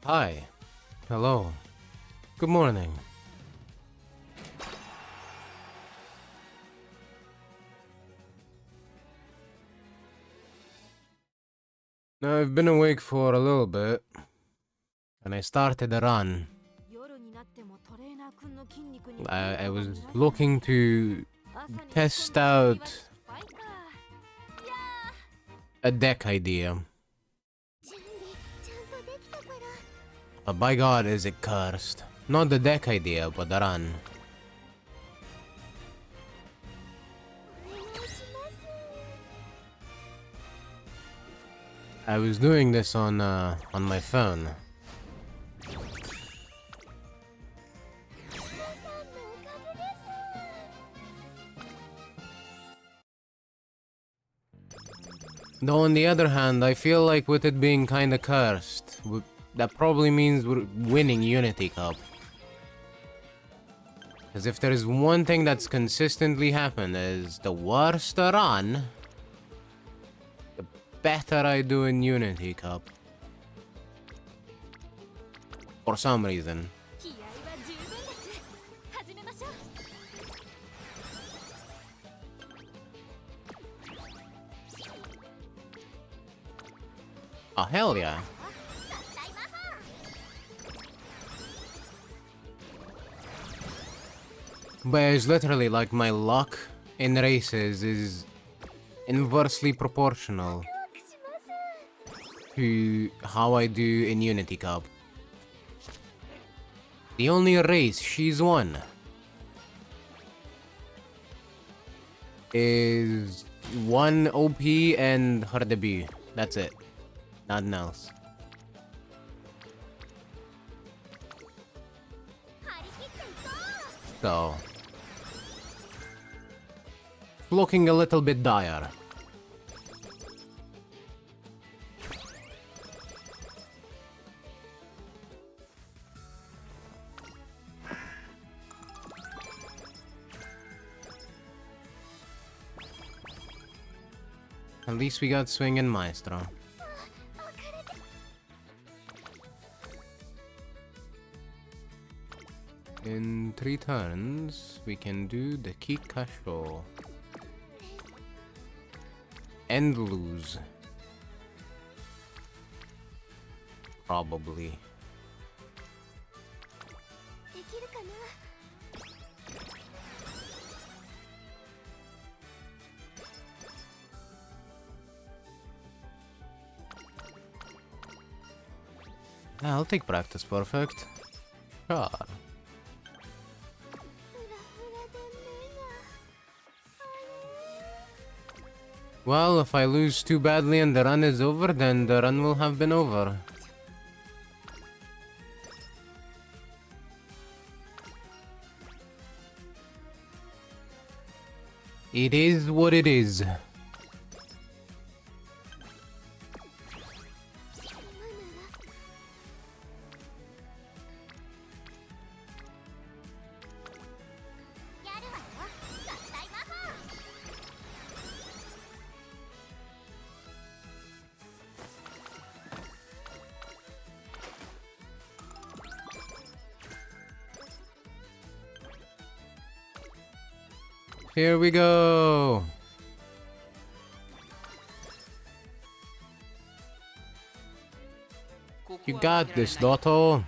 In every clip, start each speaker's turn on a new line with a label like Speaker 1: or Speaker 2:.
Speaker 1: Hi. Hello. Good morning. Now, I've been awake for a little bit, and I started a run. I was looking to test out a deck idea. But by God, is it cursed. Not the deck idea, but the run. I was doing this on my phone. Though on the other hand, I feel like with it being kinda cursed, that probably means we're winning Unity Cup. Because if there is one thing that's consistently happened is the worse the run, the better I do in Unity Cup. For some reason. Oh, hell yeah. But it's literally like my luck in races is inversely proportional to how I do in Unity Cup. The only race she's won is one OP and her debut. That's it. Nothing else. So, looking a little bit dire. At least we got swinging Maestro. In 3 turns, we can do the Kikasho. And lose. Probably. Yeah, I'll take practice perfect. Sure. Well, if I lose too badly and the run is over, then the run will have been over. It is what it is. Here we go. You got this, Dotto.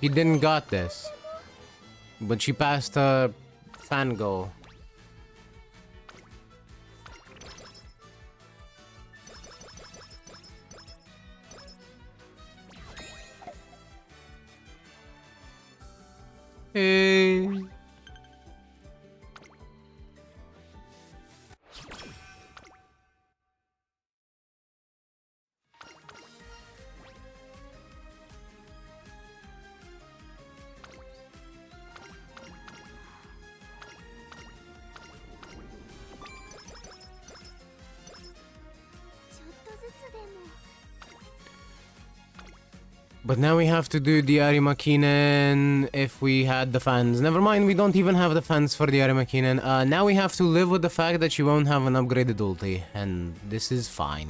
Speaker 1: He didn't got this. But she passed her fan goal. Hey. But now we have to do the Arimakinen if we had the fans. Never mind, we don't even have the fans for the Arimakinen. Now we have to live with the fact that you won't have an upgraded ulti, and this is fine.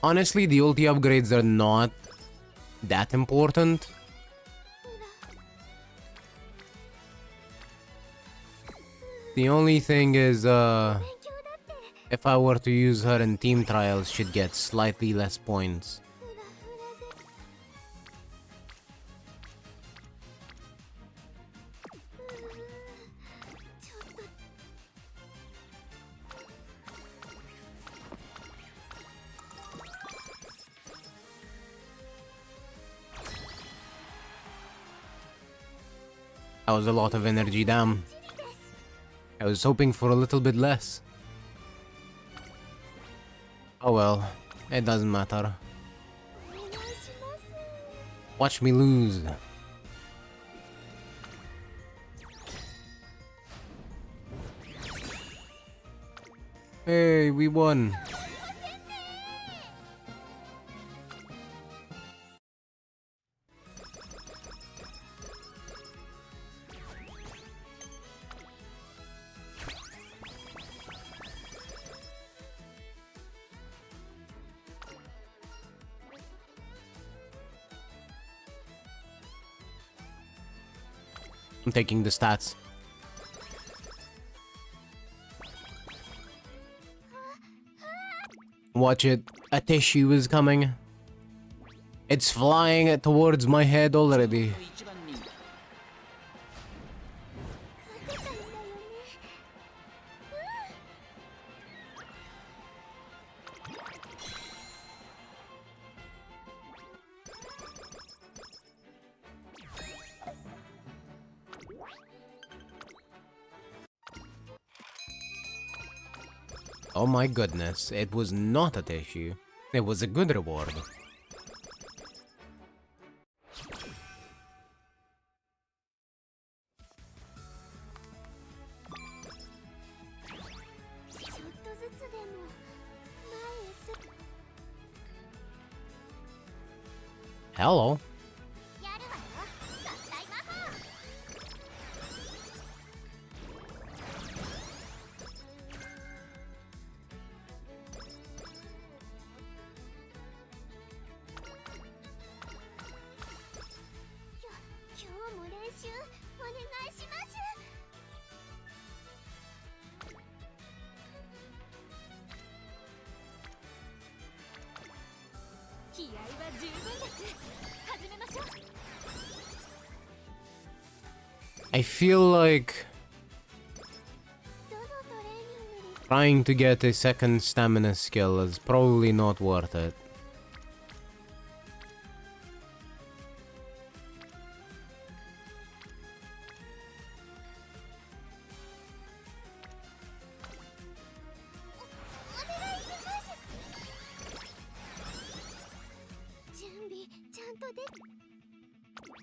Speaker 1: Honestly, the ulti upgrades are not that important. The only thing is, if I were to use her in team trials, she'd get slightly less points. That was a lot of energy, damn. I was hoping for a little bit less. Oh well, it doesn't matter. Watch me lose. Hey, we won. I'm taking the stats. Watch it. A tissue is coming. It's flying towards my head already. Oh my goodness, it was not a tissue. It was a good reward. Hello. I feel like trying to get a second stamina skill is probably not worth it.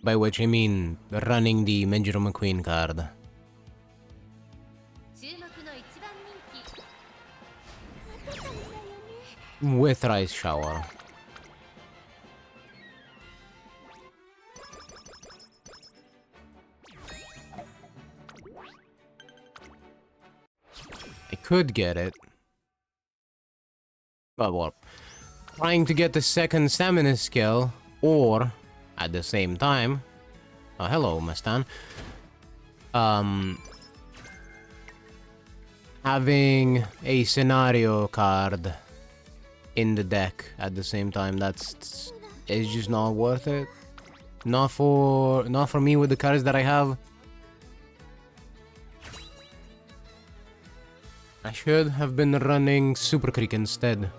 Speaker 1: By which I mean running the Major McQueen card. With Rice Shower. I could get it. But well, trying to get the second stamina skill, or at the same time, oh hello Mustan, having a scenario card in the deck at the same time, it's just not worth it. Not for me with the cards that I have. I should have been running Super Creek instead.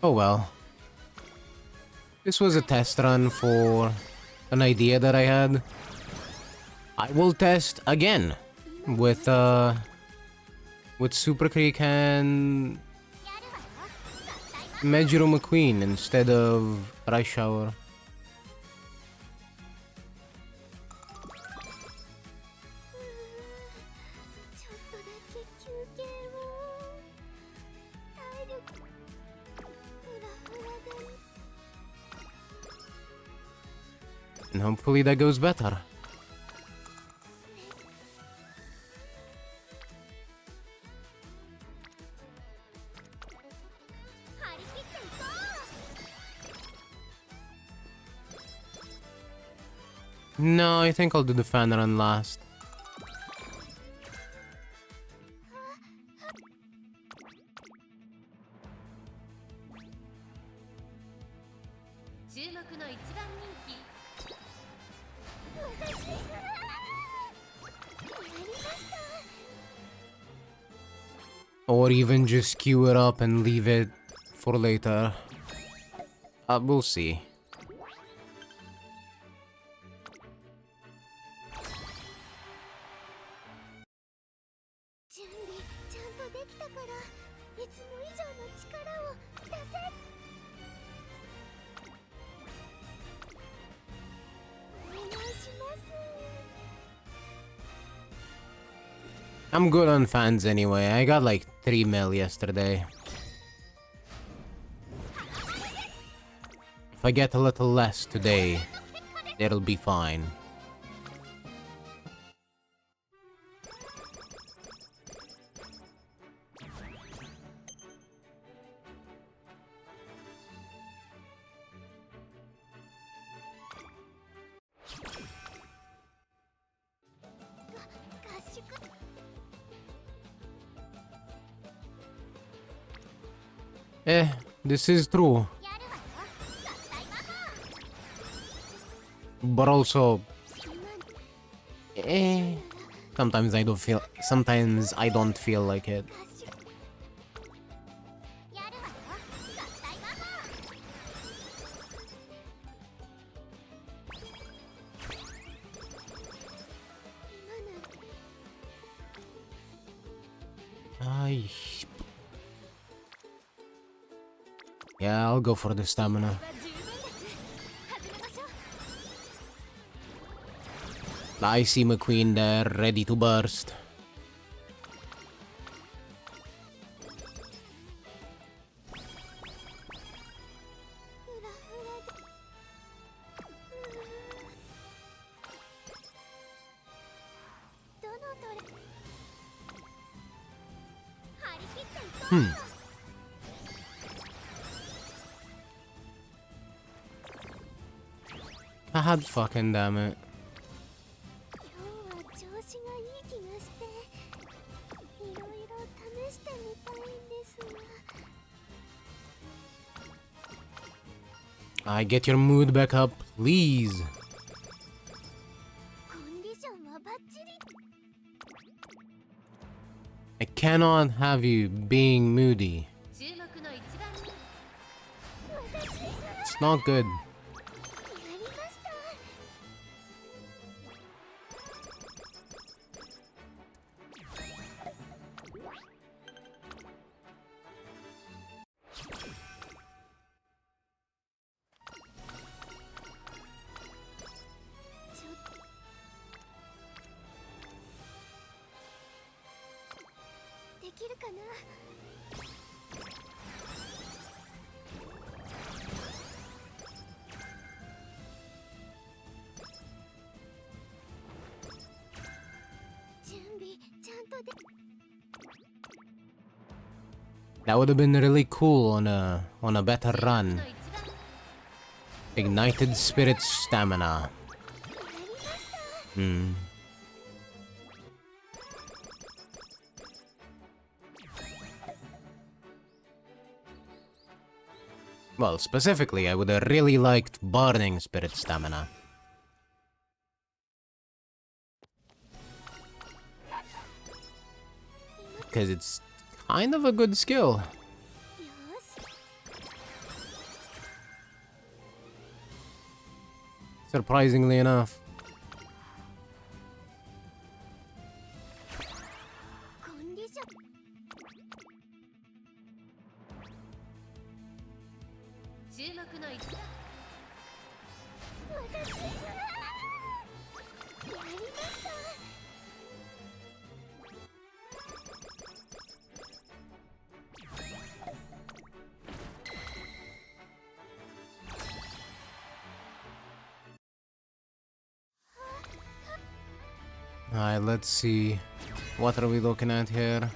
Speaker 1: Oh well. This was a test run for an idea that I had. I will test again with Super Creek and Majuro McQueen instead of Rush Hour. And hopefully that goes better. No, I think I'll do the fan run last. Or even just queue it up and leave it for later. We'll see. I'm good on fans anyway. I got like 3 mil yesterday. If I get a little less today, it'll be fine. This is true. But also, sometimes I don't feel like it. Yeah, I'll go for the stamina. I see McQueen there, ready to burst. God fucking damn it. I get your mood back up, please. I cannot have you being moody. It's not good. That would have been really cool on a better run. Ignited Spirit Stamina. Well, specifically, I would have really liked Burning Spirit Stamina. Because it's kind of a good skill. Surprisingly enough. Alright, let's see. What are we looking at here?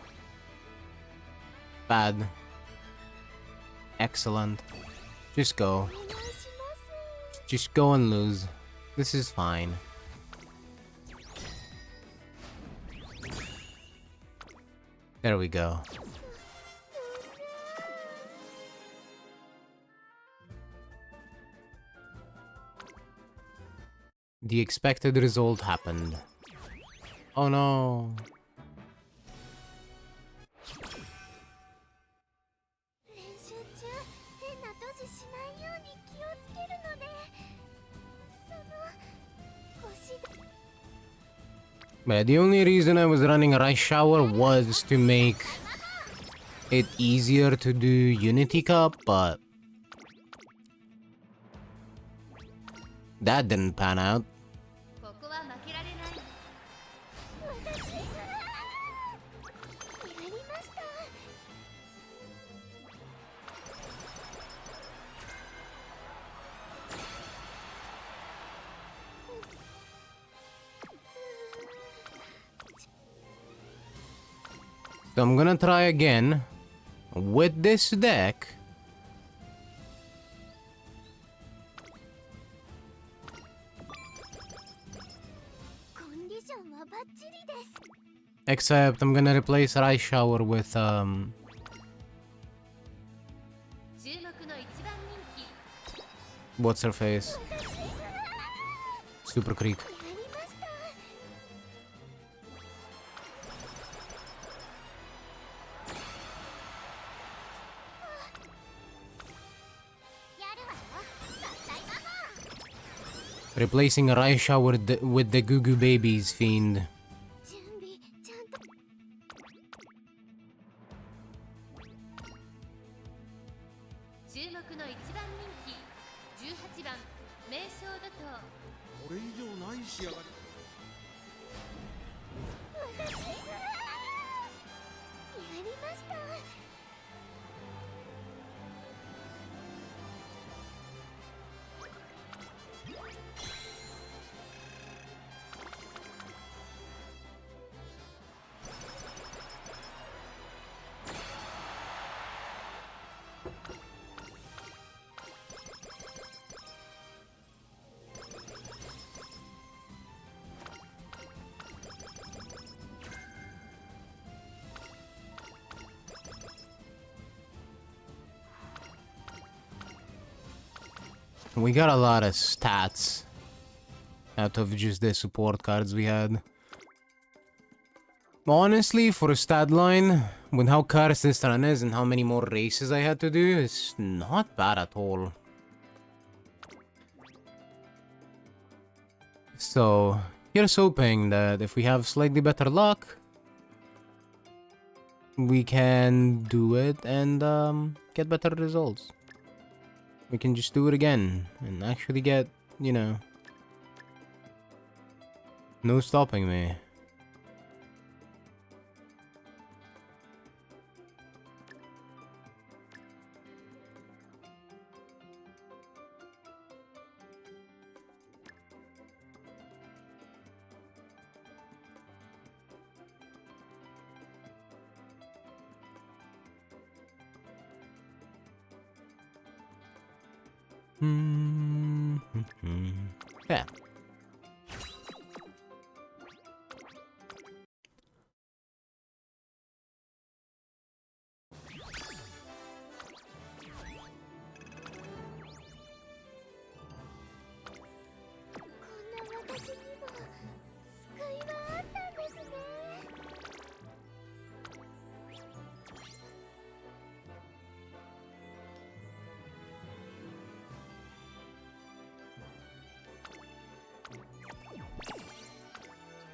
Speaker 1: Bad. Excellent. Just go. Just go and lose. This is fine. There we go. The expected result happened. Oh no. But the only reason I was running a Rice Shower was to make it easier to do Unity Cup, but that didn't pan out. So I'm gonna try again with this deck. Except I'm gonna replace Rice Shower with what's her face? Super Creek. Replacing a Rice Shower with the Goo Goo Babies fiend. We got a lot of stats out of just the support cards we had. Honestly, for a stat line, with how cursed this run is and how many more races I had to do, it's not bad at all. So, here's hoping that if we have slightly better luck, we can do it and get better results. We can just do it again and actually get, you know, no stopping me. Yeah.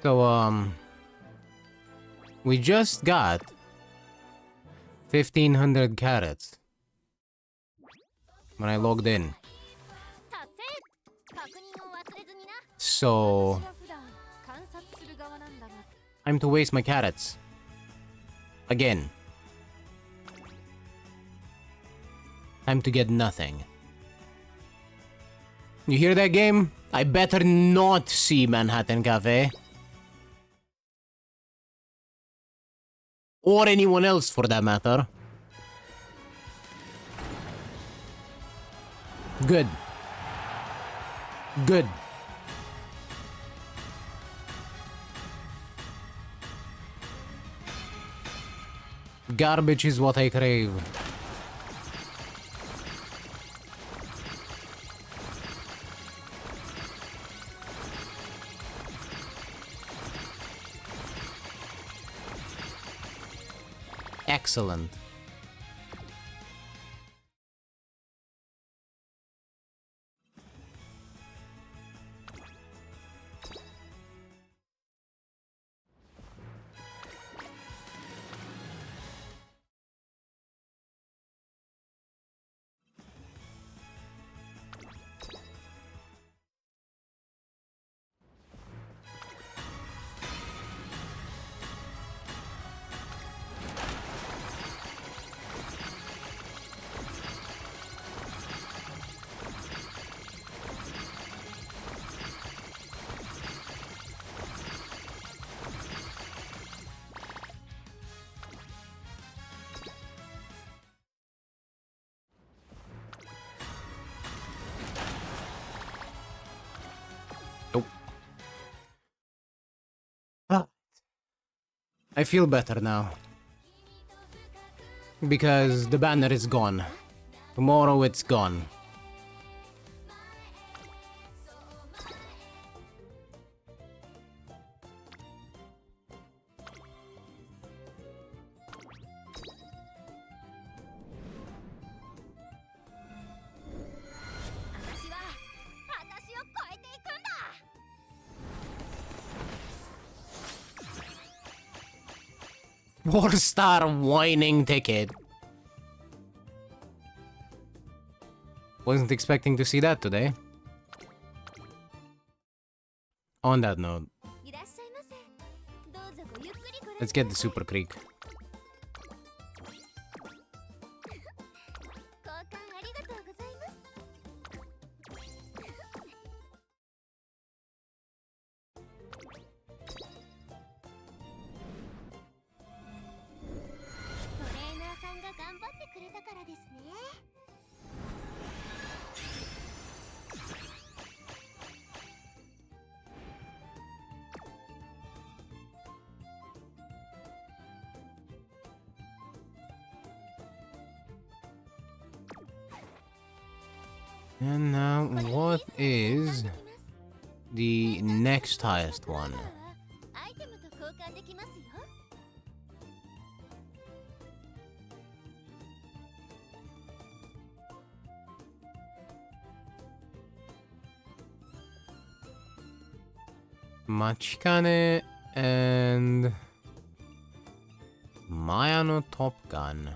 Speaker 1: So, we just got 1,500 carrots when I logged in. So time to waste my carrots. Again. Time to get nothing. You hear that, game? I better not see Manhattan Cafe. Or anyone else, for that matter. Good. Good. Garbage is what I crave. Excellent. Nope. I feel better now. Because the banner is gone. Tomorrow it's gone. Four-star whining ticket. Wasn't expecting to see that today. On that note, let's get the Super Creek. And now, what is the next highest one? Machikane and Maya no Top Gun.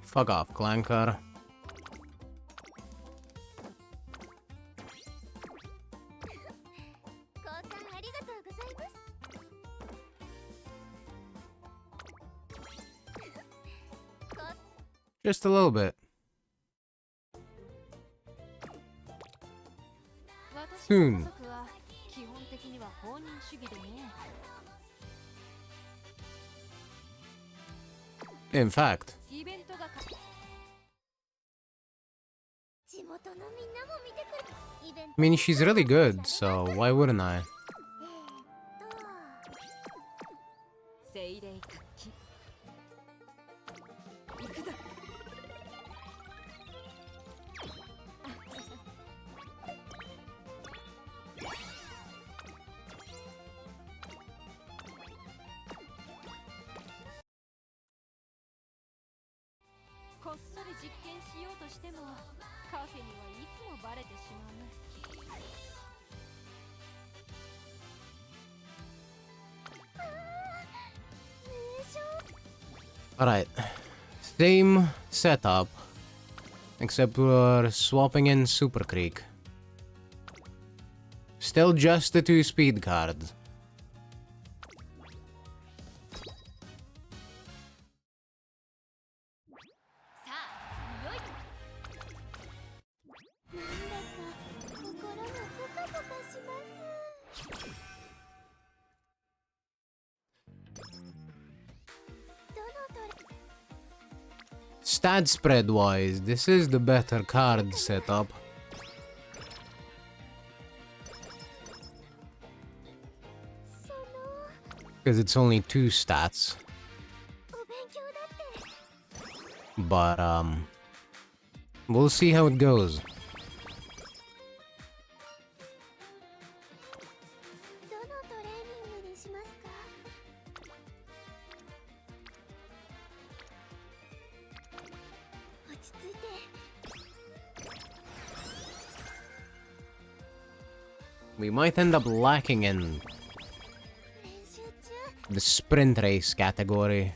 Speaker 1: Fuck off, Clanker. Just a little bit. Soon. In fact. I mean, she's really good, so why wouldn't I? Alright. Same setup. Except we're swapping in Super Creek. Still just the 2 speed cards. Stat spread wise, this is the better card setup. Because it's only 2 stats. But, we'll see how it goes. We might end up lacking in the sprint race category.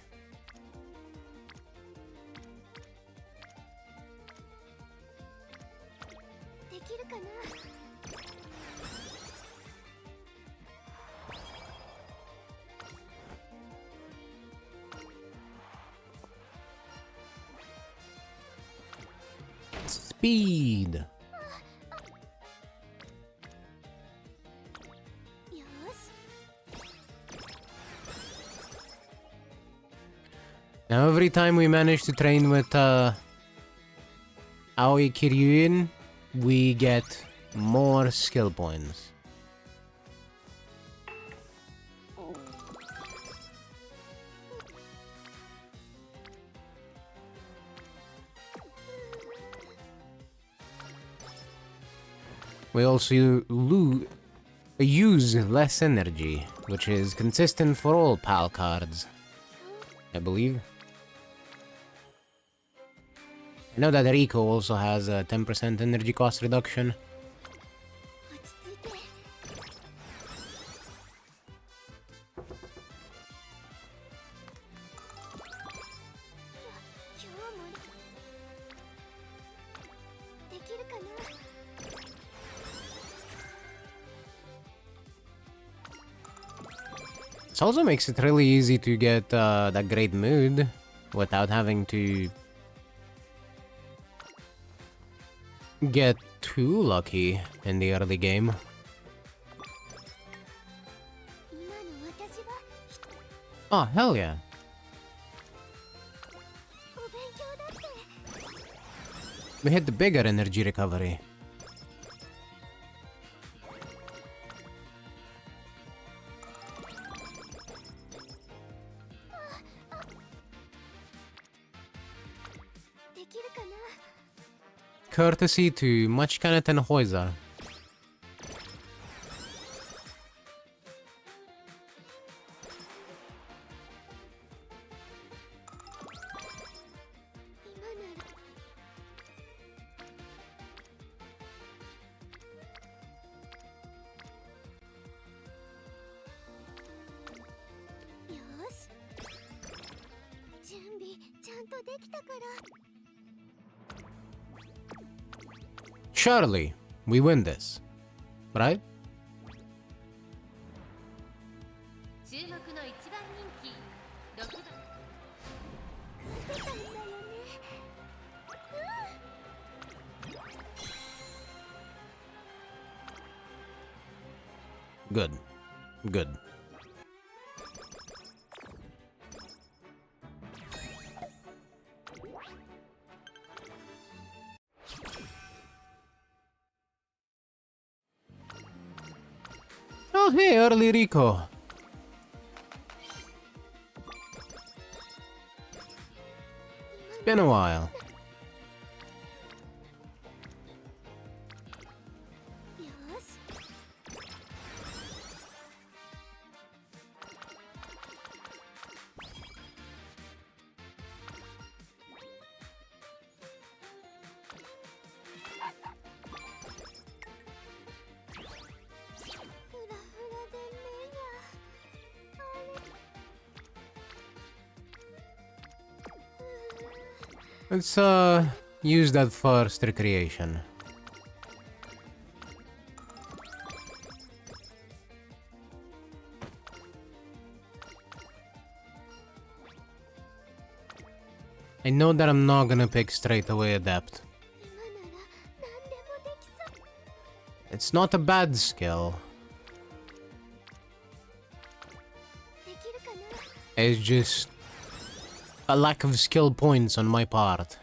Speaker 1: Speed. Now every time we manage to train with Aoi Kiryuin, we get more skill points. We also use less energy, which is consistent for all PAL cards, I believe. I know that Rico also has a 10% energy cost reduction. This also makes it really easy to get that great mood without having to get too lucky in the early game. Oh, hell yeah. We hit the bigger energy recovery. Courtesy to Machikanet and Hoiza. Surely, we win this, right? Good. Good. Oh, hey, early Rico. It's been a while. Let's use that first recreation. I know that I'm not gonna pick straight away Adept. It's not a bad skill. It's just a lack of skill points on my part.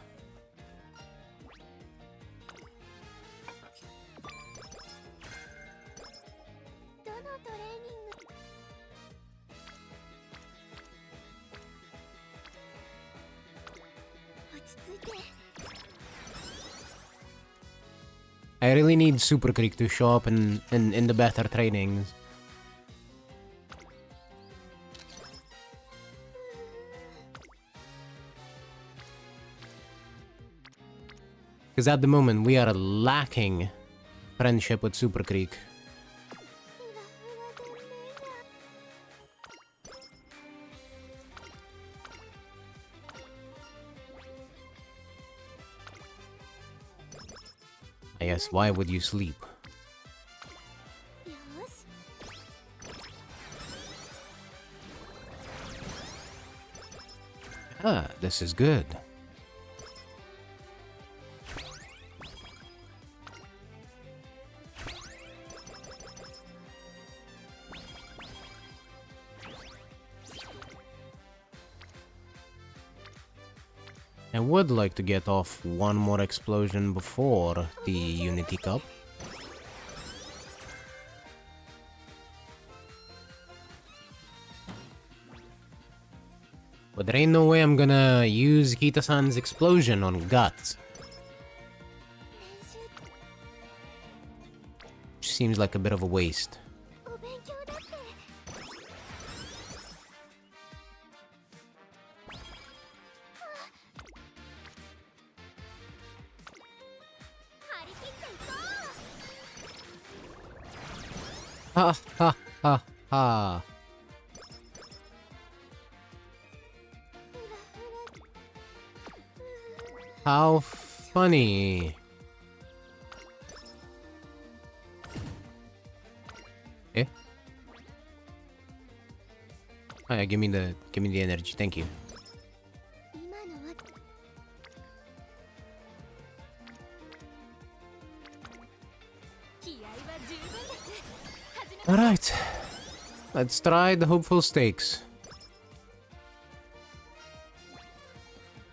Speaker 1: I really need Super Creek to show up in the better trainings. Because at the moment we are lacking friendship with Super Creek. I guess, why would you sleep? Ah, this is good. I would like to get off one more explosion before the Unity Cup. But there ain't no way I'm gonna use Kita-san's explosion on Guts. Which seems like a bit of a waste. Ha ha ha ha. How funny. Eh? Oh yeah, give me the energy, thank you. Alright. Let's try the hopeful stakes.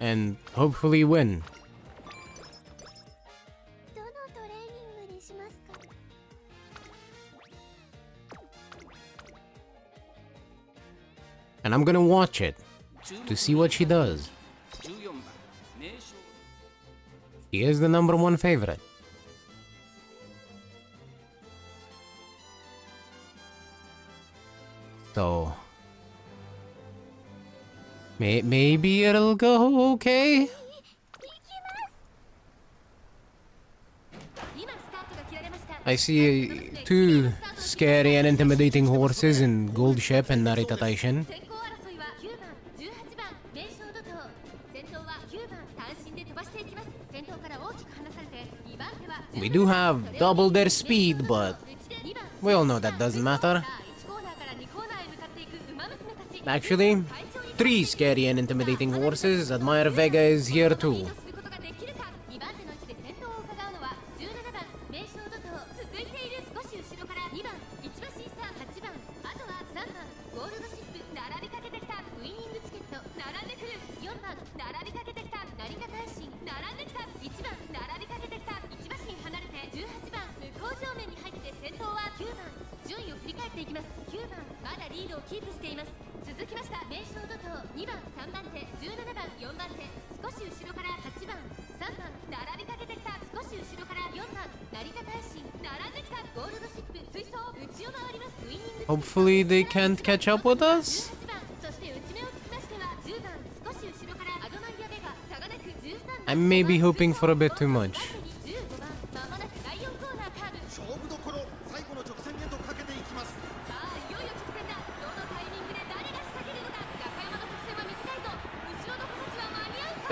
Speaker 1: And hopefully win. And I'm gonna watch it to see what she does. She is the #1 favorite. So maybe it'll go okay. I see two scary and intimidating horses in Gold Ship and Narita Taishin. We do have double their speed, but we all know that doesn't matter. Actually, 3 scary and intimidating horses. Admire Vega is here too. Hopefully they can't catch up with us. I may be hoping for a bit too much.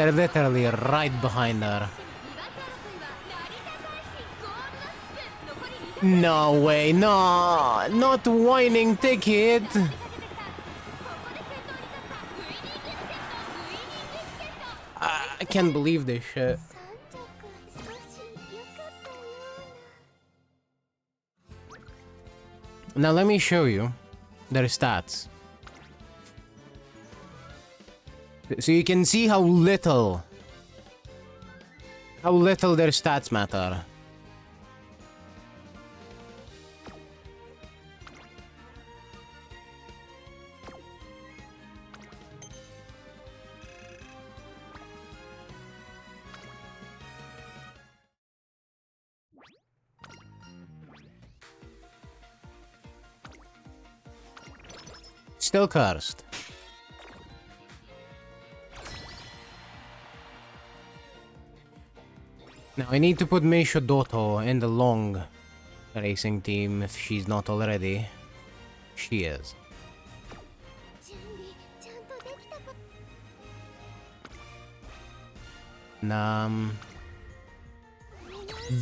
Speaker 1: They're literally right behind her. No way, no! Not whining ticket! I can't believe this shit. Now let me show you their stats. So you can see how little their stats matter. Still cursed. Now I need to put Meisho Doto in the long racing team if she's not already. She is.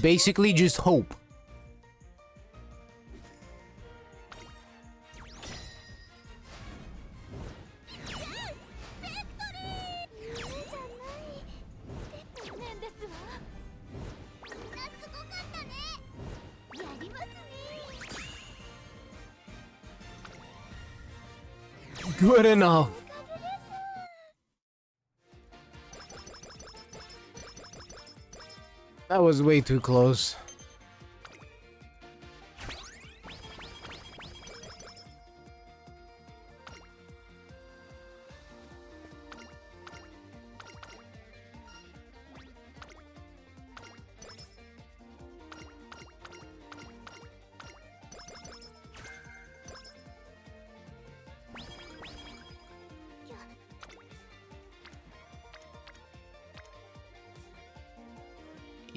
Speaker 1: Basically just hope. Good enough. That was way too close.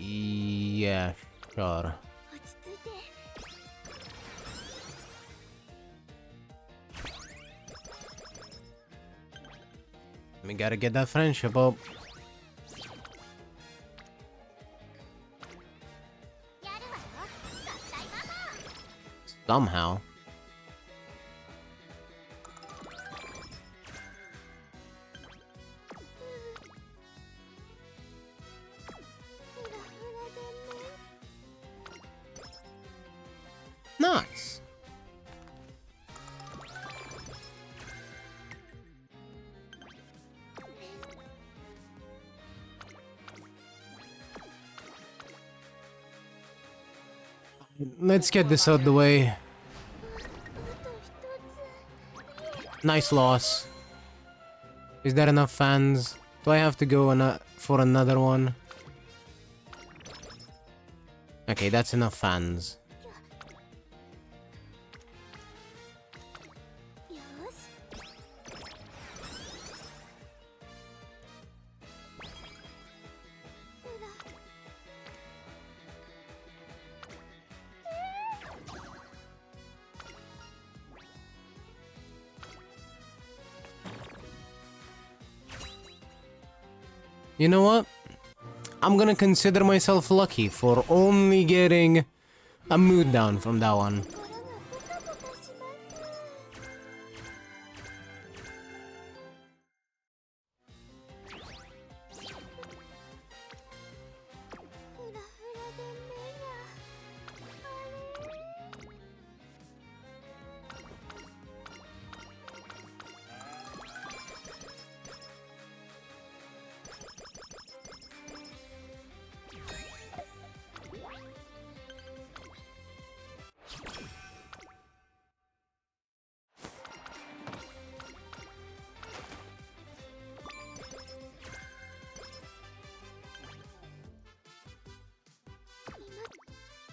Speaker 1: Yeah, sure. We gotta get that friendship up. Somehow. Nice. Let's get this out of the way. Nice loss. Is there enough fans? Do I have to go for another one? Okay, that's enough fans. You know what? I'm gonna consider myself lucky for only getting a mood down from that one.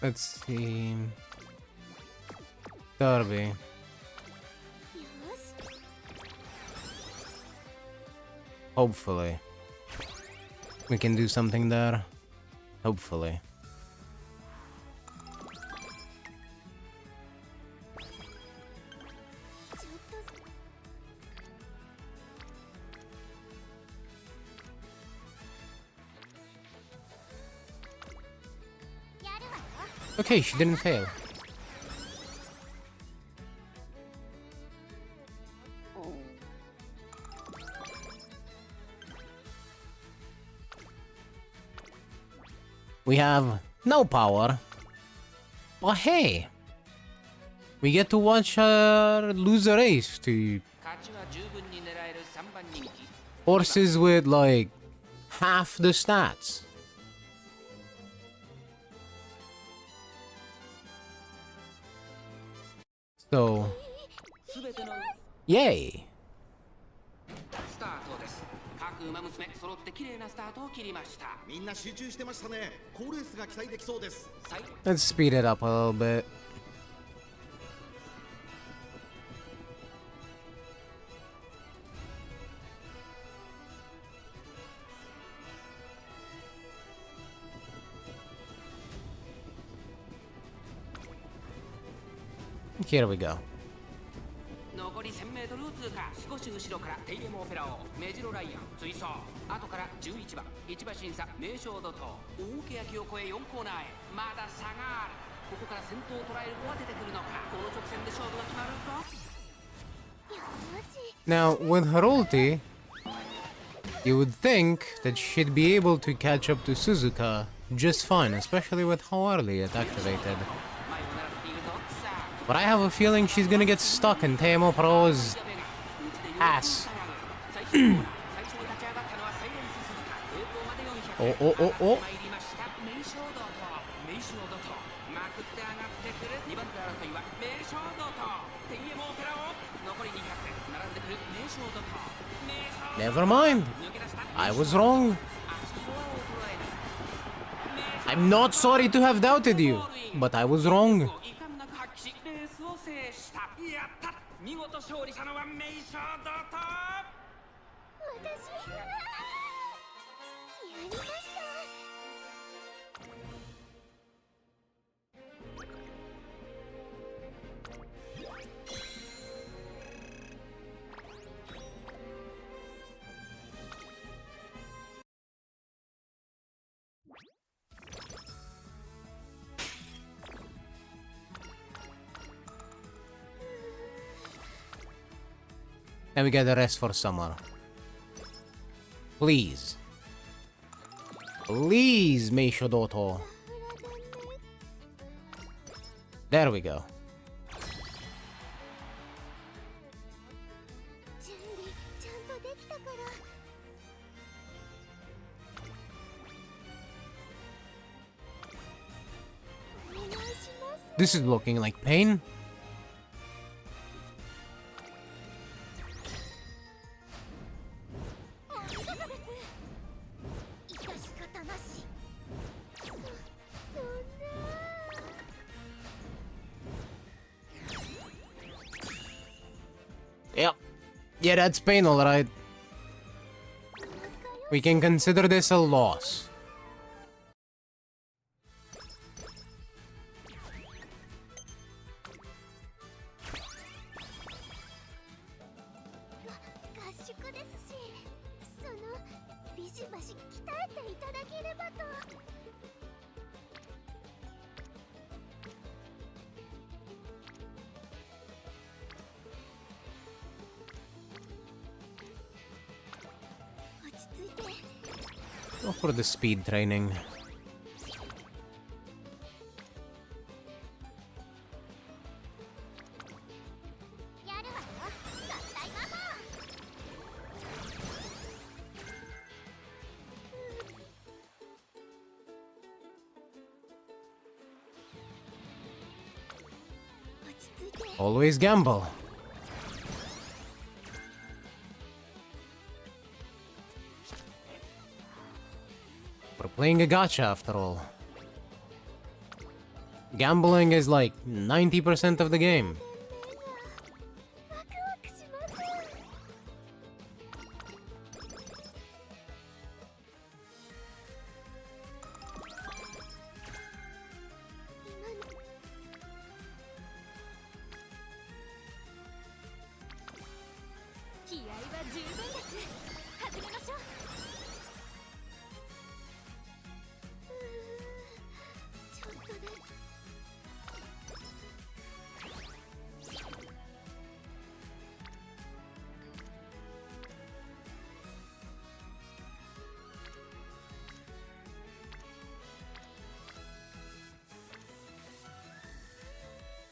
Speaker 1: Let's see. Derby. Hopefully. We can do something there. Hopefully. Okay, she didn't fail. We have no power. But hey, we get to watch her lose a race to horses with like half the stats. So, yay!
Speaker 2: 馬娘揃って綺麗なスタートを切りました。みんな集中してましたね。好レースが期待できそうです。
Speaker 1: Let's speed it up a little bit. Here we go.
Speaker 2: 残り 1000m を通過。少し後ろからテイエモオペラオ、メジロライアン追走。後から11番1馬審査名称怒涛。大欅を越え4コーナーへ。まだ差がある。ここから先頭を捉える子は出てくるのか。この直線で勝負が決まると。
Speaker 1: Now, with her ulti, you would think that she'd be able to catch up to Suzuka just fine, especially with how early it activated. But I have a feeling she's gonna get stuck in Teimo Pro's ass. Oh, oh, oh, oh. Never mind. I was wrong. I'm not sorry to have doubted you, but I was wrong. And we get the rest for summer. Please. Please, Meisho Doto. There we go. This is looking like pain. Yep. Yeah, that's pain, alright. We can consider this a loss. Go for the speed training. Always gamble. We're playing a gacha after all. Gambling is like 90% of the game.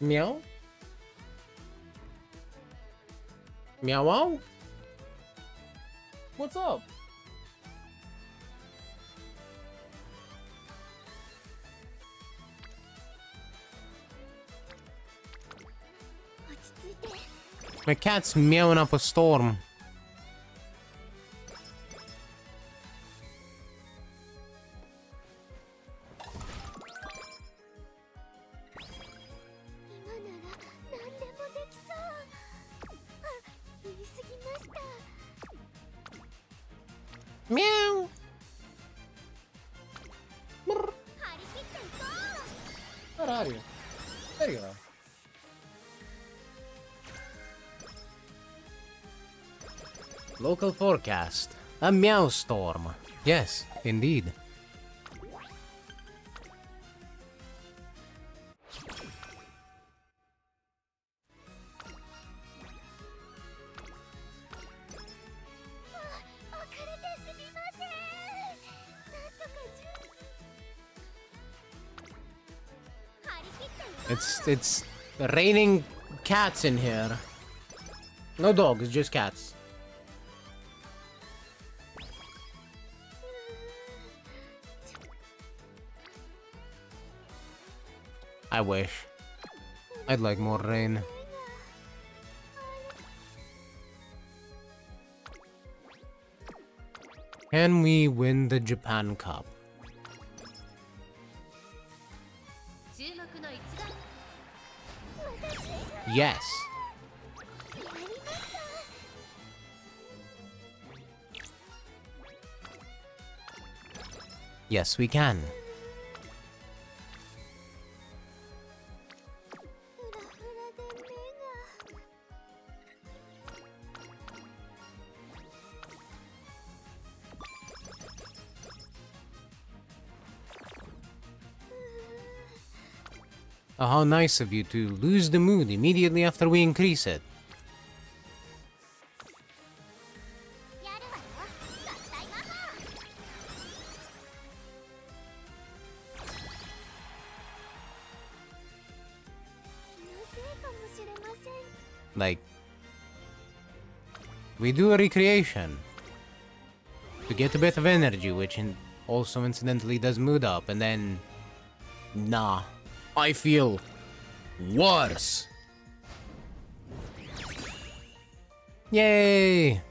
Speaker 1: Meow? Meow wow? What's up? My cat's meowing up a storm. Meow. Brr. Where are you? There you are. Local forecast. A meow storm. Yes, indeed. It's raining cats in here. No dogs, just cats. I wish. I'd like more rain. Can we win the Japan Cup? Yes. Yes, we can. Oh, how nice of you to lose the mood immediately after we increase it. Like, we do a recreation to get a bit of energy, which also incidentally does mood up, and then, nah, I feel worse. Yay!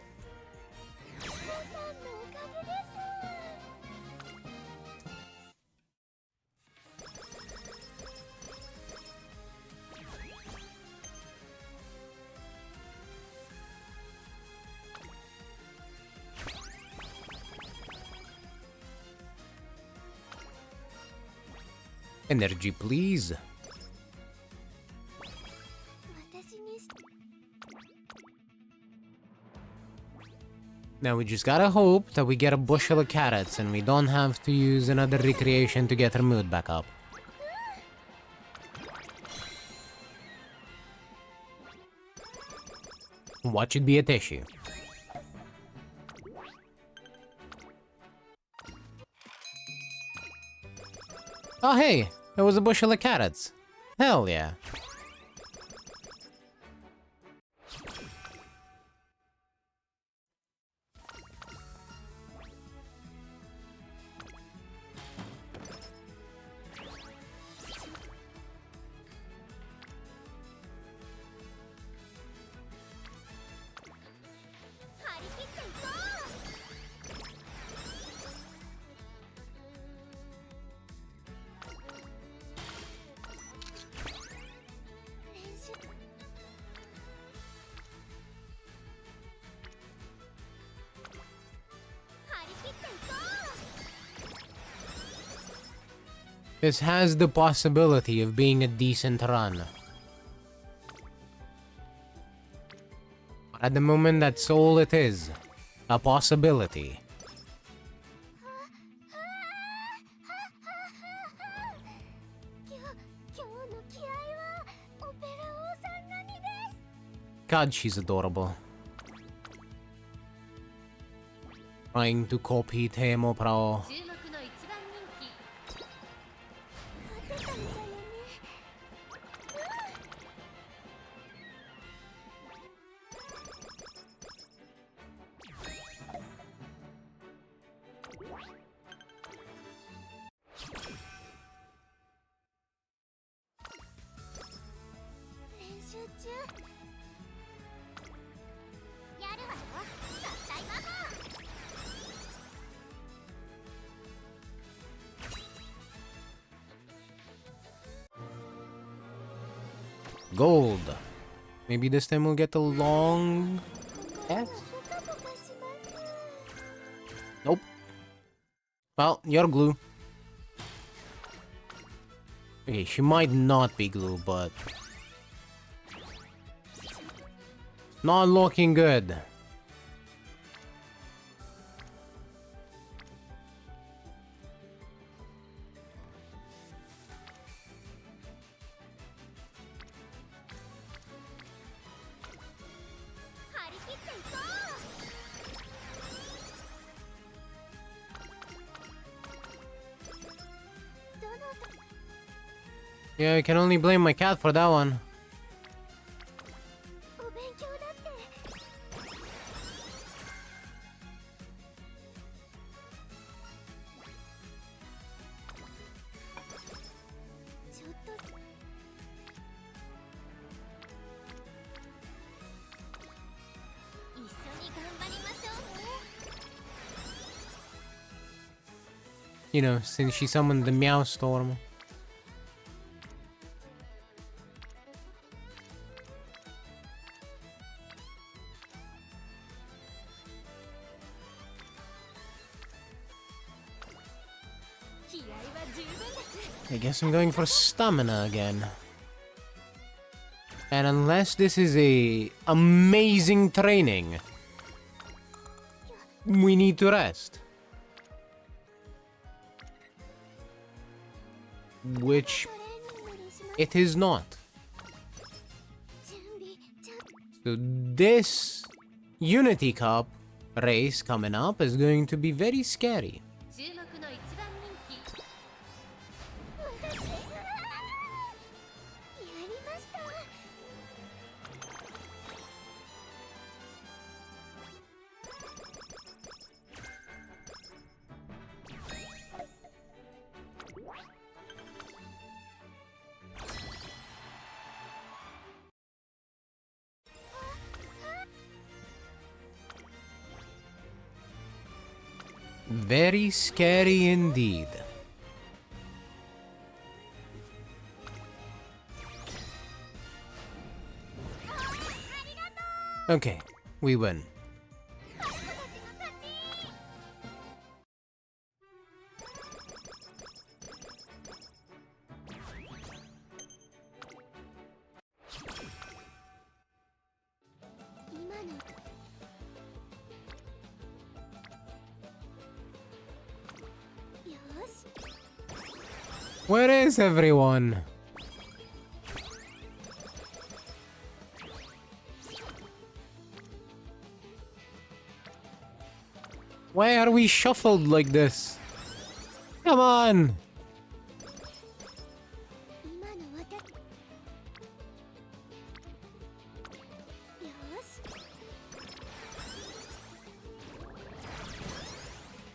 Speaker 1: Energy, please. Now we just gotta hope that we get a bushel of carrots and we don't have to use another recreation to get her mood back up. Watch it be a tissue. Oh hey, it was a bushel of carrots. Hell yeah. This has the possibility of being a decent run. But at the moment, that's all it is. A possibility. God, she's adorable. Trying to copy Temo Pro. Gold. Maybe this time we'll get a long... Yes? Nope. Well, you're glue. Okay, she might not be glue, but... Not looking good. Yeah, I can only blame my cat for that one. You know, since she summoned the Meow Storm. I guess I'm going for stamina again. And unless this is a amazing training, we need to rest. Which it is not. So this Unity Cup race coming up is going to be very scary. Very scary indeed. Okay, we win. Where is everyone? Why are we shuffled like this? Come on!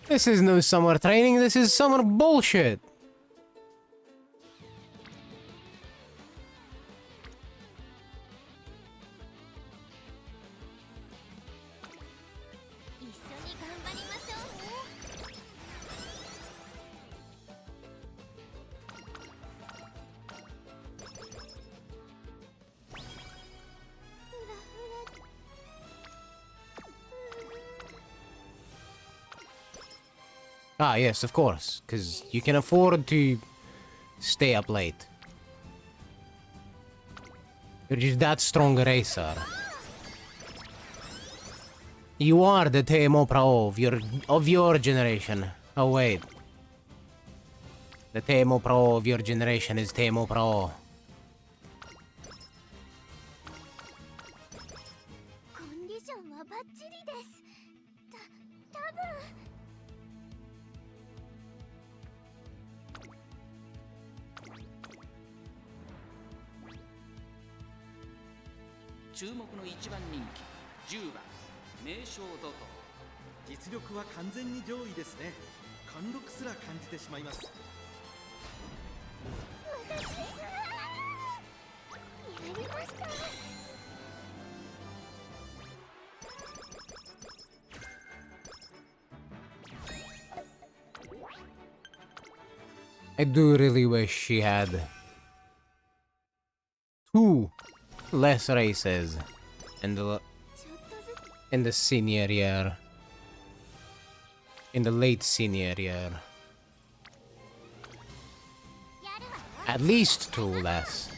Speaker 1: This is no summer training, this is summer bullshit! Ah, yes, of course, because you can afford to stay up late. You're just that strong a racer. You are the Teemo Pro of your generation. Oh wait. The Teemo Pro of your generation is Teemo Pro.
Speaker 3: 実力は完全に上位ですね。貫禄すら感じてしまいます。
Speaker 4: やりました。
Speaker 1: I do really wish she had 2 less races in the senior year. In the late senior year. At least 2 less.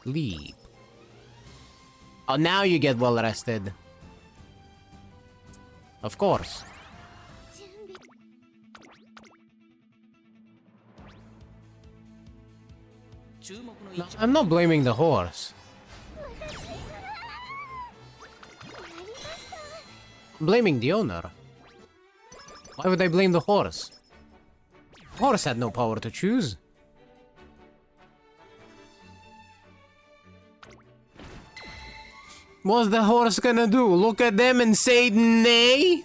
Speaker 1: Leap. Oh, now you get well rested. Of course. No, I'm not blaming the horse. I'm blaming the owner. Why would I blame the horse? The horse had no power to choose. What's the horse gonna do? Look at them and say nay?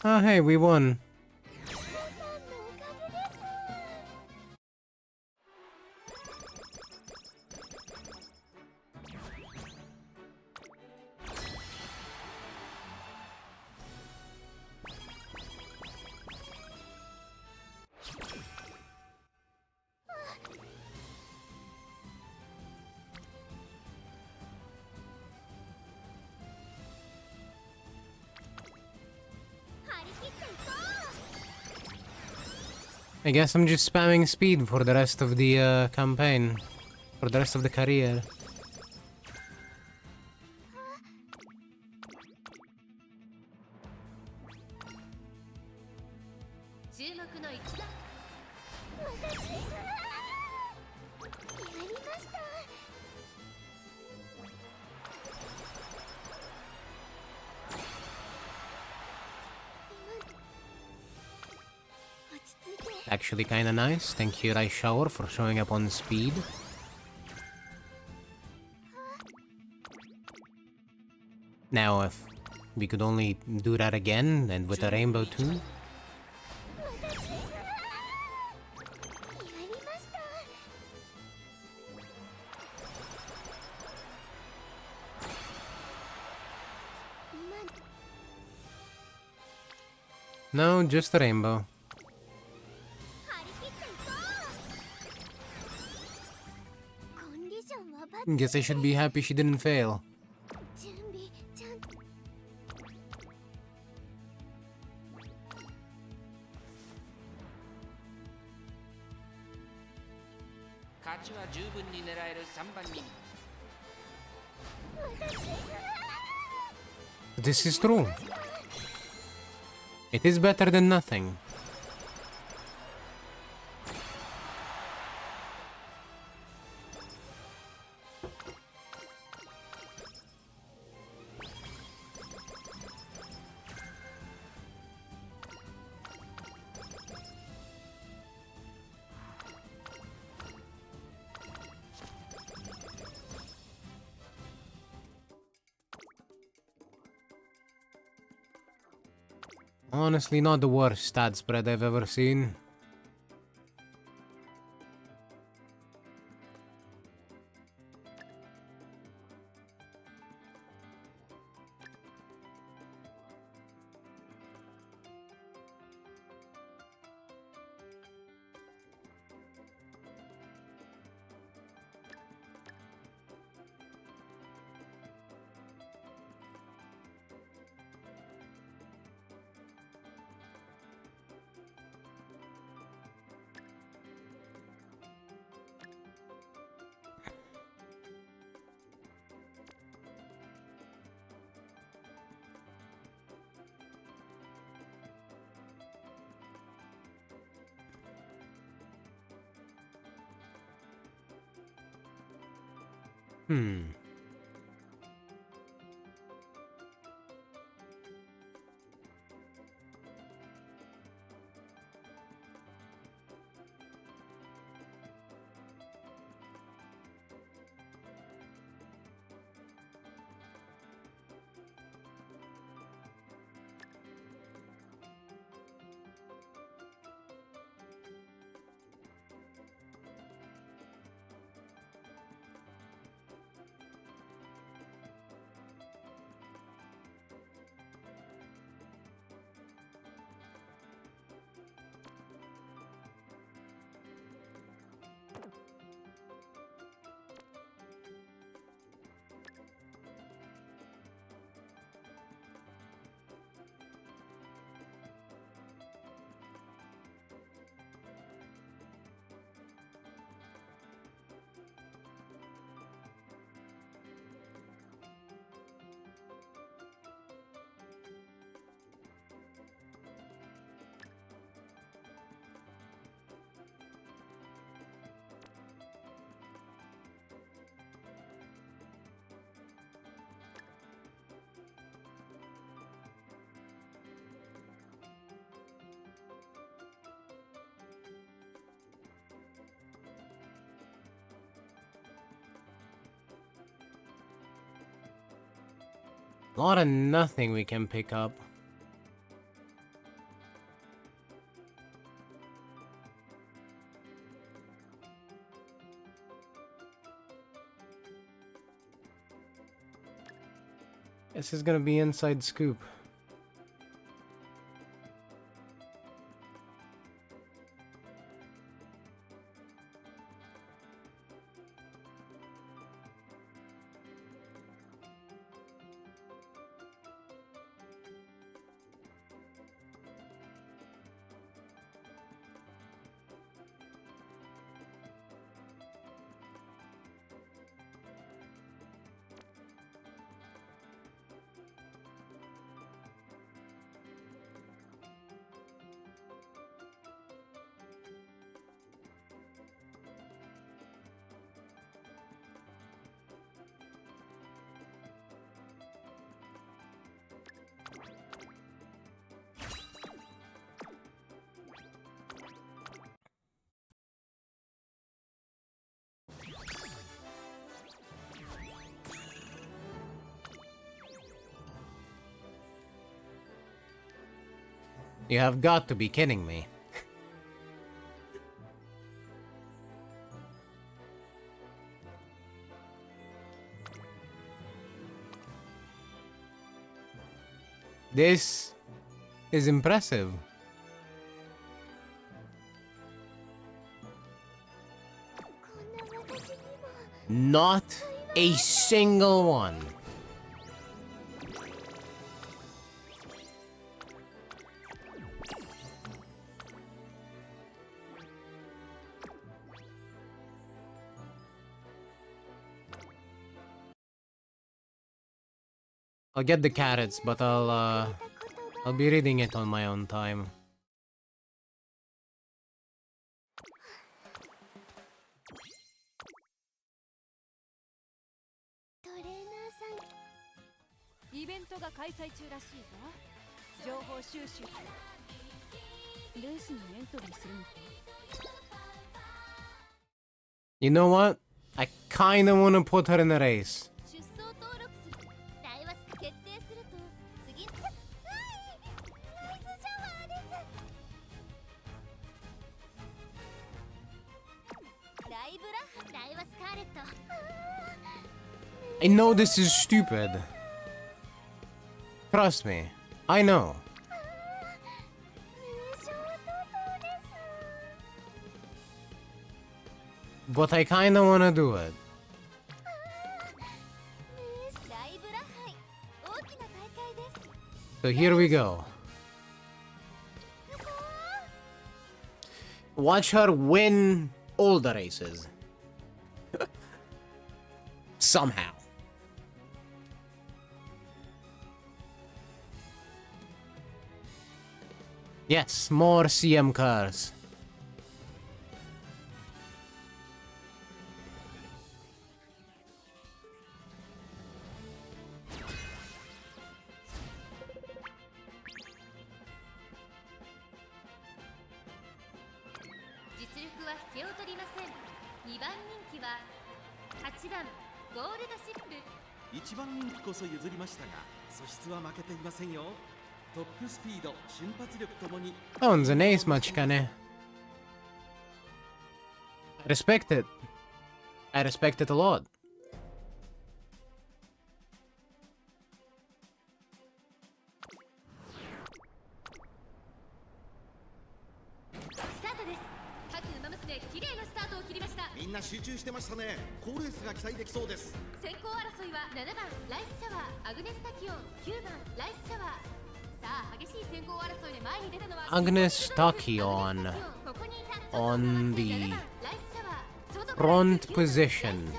Speaker 1: Oh, hey, we won. I guess I'm just spamming speed for the rest of the campaign. For the rest of the career. Actually kinda nice. Thank you, Rice Shower, for showing up on speed. Now, if we could only do that again, and with a rainbow too. No, just a rainbow. Guess I should be happy she didn't fail. This is true. It is better than nothing. Honestly, not the worst stat spread I've ever seen. Hmm. A lot of nothing we can pick up. This is gonna be inside scoop. You have got to be kidding me. This is impressive. Not a single one. I'll get the carrots, but I'll be reading it on my own time. You know what? I kinda wanna put her in a race. I know this is stupid. Trust me, I know. But I kinda wanna do it. So here we go. Watch her win all the races. Somehow. Yes, more CM cars.
Speaker 4: 力は引けを取りません。2番人気は8番ゴールドシップ。
Speaker 3: 1番人気こそ譲りましたが素質は負けていませんよ。トップスピード、瞬発力ともに
Speaker 1: On an ace much can I respect it. I respect it a lot.
Speaker 4: スタートです。各馬娘綺麗なスタートを切りました。
Speaker 3: みんな集中してましたね。好レースが期待できそうです。
Speaker 4: 先行争いは7番ライスシャワーアグネスタキオン、9番ライスシャワー。さあ激しい先行争いで前に出たのは
Speaker 1: Agnes Takion
Speaker 4: ここにいた
Speaker 1: on the
Speaker 4: 7番ライスシャワー、外から
Speaker 1: front
Speaker 4: 9番
Speaker 1: position.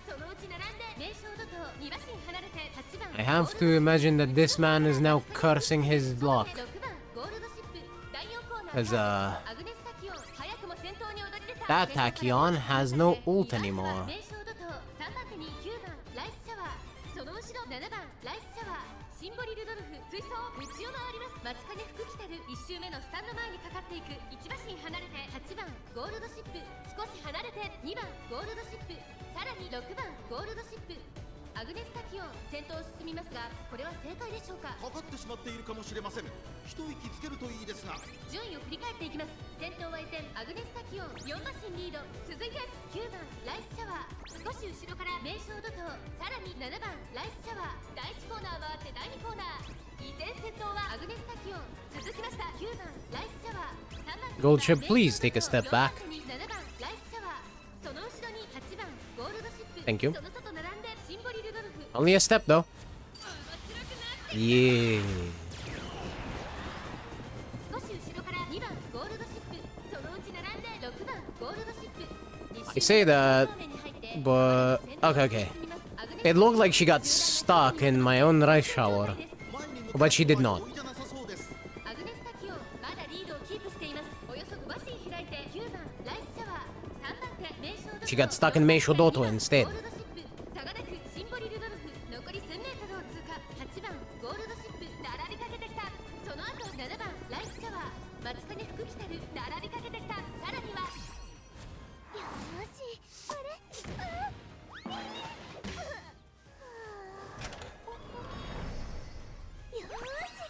Speaker 4: そのうち並んで名称土塔2馬身離れて8番
Speaker 1: I have to imagine that this man is now cursing his luck.
Speaker 4: 6番ゴールドシップ第4コーナー
Speaker 1: As
Speaker 4: アグネスタキオン早くも先頭に躍り出た
Speaker 1: that Tachyon has no ult anymore.
Speaker 4: 名称土塔3番手に9番ライスシャワー、その後ろ7番ライスシャワー、シンボリルドルフ追走内を回ります。松金福来たる1周目のスタンド前にかかっていく1馬身離れて8番ゴールドシップ、少し離れて2番ゴールドシップ、さらに6番ゴールドシップ。アグネスタキオン先頭を進みますがこれは正解でしょうか。
Speaker 3: かかってしまっているかもしれません。一息つけるといいですが。
Speaker 4: 順位を振り返っていきます。先頭は依然アグネスタキオン4馬身リード、続いて9番ライスシャワー、少し後ろから名称土塔、さらに7番ライスシャワー、第1コーナー回って第2コーナー、依然先頭はアグネスタキオン、続きました9番ライスシャワー、3番
Speaker 1: Gold ship, please take a step back.
Speaker 4: 7番ライスシャワー、その後ろに8番ゴールドシップ、
Speaker 1: Thank you.
Speaker 4: その外並んでシンボリルドルフ。
Speaker 1: Only a step though. Yeah.
Speaker 4: 少し後ろから2番ゴールドシップ、そのうち並んで6番ゴールドシップ。
Speaker 1: I say that, but okay, okay. It looked like she got stuck in my own rice shower, but she did not.
Speaker 4: アグネスタキオンまだリードをキープしています。およそ5馬身開いて9番ライスシャワー、3番手名称土塔
Speaker 1: She got stuck in Meisho Doto instead.
Speaker 4: ゴールドシップ、差がなくシンボリルドルフ残り 1000m を通過、8番ゴールドシップ並びかけてきた、その後7番ライスシャワー、松金福来たる並びかけてきた、さらにはよーしあれよーし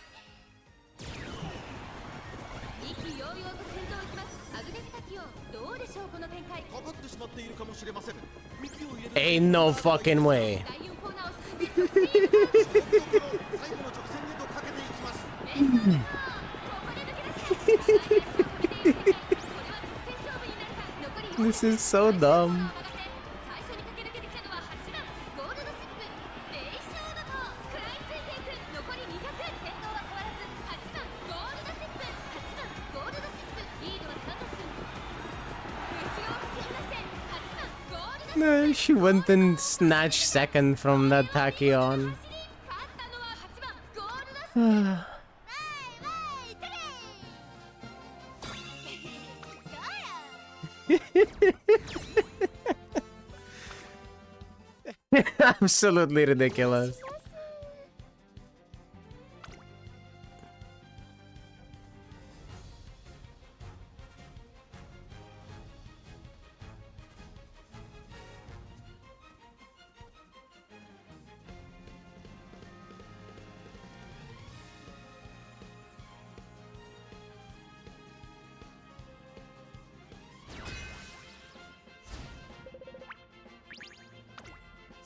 Speaker 4: 意気揚々と先頭を行きます。アグネスタキオンどうでしょうこの展開。
Speaker 3: かかってしまっているかもしれません。息を入れる
Speaker 1: Ain't no fucking way.
Speaker 4: 第4コーナーを進んで突入。
Speaker 3: 最後の直線へとかけていきます。
Speaker 4: ここで抜け出して最大勝負見ている展開。これは直線勝負になるか。残り
Speaker 1: This is so dumb.
Speaker 4: 最初に駆け抜けてきたのは8番ゴールドシップ、名称土塔食らいついていく。残り200、先頭は変わらず8番ゴールドシップ、8番ゴールドシップ、リードは3馬身。後ろを突き放して8番ゴールドシップ。
Speaker 1: No, she went and snatched second from that Tachyon.
Speaker 4: 勝ったのは8番ゴールドシップ。
Speaker 1: Absolutely ridiculous.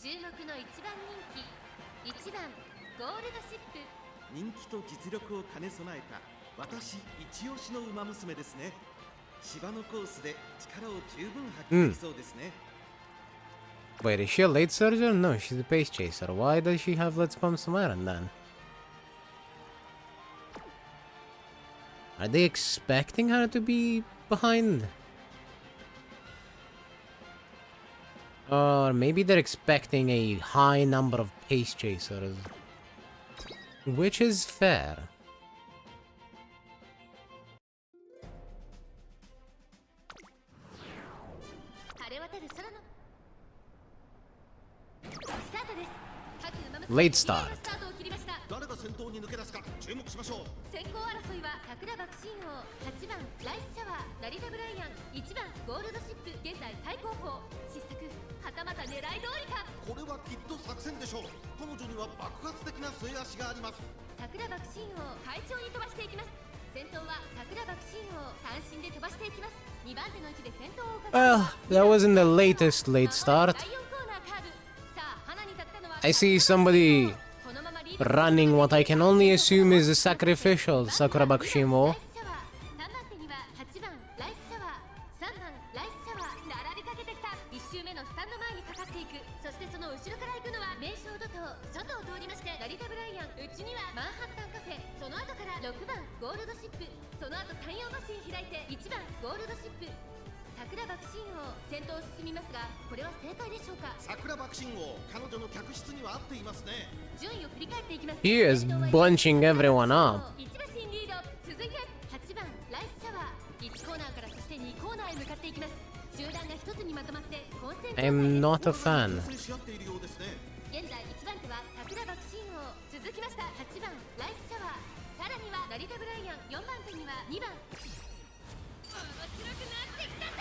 Speaker 4: 注目の1番人気1番ゴールドシップ。
Speaker 3: 人気と実力を兼ね備えた私一押しの馬娘ですね。芝のコースで力を十分発揮できそうですね。
Speaker 1: Wait, is she a late surger? No, she's a pace chaser. Why does she have Let's Pump some iron then? Are they expecting her to be behind? Or maybe they're expecting a high number of pace chasers. Which is fair.
Speaker 4: 晴れ渡る空のスタートです。各馬娘
Speaker 1: Late start.
Speaker 4: スタートを切りました。
Speaker 3: 誰が先頭に抜抜け出すか注目しましょう。
Speaker 4: 先行争いは桜爆心王8番ライスシャワー成田ブライアン1番ゴールドシップ現在最高峰失策はたまた狙い通りか。
Speaker 3: これはきっと作戦でしょう。彼女には爆発的な末脚があります。
Speaker 4: 桜爆心王快調に飛ばしていきます。先頭は桜爆心王単身で飛ばしていきます。2番手の位置で先頭をうかが
Speaker 1: Well, that wasn't the latest late start.
Speaker 4: 第4コーナーカーブ。さあ花に立ったのは
Speaker 1: I see somebody
Speaker 4: このままリード
Speaker 1: running what I can only assume is a sacrificial Sakura
Speaker 4: ラ
Speaker 1: Bakushimo.
Speaker 4: イスシャワー3番手には8番ライスシャワー3番ライスシャワー並びかけてきた。1周目のスタンド前にかかっていく。そしてその後ろから行くのは名将怒涛外を通りまして成田ブライアン内にはマンハッタンカフェその後から6番ゴールドシップその後太陽マシン開いて1番ゴールドシップ桜爆心王先頭を進みますがこれは正解でしょうか。
Speaker 3: 桜爆心王、彼女の客室には合っていますね。
Speaker 4: 順位を振り返っていきます。
Speaker 1: He is bunching everyone up.
Speaker 4: 1馬身リード続いて8番ライスシャワー1コーナーからそして2コーナーへ向かっていきます。集団が一つにまとまって混戦状態
Speaker 1: I'm not a fan.
Speaker 3: 挑戦し合っているようですね。
Speaker 4: 現在1番手は桜爆心王続きました8番ライスシャワーさらには成田ブライアン4番手には2番面白くなってきたぜ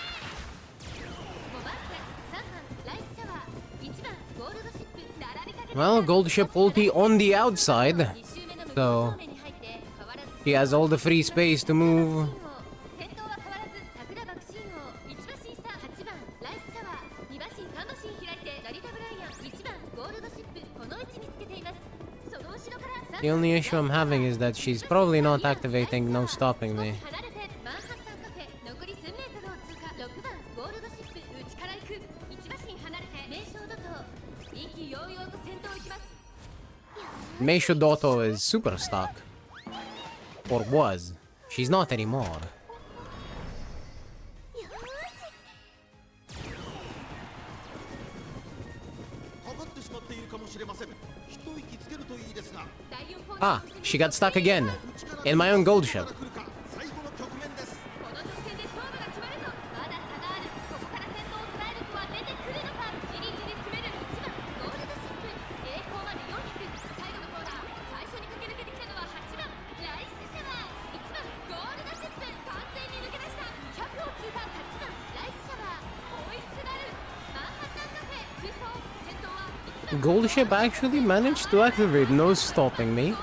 Speaker 4: 5番手3番ライスシャワー1番ゴールドシップ並びかけて
Speaker 1: Well, Gold Ship ulti on the outside,
Speaker 4: 2周目の向こう正面に入って変わらず
Speaker 1: he has all the free space to move.
Speaker 4: 先頭は変わらず桜爆心王1馬身差8番ライスシャワー2馬身3馬身開いて成田ブライアン1番ゴールドシップこの位置につけています。その後ろから
Speaker 1: The only issue I'm having is that she's probably not activating no stopping me.
Speaker 4: 離れてマンハッタンカフェ残り1000メートルを通過6番ゴールドシップ内から行く1馬身離れて名将怒涛意気揚々と先頭行きます。
Speaker 1: Meisho Dotto is super stuck. Or was. She's not anymore.
Speaker 3: かかってしまっているかもしれません。一息つけるといいですが。
Speaker 4: 第4コーナー
Speaker 1: Ah, she got stuck again. In my own gold ship.
Speaker 3: 来るか最後の局面です。
Speaker 4: この直線で勝負が決まるぞ。まだ差がある。ここから先頭を捉える子は出てくるのか。じりじり詰める1番ゴールドシップ栄光まで400。最後のコーナー最初に駆け抜けてきたのは8番ライスシャワー1番ゴールドシップ完全に抜け出した。100を通過8番ライスシャワー追いすがるマンハッタンカフェ追走先頭は1番
Speaker 1: Gold Ship actually managed to activate no stopping me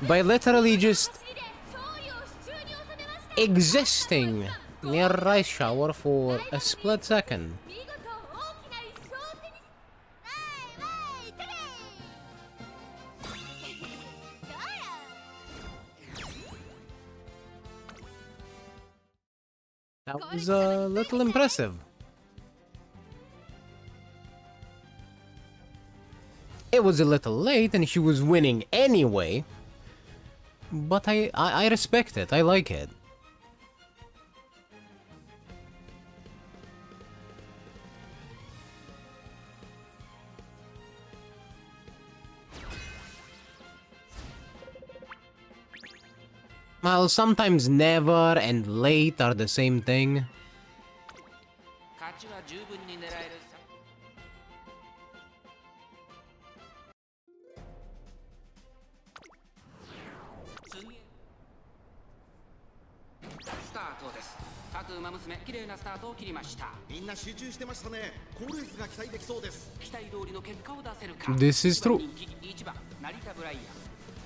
Speaker 1: by literally just
Speaker 4: 走りで勝利を手中に収めました。
Speaker 1: existing near Rice Shower for a split second.
Speaker 4: 見事大きな1勝を手にわいテレー
Speaker 1: That was a little impressive. It was a little late and she was winning anyway. But I respect it. I like it. Well, sometimes never and late are the same thing.
Speaker 2: 勝ちは十分に狙えるさ。次へスタートです。各馬娘綺麗なスタートを切りました。
Speaker 3: みんな集中してましたね。好レースが期待できそうです。
Speaker 2: 期待通りの結果を出せるか。
Speaker 1: This is true.
Speaker 2: 人気1番成田ブライアン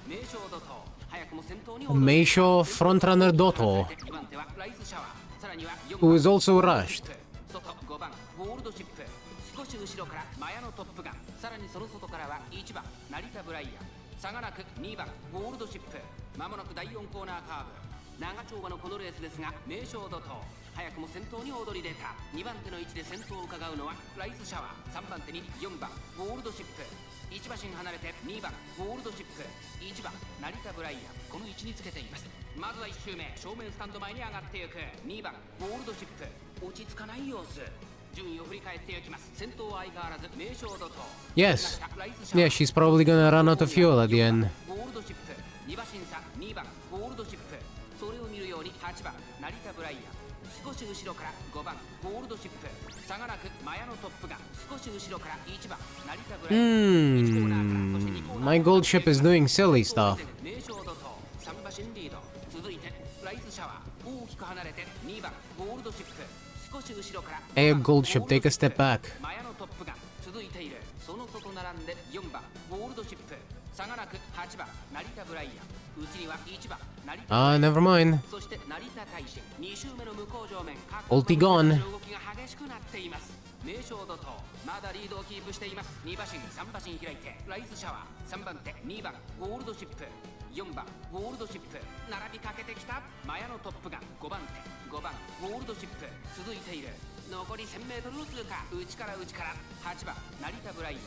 Speaker 2: 名将怒涛早くも先頭に
Speaker 1: Meisho frontrunner Dotto,
Speaker 2: 2番手はライスシャワーさらには4
Speaker 1: who is also rushed.
Speaker 2: 外5番ゴールドシップ少し後ろからマヤのトップガンさらにその外からは1番成田ブライアン差がなく2番ゴールドシップまもなく第4コーナーカーブ長丁場のこのレースですが名将怒涛早くも先頭に躍り出た2番手の位置で先頭を伺うのはライスシャワー3番手に4番ゴールドシップ1馬身離れて2番ゴールドシップ1番成田ブライアンこの位置につけています。まずは1周目正面スタンド前に上がっていく2番ゴールドシップ落ち着かない様子順位を振り返っていきます。先頭は相変わらず名将怒涛
Speaker 1: Yes. Yeah, she's probably gonna run out of fuel at the end.
Speaker 2: ゴールドシップ2馬身差2番ゴールドシップそれを見るように8番成田ブライアン少し後ろから5番ゴールドシップ差がなくマヤのトップガン少し後ろから1番成田ブライアン
Speaker 1: My gold ship is doing silly stuff.
Speaker 2: 名将し後ろから
Speaker 1: Hey, gold ship, take a step back.
Speaker 2: マヤのトップが続いている。その外並んで4番ゴールドシップ、差がなく8番成田ブライアン、うちには1番成田
Speaker 1: Ah, never mind.
Speaker 2: そして成田大使、2周目の向こう上面、
Speaker 1: Ulti gone.
Speaker 2: 動きが激しくなっています。名将怒涛、まだリードをキープしています。2馬身3馬身開いてライズシャワー、3番手2番ゴールドシップ、4番ゴールドシップ並びかけてきた。マヤのトップが5番手5番ゴールドシップ続いている。残り 1000m を通過、内から8番成田ブライアン、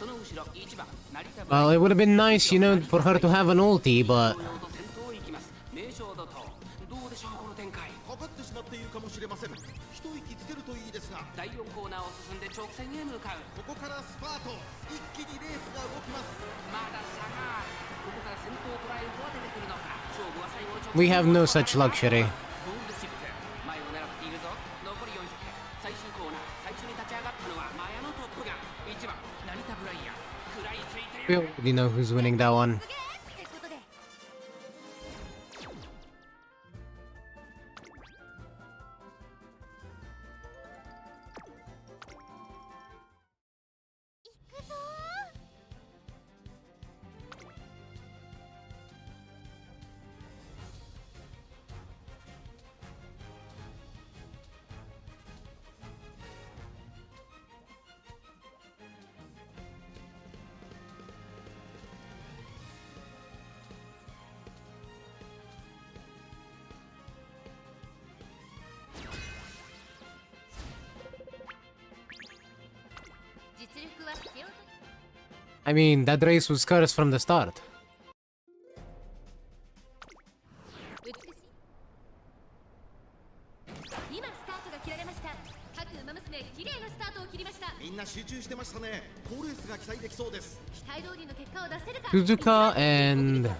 Speaker 2: その後ろ1番成田ブライアン。
Speaker 1: Well, it would have been nice, you know, for her to have an ulti, but
Speaker 2: 先頭行きます。名将怒涛、どうでしょうこの展開。
Speaker 3: かかってしまっているかもしれません。一息つけるといいですが、
Speaker 2: 第4コーナーを進んで直線へ向かう。
Speaker 3: ここからスパート、一気にレースが動きます。
Speaker 2: まだ差がある。ここから先頭を捉えるとは出てくるのか。勝負は最後の直線。
Speaker 1: we have no such luxury.
Speaker 2: ゴールドシップ前を狙っているぞ。残り400、最終コーナー、最初に立ち上がったのはマヤのトップが1番成田ブライアン、食らいついてい
Speaker 1: We
Speaker 2: る。
Speaker 1: already know who's winning that one.
Speaker 4: ってことで行くぞ 実力は手を取り
Speaker 1: I mean, that race was cursed from the start.
Speaker 4: 美しい今スタートが切られました。各馬娘綺麗なスタートを切りました。
Speaker 3: みんな集中してましたね。好レースが期待できそうです。
Speaker 4: 期待通りの結果を出せるか。
Speaker 1: Suzuka and
Speaker 4: 7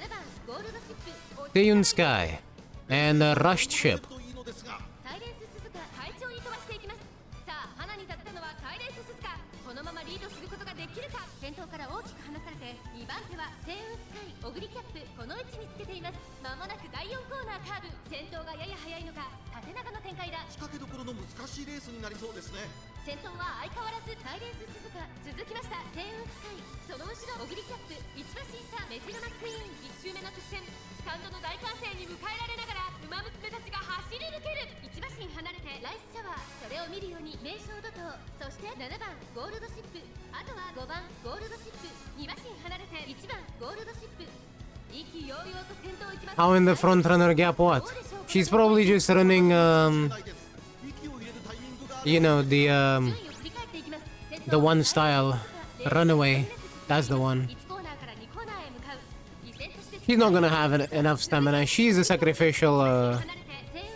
Speaker 4: 番ゴールドシップ
Speaker 1: Seyun Sky and a rushed ship.
Speaker 3: といいのですが、
Speaker 4: サイレンス鈴鹿快調に飛ばしていきます。さあ花に立ったのはサイレンス鈴鹿。このままリードすることができるか。先頭から大きく離されて2番手は星雲スカイオグリキャップ、この位置につけています。まもなく第4コーナーカーブ、先頭がやや速いのか縦長の展開だ。
Speaker 3: 仕掛けどころの難しいレースになりそうですね。
Speaker 4: 先頭は相変わらずサイレンス鈴鹿、続きました星雲スカイ、その後ろオグリキャップ、1馬審査メジロマックイーン、1周目の直線、スタンドの大歓声に迎えられながら馬娘たちが走り抜ける。1馬身離れてライスシャワー、それを見るように名将怒涛、そして7番ゴールドシップ、あとは5番ゴールドシップ、2馬身離れて1番ゴールドシップ、意気揚々と先頭を行きます。
Speaker 1: How in the front runner gap what? She's probably just running,
Speaker 3: ないです。息を入れるタイミングがある。
Speaker 1: you know,
Speaker 4: 順位を振り返っていきます。
Speaker 1: the one style, runaway. That's the one.
Speaker 4: 1コーナーから2コーナーへ向かう。依然として
Speaker 1: She's not gonna have enough stamina. She's a sacrificial,
Speaker 4: 離れて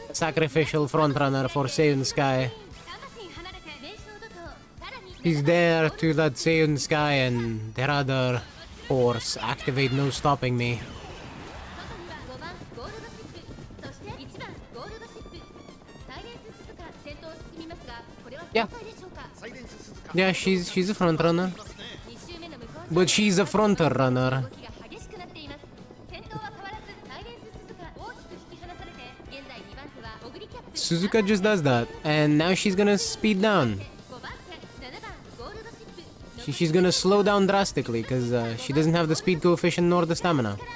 Speaker 4: 星雲
Speaker 1: sacrificial front runner for Seyun Sky.
Speaker 4: 3馬身離れて名将怒涛、さらに
Speaker 1: He's there to let Seyun Sky and their other horse activate no stopping me.
Speaker 4: 外には5番ゴールドシップ、そして1番ゴールドシップ、サイレンス鈴鹿先頭を進みますが、これは正解でしょうか。
Speaker 3: サイレンス鈴鹿。
Speaker 1: Yeah, she's a front runner.
Speaker 4: 2周目の向こう
Speaker 1: But she's a front runner.
Speaker 4: 動きが激しくなっています。先頭は変わらずサイレンス鈴鹿、大きく引き離されて現在2番手はオグリキャップ、
Speaker 1: Suzuka just does that, and now she's gonna speed down.
Speaker 4: 5番手7番ゴールドシップ、
Speaker 1: She's gonna slow down drastically because she doesn't have the speed coefficient nor the stamina.
Speaker 4: 1番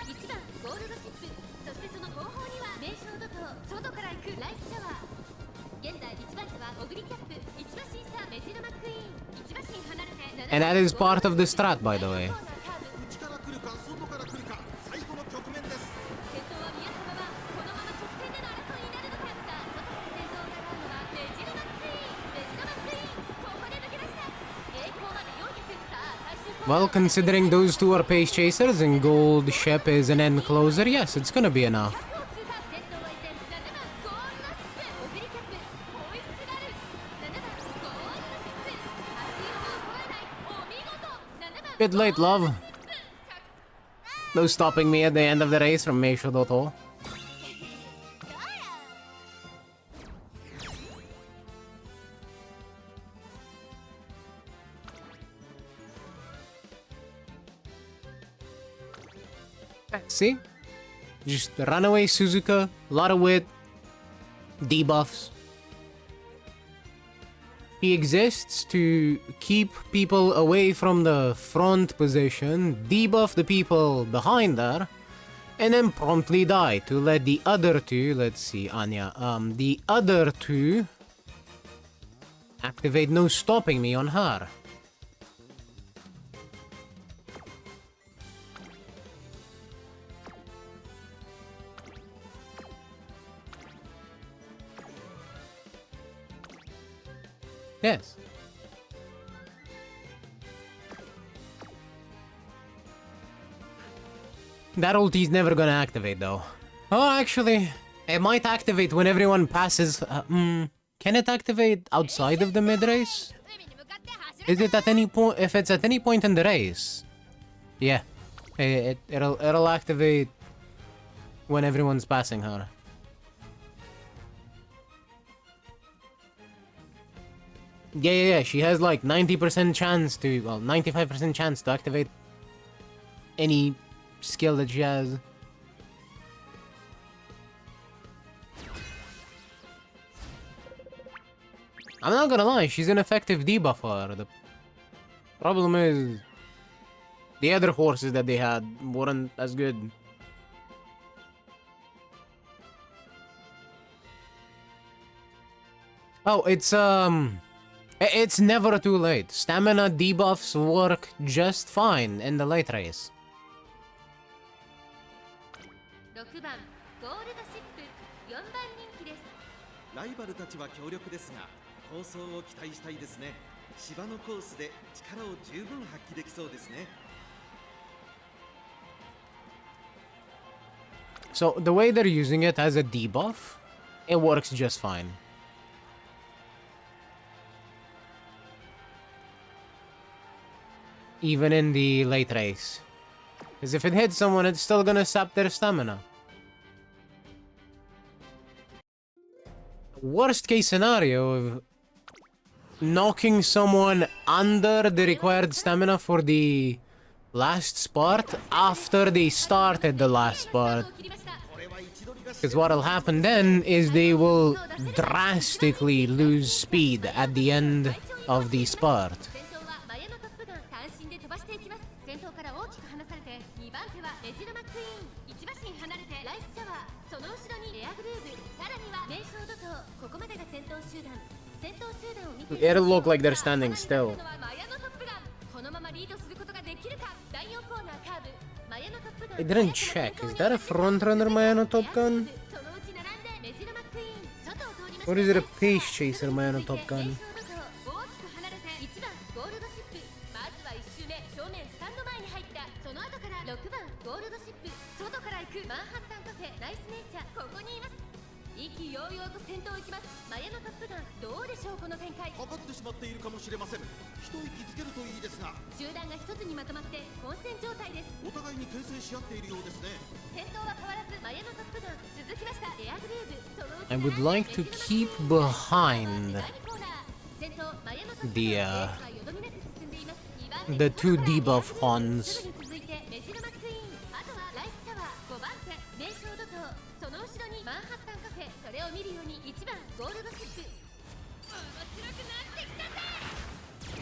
Speaker 4: ゴールドシップ、そしてその後方には名将怒涛、外から行くライスシャワー、現在1番手はオグリキャップ、1馬審査メジロマックイーン、1馬身離れて
Speaker 1: And that is part of the strat, by the way.
Speaker 3: 内から来るか外から来るか、最後の局面です。
Speaker 4: 先頭は宮様はこのまま直線での争いになるのか。さあ外から先頭を狙うのはメジロマックイーン、メジロマックイーン、ここで抜け出した。栄光まで400、さあ最終コーナー
Speaker 1: Well, considering those two are pace chasers and Gold Shep is an end closer, yes, it's gonna be enough.
Speaker 4: 100を通過、先頭は依然7番ゴールドシップ、オグリキャップ、ホイッスラル、7番ゴールドシップ、足を越えない、お見事、7番
Speaker 1: Bit late, love. No stopping me at the end of the race from Meisho Doto. See? Just runaway Suzuka, lot of wit, debuffs. He exists to keep people away from the front position, debuff the people behind her, and then promptly die to let the other two, let's see, Anya, the other two activate no stopping me on her. Yes. That ulti's never gonna activate though. Oh, actually, it might activate when everyone passes. Can it activate outside of the mid race? Is it at any point? If it's at any point in the race, yeah, it'll activate when everyone's passing her. Yeah. She has like 90% chance to, well, 95% chance to activate any skill that she has. I'm not gonna lie, she's an effective debuffer. The problem is the other horses that they had weren't as good. Oh, it's never too late. Stamina debuffs work just fine in the late race.
Speaker 4: 6番ゴールドシップ4番人気です。
Speaker 3: ライバルたちは強力ですが、構想を期待したいですね。芝のコースで力を十分発揮できそうですね。
Speaker 1: So the way they're using it as a debuff, it works just fine. Even in the late race. Because if it hits someone, it's still gonna sap their stamina. Worst case scenario of knocking someone under the required stamina for the last spot after they started the last spot. Because what'll happen then is they will drastically lose speed at the end of the spot.
Speaker 4: 先頭から大きく離されて2番手はメジロマックイーン1馬身離れてライスシャワーその後ろにエアグルーヴさらには名将怒涛ここまでが先頭集団を見て
Speaker 1: It'll look like they're standing still.
Speaker 4: このままリードすることができるか第4コーナーカーブマヤのトップガン
Speaker 1: I didn't check. Is that a frontrunner Mayano Top Gun?
Speaker 4: そのうち並んでメジロマックイーン外を通りました
Speaker 1: Or is it a pace chaser Mayano Top Gun?
Speaker 4: 大きく離れて1番ゴールドシップまずは1周目正面スタンド前に入ったその後から6番ゴールドシップ外から行くマンハッタンカフェナイスネイチャーここにいます意気揚々と先頭行きますマヤのトップガンどうでしょうこの展開
Speaker 3: かかってしまっているかもしれません。一息つけるといいですが、
Speaker 4: 集団が一つにまとまって混戦状態です
Speaker 3: お互いに牽制し合っているようですね。
Speaker 4: 先頭は変わらずマヤのトップガン続きましたエアグルーヴそのうち
Speaker 1: I would like to keep behind
Speaker 4: 先頭マヤのトップガン
Speaker 1: the
Speaker 4: レースはよどみなく進んでいます2番手
Speaker 1: the two debuff Hons.
Speaker 4: すぐに続いてメジロマックイーンあとはライスシャワー5番手名将怒涛その後ろにマンハッタンカフェそれを見るように1番ゴールドシップ面白くなってきたぜ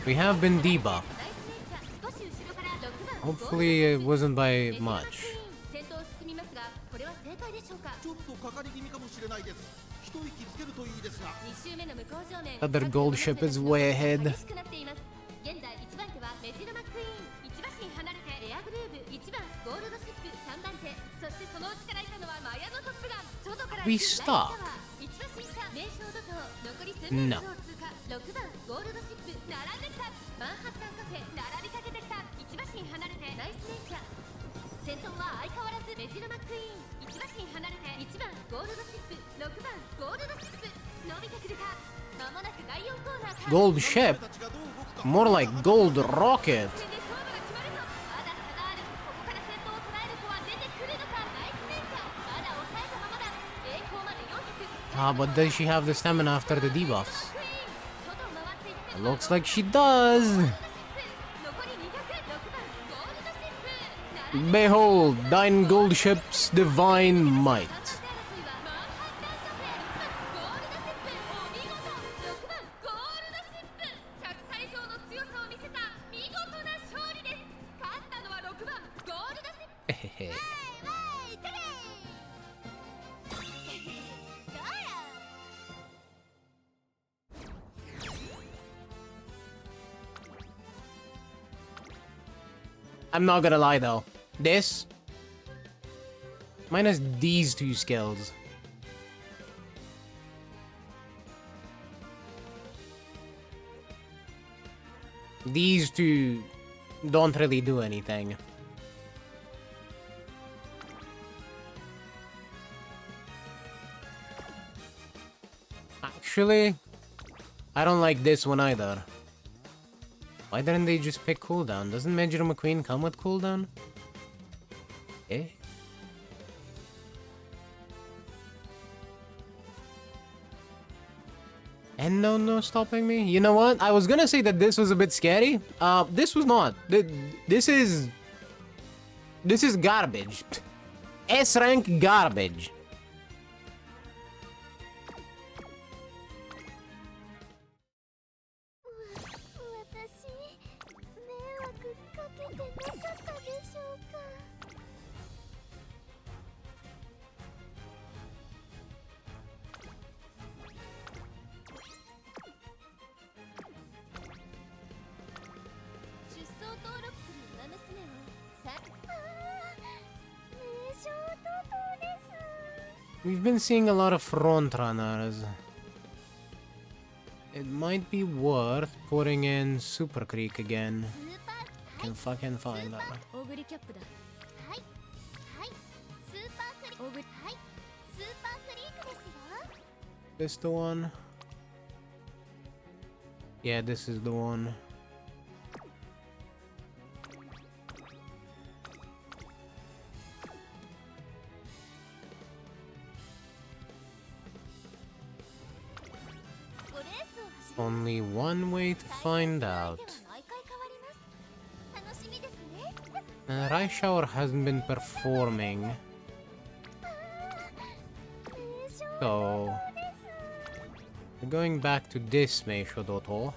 Speaker 1: We have been debuffed.
Speaker 4: ナイスネイチャー少し後ろから6番
Speaker 1: Hopefully it wasn't by much.
Speaker 4: 先頭を進みますがこれは正解でしょうか
Speaker 3: ちょっとかかり気味かもしれないです。一息つけるといいですが、
Speaker 4: 2周目の向こう正面
Speaker 1: Other gold ship is way ahead.
Speaker 4: 激しくなっています現在1番手はメジロマックイーン1馬身離れてエアグルーヴ1番ゴールドシップ3番手そしてその内からいたのはマヤのトップガン外から
Speaker 1: We stop.
Speaker 4: 1馬身差名将怒涛残り数メートルを通過6番ゴールドシップ並んできたマンハッタンカフェ並びかけてきた1馬身離れてナイスネイチャー先頭は相変わらずメジロマックイーン1馬身離れて1番ゴールドシップ6番ゴールドシップ伸びてくるかまもなく第4コーナー
Speaker 1: Gold ship?
Speaker 3: たちがどう動くか。
Speaker 1: More like gold rocket.
Speaker 4: ここから先頭を捉える子は出てくるのかナイスネイチャーまだ抑えたままだ栄光まで400
Speaker 1: Ah, but does she have the stamina after the debuffs?
Speaker 4: クイーン外を回っていって
Speaker 1: It looks like she does.
Speaker 4: 残り200 6番ゴールドシップ
Speaker 1: Behold, thine gold ship's divine might.
Speaker 4: マンハッタンカフェ1番ゴールドシップお見事6番ゴールドシップ
Speaker 1: I'm not gonna lie though. This minus these two skills. These two don't really do anything. Actually, I don't like this one either. Why didn't they just pick cooldown? Doesn't Major McQueen come with cooldown? Eh? And no stopping me? You know what? I was gonna say that this was a bit scary. This was not. This is garbage. S rank garbage. We've been seeing a lot of front runners. It might be worth putting in Super Creek again. Can fucking find that. This the one? Yeah, this is the one. Only one way to find out. Raishower hasn't been performing. So we're going back to this Meisho Doto.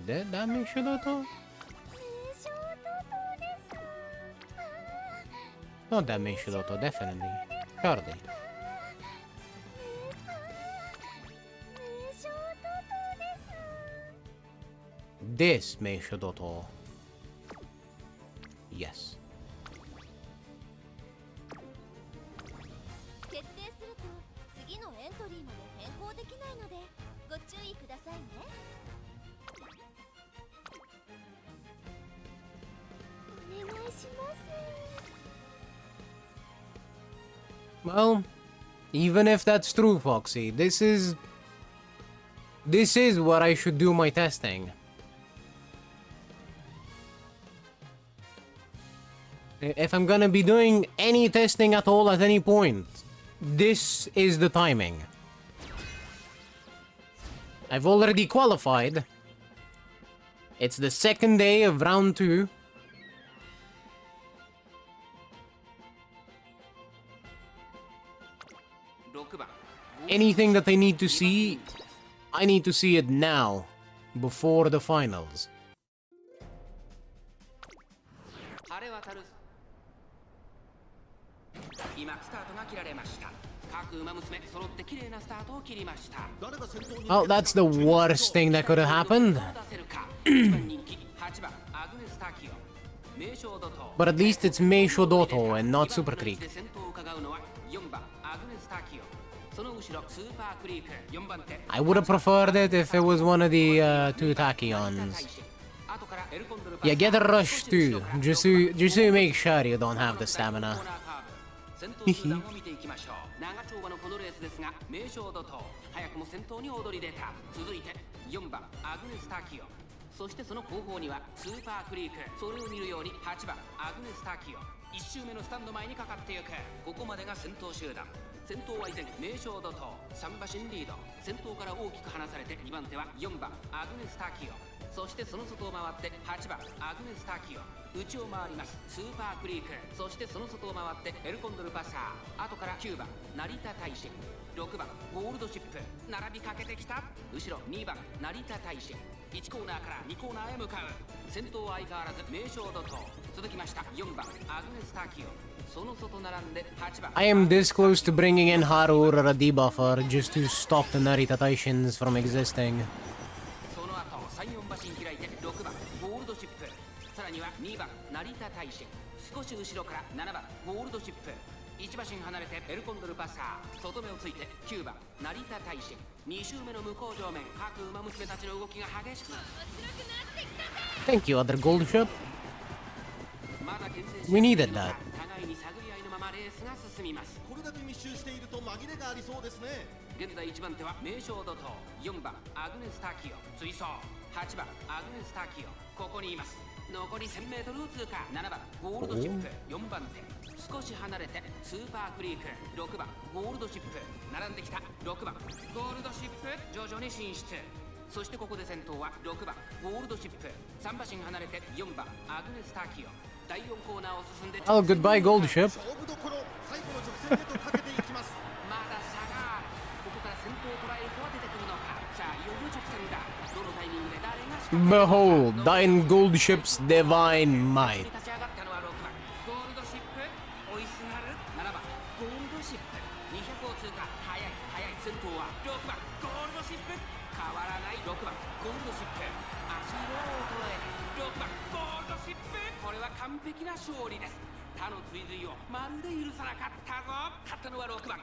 Speaker 1: Did that Meisho Doto? Not that Meisho Doto, definitely. Surely. This Meisho Doto. Yes. Well, even if that's true, Foxy, this is where I should do my testing. If I'm gonna be doing any testing at all at any point, this is the timing. I've already qualified. It's the second day of round 2. Anything that I need to see, I need to see it now, before the finals. Oh, that's the worst thing that could have happened. But at least it's Meisho Doto and not Super Creek. I would have preferred it if it was one of the 2 Tachyons. Yeah, get a rush too, just to make sure you don't have the stamina. I am this close to bringing in Haru or a debuffer just to stop the Narita Taishins from existing.
Speaker 2: 成田大使少し後ろから7番ゴールドシップ1馬身離れてエルコンドルパッサー外目をついて9番成田大使2周目の向こう上面各馬娘たちの動きが激しく
Speaker 1: Thank you, other gold ship.
Speaker 2: まだ牽制し
Speaker 1: We needed that.
Speaker 2: 互いに探り合いのままレースが進みます
Speaker 3: これだけ密集していると紛れがありそうですね。
Speaker 2: 現在1番手は名将怒涛4番アグネス・ターキオ追走8番アグネス・ターキオここにいます残り 1000m を通過7番ゴールドシップ4番手少し離れてスーパークリーク6番ゴールドシップ並んできた6番ゴールドシップ徐々に進出そしてここで先頭は6番ゴールドシップ3馬身離れて4番アグネス・ターキオ第4コーナーを進んで
Speaker 1: Oh, goodbye, gold ship.
Speaker 3: 勝負どころ、最後の直線へとかけていきます。
Speaker 2: まだ差があるここから先頭を捉える子は出てくるのかさあいよいよ直線だどのタイミングで誰が仕掛ける
Speaker 1: Behold, thine gold ship's divine might.
Speaker 2: 立ち上がったのは6番ゴールドシップ追いすがる7番ゴールドシップ200を通過速い先頭は6番ゴールドシップ変わらない6番ゴールドシップ足色を衰えない6番ゴールドシップこれは完璧な勝利です他の追随をまるで許さなかったぞ勝ったのは6番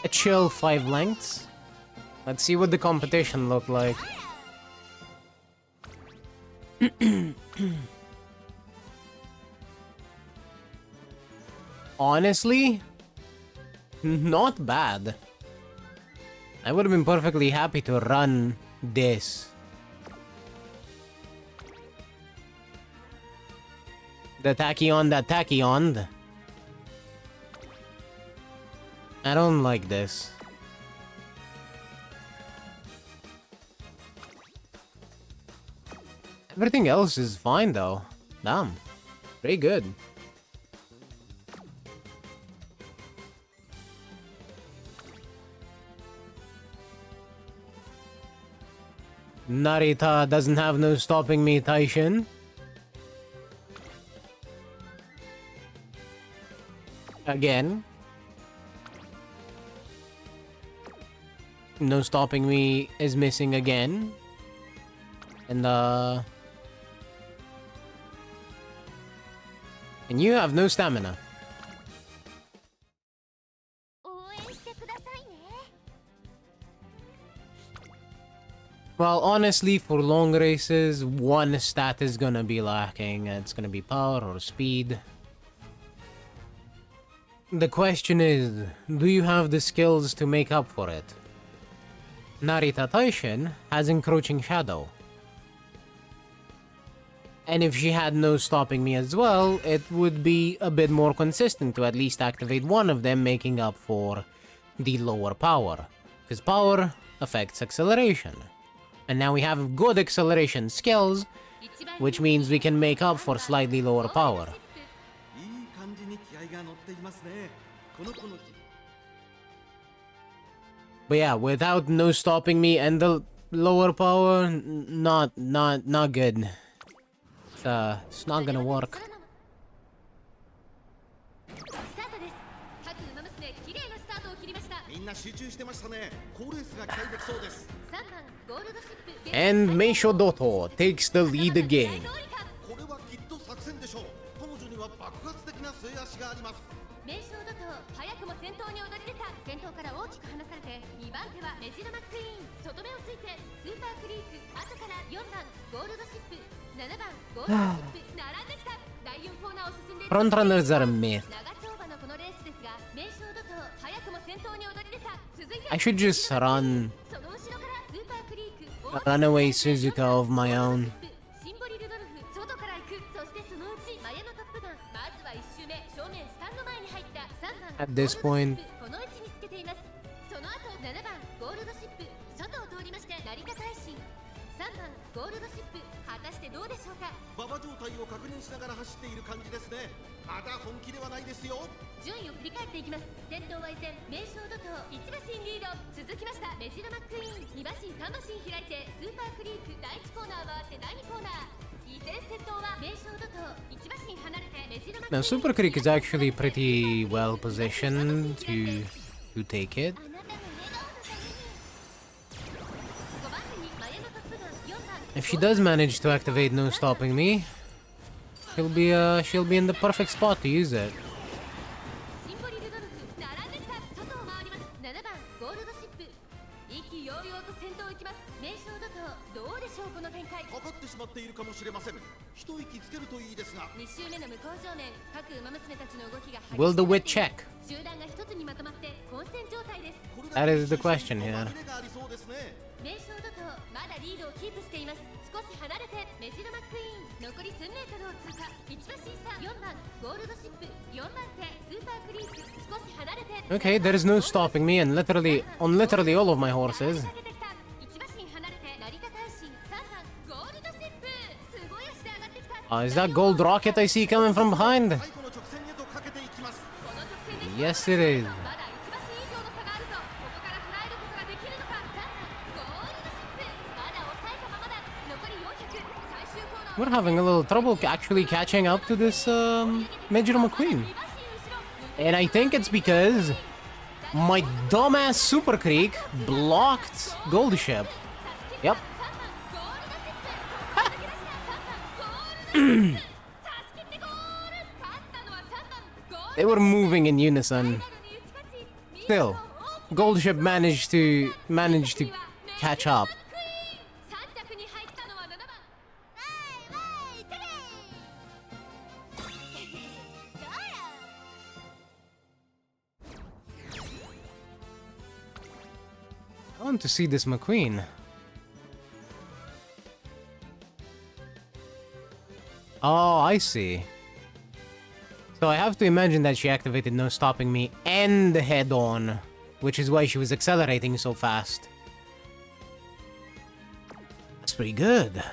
Speaker 1: A chill 5 lengths. Let's see what the competition looked like. Honestly, not bad. I would have been perfectly happy to run this. The tachyon. I don't like this. Everything else is fine though. Damn. Pretty good. Narita doesn't have no stopping me, Taishin. Again. No stopping me is missing again. And you have no stamina.
Speaker 4: 応援してくださいね。
Speaker 1: Well, honestly, for long races, one stat is gonna be lacking. It's gonna be power or speed. The question is, do you have the skills to make up for it? Narita Taishin has Encroaching Shadow. And if she had no stopping me as well, it would be a bit more consistent to at least activate one of them, making up for the lower power. Because power affects acceleration. And now we have good acceleration skills, which means we can make up for slightly lower power.
Speaker 3: いい感じに気合が乗っていますね。この子の
Speaker 1: But yeah, without no stopping me and the lower power, not good. It's not gonna work.
Speaker 4: スタートです。各ウマ娘綺麗なスタートを切りました。
Speaker 3: みんな集中してましたね。好レースが期待できそうです。
Speaker 4: 3番ゴールドシップ
Speaker 1: And Meisho Doto takes the lead again.
Speaker 3: これはきっと作戦でしょう。彼女には爆発的な末脚があります。
Speaker 4: 名称だと早くも先頭に躍り出た。先頭から大きく離されて2番手はメジロマックイーン外目をついてスーパークリーク後から4番ゴールドシップ7番ゴールドシップ並んできた第4コーナーを進んで
Speaker 1: Frontrunners are a myth.
Speaker 4: 長丁場のこのレースですが名称だと早くも先頭に躍り出た続いて
Speaker 1: I should just run
Speaker 4: その後ろからスーパークリーク
Speaker 1: Runaway Suzuka of my own.
Speaker 4: シンボリルドルフ外から行くそしてそのうちマヤのトップガンまずは1周目正面スタンド前に入った3番
Speaker 1: At this point
Speaker 4: この位置につけていますその後7番ゴールドシップ外を通りまして成田大臣3番ゴールドシップ果たしてどうでしょうか
Speaker 3: 馬場状態を確認しながら走っている感じですね。まだ本気ではないですよ。
Speaker 4: 順位を振り返っていきます先頭は依然名称怒涛1馬身リード続きましたメジロマックイーン2馬身3馬身開いてスーパークリーク第1コーナー回って第2コーナー依然先頭は名称怒涛1馬身離れてメジロマックイーン
Speaker 1: Now Super Creek is actually pretty well positioned to take it.
Speaker 4: あなたの笑顔のために5番手にマヤのトップガン4番
Speaker 1: If she does manage to activate no stopping me, she'll be in the perfect spot to use it.
Speaker 4: シンボリルドルフ並んできた外を回ります7番ゴールドシップ意気揚々と先頭を行きます名称だとどうでしょうこの展開
Speaker 3: かかってしまっているかもしれません。一息つけるといいですが。
Speaker 4: 2周目の向こう上面各馬娘たちの動きが激しく
Speaker 1: Will the
Speaker 4: なっ
Speaker 1: wit
Speaker 4: ています
Speaker 1: check?
Speaker 4: 集団が一つにまとまって混戦状態です
Speaker 1: That is the question here.
Speaker 4: 名称だとまだリードをキープしています少し離れてメジロマックイーン残り1000メートルを通過1馬審査4番ゴールドシップ4番手スーパークリーク少し離れて
Speaker 1: Okay, there is no stopping me and literally on literally all of my horses.
Speaker 4: 1馬身離れて成田大臣3番ゴールドシップすごい足で上がってきた
Speaker 1: Is that gold rocket I see coming from behind?
Speaker 3: 最後の直線へとかけていきます。
Speaker 4: この直線で
Speaker 1: Yes, it is.
Speaker 4: まだ1馬身以上の差があるぞここから捉えることができるのか3番ゴールドシップまだ抑えたままだ残り400最終コーナー
Speaker 1: We're having a little trouble actually catching up to this Major McQueen. And I think it's because my dumbass Super Creek blocked Gold Ship. Yep. They were moving in unison. Still, Gold Ship managed to catch up. I want to see this McQueen. Oh, I see. So I have to imagine that she activated No Stopping Me and Head On, which is why she was accelerating so fast. That's pretty good.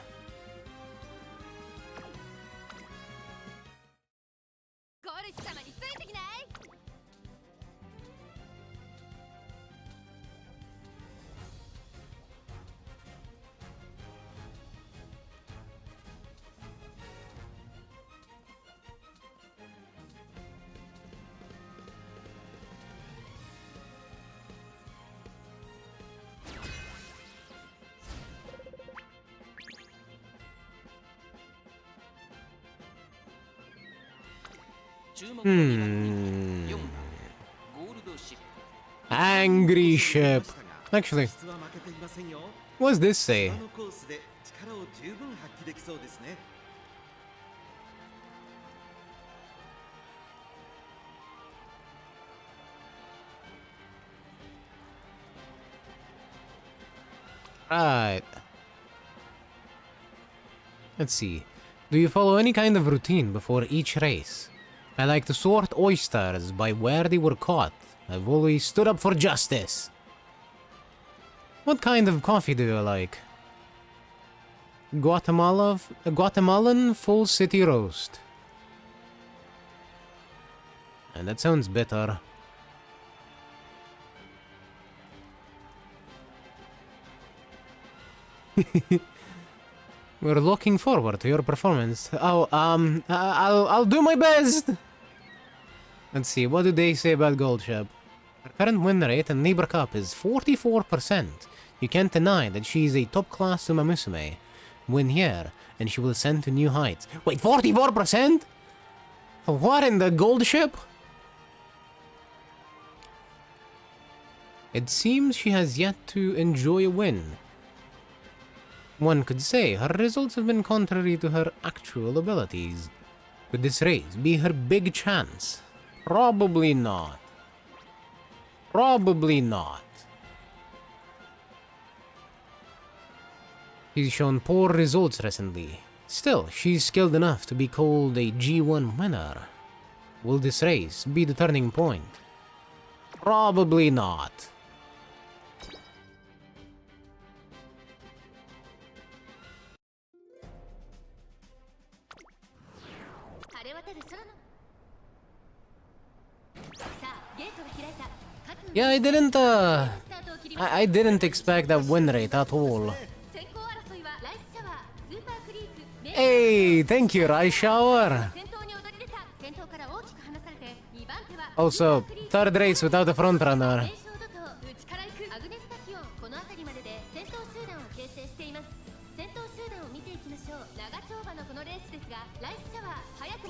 Speaker 1: Angry ship. Actually, what does this say? Right. Let's see. Do you follow any kind of routine before each race? I like to sort oysters by where they were caught. I've always stood up for justice. What kind of coffee do you like? Guatemalan full city roast. And that sounds bitter. We're looking forward to your performance. Oh, I'll do my best. Let's see, what do they say about Gold Ship? Her current win rate in Neighbor Cup is 44%. You can't deny that she is a top-class Umamusume. Win here, and she will ascend to new heights. Wait, 44%? What in the Gold Ship? It seems she has yet to enjoy a win. One could say her results have been contrary to her actual abilities. Could this race be her big chance? Probably not. Probably not. She's shown poor results recently. Still, she's skilled enough to be called a G1 winner. Will this race be the turning point? Probably not. Yeah, I didn't expect that win rate at all. Hey, thank you, Rice Shower. Also, third race without a front runner.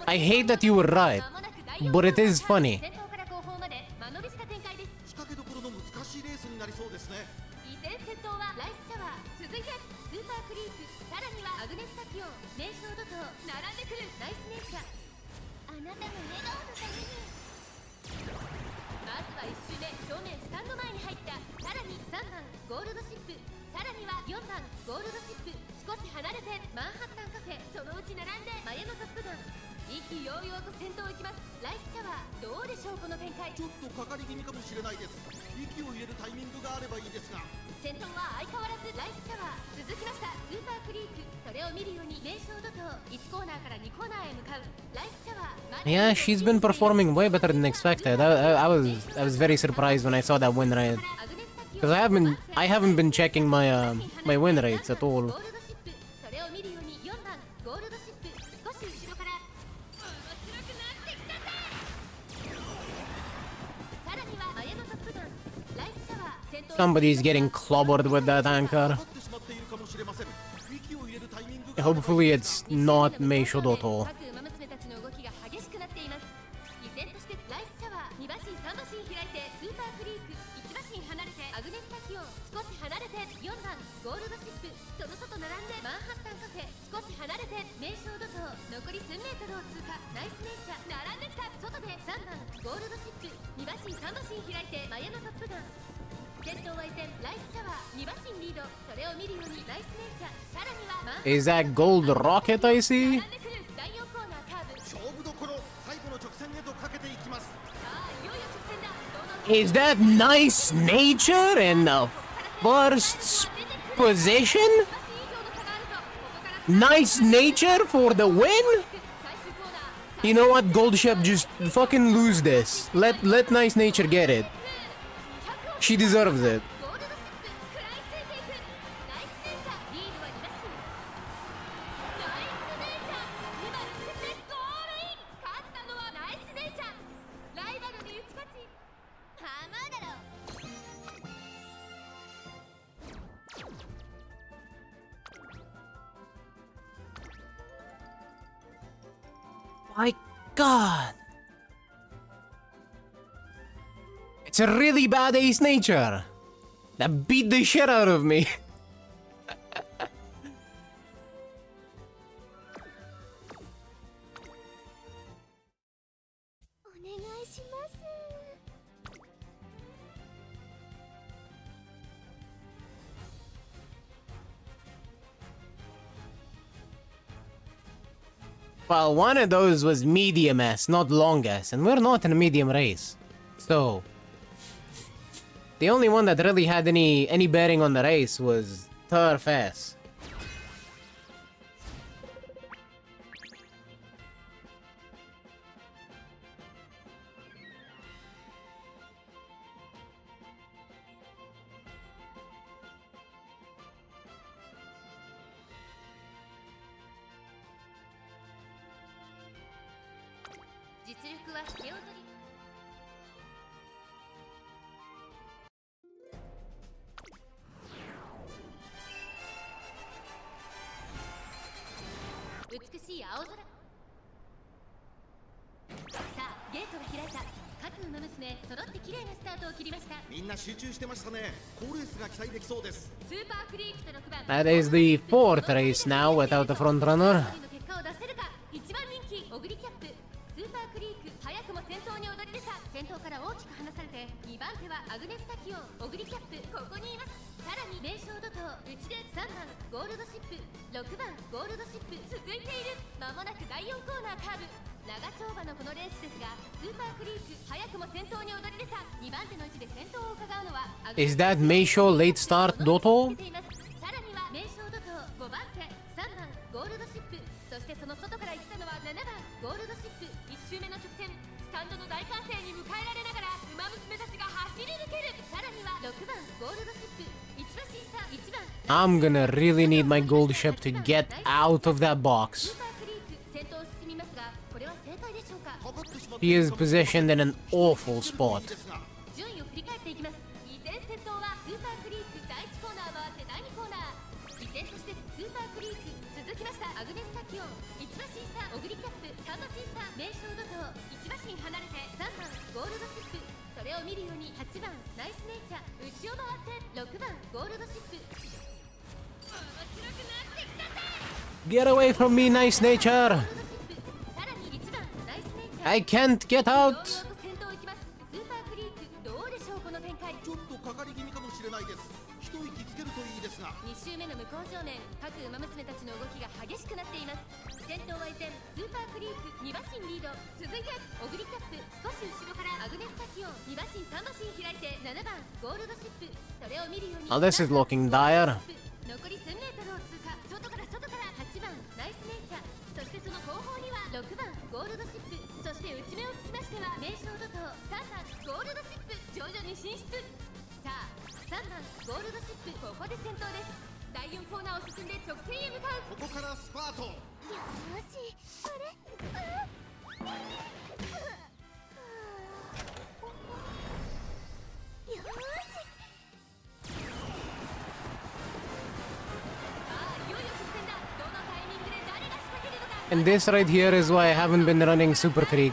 Speaker 1: I hate that you were right, but it is funny.
Speaker 3: 仕掛けどころの難しいレースになりそうですね。
Speaker 4: 依然先頭はライスシャワー、続いてスーパークリーク、さらにはアグネスタキオン、燃焼怒涛、並んでくるナイスネイチャー。あなたの笑顔のために。まずは1周目正面スタンド前に入った。さらに3番ゴールドシップ、さらには4番ゴールドシップ、少し離れてマンハッタンカフェ、そのうち並んでマヤのトップガン。意気揚々と先頭行きます。ライスシャワー、どうでしょうこの展開。
Speaker 3: ちょっとかかり気味かもしれないです。息を入れるタイミングがあればいいですが。
Speaker 4: 先頭は相変わらずライスシャワー、続きましたスーパークリーク、それを見るように燃焼怒涛、1コーナーから2コーナーへ向かうライスシャワー。
Speaker 1: Yeah, she's been performing way better than expected. I was very surprised when I saw that win rate, because I haven't been checking my my win rates at all.
Speaker 4: ゴールドシップ、それを見るように4番ゴールドシップ、少し後ろから面白くなってきたぜ。さらにはマヤのトップガン、ライスシャワー、先頭。
Speaker 1: Somebody's getting clobbered with that
Speaker 3: か
Speaker 1: anchor.
Speaker 3: かってしまっているかもしれません。息を入れるタイミングが
Speaker 1: Hopefully it's not Meisho Doto.
Speaker 4: 各馬娘たちの動きが激しくなっています。依然としてライスシャワー、2馬身3馬身開いてスーパークリーク、1馬身離れてアグネスタキオン、少し離れて4番ゴールドシップ、その外並んでマンハッタンカフェ、少し離れて燃焼怒涛、残り1000メートルを通過。ナイスネイチャー、並んできた。外で3番ゴールドシップ、2馬身3馬身開いてマヤのトップガン。先頭は依然ライスシャワー、2馬身リード、それを見るようにライスネイチャー、さらにはマンハッタン
Speaker 1: Is that gold rocket I see?
Speaker 4: 並んでくる第4コーナーカーブ。
Speaker 3: 勝負どころ、最後の直線へとかけていきます。
Speaker 4: さあいよいよ直線だ。どの
Speaker 1: Is that nice nature in the first position? Nice nature for the win? You know what, Gold Shep, just fucking lose this. Let nice nature get it. She deserves it.
Speaker 4: ゴールドシップ食らいついていく。ナイスネイチャー、リードは2馬身。ナイスネイチャー、2馬抜けてゴールイン。勝ったのはナイスネイチャー。ライバルに打ち勝ちハマーだろ。
Speaker 1: My god. It's a really bad ace nature. That beat the shit out of me.
Speaker 4: お願いします。
Speaker 1: Well, one of those was medium S, not long S, and we're not in a medium race. So, the only one that really had any bearing on the race was Turf S. That is the fourth race now without a front runner.
Speaker 4: 長丁場のこのレースですが、スーパークリーク早くも先頭に躍り出た。2番手の位置で先頭を伺うのは
Speaker 1: Is that Meisho late start Doto?
Speaker 4: さらには名将ドト5番手、3番ゴールドシップ、そしてその外から行ったのは7番ゴールドシップ。1周目の直線、スタンドの大歓声に迎えられながら馬娘たちが走り抜ける。さらには6番ゴールドシップ、1馬審査1番。
Speaker 1: I'm gonna really need my Gold Ship to get out of that box.
Speaker 4: スーパークリーク先頭を進みますが、これは正解でしょうか。
Speaker 1: He is positioned in an awful spot.
Speaker 4: 順位を振り返っていきます。依然先頭はスーパークリーク。第1コーナーは手第2コーナー。依然としてスーパークリーク。続きましたアグネスタキオン、1馬審査オグリキャップ、3馬審査名称怒涛。1馬身離れて3番ゴールドシップ。それを見るように8番ナイスネイチャー。内を回って6番ゴールドシップ。面白くなってきたぜ。
Speaker 1: Get away from me, nice nature!
Speaker 4: さらに1番ナイスネイチャー。
Speaker 1: I can't get
Speaker 4: 堂
Speaker 1: out!
Speaker 4: 々と先頭行きます。スーパークリーク。どうでしょうこの展開。
Speaker 3: ちょっとかかり気味かもしれないです。一息つけるといいですが。
Speaker 4: 2周目の向こう正面、各馬娘たちの動きが激しくなっています。先頭は依然スーパークリーク。2馬身リード。続いてオグリキャップ。少し後ろからアグネスタキオン。2馬身3馬身開いて7番ゴールドシップ。それを見るように
Speaker 1: Oh, this is looking dire.
Speaker 4: 残り 1000m を通過。外から8番ナイスネイチャー。そしてその後方には6番ゴールドシップ。そして内目をつきましては名称怒涛3番ゴールドシップ。徐々に進出。さあ3番ゴールドシップ、ここで先頭です。第4コーナーを進んで直線へ向かう。
Speaker 3: ここからスパート。
Speaker 4: よーし、あれよーし。
Speaker 1: And this right here is why I haven't been running Super Creek.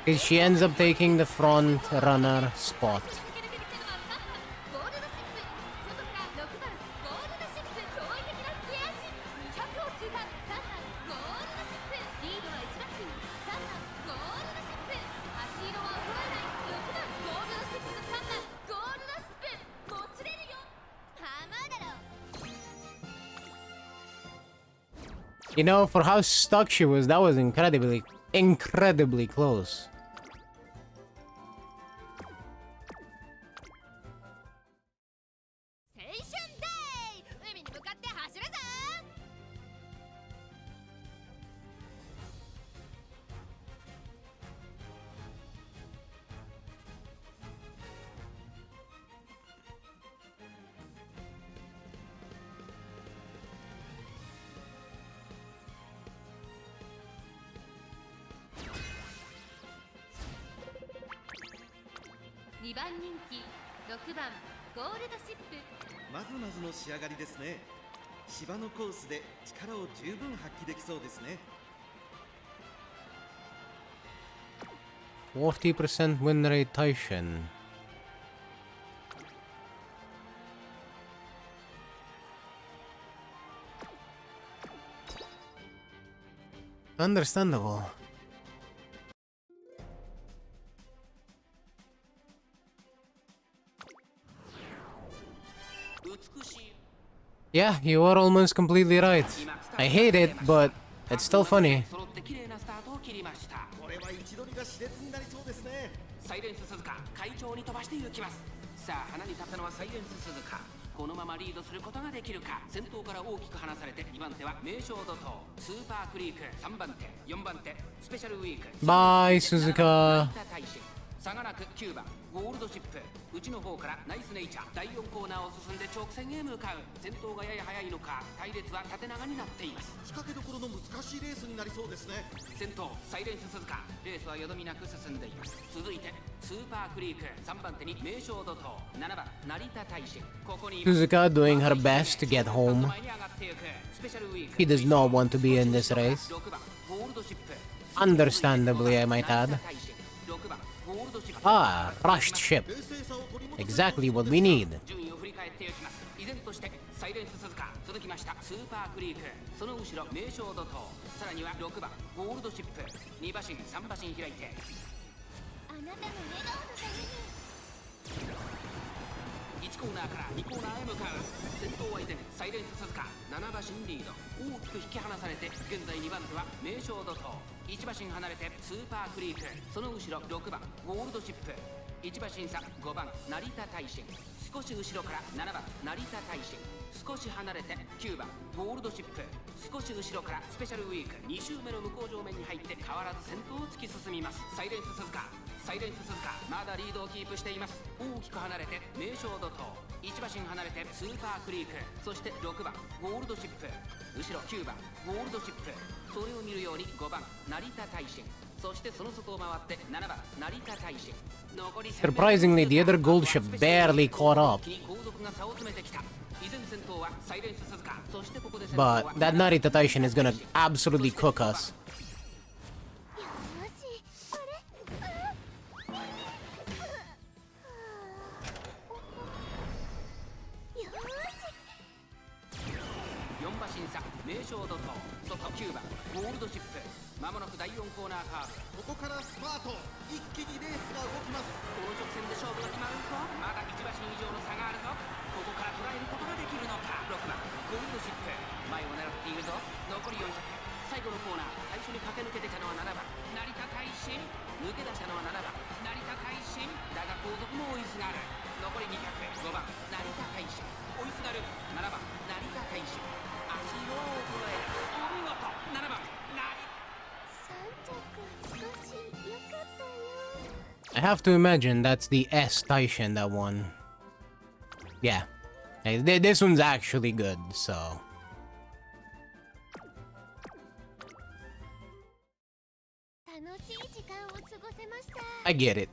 Speaker 1: Because she ends up taking the front runner spot. You know, for how stuck she was, that was incredibly close.2
Speaker 4: 番人気6番ゴールドシップ。
Speaker 3: まずまずの仕上がりですね。芝のコースで力を十分発揮できそうですね。
Speaker 1: 40% win rate Taishin. Understandable. Yeah, you are almost completely right. I hate it, but it's still funny.
Speaker 3: これは位置取りが熾烈になりそうですね。
Speaker 2: サイレンス鈴鹿快調に飛ばして行きます。さあ花に立ったのはサイレンス鈴鹿。このままリードすることができるか。先頭から大きく離されて2番手は名将怒涛スーパークリーク。3番手4番手スペシャルウィーク。
Speaker 1: Bye, Suzuka.
Speaker 2: 差がなく9番ゴールドシップ。内の方からナイスネイチャー。第4コーナーを進んで直線へ向かう。先頭がやや速いのか隊列は縦長になっています。
Speaker 3: 仕掛けどころの難しいレースになりそうですね。
Speaker 2: 先頭サイレンス鈴鹿。レースはよどみなく進んでいます。続いてスーパークリーク。3番手に名将怒涛7番成田大臣。ここに
Speaker 1: Suzuka doing her best to get home. He does not want to be in this race. Understandably, I might add. Ah, rushed ship. Exactly what we need.
Speaker 2: 順位を振り返っていきます。依然としてサイレンス鈴鹿。続きましたスーパークリーク。その後ろ名将怒涛。さらには6番ゴールドシップ。2馬身3馬身開いて
Speaker 4: あなたの笑顔のために。
Speaker 2: 1コーナーから2コーナーへ向かう。先頭は依然サイレンス鈴鹿。7馬身リード。大きく引き離されて現在2番手は名将怒涛。1馬身離れてスーパークリーク。その後ろ6番ゴールドシップ。1馬身差5番成田大臣。少し後ろから7番成田大臣。少し離れて9番ゴールドシップ。少し後ろからスペシャルウィーク。2周目の向こう上面に入って変わらず先頭を突き進みます。サイレンス鈴鹿。サイレンス鈴鹿まだリードをキープしています。大きく離れて名将怒涛。1馬身離れてスーパークリーク。そして6番ゴールドシップ。後ろ9番ゴールドシップ。それを見るように5番成田大臣。そしてその外を回って7番成田大使。残り
Speaker 1: Surprisingly, the other gold ship barely caught up.
Speaker 2: 後続が差を詰めてきた。依然先頭はサイレンス鈴鹿。そしてここで先頭
Speaker 1: But
Speaker 2: は
Speaker 1: that Narita Taishin is gonna absolutely cook us.
Speaker 4: よしあれよ
Speaker 2: 4馬審査名称怒涛外9番ゴールドシップ。まもなく第4コーナーカーブ。
Speaker 3: ここからスパート、一気にレースが動きます。
Speaker 2: この直線で勝負が決まるとまだ1馬身以上の差があるぞ。ここから捉えることができるのか。6番ゴールドシップ前を狙っているぞ。残り400。最後のコーナー最初に駆け抜けてきたのは7番成田大使。抜け出したのは7番成田大使だが後続も追いすがる。残り200。5番成田大使追いすがる。7番成田大使足を捉える。お見事。7番成
Speaker 4: 3着少し良かったよ。
Speaker 1: I have to imagine that's the S Taishin that won. Yeah. Hey, this one's actually good, so.
Speaker 4: 楽しい時間を過ごせました。
Speaker 1: I get it.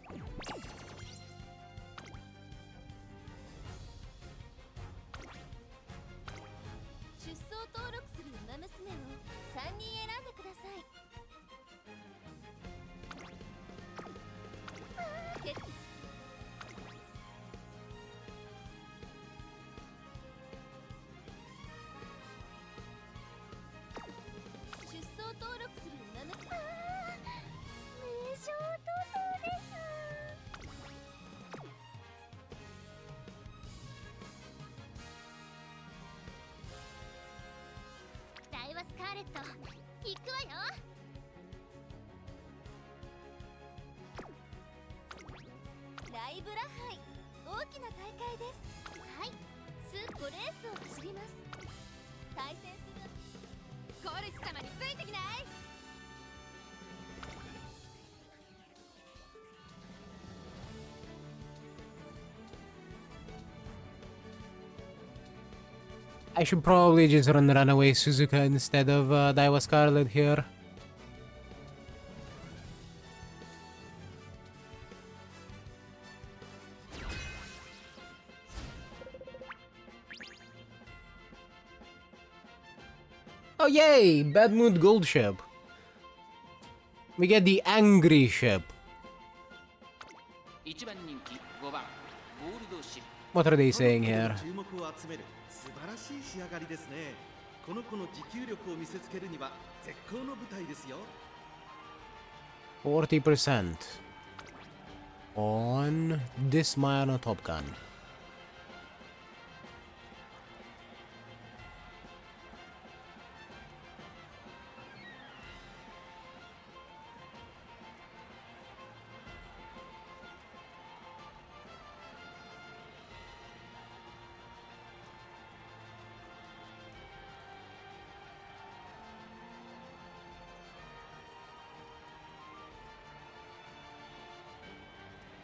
Speaker 4: 出走登録する馬娘を3人選んでください。決出走登録する馬娘。名称怒涛です。大和スカーレット行くわよ。ライブラハイ大きな大会です。はい、数個レースを走ります。対戦するコルス様についてきない。
Speaker 1: I should probably just run Runaway Suzuka instead of Daiwa Scarlet here. Oh yay! Bad Mood Gold Ship. We get the Angry Ship.
Speaker 2: 1番人気5番ゴールドシップ。
Speaker 1: What are they saying here?
Speaker 3: 注目を集める素晴らしい仕上がりですね。この子の持久力を見せつけるには絶好の舞台ですよ。
Speaker 1: 40% on this Mayano Top Gun.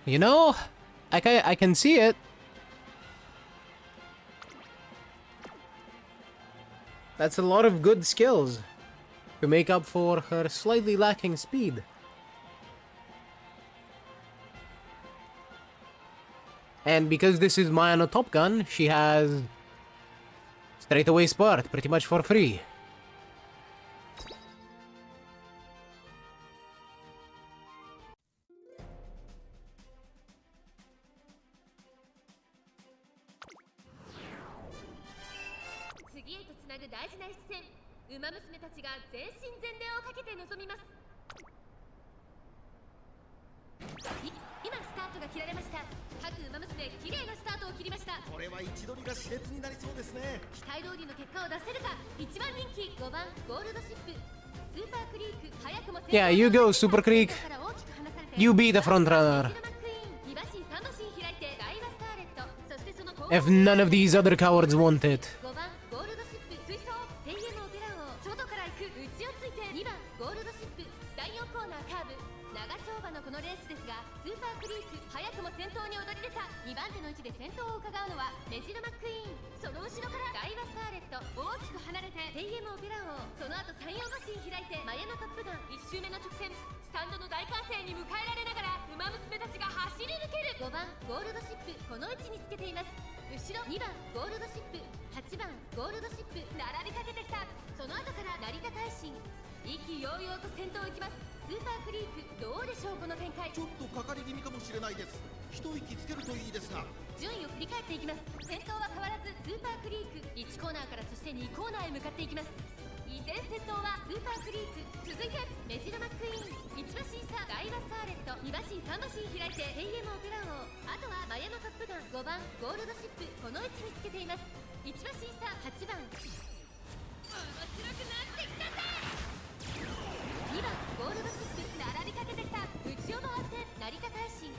Speaker 1: You know, I can see it. That's a lot of good skills to make up for her slightly lacking speed. And because this is Mayano Top Gun, she has straightaway spurt pretty much for free. Yeah, you go, Super Creek. You be the front runner. If none of these other cowards want it.
Speaker 4: 早くも先頭に躍り出た2番手の位置で先頭を伺うのはメジル・マックイーン。その後後ろからダイワスターレット、大きく離れてテイエムオペラ王、その後山陽マシン開いてマヤのトップガン、1周目の直線、スタンドの大歓声に迎えられながら馬娘たちが走り抜ける。5番ゴールドシップ、この位置につけています。後ろ2番ゴールドシップ、8番ゴールドシップ、並びかけてきた。その後から成田大臣、意気揚々と先頭行きます。スーパークリーク、どうでしょうこの展開。
Speaker 3: ちょっとかかり気味かもしれないです。一息つけるといいですが。
Speaker 4: 順位を振り返っていきます。先頭は変わらずスーパークリーク、1コーナーからそして2コーナーへ向かっていきます。依然先頭はスーパークリーク、続いてメジロマックイーン、1馬身差ダイワスターレット、2馬身3馬身開いてテイエムオペラ王、あとはマヤのトップガン、5番ゴールドシップ、この位置につけています。1馬身差8番、面白くなってきたぜ。2番ゴールドシップ、並びかけてきた。内を回って成田大臣、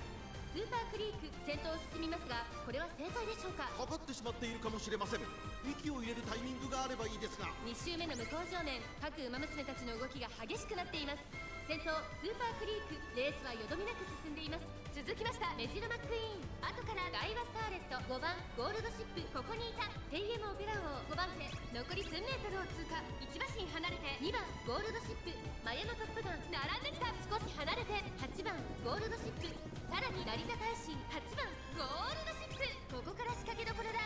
Speaker 4: スーパークリーク先頭を進みますが、これは正解でしょうか。
Speaker 3: かかってしまっているかもしれません。息を入れるタイミングがあればいいですが。
Speaker 4: 2周目の向こう正面、各馬娘たちの動きが激しくなっています。先頭スーパークリーク、レースはよどみなく進んでいます。続きましたメジロマックイーン、後からダイワスターレット、5番ゴールドシップ、ここにいたテイエムオペラ王、5番手残り 1000m を通過、1馬身離れて2番ゴールドシップ、マヤのトップガン、並んできた。少し離れて8番ゴールドシップ、さらに成田大臣、8番ゴールドシップ、ここから仕掛けどころだ。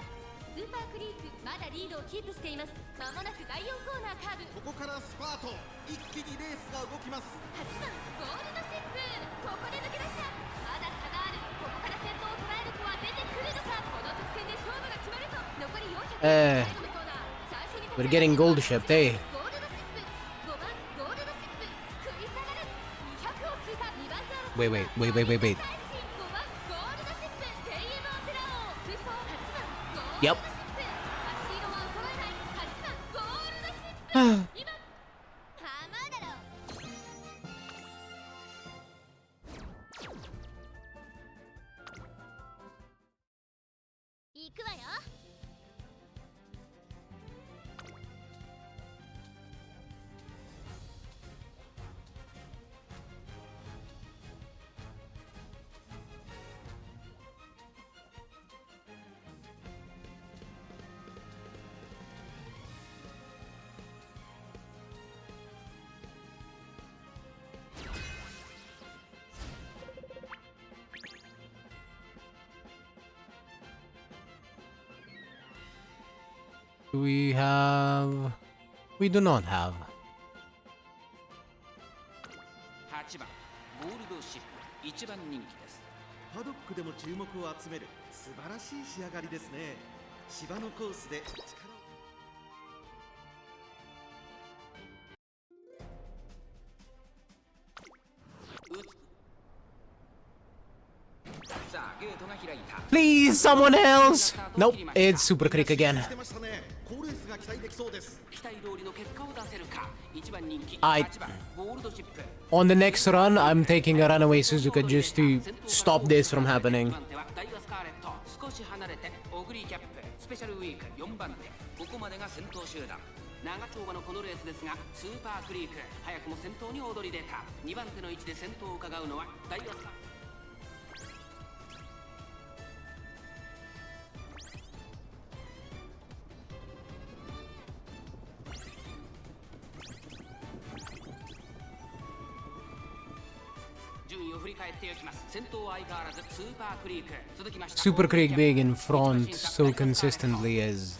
Speaker 4: スーパークリークまだリードをキープしています。まもなく第4コーナーカーブ、
Speaker 3: ここからスパート、一気にレースが動きます。
Speaker 4: 8番ゴールドシップ、ここで抜け出した。まだ差がある。ここから先頭を捉える子は出てくるのか。この直線で勝負が決まると。残り400、最後のコーナー、最初に
Speaker 1: We're getting gold shipped, eh?
Speaker 4: ゴールドシップ、5番ゴールドシップ、食い下がる。200を通過、2番手争い
Speaker 1: Wait.
Speaker 4: 5番ゴールドシップ、テイエムオペラ王、追走8番ゴールドシップ、
Speaker 1: Yep.
Speaker 4: 足色は衰えない。8番ゴールドシップ、今ハマーだろ。行くわよ。
Speaker 1: We have... We do not have.
Speaker 2: 8番ゴールドシップ、1番人気です。
Speaker 3: パドックでも注目を集める素晴らしい仕上がりですね。芝のコースで力を。
Speaker 2: さあゲートが開いた。
Speaker 1: Please, someone else! Nope, it's Super Creek again.
Speaker 3: してましたね。好レースが期待できそうです。
Speaker 2: 期待通りの結果を出せるか。1番人気、
Speaker 1: I-
Speaker 2: 8番ゴールドシップ。
Speaker 1: On the next run, I'm taking a runaway Suzuka just to stop this from happening.
Speaker 2: 2番手はダイワスカーレット、少し離れてオグリーキャップ、スペシャルウィーク4番手、ここまでが先頭集団。長丁場のこのレースですが、スーパークリーク早くも先頭に躍り出た。2番手の位置で先頭を伺うのはダイワスカーレット。順位を振り返っていきます。先頭は相変わらずスーパークリーク、続きました
Speaker 1: Super Creek being in front so consistently is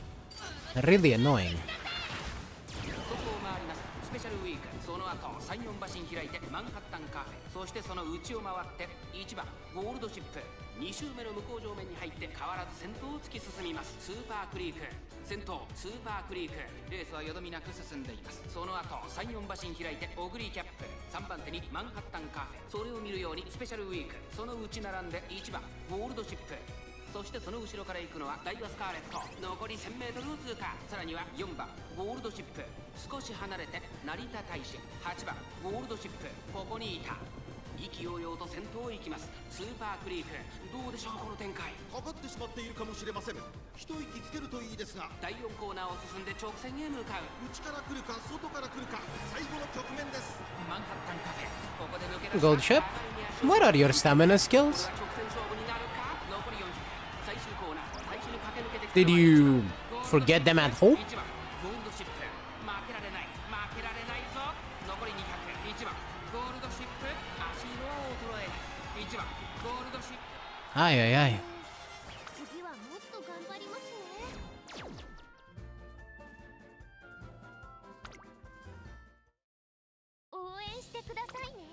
Speaker 1: really annoying.
Speaker 2: 外を回りますスペシャルウィーク、その後3、4馬身開いてマンハッタンカフェ、そしてその内を回って1番ゴールドシップ、2周目の向こう上面に入って変わらず先頭を突き進みます。スーパークリーク先頭、スーパークリーク、レースはよどみなく進んでいます。その後3、4馬身開いてオグリーキャップ、3番手にマンハッタンカフェ、それを見るようにスペシャルウィーク、その内並んで1番ゴールドシップ、そしてその後ろから行くのはダイワスカーレット、残り 1000m を通過。さらには4番ゴールドシップ、少し離れて成田大臣、8番ゴールドシップ、ここにいた。意気揚々と先頭へ行きます。スーパークリーク、どうでしょうこの展開。
Speaker 3: かかってしまっているかもしれません。一息つけるといいですが。
Speaker 2: 第4コーナーを進んで直線へ向かう。
Speaker 3: 内から来るか外から来るか、最後の局面です。
Speaker 2: マンハッタンカフェ、ここで抜け出した。
Speaker 1: Gold ship? What are your stamina skills?
Speaker 2: 直線勝負になるか。残り400、最終コーナー、最初に駆け抜けてきた
Speaker 1: Did you forget them at home?
Speaker 2: 1番ゴールドシップ負けられない負けられないぞ残り200 1番ゴールドシップ足色は衰えない1番ゴールドシップ
Speaker 1: Ay, ay, ay.
Speaker 4: 次はもっと頑張りますね。応援してくださいね。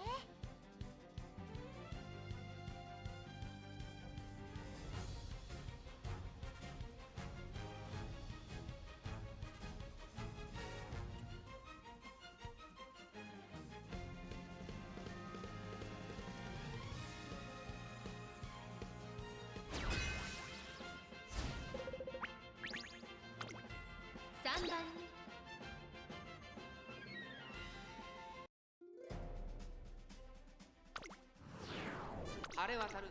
Speaker 4: 3番に
Speaker 2: 晴れ渡る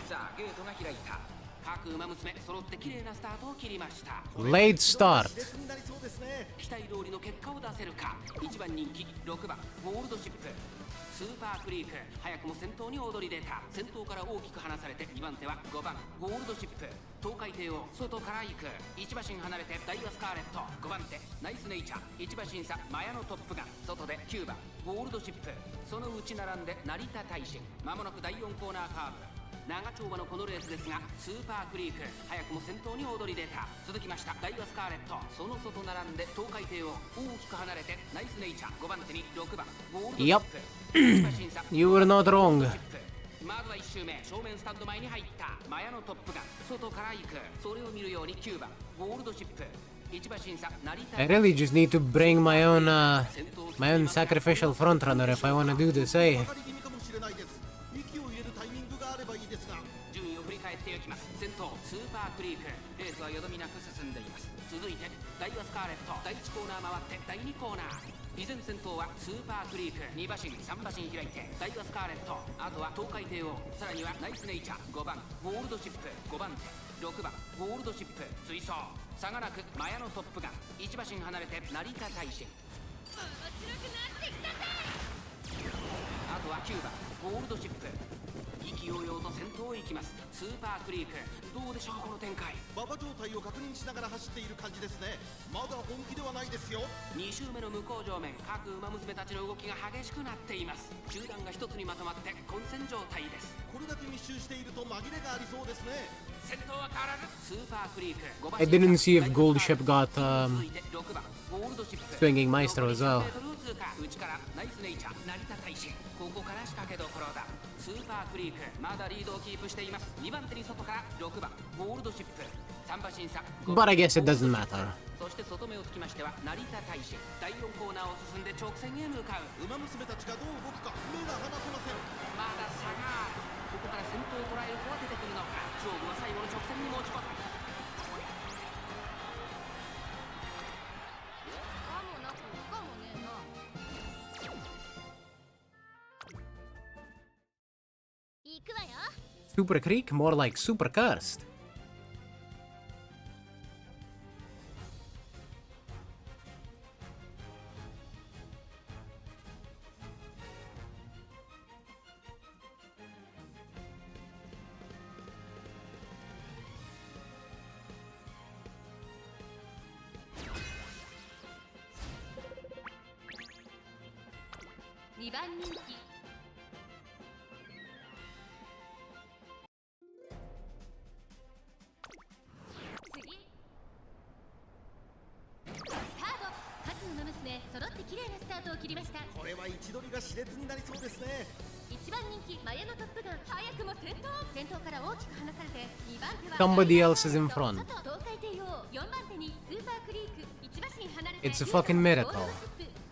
Speaker 2: さあゲートが開いた各馬娘揃って綺麗なスタートを切りました
Speaker 1: Late start.
Speaker 3: 熾烈になりそうですね。
Speaker 2: 期待通りの結果を出せるか1番人気6番ゴールドシップスーパークリーク早くも先頭に躍り出た先頭から大きく離されて2番手は5番ゴールドシップ東海帝を外から行く1馬身離れてダイワスカーレット5番手ナイスネイチャー1馬身差マヤのトップガン外で9番ゴールドシップその内並んで成田大臣まもなく第4コーナーカーブ長丁場のこのレースですがスーパークリーク早くも先頭に躍り出た続きましたダイワスカーレットその外並んで東海帝を大きく離れてナイスネイチャー5番手に6番ゴールドシップ
Speaker 1: You were not wrong.
Speaker 2: まずは1周目正面スタンド前に入ったマヤのトップが外から行くそれを見るように9番ゴールドシップ1馬身差成田
Speaker 1: I really just need to bring my own sacrificial frontrunner if I want to do this, eh?
Speaker 3: 分かり気味かもしれないです。息を入れるタイミングがあればいいですが。
Speaker 2: 順位を振り返っていきます先頭スーパークリークレースはよどみなく進んでいます続いてダイワスカーレット第1コーナー回って第2コーナー依然先頭はスーパークリーク2馬身3馬身開いてダイワスカーレットあとは東海帝王さらにはナイスネイチャー5番ゴールドシップ5番手6番ゴールドシップ追走差がなくマヤのトップが1馬身離れて成田大臣
Speaker 4: 面白くなってきたぜ。
Speaker 2: あとは9番ゴールドシップ意気揚々と先頭へ行きますスーパークリークどうでしょうこの展開
Speaker 3: 馬場状態を確認しながら走っている感じですね。まだ本気ではないですよ。
Speaker 2: 2周目の向こう上面各馬娘たちの動きが激しくなっています集団が一つにまとまって混戦状態です
Speaker 3: これだけ密集していると紛れがありそうですね。
Speaker 2: 先頭は変わらずスーパークリーク5番
Speaker 1: I didn't see if Gold Ship got
Speaker 2: 続いて6番ゴールドシップ
Speaker 1: Swinging Maestro as well.
Speaker 2: 通過内からナイスネイチャー成田大臣ここから仕掛けどころだスーパークリークまだリードをキープしています2番手に外から6番ゴールドシップ3馬身差
Speaker 1: But I guess it doesn't matter.
Speaker 2: そして外目をつきましては成田大臣第4コーナーを進んで直線へ向かう
Speaker 3: 馬娘たちがどう動くか目が離せません。
Speaker 2: まだ差があるここから先頭を捉える子は出てくるのか勝負は最後の直線に持ち込む
Speaker 4: かもなくかもねえな。行くわよ。
Speaker 1: Super Creek? More like Super Cursed.2
Speaker 4: 番人気次スタート各馬娘揃って綺麗なスタートを切りました
Speaker 3: これは位置取りが熾烈になりそうですね。
Speaker 4: 1番人気マヤのトップガン早くも先頭から大きく離されて2番手は
Speaker 1: Somebody else is in front.
Speaker 4: 東海帝王4番手にスーパークリーク1馬身離れて
Speaker 1: It's a fucking miracle.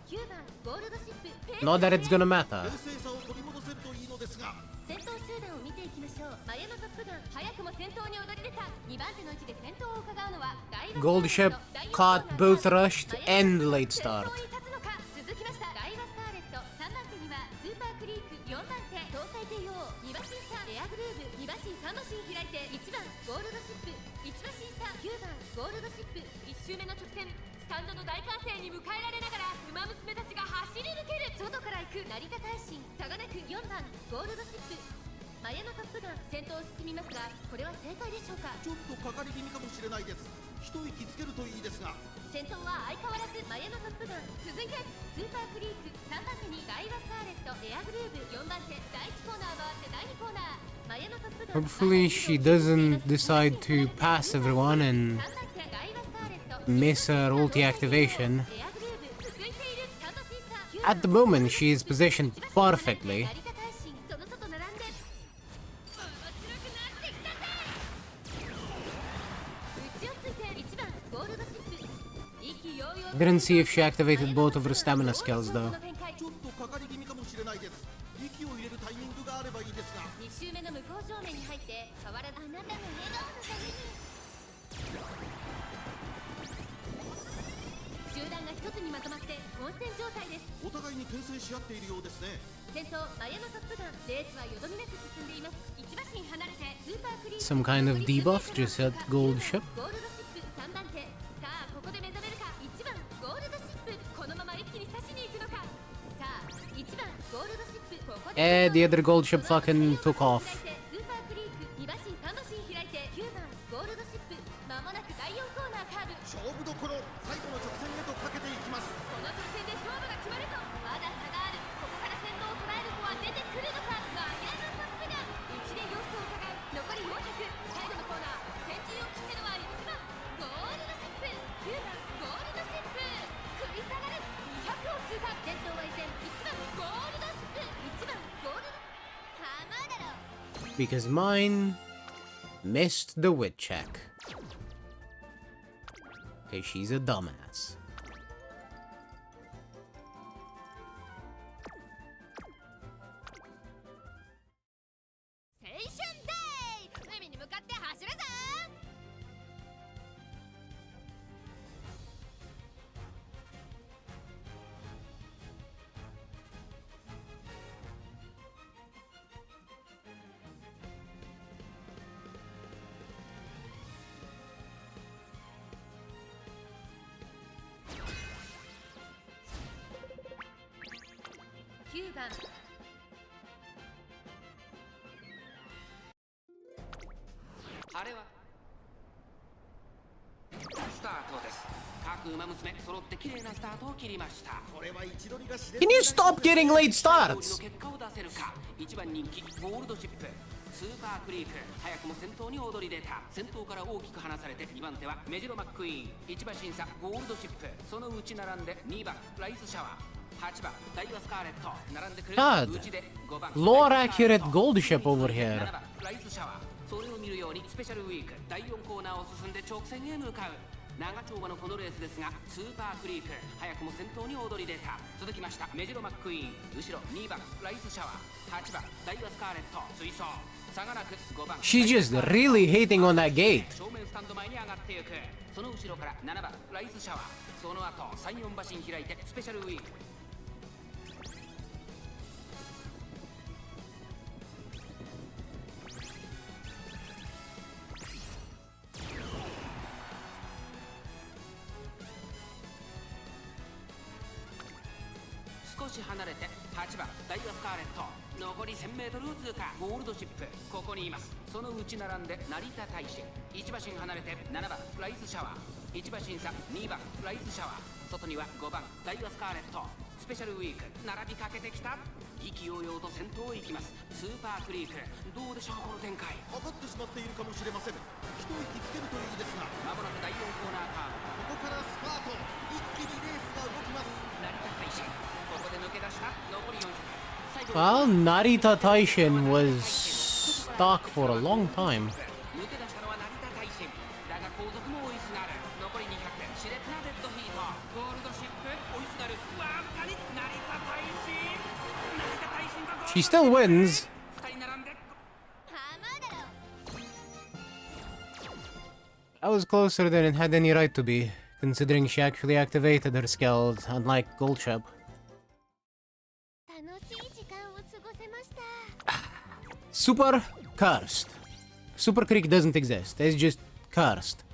Speaker 4: 9番ゴールドシップ
Speaker 1: Not that it's gonna matter.
Speaker 3: 冷静さを取り戻せるといいのですが。
Speaker 4: 先頭集団を見ていきましょうマヤのトップガン早くも先頭に躍り出た2番手の位置で先頭を伺うのはダイワ
Speaker 1: Gold Ship caught both rushed and late start.
Speaker 4: 先頭に立つのか続きましたダイワスカーレット3番手にはスーパークリーク4番手東海帝王2馬身差エアグルーヴ2馬身3馬身開いて1番ゴールドシップ1馬身差9番ゴールドシップ1周目の直線スタンドの大歓声に迎えられながら馬娘たちが走り抜ける外から行く成田大臣差がなく4番ゴールドシップマヤのトップガン先頭を進みますがこれは正解でしょうか
Speaker 3: ちょっとかかり気味かもしれないです。一息つけるといいですが。
Speaker 4: 先頭は相変わらずマヤのトップガン。続いてスーパークリーク、3番手にダイワスカーレット、エアグルーブ、4番手第1コーナー回って第2コーナー。マヤのトップガン。
Speaker 1: Hopefully she doesn't decide to pass everyone and
Speaker 4: 3番手ダイワスカーレット、
Speaker 1: miss her ulti activation.
Speaker 4: エアグルーブ。続いている3馬審査。
Speaker 1: At the moment, she is positioned perfectly.
Speaker 4: 成田大臣、その外並んで面白くなってきたぜ。内をついて1番ゴールドシップ。意気揚々。
Speaker 1: Didn't see if she activated both of her stamina skills though.
Speaker 3: ちょっとかかり気味かもしれないです。息を入れるタイミングがあればいいですが。
Speaker 4: 2周目の向こう正面に入って変わらずあなたの笑顔のために。集団が一つにまとまって混戦状態です。
Speaker 3: お互いに牽制し合っているようですね。
Speaker 4: 先頭マヤのトップガン。レースはよどみなく進んでいます。1馬身離れてスーパークリーン。
Speaker 1: Some kind of debuff just at gold ship.
Speaker 4: ゴールドシップ3番手。さあここで目覚めるか。1番ゴールドシップ、このまま一気に刺しに行くのか。さあ1番ゴールドシップ、ここで
Speaker 1: The other gold ship fucking took off.
Speaker 4: スーパークリーク2馬身3馬身開いて9番ゴールドシップ。まもなく第4コーナーカーブ。
Speaker 3: 勝負どころ、最後の直線へとかけていきます。
Speaker 4: この直線で勝負が決まると。まだ差がある。ここから先頭を捉える子は出てくるのか。マヤのトップガン。1で様子を伺う。残り400。最後のコーナー、先陣を切ってのは1番ゴールドシップ、9番ゴールドシップ。繰り下がる。200を通過。先頭は依然1番ゴールドシップ、1番ゴールド。ハマだろ。
Speaker 1: Because mine missed the wit check. Okay, she's a dumbass.
Speaker 4: 青春デイ、海に向かって走るぞ。9番
Speaker 2: あれはスタートです。各馬娘揃って綺麗なスタートを切りました。
Speaker 3: これは位置取りが知れ
Speaker 1: Can you stop getting late
Speaker 2: 勝利の
Speaker 1: starts?
Speaker 2: 結果を出せるか。1番人気ゴールドシップ、スーパークリーク、早くも先頭に躍り出た。先頭から大きく離されて2番手はメジロマックイーン、1馬審査ゴールドシップ、その内並んで2番ライスシャワー、8番ダイワスカーレット並んでくる。
Speaker 1: God.
Speaker 2: 内で5番
Speaker 1: Lore accurate gold ship over
Speaker 2: 7
Speaker 1: here.
Speaker 2: 番ライスシャワー、それを見るようにスペシャルウィーク第4コーナーを進んで直線へ向かう。長丁場のこのレースですが、スーパークリーク早くも先頭に躍り出た。続きましたメジロマックイーン、後ろ2番ライスシャワー、8番ダイワスカーレット追走。差がなく5番
Speaker 1: She's just really hating on that gate.
Speaker 2: 正面スタンド前に上がっていく。その後ろから7番ライスシャワー、その後3、4馬身開いてスペシャルウィーク。少し離れて8番ダイワスカーレット、残り 1000m を通過。ゴールドシップここにいます。その内並んで成田大使、1馬身離れて7番ライスシャワー、1馬身差2番ライスシャワー、外には5番ダイワスカーレット。スペシャルウィーク並びかけてきた。意気揚々と先頭を行きますスーパークリーク。どうでしょうこの展開。
Speaker 3: かかってしまっているかもしれません。一息つけるといいですが。
Speaker 2: まもなく第4コーナーカーブ。
Speaker 3: ここからスパート、一気にレースが動きます。
Speaker 2: 成田大使ここで抜け出した。残り400。最後
Speaker 1: Well, Narita Taishin was stuck for a long time.
Speaker 2: 抜け出したのは成田大臣だが後続も追いすがる。残り200、熾烈なデッドヒート。ゴールドシップ追いすがる。わずかに成田大臣、成田大臣がゴール
Speaker 1: She still wins.
Speaker 2: 2人並んで。
Speaker 4: ハマだろ。
Speaker 1: That was closer than it had any right to be, considering she actually activated her skills, unlike Gold Ship.
Speaker 4: 楽しい時間を過ごせました。
Speaker 1: Super cursed. Super Creek doesn't exist. It's just cursed.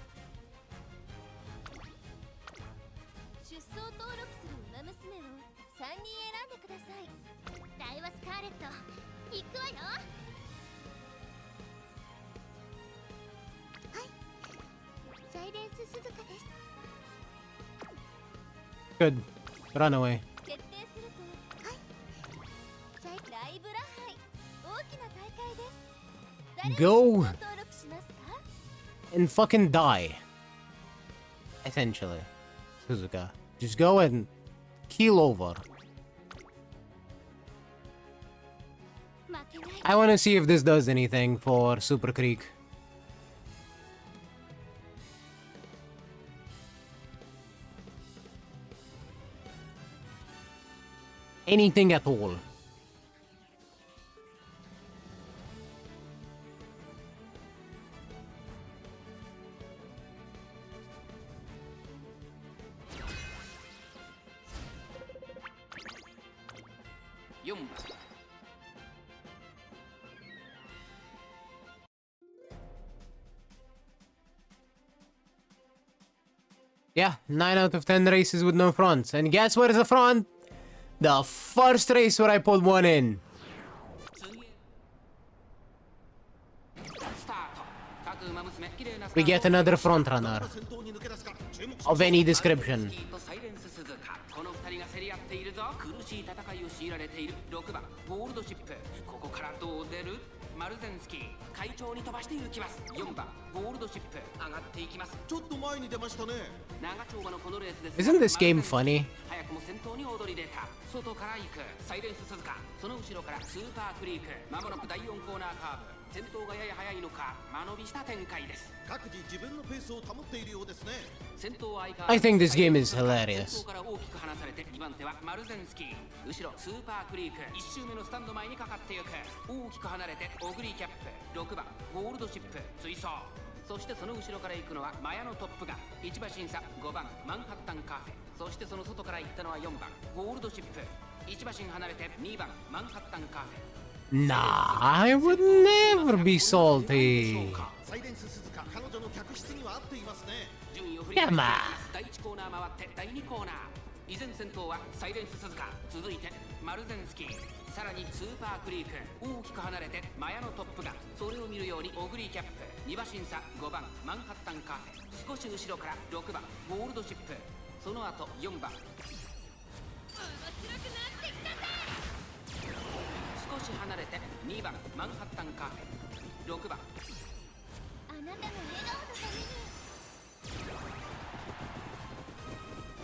Speaker 4: 出走登録する馬娘を3人選んでください。ダイワスカーレット、行くわよ。はい、鈴鹿です。
Speaker 1: Good. Run away.
Speaker 4: 決定すると、はい。ライブラハイ、大きな大会です。誰に
Speaker 1: Go
Speaker 4: 登録しますか？
Speaker 1: and fucking die. Essentially. Suzuka. Just go and keel over.
Speaker 4: 負けない。
Speaker 1: I want to see if this does anything for Super Creek. Anything at all. Yeah, 9 out of 10 races with no fronts. And guess where's the front? The first race where I put one in. We get another front runner of any description.
Speaker 2: この2人が競り合っているぞ。苦しい戦いを強いられている6番ゴールドシップ。ここからどう出る？マルゼンスキー会長に飛ばして行きます。4番ゴールドシップ上がっていきます。
Speaker 3: ちょっと前に出ましたね。
Speaker 2: 長丁場のこのレースです。
Speaker 1: Isn't this game funny?
Speaker 2: 早くも先頭に躍り出た。外から行くサイレンス鈴鹿。その後ろからスーパークリーク。まもなく第4コーナーカーブ。先頭がやや早いのか間延びした展開です。
Speaker 3: 各自自分のペースを保っているようですね。
Speaker 1: I think this game is hilarious.
Speaker 2: 先頭から大きく離されて2番手はマルゼンスキー。後ろスーパークリーク。1周目のスタンド前にかかっていく。大きく離れてオグリーキャップ。6番ゴールドシップ追走。そしてその後ろから行くのはマヤのトップが1馬審査5番マンハッタンカフェ。そしてその外から行ったのは4番ゴールドシップ。1馬身離れて2番マンハッタンカフェ。
Speaker 1: Nah, I would never be salty.
Speaker 3: サイレンス鈴鹿、彼女の客室には合っていますね。
Speaker 2: 順位を振り返って第1コーナー回って第2コーナー。依然先頭はサイレンス鈴鹿、続いてマルゼンスキー、さらにスーパークリーク。大きく離れてマヤのトップがそれを見るようにオグリーキャップ。2馬審査5番マンハッタンカフェ。少し後ろから6番ゴールドシップ。その後4番。少し離れて2番マンハッタンカフェ。6番。
Speaker 4: あなたの笑顔のために。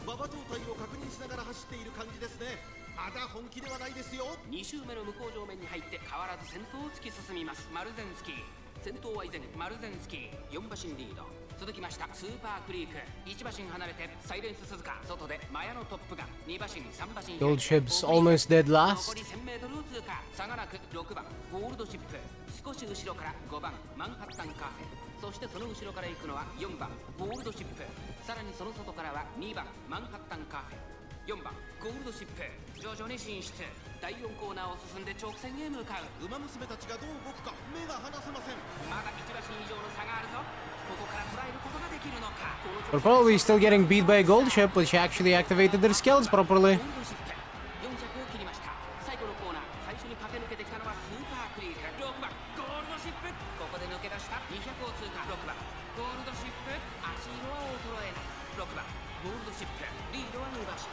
Speaker 3: 馬場状態を確認しながら走っている感じですね。まだ本気ではないですよ。
Speaker 2: 2周目の向こう上面に入って変わらず先頭を突き進みますマルゼンスキー。先頭は依然マルゼンスキー4馬身リード。続きましたスーパークリーク。1馬身離れてサイレンス鈴鹿。外でマヤのトップが2馬身3馬身。
Speaker 1: Gold ships almost dead
Speaker 2: 残
Speaker 1: last.
Speaker 2: り 1000m を通過。差がなく6番ゴールドシップ。少し後ろから5番マンハッタンカフェ。そしてその後ろから行くのは4番ゴールドシップ。さらにその外からは2番マンハッタンカフェ。4番ゴールドシップ徐々に進出。第4コーナーを進んで直線へ向かう。
Speaker 3: 馬娘たちがどう動くか目が離せません。
Speaker 2: まだ1馬身以上の差があるぞ。ここから捉えることができるのか。
Speaker 1: We're probably still getting beat by a gold ship, which actually activated their skills properly.
Speaker 2: ゴールドシップ400を切りました。最後のコーナー最初に駆け抜けてきたのはスーパークリーク。6番ゴールドシップ。ここで抜け出した200を通過。6番ゴールドシップ。足色は衰えない。6番ゴールドシップ。リードは伸ばし。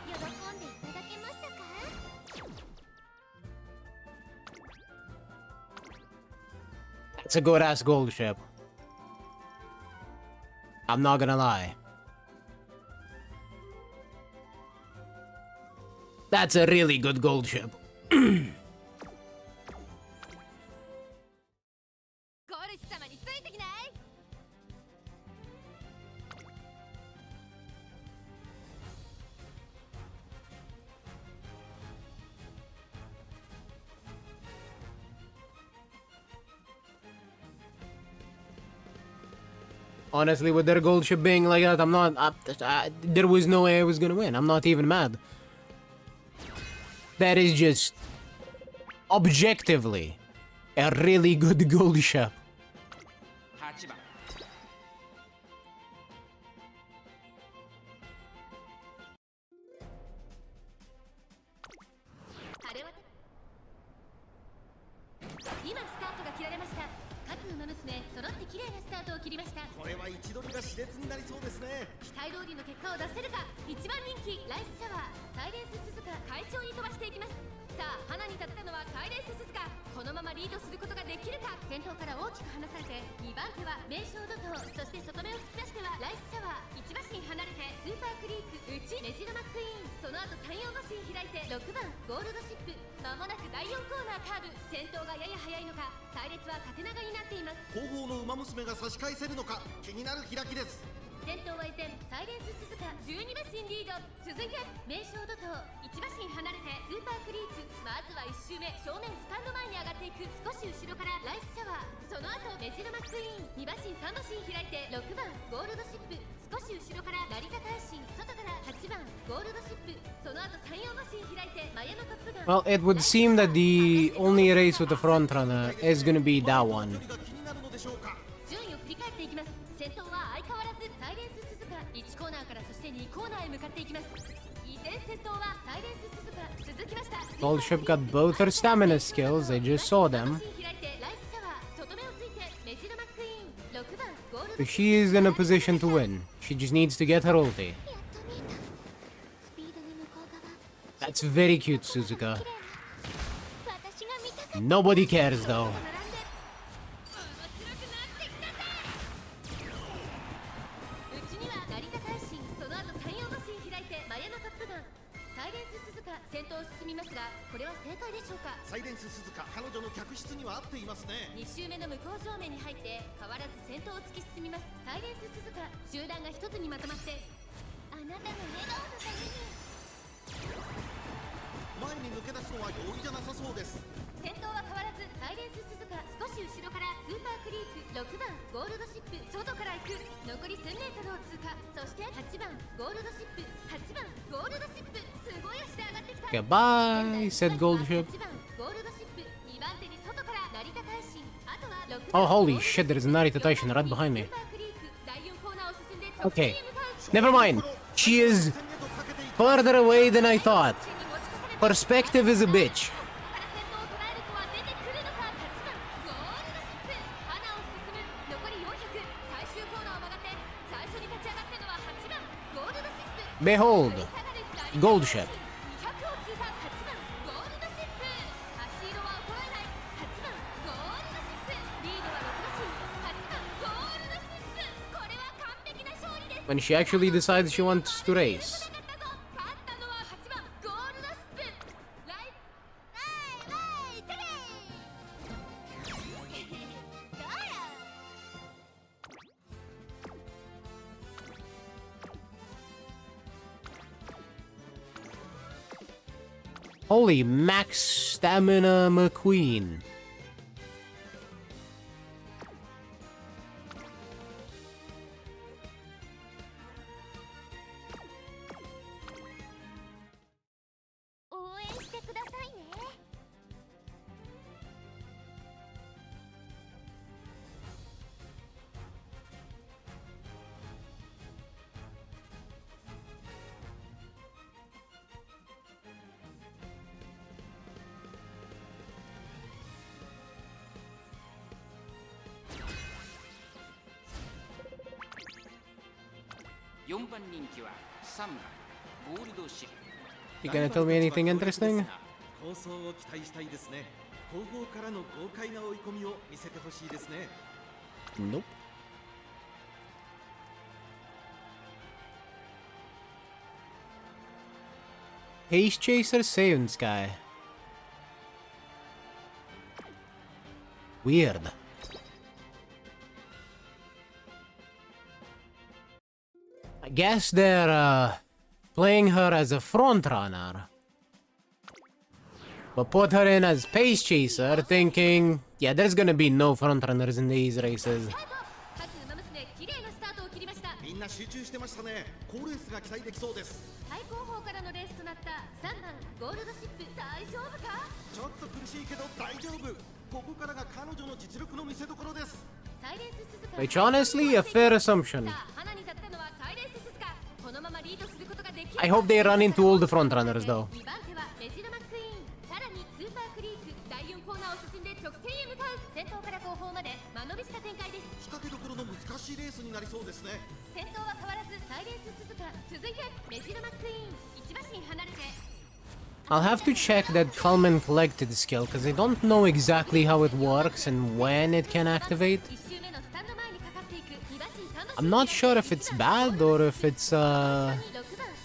Speaker 4: 喜んでいただけましたか？
Speaker 1: It's a good ass gold ship. I'm not gonna lie. That's a really good gold ship.
Speaker 4: ゴルス様についてきない？
Speaker 1: Honestly, with their gold ship being like that, I'm not. There was no way I was gonna win. I'm not even mad. That is just objectively a really good gold ship.
Speaker 2: 8番
Speaker 4: あれは今スタートが切られました。各馬娘娘揃って綺麗なスタートを切りました。
Speaker 3: これは位置取りが熾烈になりそうですね。
Speaker 4: 期待通りの結果を出せるか。一番人気ライスシャワー、サイレンス鈴鹿快調に飛ばしていきます。さあ花に立ったのはサイレンス鈴鹿。このままリードすることができるか。先頭から大きく離されて2番手は名将怒涛、そして外目を突き出してはライスシャワー、1馬身離れてスーパークリーク内メジロマックイーン、その後3、4馬身開いて6番ゴールドシップ。まもなく第4コーナーカーブ、先頭がやや速いのか隊列は縦長になっています。
Speaker 3: 後方の馬娘が差し返せるのか気になる開きです。
Speaker 4: 先頭は依然サイレンス鈴鹿12馬身リード。続いて名将怒涛、1馬身離れてスーパークリーク。まずは1周目正面スタンド前に上がっていく。少し後ろからライスシャワー、その後メジロマックイーン、2馬身3馬身開いて6番ゴールドシップ。少し後ろから成田大臣、外から8番ゴールドシップ。その後3、4馬身開いてマヤのトップガン。
Speaker 1: Well, it would seem that the only race with the front runner is gonna be that one.
Speaker 3: 距離が気になるのでしょうか。
Speaker 4: 順位を振り返っていきます。先頭は相変わらずサイレンス鈴鹿、1コーナーからそして2コーナーへ向かっていきます。依然先頭はサイレンス鈴鹿、続きました
Speaker 1: Gold Ship got both her stamina skills, I just saw them.
Speaker 4: 開いてライスシャワー、外目をついてメジロマックイーン、6番ゴール
Speaker 1: So
Speaker 4: ド。
Speaker 1: she is in a position to win. She just needs to get her ulti.
Speaker 4: やっと見えた。スピードに向こう側。
Speaker 1: That's very cute, Suzuka.
Speaker 4: 私が見たかった。
Speaker 1: Nobody cares though.
Speaker 4: 並んで面白くなってきたぜ。うちには成田大臣、その後3、4馬身開いてマヤのトップガン。サイレンス鈴鹿先頭を進みますが、これは正解でしょうか。
Speaker 3: サイレンス鈴鹿、彼女の客室には合っていますね。
Speaker 4: 2周目の向こう正面に入って変わらず先頭を突き進みます。サイレンス鈴鹿、集団が一つにまとまって、あなたの笑顔のために。
Speaker 3: 前に抜け出すのは容易じゃなさそうです。
Speaker 4: 先頭は変わらずサイレンス鈴鹿、少し後ろからスーパークリーク、6番ゴールドシップ、外から行く。残り 1000m を通過。そして8番ゴールドシップ、8番ゴールドシップ、すごい足で上がってきた。
Speaker 1: Goodbye, said Gold Ship.
Speaker 4: 8番ゴールドシップ、2番手に外から成田大臣、あとは6
Speaker 1: Oh,
Speaker 4: 番
Speaker 1: holy shit, there's Narita Taishin right behind me.
Speaker 4: スーパークリーク、第4コーナーを進んで
Speaker 1: Okay,
Speaker 4: 得点へ向かう。
Speaker 1: never mind. She is farther away than I thought. Perspective is a bitch.
Speaker 4: ゴールドシップ、
Speaker 1: Behold, Gold Ship.
Speaker 4: こ
Speaker 1: When she actually decides she wants to race.
Speaker 4: ったのは8番ゴールドシップ。ライライテレーどうや。
Speaker 1: Holy max stamina McQueen.4
Speaker 2: 番人気は3番ゴールドシップ。
Speaker 1: You gonna tell me anything interesting?
Speaker 3: 構想を期待したいですね。後方からの豪快な追い込みを見せてほしいですね。
Speaker 1: Nope. Haze Chaser Seiun Sky. Weird. I guess they're playing her as a front runner. But put her in as pace chaser, thinking, yeah, there's gonna be no front runners in these races.
Speaker 4: 各馬娘綺麗なスタートを切りました。
Speaker 3: みんな集中してましたね。好レースが期待できそうです。
Speaker 4: 最高峰からのレースとなった3番ゴールドシップ、大丈夫か。
Speaker 3: ちょっと苦しいけど大丈夫。ここからが彼女の実力の見せ所です。
Speaker 4: サイレンス鈴鹿、
Speaker 1: Which honestly, a fair assumption.
Speaker 4: さあ花に立ったのはサイレンス鈴鹿。このままリードすることができる。
Speaker 1: I hope they run into all the front runners though.
Speaker 4: 2番手はメジロマックイーン、さらにスーパークリーク、第4コーナーを進んで直線へ向かう。先頭から後方まで間延びした展開で
Speaker 3: 仕掛けどころの難しいレースになりそうですね。
Speaker 4: 先頭は変わらずサイレンス鈴鹿、続いてメジロマックイーン、1馬身離れて。
Speaker 1: I'll have to check that calm and collected skill because I don't know exactly how it works and when it can activate.
Speaker 4: 1周目のスタンド前にかかっていく2馬身3馬
Speaker 1: I'm not sure if it's bad or if it's
Speaker 4: 6番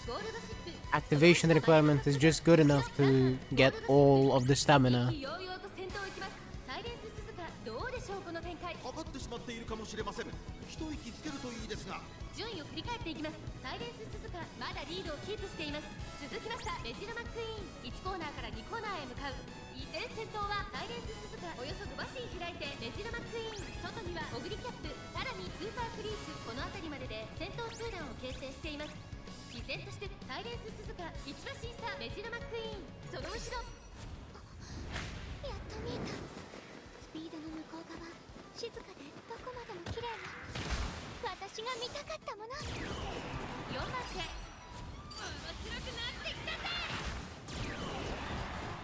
Speaker 4: ゴールドシップ
Speaker 1: activation requirement is just good enough to get all of the stamina.
Speaker 4: 意気揚々と先頭を行きます。サイレンス鈴鹿、どうでしょうこの展開。
Speaker 3: かかってしまっているかもしれません。一息つけるといいですが。
Speaker 4: 順位を振り返っていきます。サイレンス鈴鹿、まだリードをキープしています。続きましたメジロマックイーン、1コーナーから2コーナーへ向かう。依然先頭はサイレンス鈴鹿、およそ5馬身開いてメジロマックイーン、外にはオグリキャップ、さらにスーパークリーク、この辺りまでで先頭集団を形成しています。依然としてサイレンス鈴鹿、1馬身差メジロマックイーン、その後ろ。
Speaker 5: やっと見えた。スピードの向こう側、静かでどこまでも綺麗な私が見たかったもの。
Speaker 4: 4番手、面白くなってきたぜ。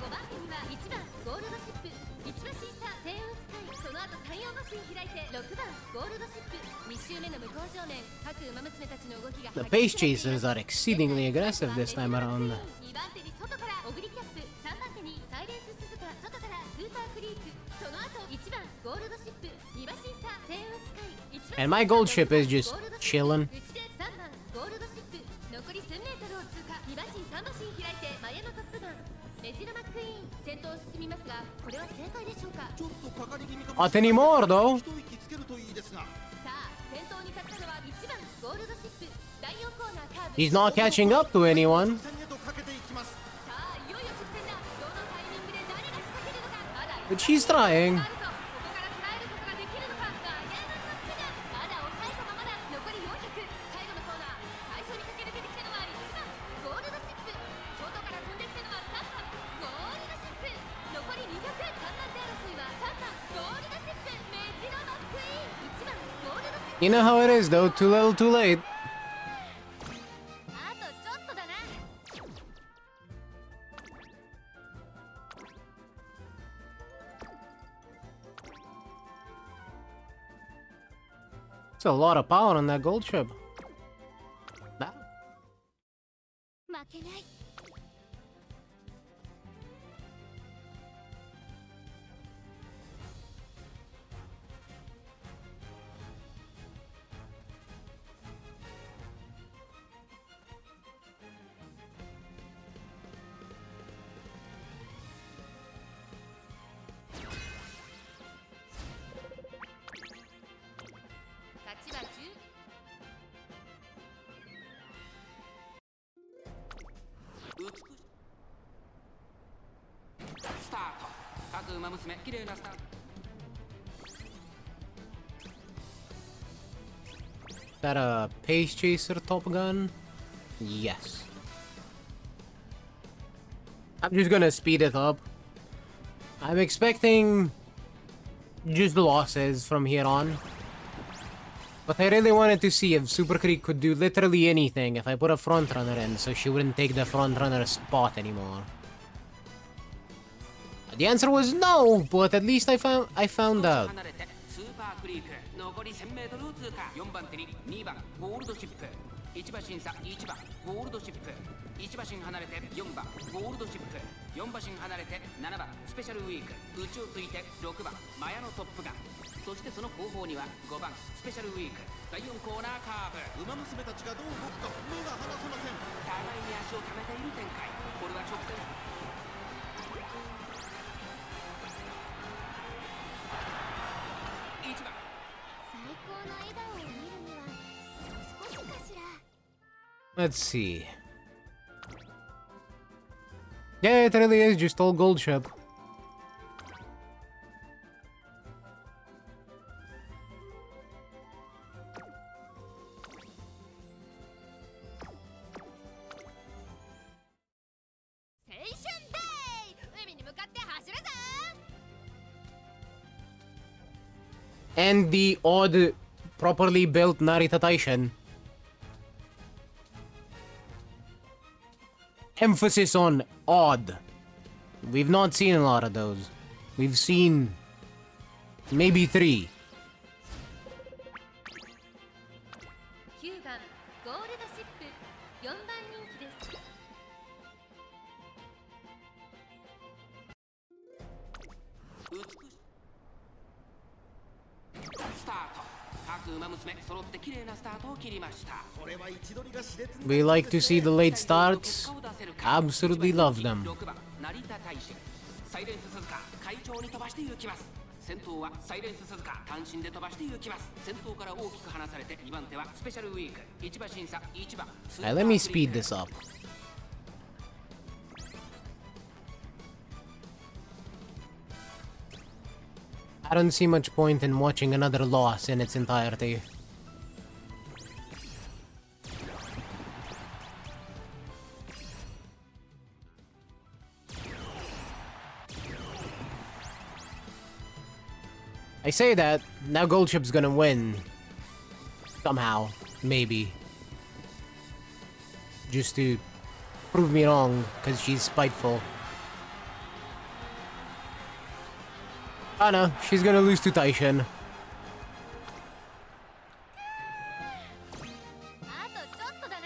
Speaker 4: 5番手には1番ゴールドシップ、1馬身差星雲スカイ、その後3、4馬身開いて6番ゴールドシップ、2周目の向こう正面、各馬娘たちの動きが
Speaker 1: The pace chasers are exceedingly aggressive this time around.
Speaker 4: 2番手に外からオグリキャップ、3番手にサイレンス鈴鹿、外からスーパークリーク、その後1番ゴールドシップ、2馬身差星雲スカイ、1
Speaker 1: And my gold ship is just chilling.
Speaker 4: 内で3番ゴールドシップ、残り 1000m を通過、2馬身3馬身開いて前のトップガンメジロマックイーン、先頭を進みますが、これは正解でしょうか。
Speaker 3: ちょっとかかり気味かも
Speaker 1: Not
Speaker 3: しれま
Speaker 1: anymore
Speaker 3: せん。
Speaker 1: though.
Speaker 3: 一息つけるといいですが。
Speaker 4: さあ先頭に立ったのは1番ゴールドシップ、第4コーナーカーブ。
Speaker 1: He's not catching up to anyone.
Speaker 3: 直線へとかけていきます。
Speaker 4: さあいよいよ直線だ。どのタイミングで誰が仕掛けるのか。まだ
Speaker 1: But she's trying.
Speaker 4: あるぞ。ここから捉えることができるのか。マヤのトップガン、まだ抑えたままだ。残り400、最後のコーナー、最初に駆け抜けてきたのは1番ゴールドシップ、外から飛んできたのは3番ゴールドシップ、残り200、3番手争いは3番ゴールドシップ、メジロマックイーン、1番ゴールドシップ。
Speaker 1: You know how it is though, too little too late.
Speaker 5: あとちょっとだな。
Speaker 1: It's a lot of power on that gold ship. That-
Speaker 5: 負けない。
Speaker 4: 勝ちは10。
Speaker 2: 美しいスタート。各馬娘綺麗なスタート。
Speaker 1: Is that a pace chaser Top Gun? Yes. I'm just gonna speed it up. I'm expecting just losses from here on. But I really wanted to see if Super Creek could do literally anything if I put a front runner in so she wouldn't take the front runner spot anymore. The answer was no, but at least I found out.
Speaker 2: 離れてスーパークリーク、残り 1000m を通過。4番手に2番ゴールドシップ、1馬身差1番ゴールドシップ、1馬身離れて4番ゴールドシップ、4馬身離れて7番スペシャルウィーク、内をついて6番マヤのトップガン、そしてその後方には5番スペシャルウィーク、第4コーナーカーブ。
Speaker 3: 馬娘たちがどう動くか目が離せません。
Speaker 2: 互いに足を溜めている展開。これは直線。1番
Speaker 5: 最高の笑顔を見るにはもう少しかしら。
Speaker 1: Let's see. Yeah, it really is just all gold ship.
Speaker 4: 青春デイ、海に向かって走るぞ。
Speaker 1: And the odd, properly built Narita Taishan. Emphasis on odd. We've not seen a lot of those. We've seen maybe 3.
Speaker 4: 9番ゴールドシップ4番人気です。
Speaker 2: 美しスタート。各馬娘揃って綺麗なスタートを切りました。
Speaker 3: これは位置取りが熾烈に
Speaker 1: We like to see the late starts. Absolutely love them.
Speaker 2: 6番成田大使サイレンス鈴鹿快調に飛ばして行きます。先頭はサイレンス鈴鹿単身で飛ばして行きます。先頭から大きく離されて2番手はスペシャルウィーク1馬審査1番
Speaker 1: Let me speed this up. I don't see much point in watching another loss in its entirety. I say that, now Goldship's gonna win. Somehow. Maybe. Just to prove me wrong, because she's spiteful. Oh no, she's gonna lose to Taishin.
Speaker 5: あとちょっとだ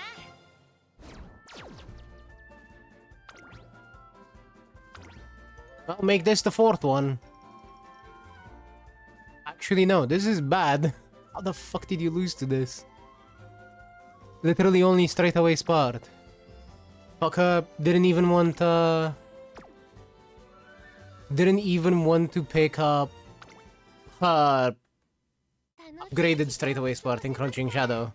Speaker 5: な。
Speaker 1: I'll make this the fourth one. Actually, no, this is bad. How the fuck did you lose to this? Literally only straightaway spot. Fucker didn't even want to pick up her upgraded straightaway spot in Crunching Shadow.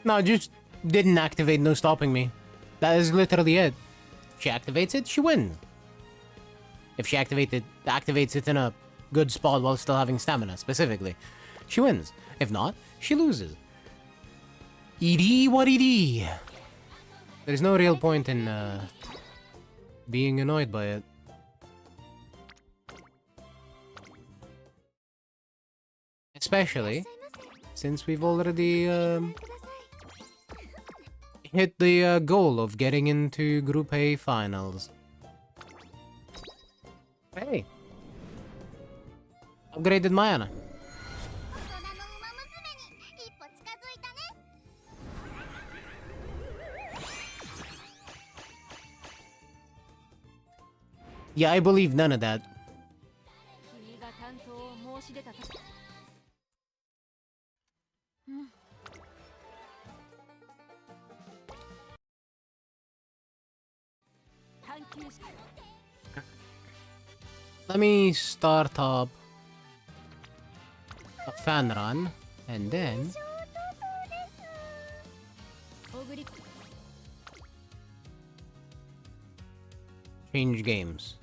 Speaker 1: No, just didn't activate No Stopping Me. That is literally it. She activates it, she wins. If she activates it in a good spot while still having stamina, specifically, she wins. If not, she loses. ED what ED? There's no real point in being annoyed by it. Especially since we've already hit the goal of getting into Group A finals. Hey. Upgraded Mayana.
Speaker 5: 大人の馬娘に一歩近づいたね。
Speaker 1: Yeah, I believe none of that.
Speaker 5: 君が担当を申し出たと。探求し
Speaker 1: Let me start up a fan run, and then
Speaker 5: 小栗
Speaker 1: change games.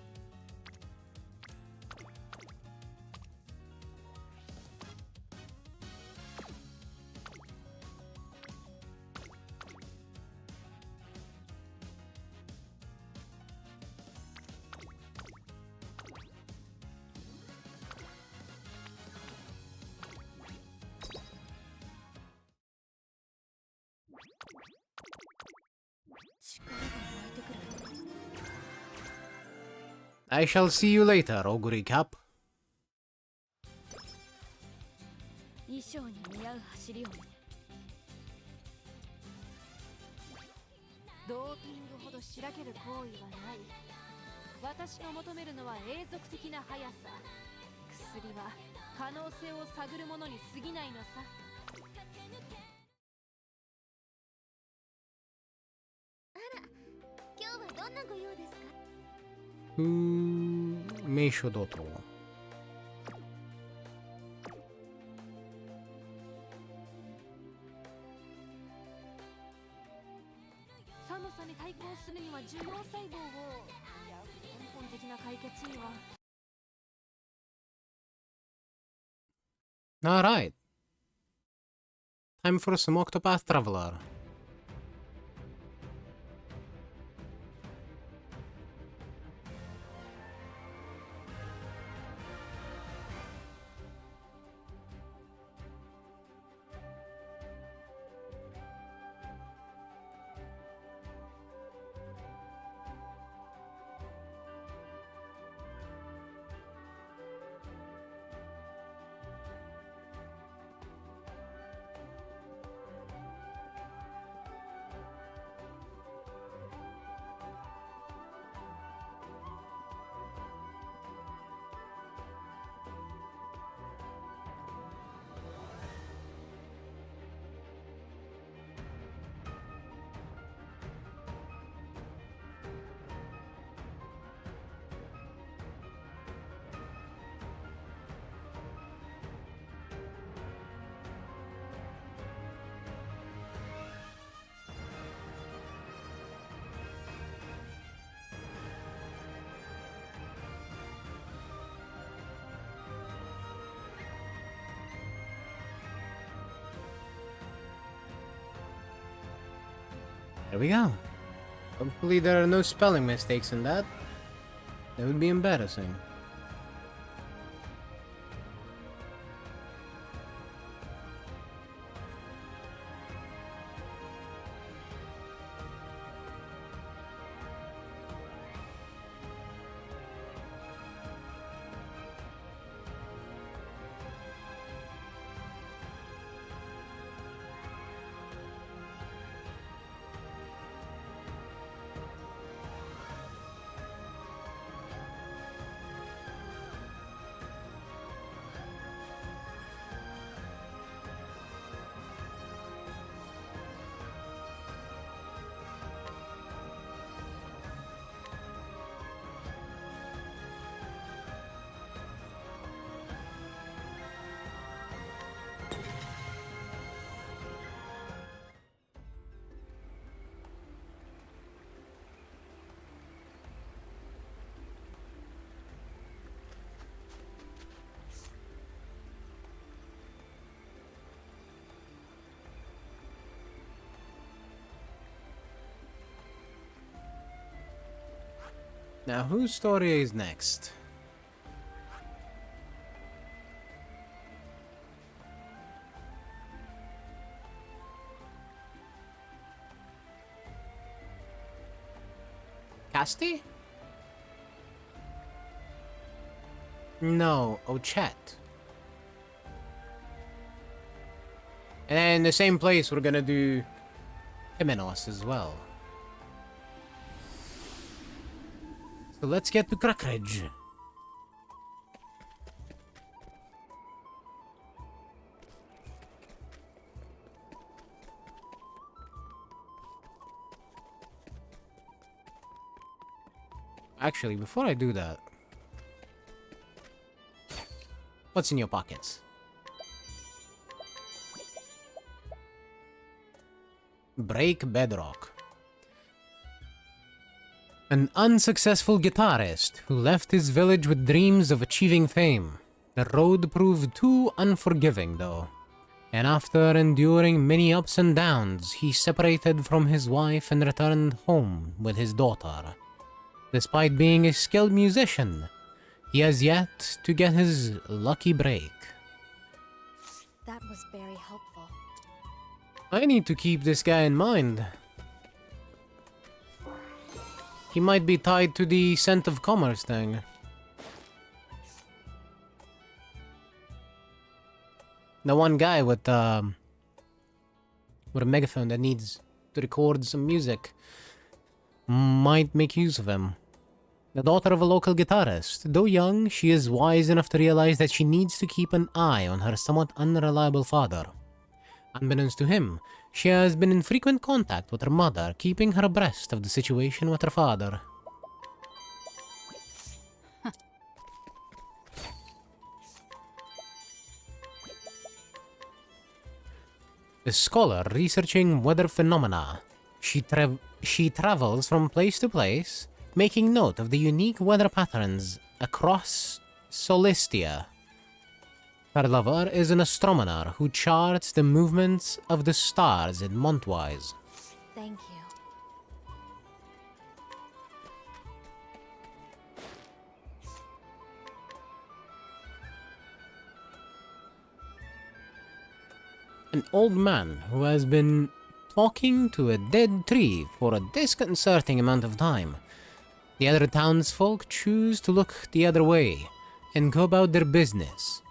Speaker 1: I shall see you later, Oguri Cap.
Speaker 5: 衣装に似合う走りを見てドーピングほどしらける行為はない。私が求めるのは永続的な速さ。薬は可能性を探るものに過ぎないのさ。あら、今日はどんなご用ですか？
Speaker 1: Meisho Doto.
Speaker 5: 寒さに対抗するには受容細胞を。いや、根本的な解決には。
Speaker 1: Alright. Time for some Octopath Traveler. There we go. Hopefully there are no spelling mistakes in that. That would be embarrassing. Now, whose story is next? Casti? No, Ochet. And then in the same place, we're gonna do Temenos as well. So let's get to Crackridge. Actually, before I do that, what's in your pockets? Break bedrock. An unsuccessful guitarist who left his village with dreams of achieving fame. The road proved too unforgiving, though, and after enduring many ups and downs, he separated from his wife and returned home with his daughter. Despite being a skilled musician, he has yet to get his lucky break.
Speaker 5: That was very helpful.
Speaker 1: I need to keep this guy in mind. He might be tied to the scent of commerce thing. The one guy with a megaphone that needs to record some music might make use of him. The daughter of a local guitarist. Though young, she is wise enough to realize that she needs to keep an eye on her somewhat unreliable father. Unbeknownst to him, she has been in frequent contact with her mother, keeping her abreast of the situation with her father. A scholar researching weather phenomena. She travels from place to place, making note of the unique weather patterns across Solistia. Her lover is an astronomer who charts the movements of the stars in monthwise.
Speaker 5: Thank you.
Speaker 1: An old man who has been talking to a dead tree for a disconcerting amount of time. The other townsfolk choose to look the other way and go about their business.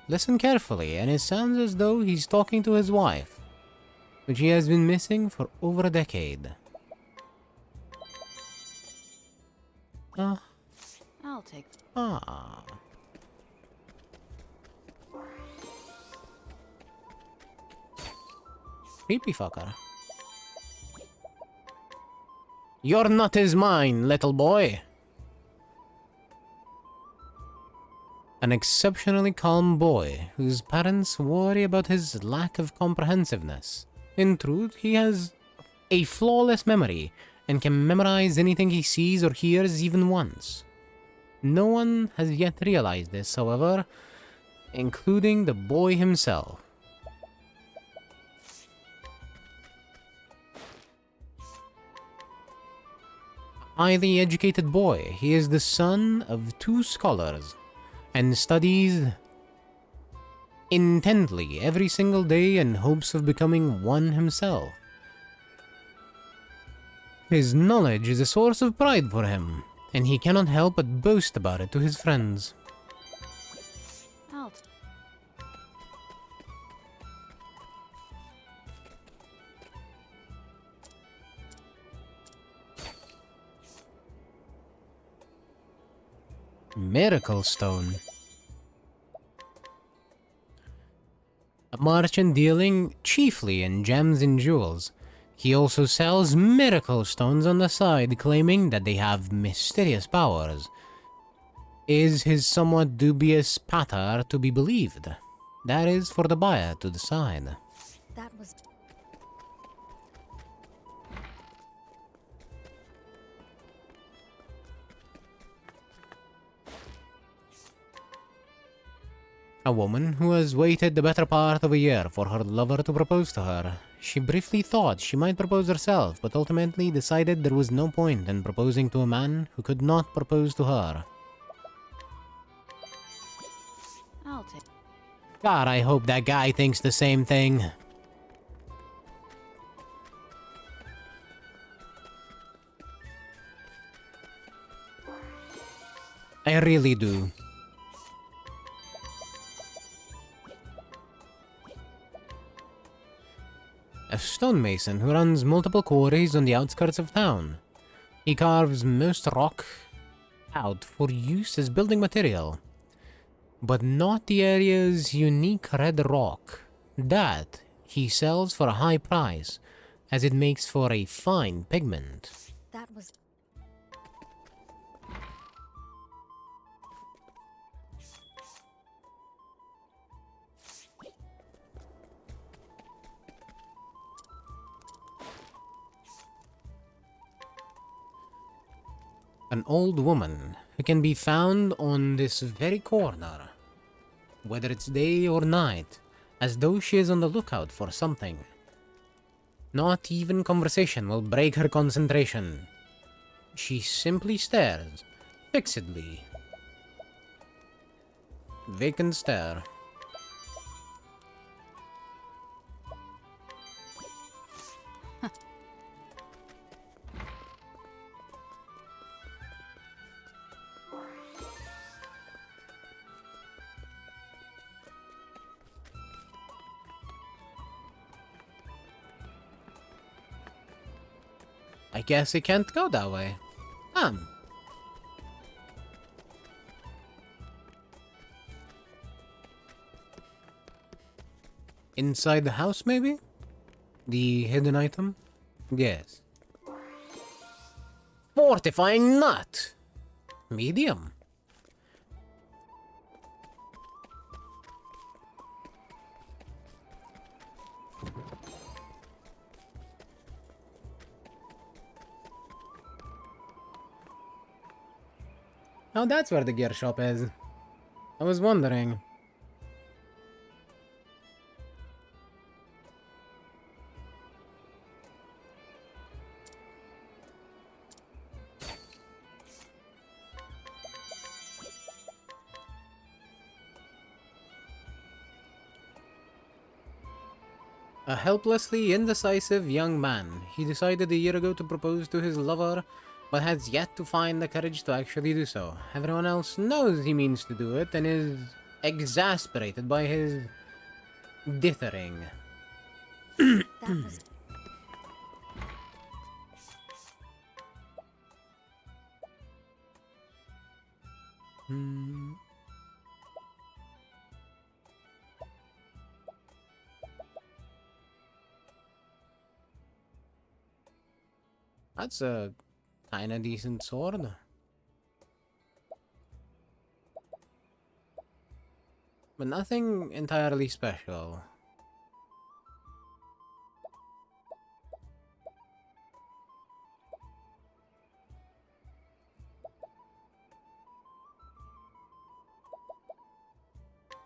Speaker 1: Listen carefully, and it sounds as though he's talking to his wife, which he has been missing for over a decade.
Speaker 5: I'll take.
Speaker 1: Creepy fucker. Your nut is mine, little boy. An exceptionally calm boy whose parents worry about his lack of comprehensiveness. In truth, he has a flawless memory and can memorize anything he sees or hears even once. No one has yet realized this, however, including the boy himself. highly educated boy. He is the son of 2 scholars and studies intently every single day in hopes of becoming one himself. His knowledge is a source of pride for him, and he cannot help but boast about it to his friends.
Speaker 5: Out.
Speaker 1: Miracle Stone. A merchant dealing chiefly in gems and jewels. He also sells miracle stones on the side, claiming that they have mysterious powers. Is his somewhat dubious patter to be believed? That is for the buyer to decide.
Speaker 5: That was.
Speaker 1: A woman who has waited the better part of a year for her lover to propose to her. She briefly thought she might propose herself, but ultimately decided there was no point in proposing to a man who could not propose to her.
Speaker 5: I'll take.
Speaker 1: God, I hope that guy thinks the same thing. I really do. A stonemason who runs multiple quarries on the outskirts of town. He carves most rock out for use as building material, but not the area's unique red rock. That he sells for a high price, as it makes for a fine pigment.
Speaker 5: That was.
Speaker 1: An old woman who can be found on this very corner, whether it's day or night, as though she is on the lookout for something. Not even conversation will break her concentration. She simply stares, fixedly. Vacant stare. I guess it can't go that way. Inside the house, maybe? The hidden item? Yes. Fortifying nut! Medium. Oh, that's where the gear shop is. I was wondering. A helplessly indecisive young man. He decided a year ago to propose to his lover, but has yet to find the courage to actually do so. Everyone else knows he means to do it and is exasperated by his dithering.
Speaker 5: That was.
Speaker 1: That's a kinda decent sword. But nothing entirely special.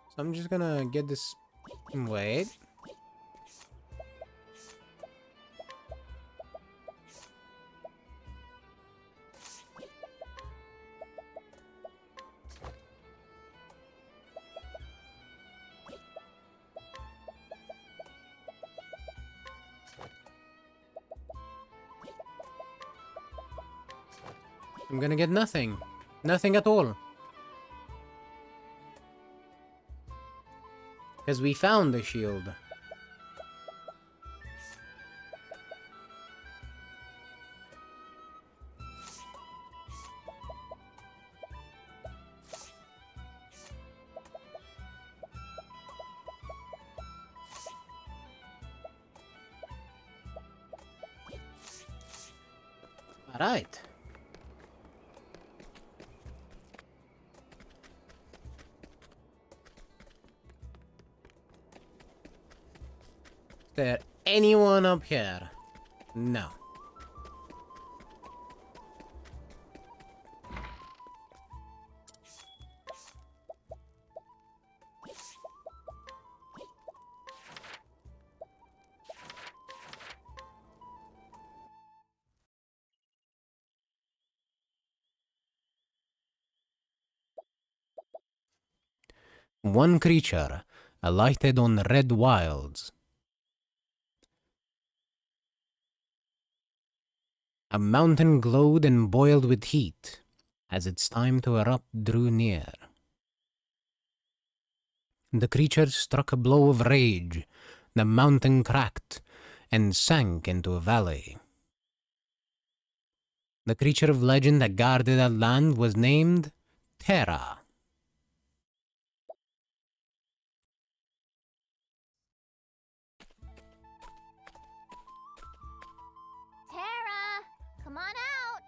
Speaker 1: So I'm just gonna get this. Wait. I'm gonna get nothing. Nothing at all. Because we found the shield. Alright. Is there anyone up here? No. One creature alighted on red wilds. A mountain glowed and boiled with heat as its time to erupt drew near. The creature struck a blow of rage. The mountain cracked and sank into a valley. The creature of legend that guarded that land was named Terra.
Speaker 4: Tara, come on out.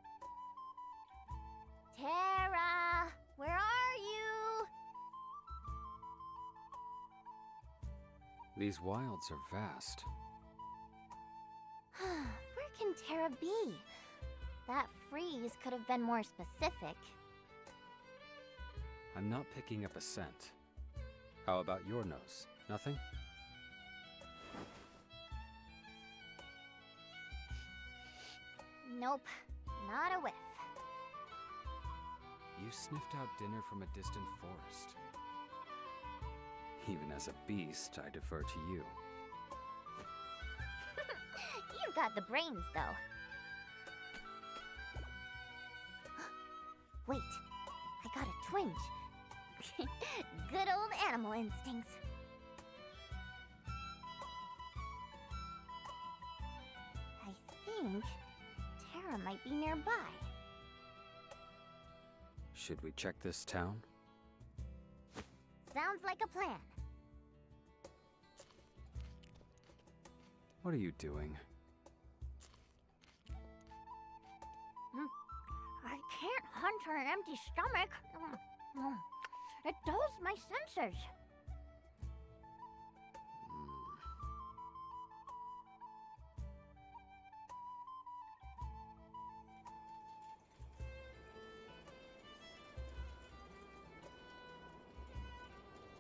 Speaker 4: Tara, where are you?
Speaker 6: These wilds are vast.
Speaker 4: Where can Tara be? That freeze could have been more specific.
Speaker 6: I'm not picking up a scent. How about your nose? Nothing?
Speaker 4: Nope, not a whiff.
Speaker 6: You sniffed out dinner from a distant forest. Even as a beast, I defer to you.
Speaker 4: You've got the brains, though. Wait, I got a twinge. Good old animal instincts. I think Tara might be nearby.
Speaker 6: Should we check this town?
Speaker 4: Sounds like a plan.
Speaker 6: What are you doing?
Speaker 4: I can't hunt on an empty stomach. It dulls my senses.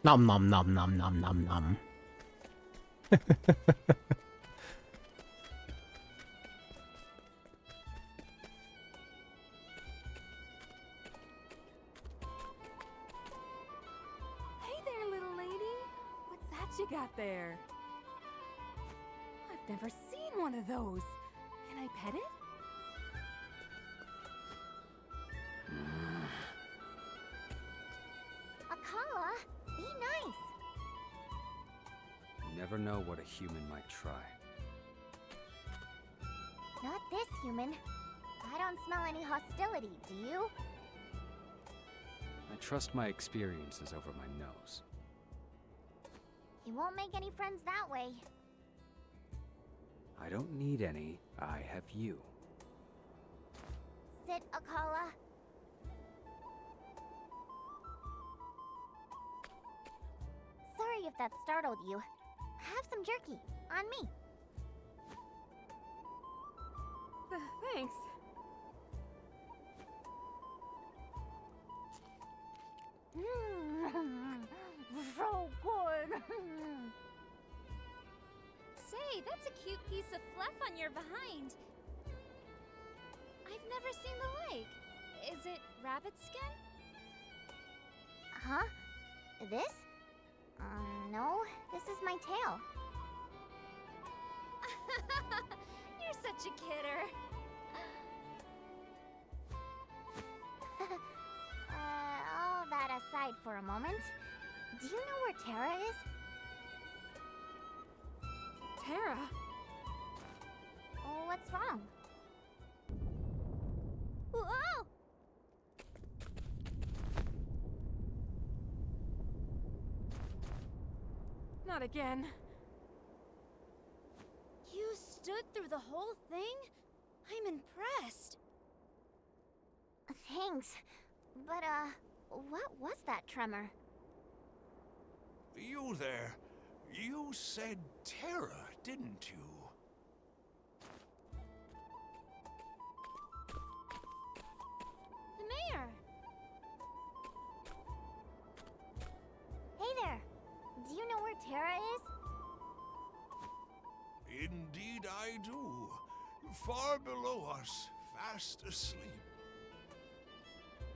Speaker 1: Nom nom nom nom nom nom nom.
Speaker 5: Hey there, little lady. What's that you got there? I've never seen one of those. Can I pet it?
Speaker 4: Akala, be nice.
Speaker 6: You never know what a human might try.
Speaker 4: Not this human. I don't smell any hostility, do you?
Speaker 6: I trust my experiences over my nose.
Speaker 4: You won't make any friends that way.
Speaker 6: I don't need any. I have you.
Speaker 4: Sit, Akala. Sorry if that startled you. Have some jerky. On me.
Speaker 5: Thanks.
Speaker 4: So good.
Speaker 7: Say, that's a cute piece of fluff on your behind. I've never seen the like. Is it rabbit skin?
Speaker 4: Huh? This? No. This is my tail.
Speaker 7: You're such a kidder. for a moment. Do you know where Terra is?
Speaker 5: Terra?
Speaker 7: Oh, what's wrong? Whoa!
Speaker 5: Not again.
Speaker 7: You stood through the whole thing? I'm impressed. Thanks. But, what was that tremor?
Speaker 8: You there. You said Terra, didn't you?
Speaker 7: The mayor! Hey there! Do you know where Terra is?
Speaker 8: Indeed I do. Far below us, fast asleep.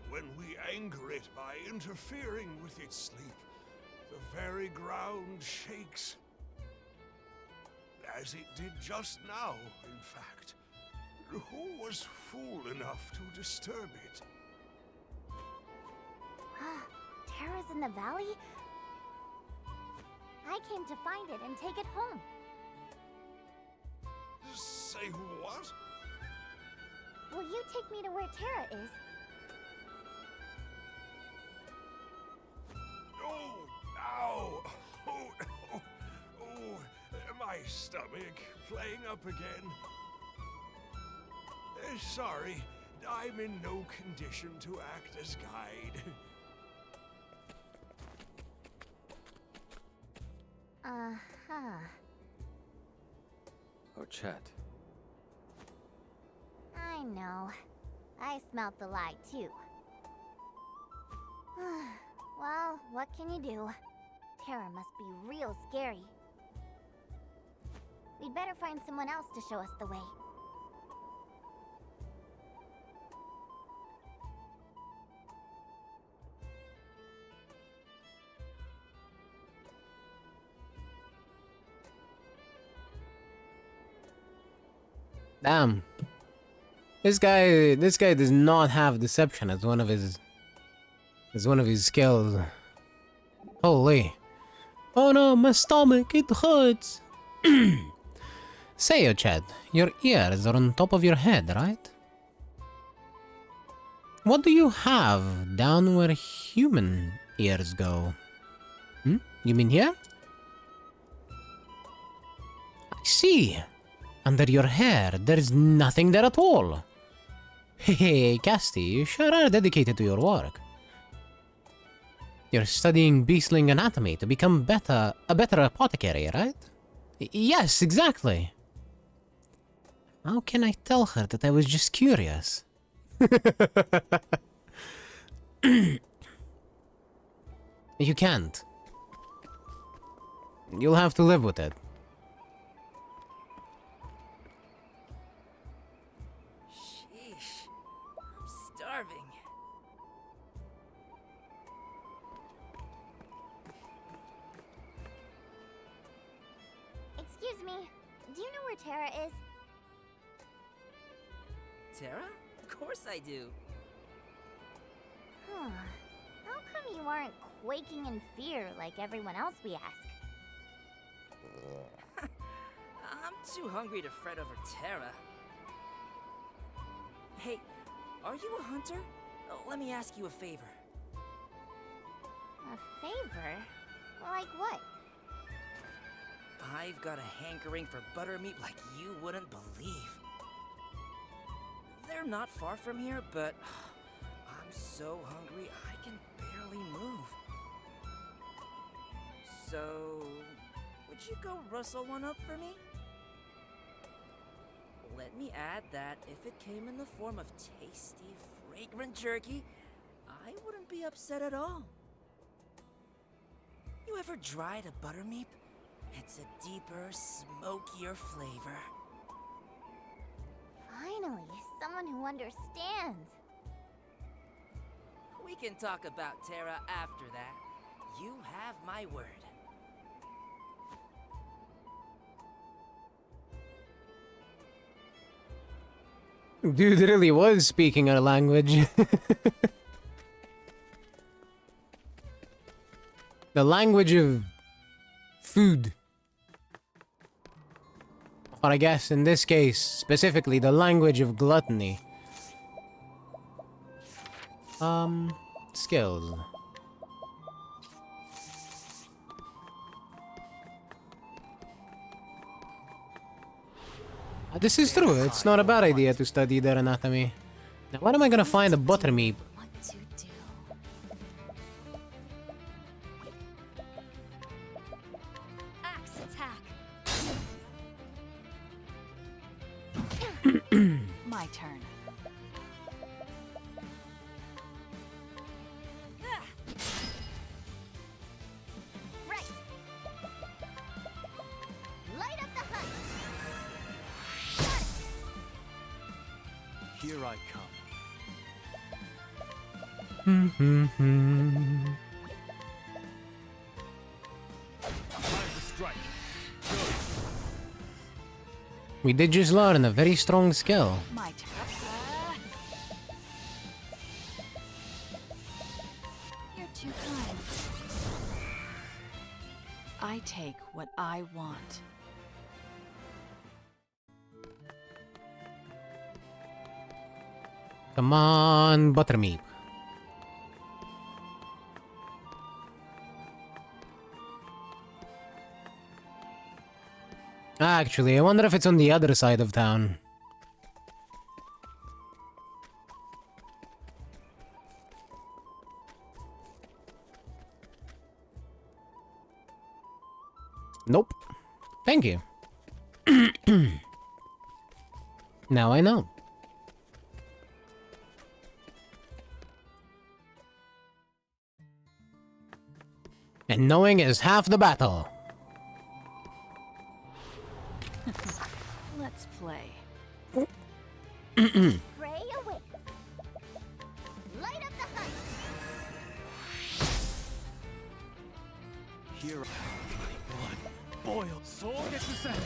Speaker 8: When we anger it by interfering with its sleep, the very ground shakes. As it did just now, in fact. Who was fool enough to disturb it?
Speaker 7: Terra's in the valley? I came to find it and take it home.
Speaker 8: Say what?
Speaker 7: Will you take me to where Terra is?
Speaker 8: Oh, ow! Oh, oh, oh, my stomach playing up again. Sorry, I'm in no condition to act as guide.
Speaker 7: Uh-huh.
Speaker 6: Oh, Chet.
Speaker 7: I know. I smelt the lie, too. Well, what can you do? Terra must be real scary. We'd better find someone else to show us the way.
Speaker 1: Damn. This guy does not have deception as one of his skills. Holy. Oh no, my stomach, it hurts. Say, Chad, your ears are on top of your head, right? What do you have down where human ears go? Hmm? You mean here? I see. Under your hair, there's nothing there at all. Hey, Casti, you sure are dedicated to your work. You're studying beastling anatomy to become a better apothecary, right? Yes, exactly. How can I tell her that I was just curious? You can't. You'll have to live with it.
Speaker 9: Sheesh. I'm starving.
Speaker 7: Excuse me, do you know where Terra is?
Speaker 9: Terra? Of course I do.
Speaker 7: Huh. How come you aren't quaking in fear like everyone else we ask?
Speaker 9: I'm too hungry to fret over Terra. Hey, are you a hunter? Oh, let me ask you a favor.
Speaker 7: A favor? Like what?
Speaker 9: I've got a hankering for buttermeat like you wouldn't believe. They're not far from here, but I'm so hungry I can barely move. So, would you go rustle one up for me? Let me add that if it came in the form of tasty, fragrant jerky, I wouldn't be upset at all. You ever tried a buttermeat? It's a deeper, smokier flavor.
Speaker 7: Finally, someone who understands.
Speaker 9: We can talk about Terra after that. You have my word.
Speaker 1: Dude really was speaking our language. The language of food. Or I guess in this case, specifically, the language of gluttony. Skills. This is true, it's not a bad idea to study their anatomy. Now, where am I gonna find a buttermeat?
Speaker 7: What to do? Axe attack.
Speaker 5: My turn.
Speaker 7: Right. Light up the hunt.
Speaker 6: Here I come. Time to strike.
Speaker 1: We did just learn a very strong skill.
Speaker 5: My turn. You're too kind. I take what I want.
Speaker 1: Come on, buttermeat. Actually, I wonder if it's on the other side of town. Nope. Thank you. Now I know. And knowing is half the battle.
Speaker 5: Let's play.
Speaker 7: Pray away. Light up the hunt.
Speaker 6: Here, my blood boils. Soul gets the set.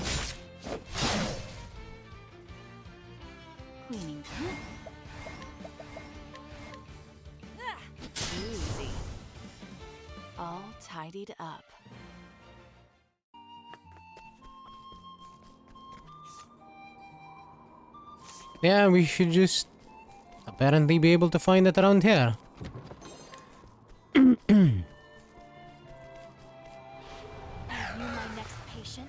Speaker 5: Cleaning. Easy. All tidied up.
Speaker 1: Yeah, we should just apparently be able to find it around here.
Speaker 7: Are you my next patient?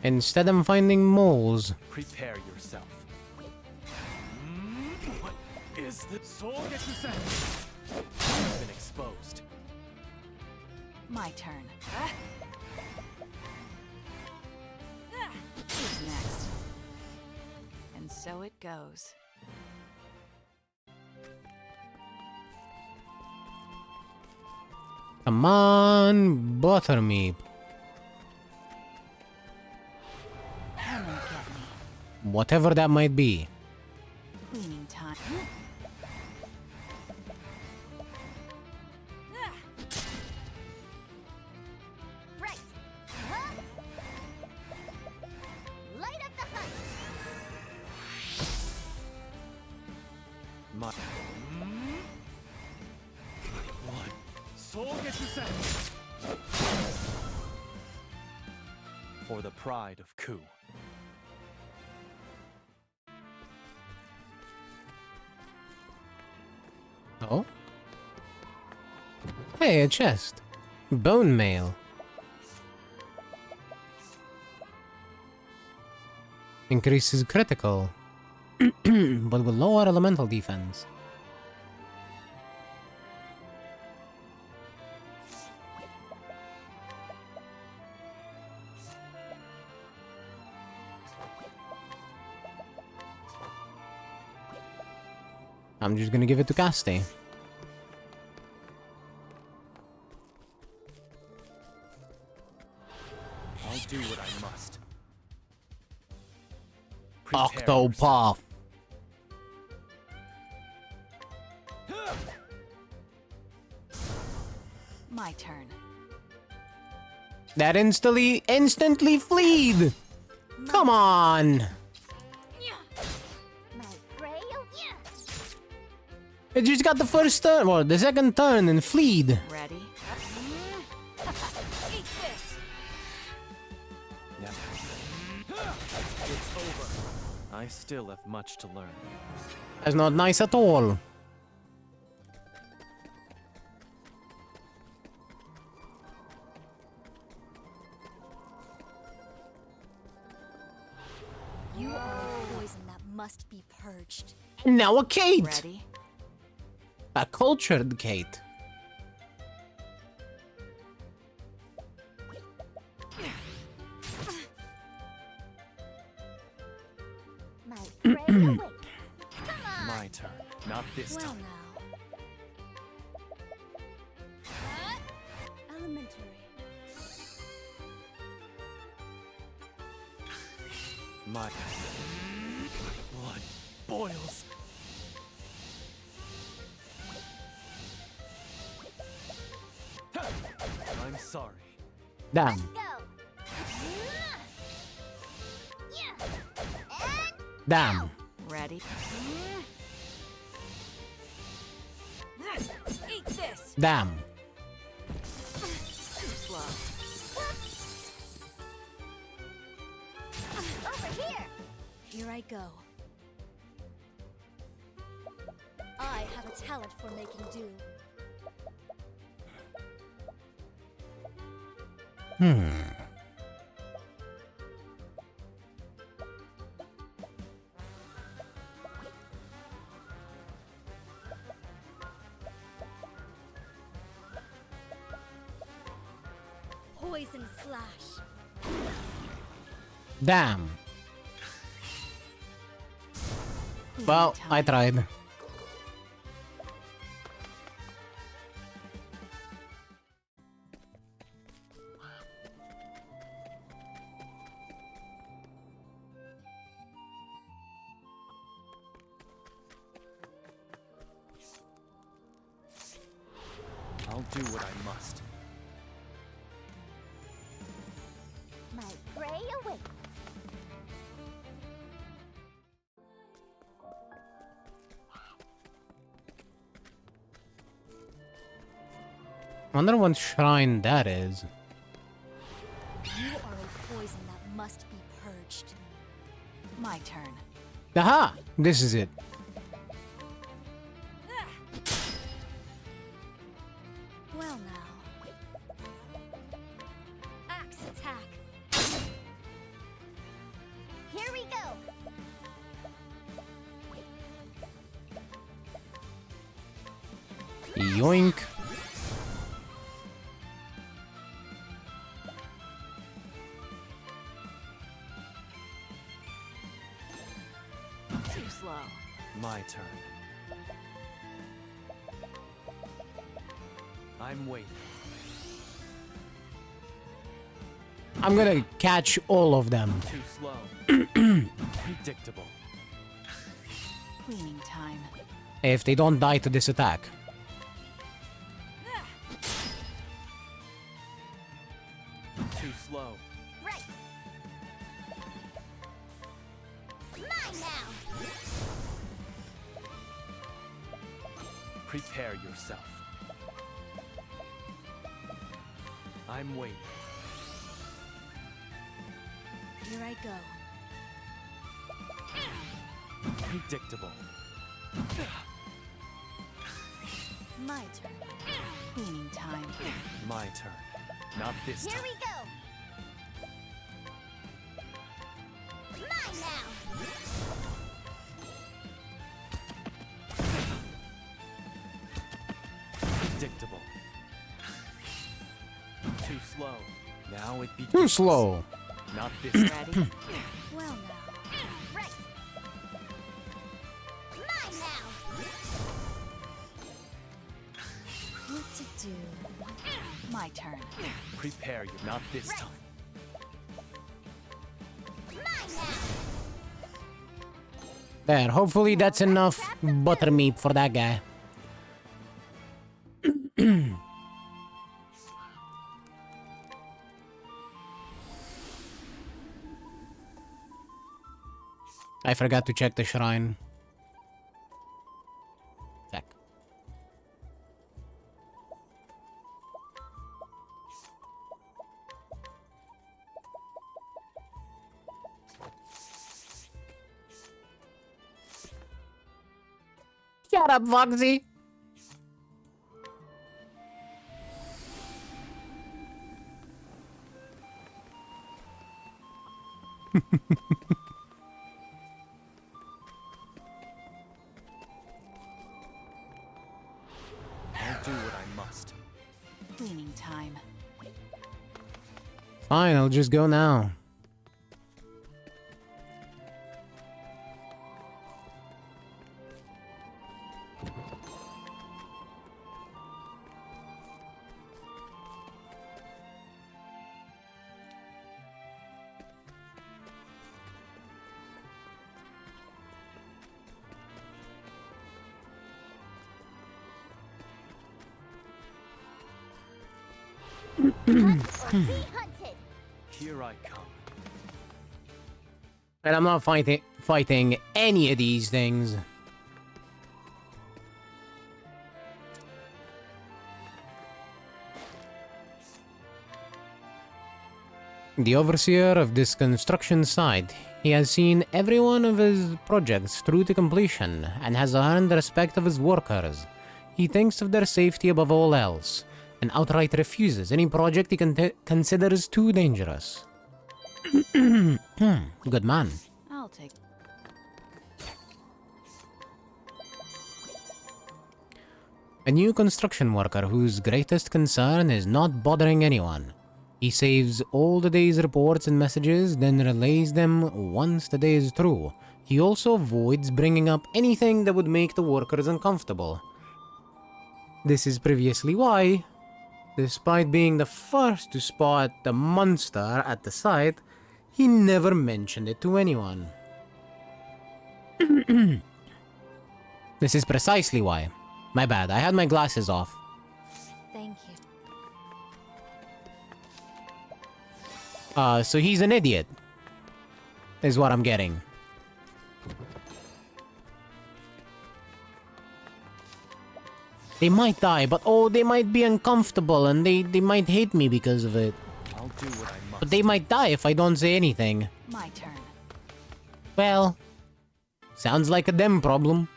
Speaker 1: Instead, I'm finding moles.
Speaker 6: Prepare yourself. What is the soul gets the set? I've been exposed.
Speaker 5: My turn. Who's next? And so it goes.
Speaker 1: Come on, buttermeat.
Speaker 5: Come and get me.
Speaker 1: Whatever that might be.
Speaker 5: Cleaning time.
Speaker 7: Right. Huh? Light up the hunt.
Speaker 6: My blood. Soul gets the set. For the pride of Ku.
Speaker 1: Oh? Hey, a chest. Bone mail. Increases critical. But with lower elemental defense. I'm just gonna give it to Casti.
Speaker 6: I'll do what I must. Prepare
Speaker 1: Octopath.
Speaker 5: My turn.
Speaker 1: That instantly fleed. Come on.
Speaker 7: My pray away.
Speaker 1: It just got the first turn, or the second turn and fleed.
Speaker 9: Ready? Eat this!
Speaker 10: It's over. I still have much to learn.
Speaker 1: That's not nice at all.
Speaker 5: You are a poison that must be purged.
Speaker 1: And now a Kate!
Speaker 9: Ready?
Speaker 1: A cultured Kate.
Speaker 7: My prey awake. Come on.
Speaker 10: My turn. Not this
Speaker 5: Well
Speaker 10: time.
Speaker 5: now. Elementary.
Speaker 10: My blood boils. I'm sorry.
Speaker 1: Damn.
Speaker 7: Go. Yeah. And
Speaker 1: Damn.
Speaker 9: Ready? Eat this!
Speaker 1: Damn.
Speaker 9: Too slow.
Speaker 7: over here.
Speaker 5: Here I go. I have a talent for making do. Poison slash.
Speaker 1: Damn. Well, I tried.
Speaker 10: I'll do what I must.
Speaker 7: My prey awake.
Speaker 1: Wonder what shrine that is.
Speaker 5: You are a poison that must be purged.
Speaker 9: My turn.
Speaker 1: Aha! This is it.
Speaker 5: Well now. Axe attack.
Speaker 7: Here we go.
Speaker 1: Yoink.
Speaker 9: Too slow.
Speaker 10: My turn. I'm waiting.
Speaker 1: I'm gonna catch all of them.
Speaker 10: Too slow. Predictable.
Speaker 9: Cleaning time.
Speaker 1: If they don't die to this attack.
Speaker 10: Too slow.
Speaker 7: Right. Mine now.
Speaker 10: Prepare yourself. I'm waiting.
Speaker 5: Here I go.
Speaker 10: Predictable.
Speaker 5: My turn.
Speaker 9: Cleaning time.
Speaker 10: My turn. Not this
Speaker 7: Here
Speaker 10: time.
Speaker 7: we go. Mine now.
Speaker 10: Predictable. Too slow. Now it begins.
Speaker 1: Too slow.
Speaker 10: Not this time.
Speaker 9: Ready?
Speaker 5: Well now.
Speaker 7: Right. Mine now.
Speaker 5: What to do?
Speaker 9: My turn.
Speaker 10: Prepare you. Not this time.
Speaker 7: Mine now.
Speaker 1: There, hopefully that's enough buttermeat for that guy. I forgot to check the shrine. Check. Shut up, Foxy!
Speaker 10: I'll do what I must.
Speaker 5: Cleaning time.
Speaker 1: Fine, I'll just go now.
Speaker 7: Hunted.
Speaker 10: Here I come.
Speaker 1: And I'm not fighting any of these things. The overseer of this construction site. He has seen every one of his projects through to completion and has earned the respect of his workers. He thinks of their safety above all else and outright refuses any project he considers too dangerous. Good man.
Speaker 5: I'll take.
Speaker 1: A new construction worker whose greatest concern is not bothering anyone. He saves all the day's reports and messages, then relays them once the day is through. He also avoids bringing up anything that would make the workers uncomfortable. This is previously why, despite being the first to spot the monster at the site, he never mentioned it to anyone. This is precisely why. My bad, I had my glasses off.
Speaker 5: Thank you.
Speaker 1: So he's an idiot, is what I'm getting. They might die, but oh, they might be uncomfortable and they might hate me because of it.
Speaker 10: I'll do what I must.
Speaker 1: But they might die if I don't say anything.
Speaker 5: My turn.
Speaker 1: Well, sounds like a them problem.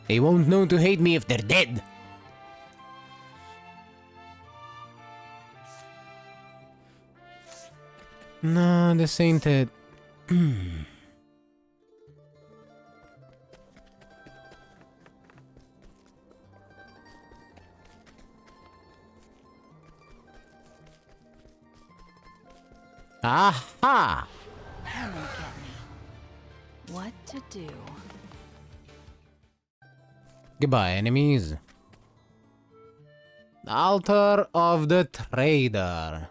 Speaker 1: They won't know to hate me if they're dead. No, this ain't it. Aha!
Speaker 5: Come and get me. What to do?
Speaker 1: Goodbye, enemies. Altar of the Trader.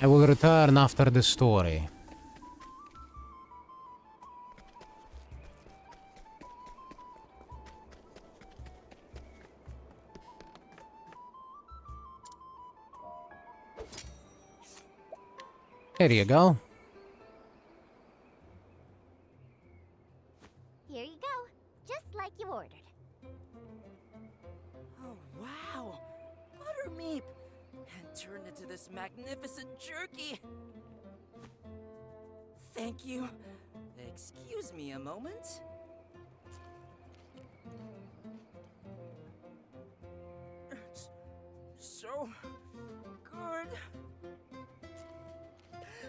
Speaker 1: I will return after the story. Here you go.
Speaker 7: Here you go. Just like you ordered.
Speaker 9: Oh, wow! Buttermeat! And turned into this magnificent jerky! Thank you. Excuse me a moment. It's so good.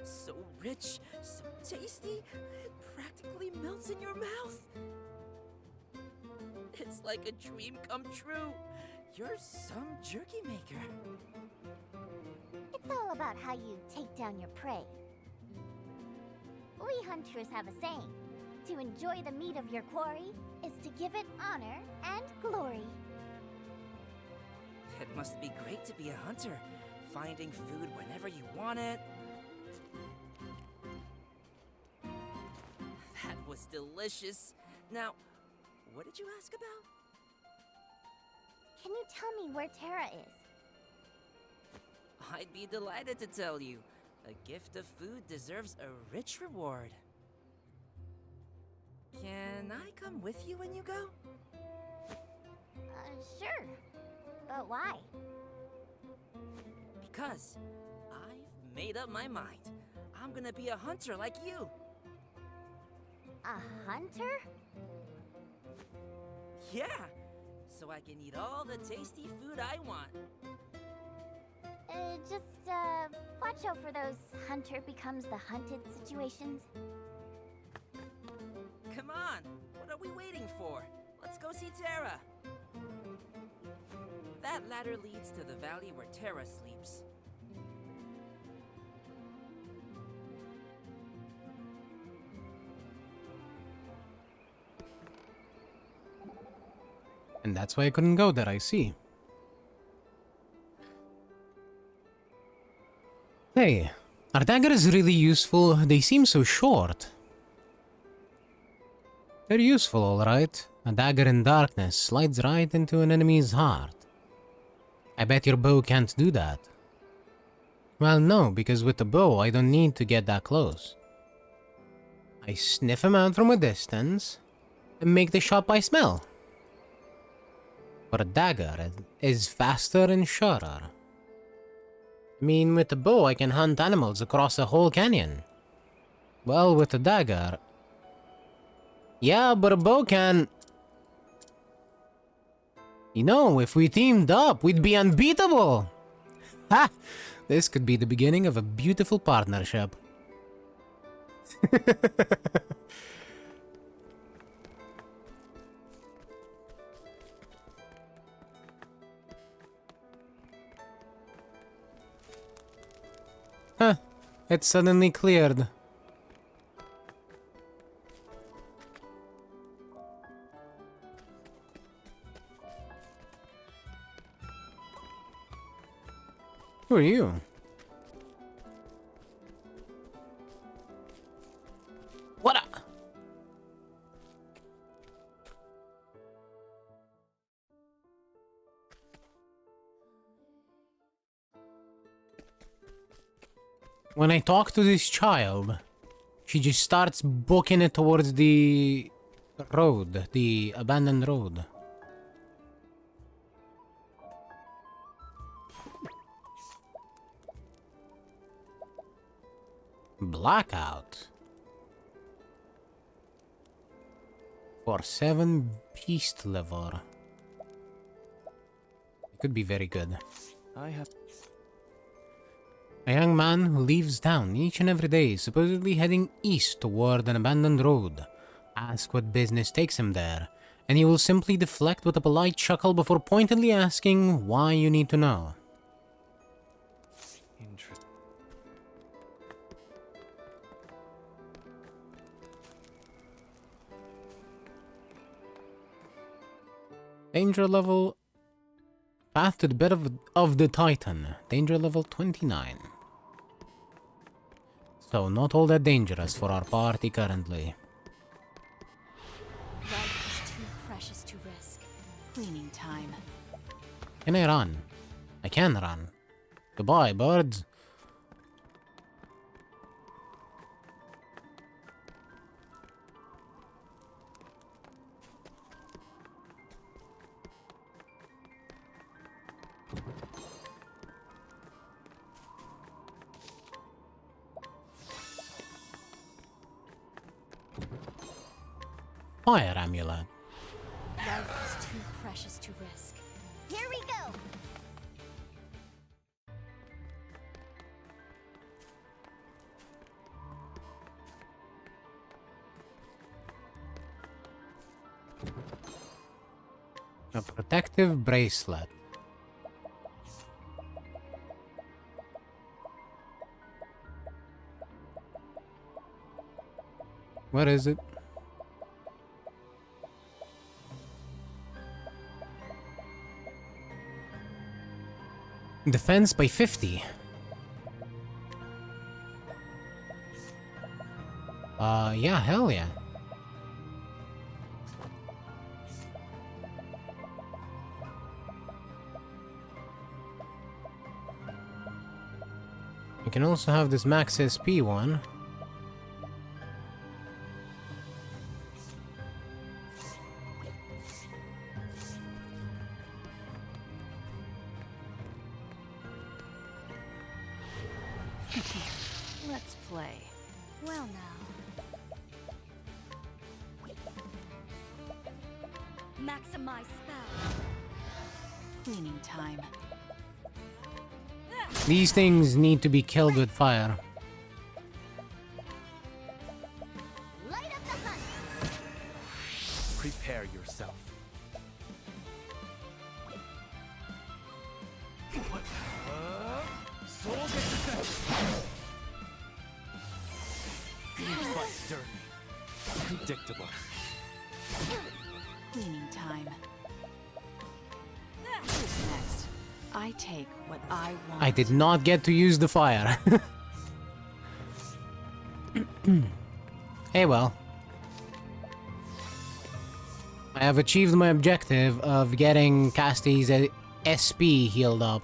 Speaker 9: So rich, so tasty, it practically melts in your mouth. It's like a dream come true. You're some jerky maker.
Speaker 7: It's all about how you take down your prey. We hunters have a saying. To enjoy the meat of your quarry is to give it honor and glory.
Speaker 9: It must be great to be a hunter, finding food whenever you want it. That was delicious. Now, what did you ask about?
Speaker 7: Can you tell me where Terra is?
Speaker 9: I'd be delighted to tell you. A gift of food deserves a rich reward. Can I come with you when you go?
Speaker 7: Sure. But why?
Speaker 9: Because I've made up my mind. I'm gonna be a hunter like you.
Speaker 7: A hunter?
Speaker 9: Yeah, so I can eat all the tasty food I want.
Speaker 7: Watch out for those hunter becomes the hunted situations.
Speaker 9: Come on, what are we waiting for? Let's go see Terra. That ladder leads to the valley where Terra sleeps.
Speaker 1: And that's why I couldn't go there, I see. Hey, are daggers really useful? They seem so short. They're useful, alright. A dagger in darkness slides right into an enemy's heart. I bet your bow can't do that. Well, no, because with the bow, I don't need to get that close. I sniff him out from a distance and make the shot by smell. But a dagger is faster and shorter. I mean, with the bow, I can hunt animals across a whole canyon. Well, with a dagger... Yeah, but a bow can... You know, if we teamed up, we'd be unbeatable! Ha! This could be the beginning of a beautiful partnership. Huh. It suddenly cleared. Who are you? What a... When I talk to this child, she just starts booking it towards the road, the abandoned road. Blackout. For 7 beast liver. It could be very good.
Speaker 10: I have...
Speaker 1: A young man who leaves town each and every day, supposedly heading east toward an abandoned road. Ask what business takes him there, and he will simply deflect with a polite chuckle before pointedly asking why you need to know.
Speaker 10: Interesting.
Speaker 1: Danger level... Path to the bed of the Titan. Danger level 29. So, not all that dangerous for our party currently.
Speaker 5: Life is too precious to risk. Cleaning time.
Speaker 1: Can I run? I can run. Goodbye, birds. Fire amulet.
Speaker 5: Life is too precious to risk.
Speaker 7: Here we go!
Speaker 1: A protective bracelet. What is it? Defense by 50. Yeah, hell yeah. You can also have this max SP one.
Speaker 5: play. Well now. Maximize spell. Cleaning time.
Speaker 1: These things need to be killed with fire.
Speaker 7: Light up the hunt.
Speaker 10: Prepare yourself. But dirty. Predictable.
Speaker 5: Cleaning time. Who's next? I take what I want.
Speaker 1: I did not get to use the fire. Hey well. I have achieved my objective of getting Casty's SP healed up.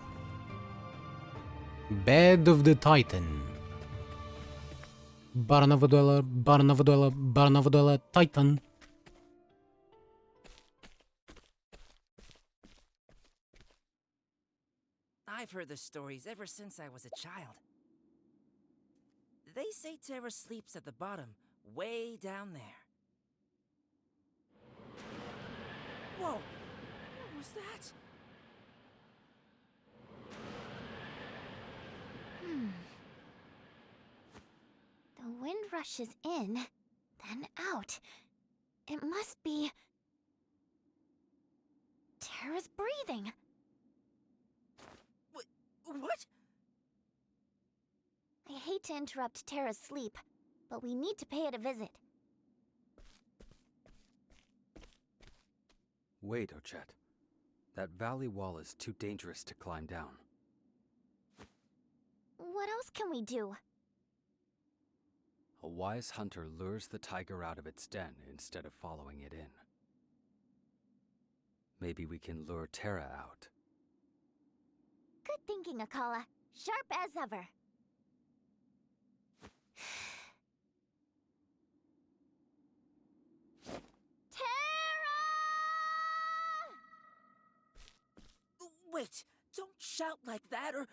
Speaker 1: Bed of the Titan. Barnavaduela, Titan.
Speaker 9: I've heard the stories ever since I was a child. They say Terra sleeps at the bottom, way down there. Whoa! What was that?
Speaker 7: The wind rushes in, then out. It must be... Terra's breathing.
Speaker 9: What?
Speaker 7: I hate to interrupt Terra's sleep, but we need to pay it a visit.
Speaker 6: Wait, Ochet. That valley wall is too dangerous to climb down.
Speaker 7: What else can we do?
Speaker 6: A wise hunter lures the tiger out of its den instead of following it in. Maybe we can lure Terra out.
Speaker 7: Good thinking, Akala. Sharp as ever.
Speaker 9: Wait! Don't shout like that or...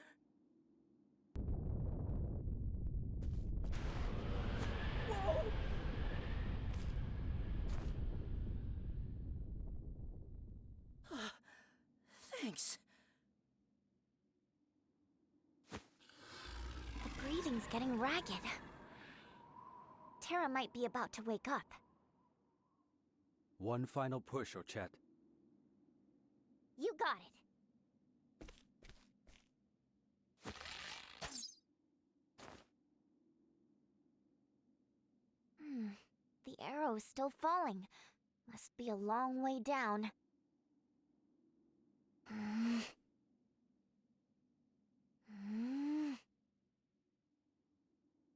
Speaker 9: Whoa! Thanks.
Speaker 7: The breathing's getting ragged. Terra might be about to wake up.
Speaker 6: One final push, Ochet.
Speaker 7: You got it. The arrow's still falling. Must be a long way down.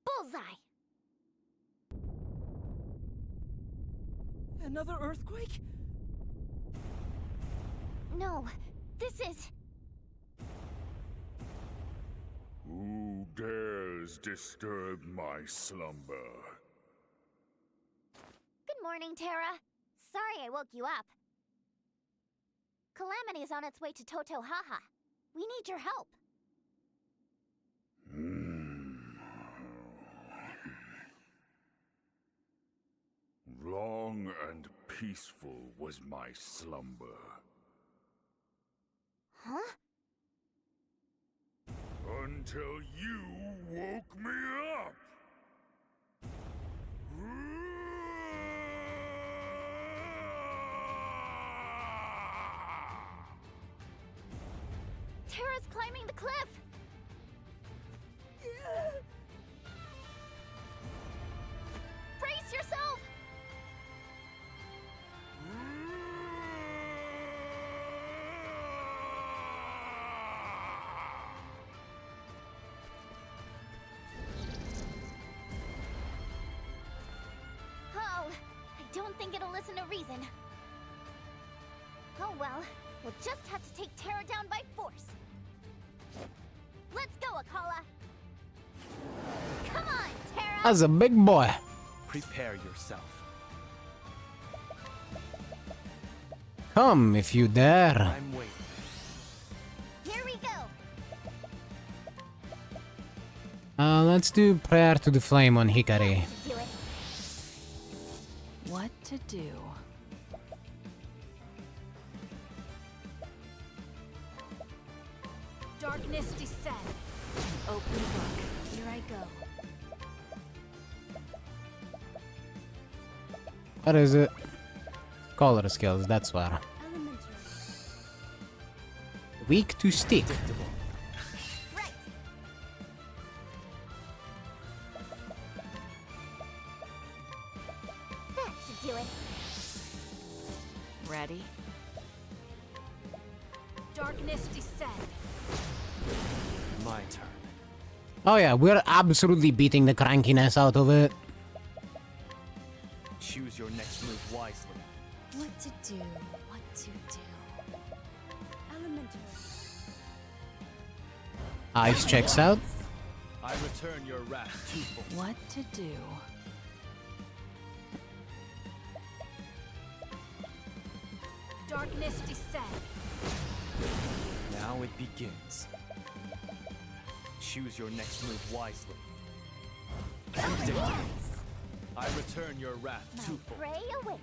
Speaker 7: Bullseye!
Speaker 9: Another earthquake?
Speaker 7: No, this is...
Speaker 8: Who dares disturb my slumber?
Speaker 7: Good morning, Terra. Sorry I woke you up. Calamity's on its way to Totohaha. We need your help.
Speaker 8: Long and peaceful was my slumber.
Speaker 7: Huh?
Speaker 8: Until you woke me up!
Speaker 7: Terra's climbing the cliff! Brace yourself! Oh, I don't think it'll listen to reason. Oh well, we'll just have to take Terra down by force. Let's go, Akala! Come on, Terra!
Speaker 1: That's a big boy.
Speaker 10: Prepare yourself.
Speaker 1: Come if you dare.
Speaker 10: I'm waiting.
Speaker 7: Here we go!
Speaker 1: Let's do prayer to the flame on Hikari.
Speaker 7: Do it.
Speaker 5: What to do? Darkness descend. Open book. Here I go.
Speaker 1: What is it? Color skills, that's where.
Speaker 7: Elementary.
Speaker 1: Weak to stick.
Speaker 7: Right. That should do it.
Speaker 5: Ready? Darkness descend.
Speaker 10: My turn.
Speaker 1: Oh yeah, we're absolutely beating the crankiness out of it.
Speaker 10: Choose your next move wisely.
Speaker 7: What to do? What to do? Elementary.
Speaker 1: Ice checks out.
Speaker 10: I return your wrath twofold.
Speaker 5: What to do? Darkness descend.
Speaker 10: Now it begins. Choose your next move wisely. I return your wrath
Speaker 7: My
Speaker 10: twofold.
Speaker 7: prey awaits.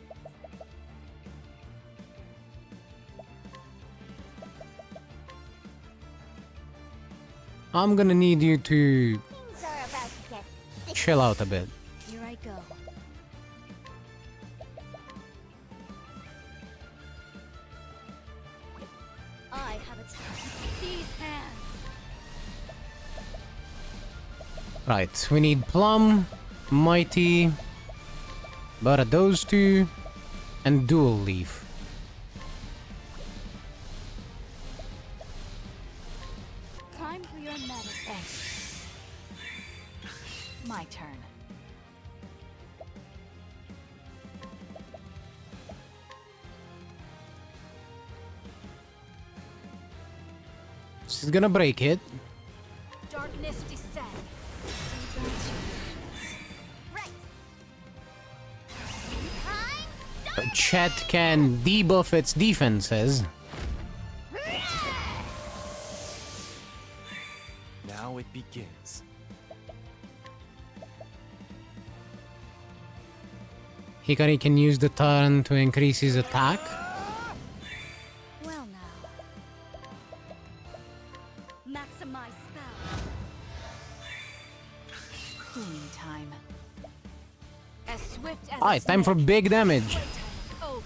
Speaker 1: I'm gonna need you to
Speaker 7: Things are about to get thick.
Speaker 1: chill out a bit.
Speaker 5: Here I go.
Speaker 7: I have a task. These hands.
Speaker 1: Right, we need Plum, Mighty, but those two, and Dual Leaf.
Speaker 5: Time for your medicine. My turn.
Speaker 1: She's gonna break it.
Speaker 5: Darkness descend.
Speaker 7: Right.
Speaker 1: Chet can debuff its defenses.
Speaker 10: Now it begins.
Speaker 1: Hikari can use the turn to increase his attack.
Speaker 7: Well now. Maximize spell.
Speaker 5: Cleaning time. As swift as
Speaker 1: Alright,
Speaker 5: a
Speaker 1: time for
Speaker 5: snake.
Speaker 1: big damage.
Speaker 5: Playtime is over.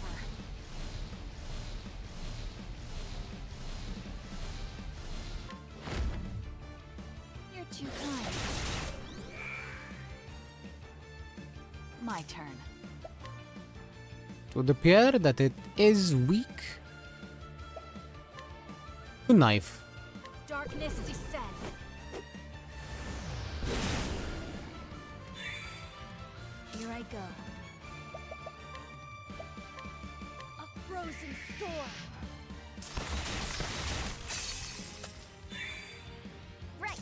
Speaker 5: You're too kind. My turn.
Speaker 1: It would appear that it is weak to knife.
Speaker 5: Darkness descend. Here I go.
Speaker 7: A frozen storm. Right.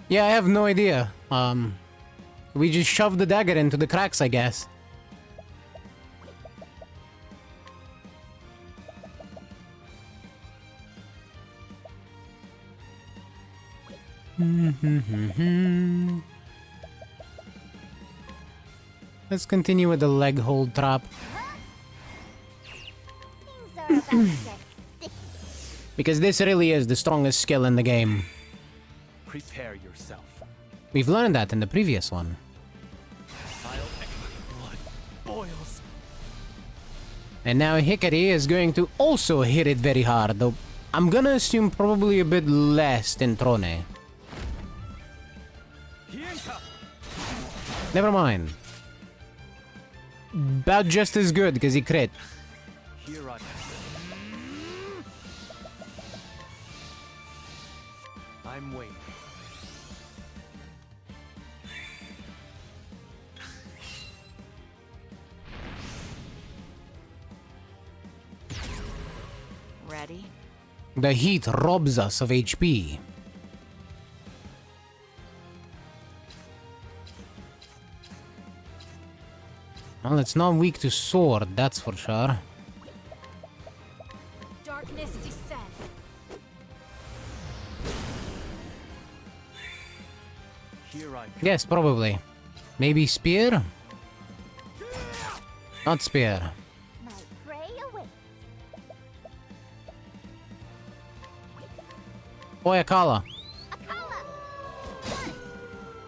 Speaker 1: Yeah, I have no idea. We just shoved the dagger into the cracks, I guess. Let's continue with the leg hold trap.
Speaker 7: Things are about to get thick.
Speaker 1: Because this really is the strongest skill in the game.
Speaker 10: Prepare yourself.
Speaker 1: We've learned that in the previous one.
Speaker 10: Blood boils.
Speaker 1: And now Hikari is going to also hit it very hard, though I'm gonna assume probably a bit less than Trone. Never mind. About just as good, because he crit.
Speaker 10: Here I I'm waiting.
Speaker 5: Ready?
Speaker 1: The heat robs us of HP. Well, it's not weak to sword, that's for sure.
Speaker 5: Darkness descend.
Speaker 10: Here I come.
Speaker 1: Yes, probably. Maybe spear? Not spear.
Speaker 7: My prey awaits.
Speaker 1: Oyakala.
Speaker 7: Akala!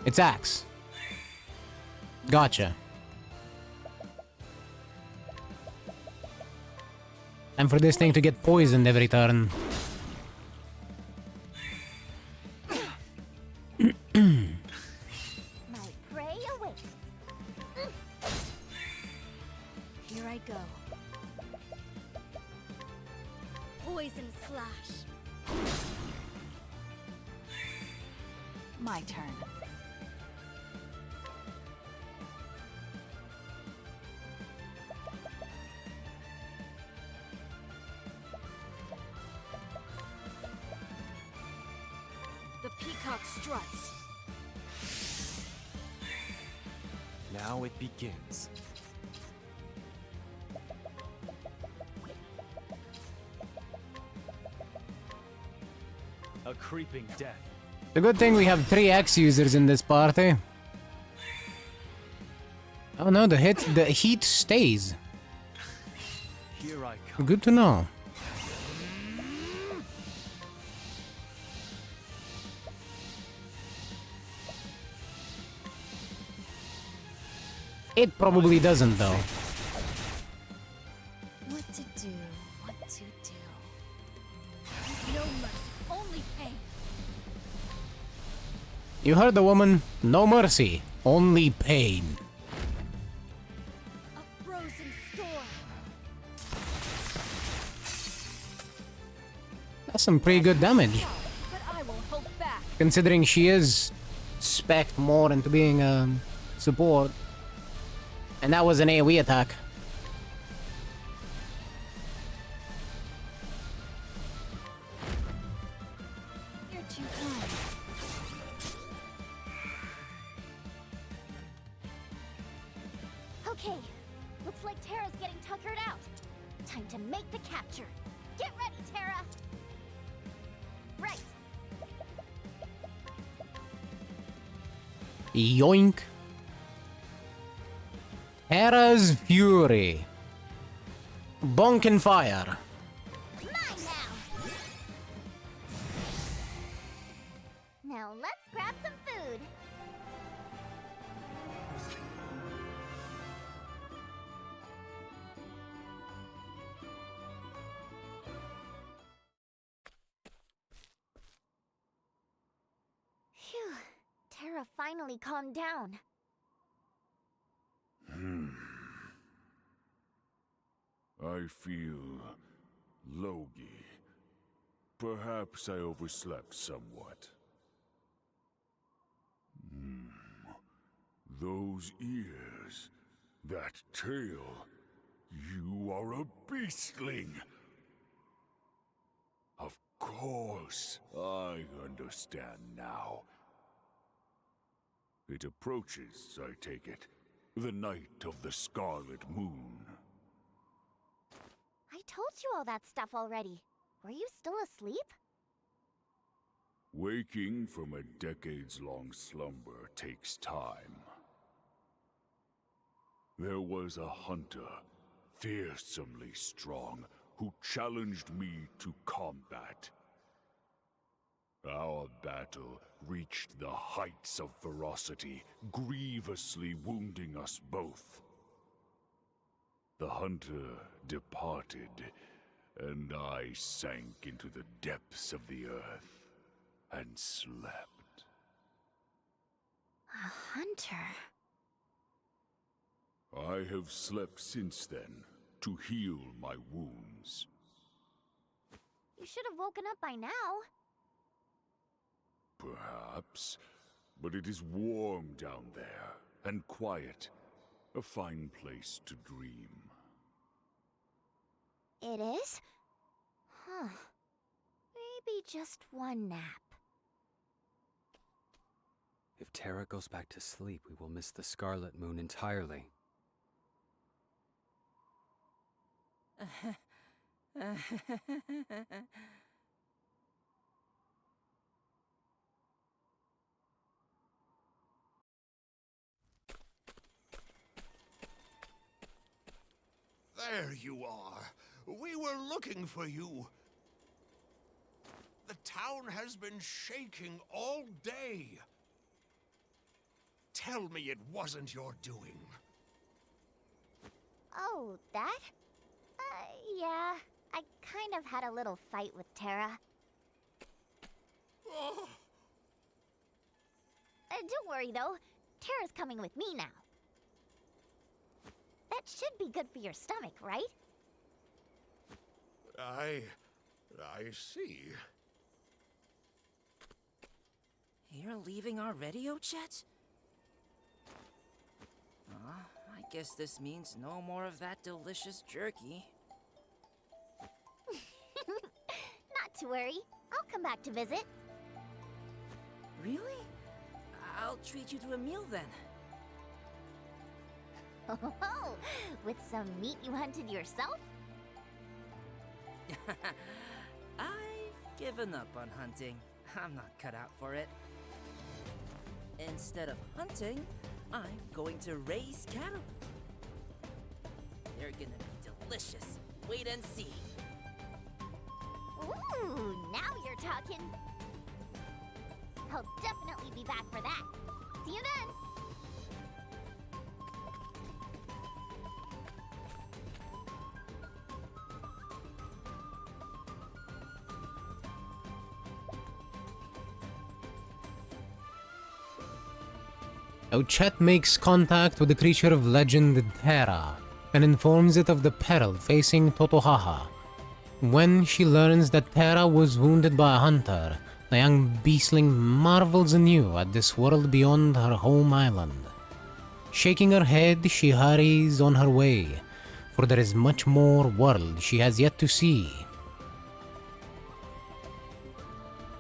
Speaker 1: It's axe. Gotcha. And for this thing to get poisoned every turn.
Speaker 7: My prey awaits.
Speaker 5: Here I go. Poison slash. My turn. The peacock struts.
Speaker 10: Now it begins. A creeping death.
Speaker 1: The good thing we have 3 axe users in this party. Oh no, the heat stays.
Speaker 10: Here I come.
Speaker 1: Good to know. It probably doesn't though.
Speaker 5: What to do? What to do? No mercy, only pain.
Speaker 1: You heard the woman. No mercy, only pain.
Speaker 5: A frozen storm.
Speaker 1: That's some pretty good damage.
Speaker 5: But I won't hold back.
Speaker 1: Considering she is spec'd more into being a support. And that was an AoE attack.
Speaker 5: You're too kind.
Speaker 7: Okay, looks like Terra's getting tuckered out. Time to make the capture. Get ready, Terra! Right.
Speaker 1: Yoink. Hera's Fury. Bonkin Fire.
Speaker 7: Mine now! Now let's grab some food. Phew. Terra finally calmed down.
Speaker 8: I feel logy. Perhaps I overslept somewhat. Those ears, that tail. You are a beastling. Of course, I understand now. It approaches, I take it, the night of the Scarlet Moon.
Speaker 7: I told you all that stuff already. Were you still asleep?
Speaker 8: Waking from a decades-long slumber takes time. There was a hunter, fearsomely strong, who challenged me to combat. Our battle reached the heights of ferocity, grievously wounding us both. The hunter departed, and I sank into the depths of the earth and slept.
Speaker 7: A hunter?
Speaker 8: I have slept since then, to heal my wounds.
Speaker 7: You should have woken up by now.
Speaker 8: Perhaps, but it is warm down there, and quiet. A fine place to dream.
Speaker 7: It is? Huh. Maybe just one nap.
Speaker 6: If Terra goes back to sleep, we will miss the Scarlet Moon entirely.
Speaker 11: There you are. We were looking for you. The town has been shaking all day. Tell me it wasn't your doing.
Speaker 7: Oh, that? Yeah. I kind of had a little fight with Terra.
Speaker 11: Oh.
Speaker 7: Don't worry, though. Terra's coming with me now. That should be good for your stomach, right?
Speaker 11: I see.
Speaker 9: You're leaving already, Ochet? I guess this means no more of that delicious jerky.
Speaker 7: Not to worry. I'll come back to visit.
Speaker 9: Really? I'll treat you to a meal then.
Speaker 7: Oh, with some meat you hunted yourself?
Speaker 9: I've given up on hunting. I'm not cut out for it. Instead of hunting, I'm going to raise cattle. They're gonna be delicious. Wait and see.
Speaker 7: Ooh, now you're talking. I'll definitely be back for that. See you then.
Speaker 1: Ochet makes contact with the creature of legend Terra and informs it of the peril facing Totohaha. When she learns that Terra was wounded by a hunter, the young beastling marvels anew at this world beyond her home island. Shaking her head, she hurries on her way, for there is much more world she has yet to see.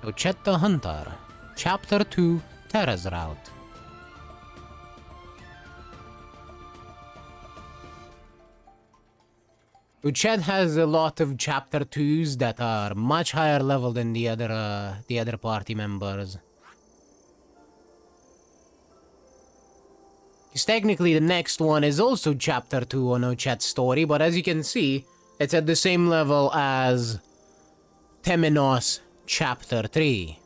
Speaker 1: Ochet the Hunter, Chapter 2, Terra's Route. Ochet has a lot of chapter 2s that are much higher level than the other party members. Because technically the next one is also chapter 2 on Ochet's story, but as you can see, it's at the same level as Temenos chapter 3.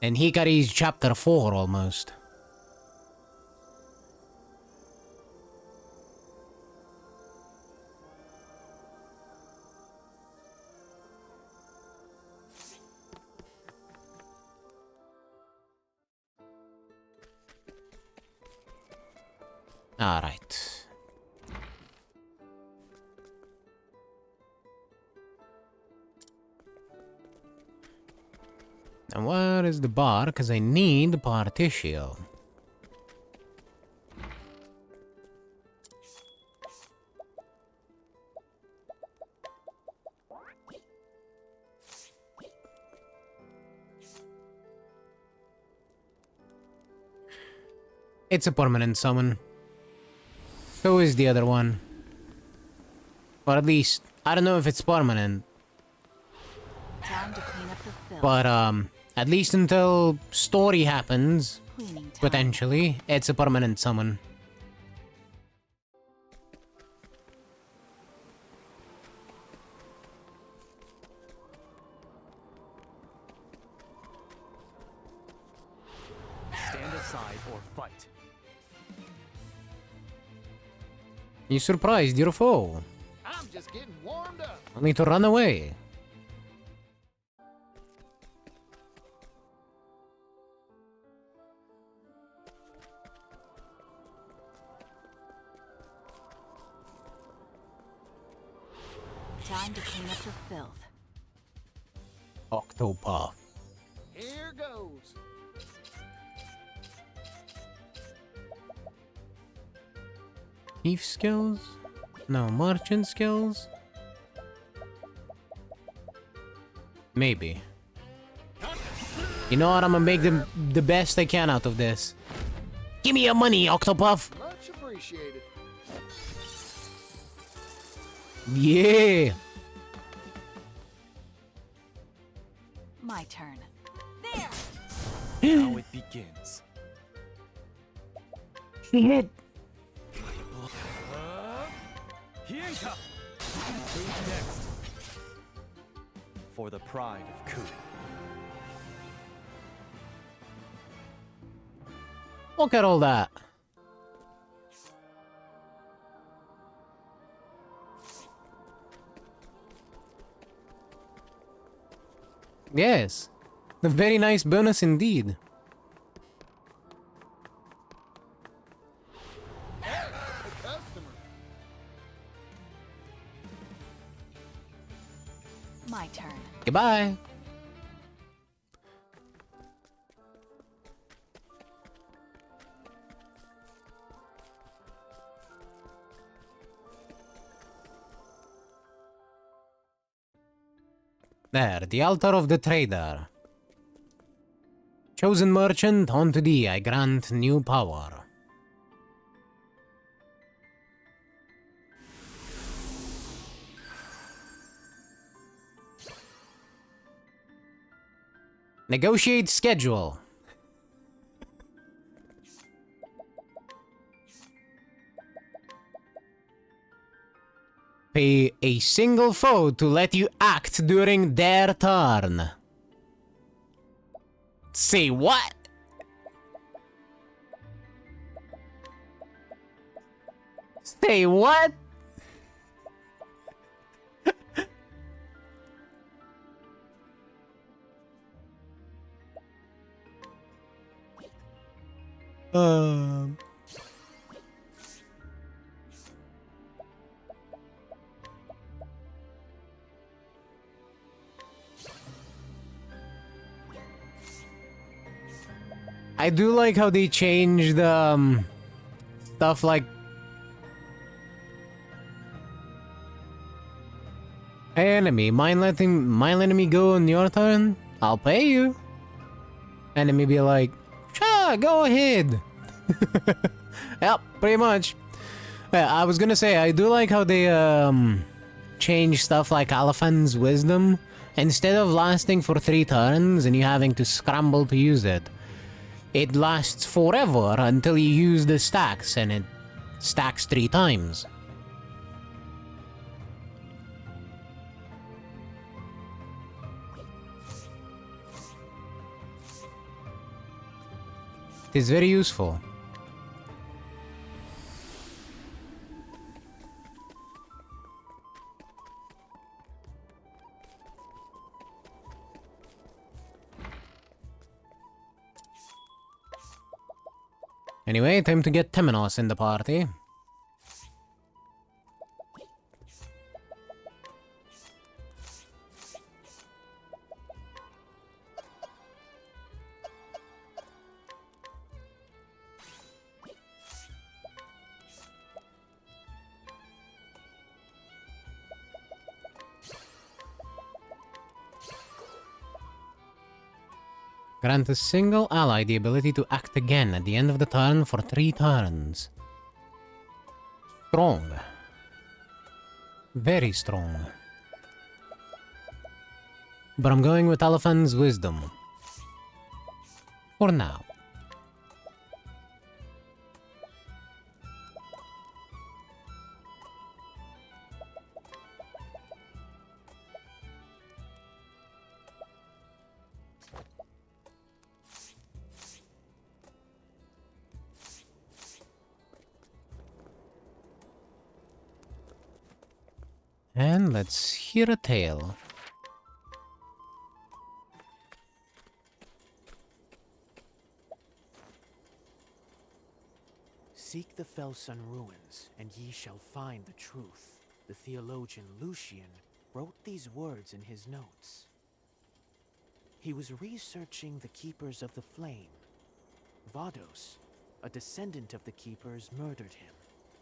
Speaker 1: And Hikari's chapter 4 almost. Alright. Now where is the bar? Because I need Partitio. It's a permanent summon. So is the other one. Or at least, I don't know if it's permanent.
Speaker 5: Time to clean up the film.
Speaker 1: But, at least until story happens, potentially, it's a permanent summon.
Speaker 10: Stand aside or fight.
Speaker 1: You surprised your foe.
Speaker 10: I'm just getting warmed up.
Speaker 1: Only to run away.
Speaker 5: Time to clean up the filth.
Speaker 1: Octopath.
Speaker 10: Here goes.
Speaker 1: Thief skills? No, merchant skills? Maybe. You know what? I'm gonna make the best I can out of this. Give me your money, Octopath!
Speaker 11: Much appreciated.
Speaker 1: Yeah!
Speaker 5: My turn.
Speaker 10: Now it begins.
Speaker 1: Shit!
Speaker 10: Hienka! Who's next? For the pride of Kui.
Speaker 1: Look at all that. Yes. A very nice bonus indeed.
Speaker 5: My turn.
Speaker 1: Goodbye. There, the altar of the trader. Chosen merchant, unto thee I grant new power. Negotiate schedule. Pay a single foe to let you act during their turn. Say what? Say what? I do like how they changed stuff like, hey enemy, mind letting enemy go on your turn? I'll pay you. Enemy be like, sure, go ahead. Yep, pretty much. Yeah, I was gonna say, I do like how they change stuff like Alaphan's Wisdom. Instead of lasting for 3 turns and you having to scramble to use it, it lasts forever until you use the stacks, and it stacks 3 times. It is very useful. Anyway, time to get Temenos in the party. Grant a single ally the ability to act again at the end of the turn for 3 turns. Strong. Very strong. But I'm going with Alaphan's Wisdom. For now. And let's hear a tale.
Speaker 12: Seek the Felsun ruins, and ye shall find the truth. The theologian Lucian wrote these words in his notes. He was researching the Keepers of the Flame. Vados, a descendant of the Keepers, murdered him.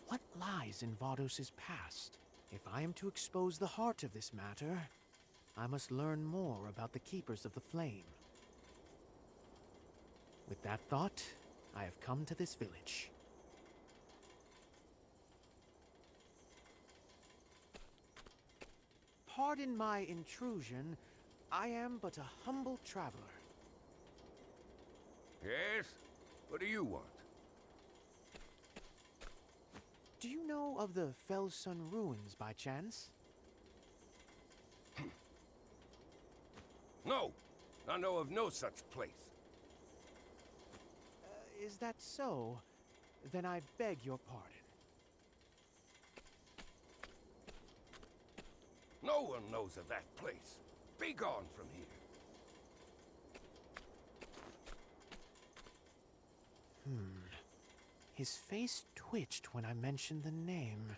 Speaker 12: What lies in Vados' past? If I am to expose the heart of this matter, I must learn more about the Keepers of the Flame. With that thought, I have come to this village. Pardon my intrusion. I am but a humble traveler.
Speaker 11: Yes? What do you want?
Speaker 12: Do you know of the Felsun ruins by chance?
Speaker 11: No! I know of no such place.
Speaker 12: Is that so? Then I beg your pardon.
Speaker 11: No one knows of that place. Be gone from here.
Speaker 12: His face twitched when I mentioned the name.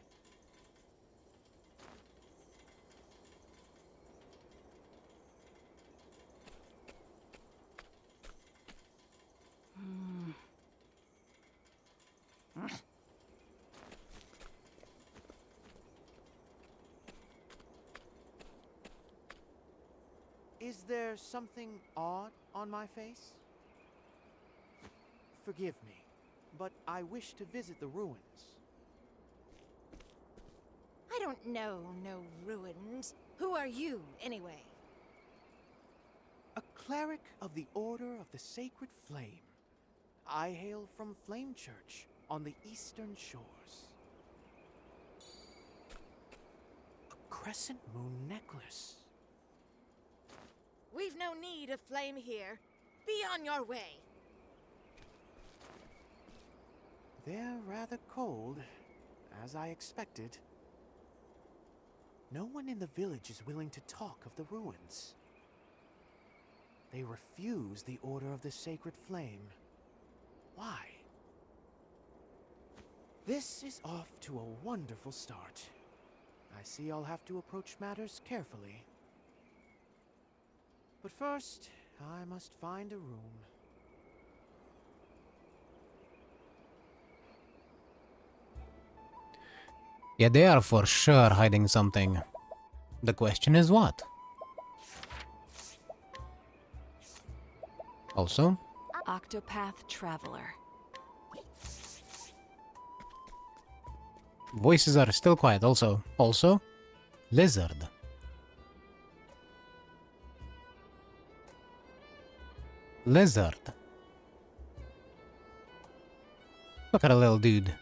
Speaker 12: Is there something odd on my face? Forgive me, but I wish to visit the ruins.
Speaker 7: I don't know no ruins. Who are you, anyway?
Speaker 12: A cleric of the Order of the Sacred Flame. I hail from Flame Church on the eastern shores. A crescent moon necklace.
Speaker 7: We've no need of flame here. Be on your way.
Speaker 12: They're rather cold, as I expected. No one in the village is willing to talk of the ruins. They refuse the Order of the Sacred Flame. Why? This is off to a wonderful start. I see I'll have to approach matters carefully. But first, I must find a room.
Speaker 1: Yeah, they are for sure hiding something. The question is what? Also?
Speaker 5: Octopath Traveler.
Speaker 1: Voices are still quiet also. Also? Lizard. Lizard. Look at a little dude.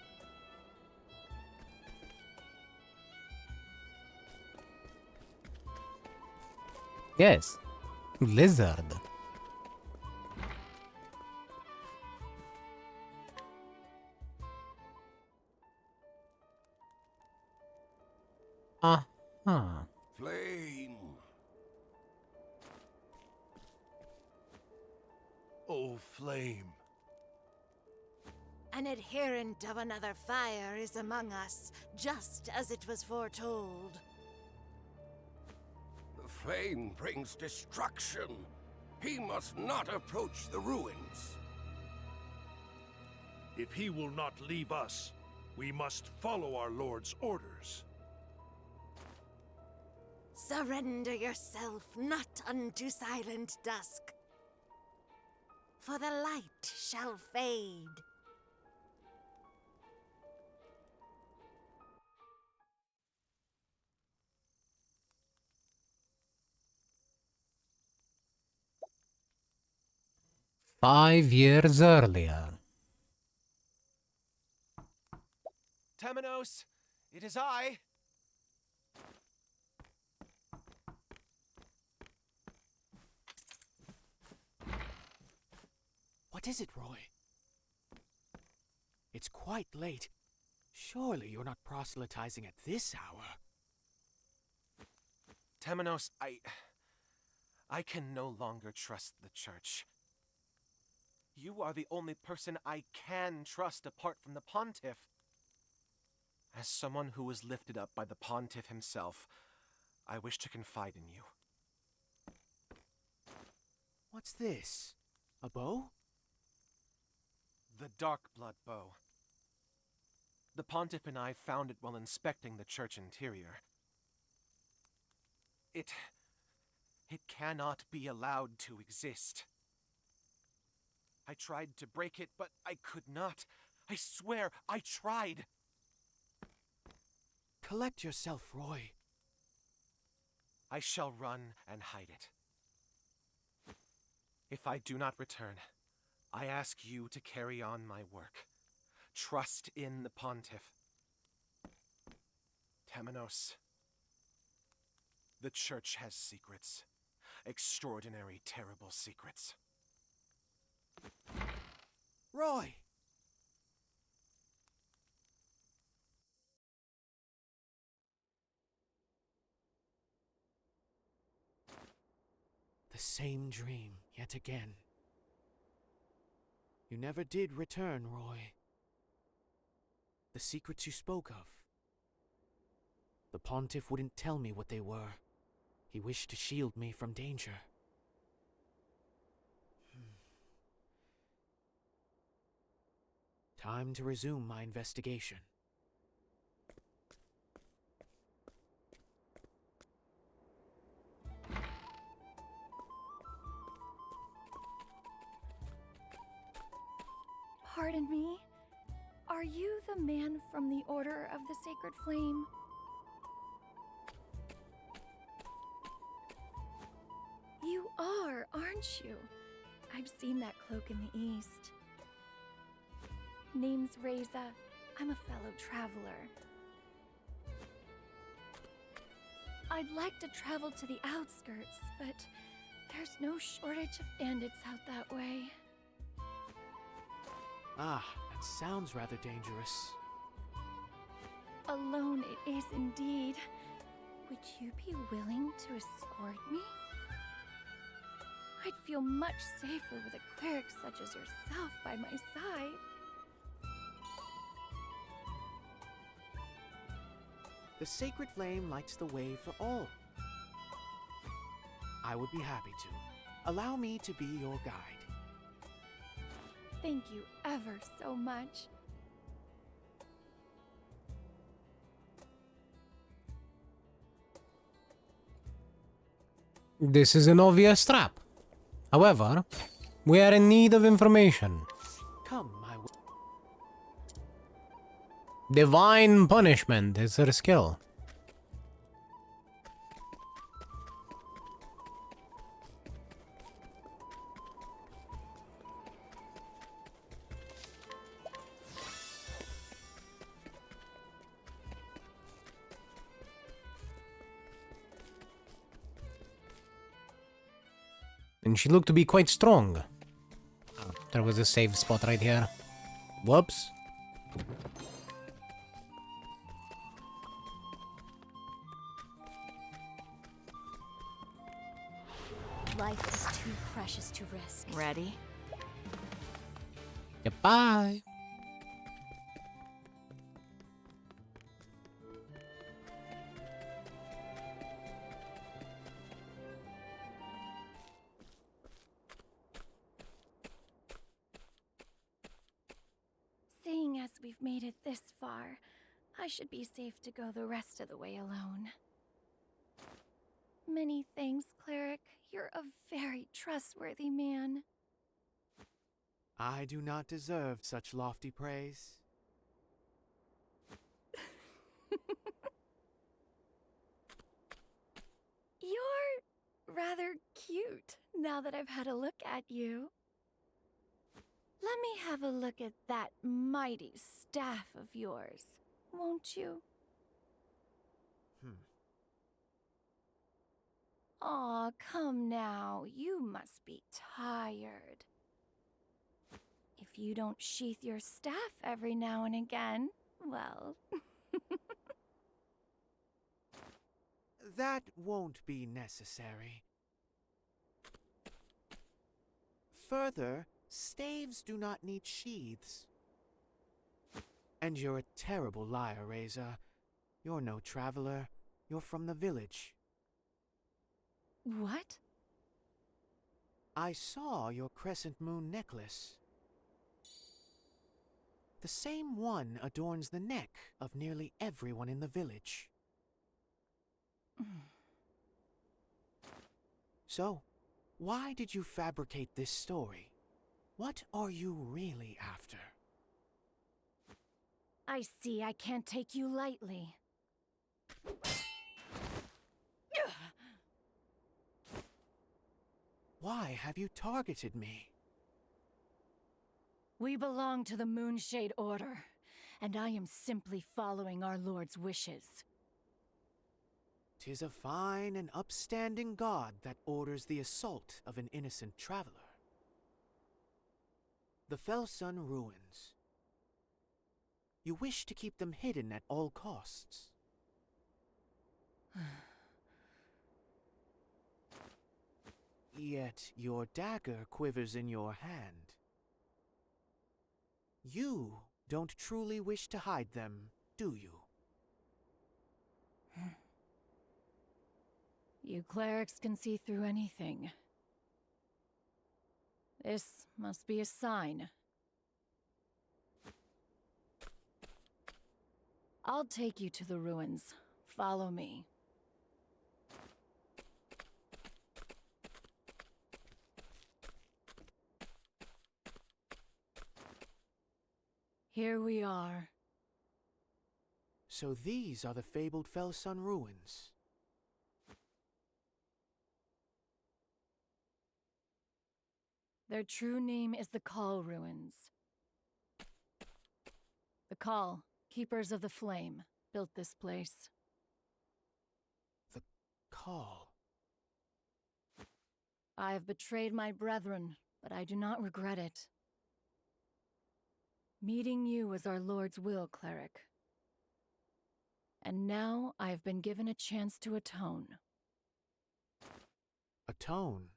Speaker 1: Yes. Lizard. Uh-huh.
Speaker 11: Flame!
Speaker 10: Oh, flame.
Speaker 7: An adherent of another fire is among us, just as it was foretold.
Speaker 11: The flame brings destruction. He must not approach the ruins.
Speaker 8: If he will not leave us, we must follow our Lord's orders.
Speaker 7: Surrender yourself not unto silent dusk, for the light shall fade.
Speaker 1: Five years earlier.
Speaker 10: Temenos, it is I.
Speaker 12: What is it, Roy? It's quite late. Surely you're not proselytizing at this hour.
Speaker 10: Temenos, I can no longer trust the Church. You are the only person I can trust apart from the Pontiff. As someone who was lifted up by the Pontiff himself, I wish to confide in you.
Speaker 12: What's this? A bow?
Speaker 10: The Dark Blood Bow. The Pontiff and I found it while inspecting the church interior. It cannot be allowed to exist. I tried to break it, but I could not. I swear, I tried.
Speaker 12: Collect yourself, Roy.
Speaker 10: I shall run and hide it. If I do not return, I ask you to carry on my work. Trust in the Pontiff. Temenos. The Church has secrets. Extraordinary, terrible secrets.
Speaker 12: Roy! The same dream, yet again. You never did return, Roy. The secrets you spoke of. The Pontiff wouldn't tell me what they were. He wished to shield me from danger. Time to resume my investigation.
Speaker 13: Pardon me? Are you the man from the Order of the Sacred Flame? You are, aren't you? I've seen that cloak in the east. Name's Reza. I'm a fellow traveler. I'd like to travel to the outskirts, but there's no shortage of bandits out that way.
Speaker 12: Ah, that sounds rather dangerous.
Speaker 13: Alone it is indeed. Would you be willing to escort me? I'd feel much safer with a cleric such as yourself by my side.
Speaker 12: The Sacred Flame lights the way for all. I would be happy to. Allow me to be your guide.
Speaker 13: Thank you ever so much.
Speaker 1: This is an obvious trap. However, we are in need of information.
Speaker 12: Come my way.
Speaker 1: Divine punishment is her skill. And she looked to be quite strong. Oh, there was a save spot right here. Whoops.
Speaker 7: Life is too precious to risk.
Speaker 5: Ready?
Speaker 1: Goodbye.
Speaker 13: Seeing as we've made it this far, I should be safe to go the rest of the way alone. Many thanks, Cleric. You're a very trustworthy man.
Speaker 12: I do not deserve such lofty praise.
Speaker 13: You're rather cute now that I've had a look at you. Let me have a look at that mighty staff of yours, won't you? Aw, come now. You must be tired. If you don't sheath your staff every now and again, well...
Speaker 12: That won't be necessary. Further, staves do not need sheaths. And you're a terrible liar, Reza. You're no traveler. You're from the village.
Speaker 13: What?
Speaker 12: I saw your crescent moon necklace. The same one adorns the neck of nearly everyone in the village. So, why did you fabricate this story? What are you really after?
Speaker 5: I see I can't take you lightly.
Speaker 12: Why have you targeted me?
Speaker 5: We belong to the Moonshade Order, and I am simply following our Lord's wishes.
Speaker 12: 'Tis a fine and upstanding god that orders the assault of an innocent traveler. The Felsun ruins. You wish to keep them hidden at all costs. Yet your dagger quivers in your hand. You don't truly wish to hide them, do you?
Speaker 5: You clerics can see through anything. This must be a sign. I'll take you to the ruins. Follow me. Here we are.
Speaker 12: So these are the fabled Felsun ruins.
Speaker 5: Their true name is the Call Ruins. The Call, Keepers of the Flame, built this place.
Speaker 12: The Call.
Speaker 5: I have betrayed my brethren, but I do not regret it. Meeting you was our Lord's will, cleric. And now I have been given a chance to atone.
Speaker 12: Atone?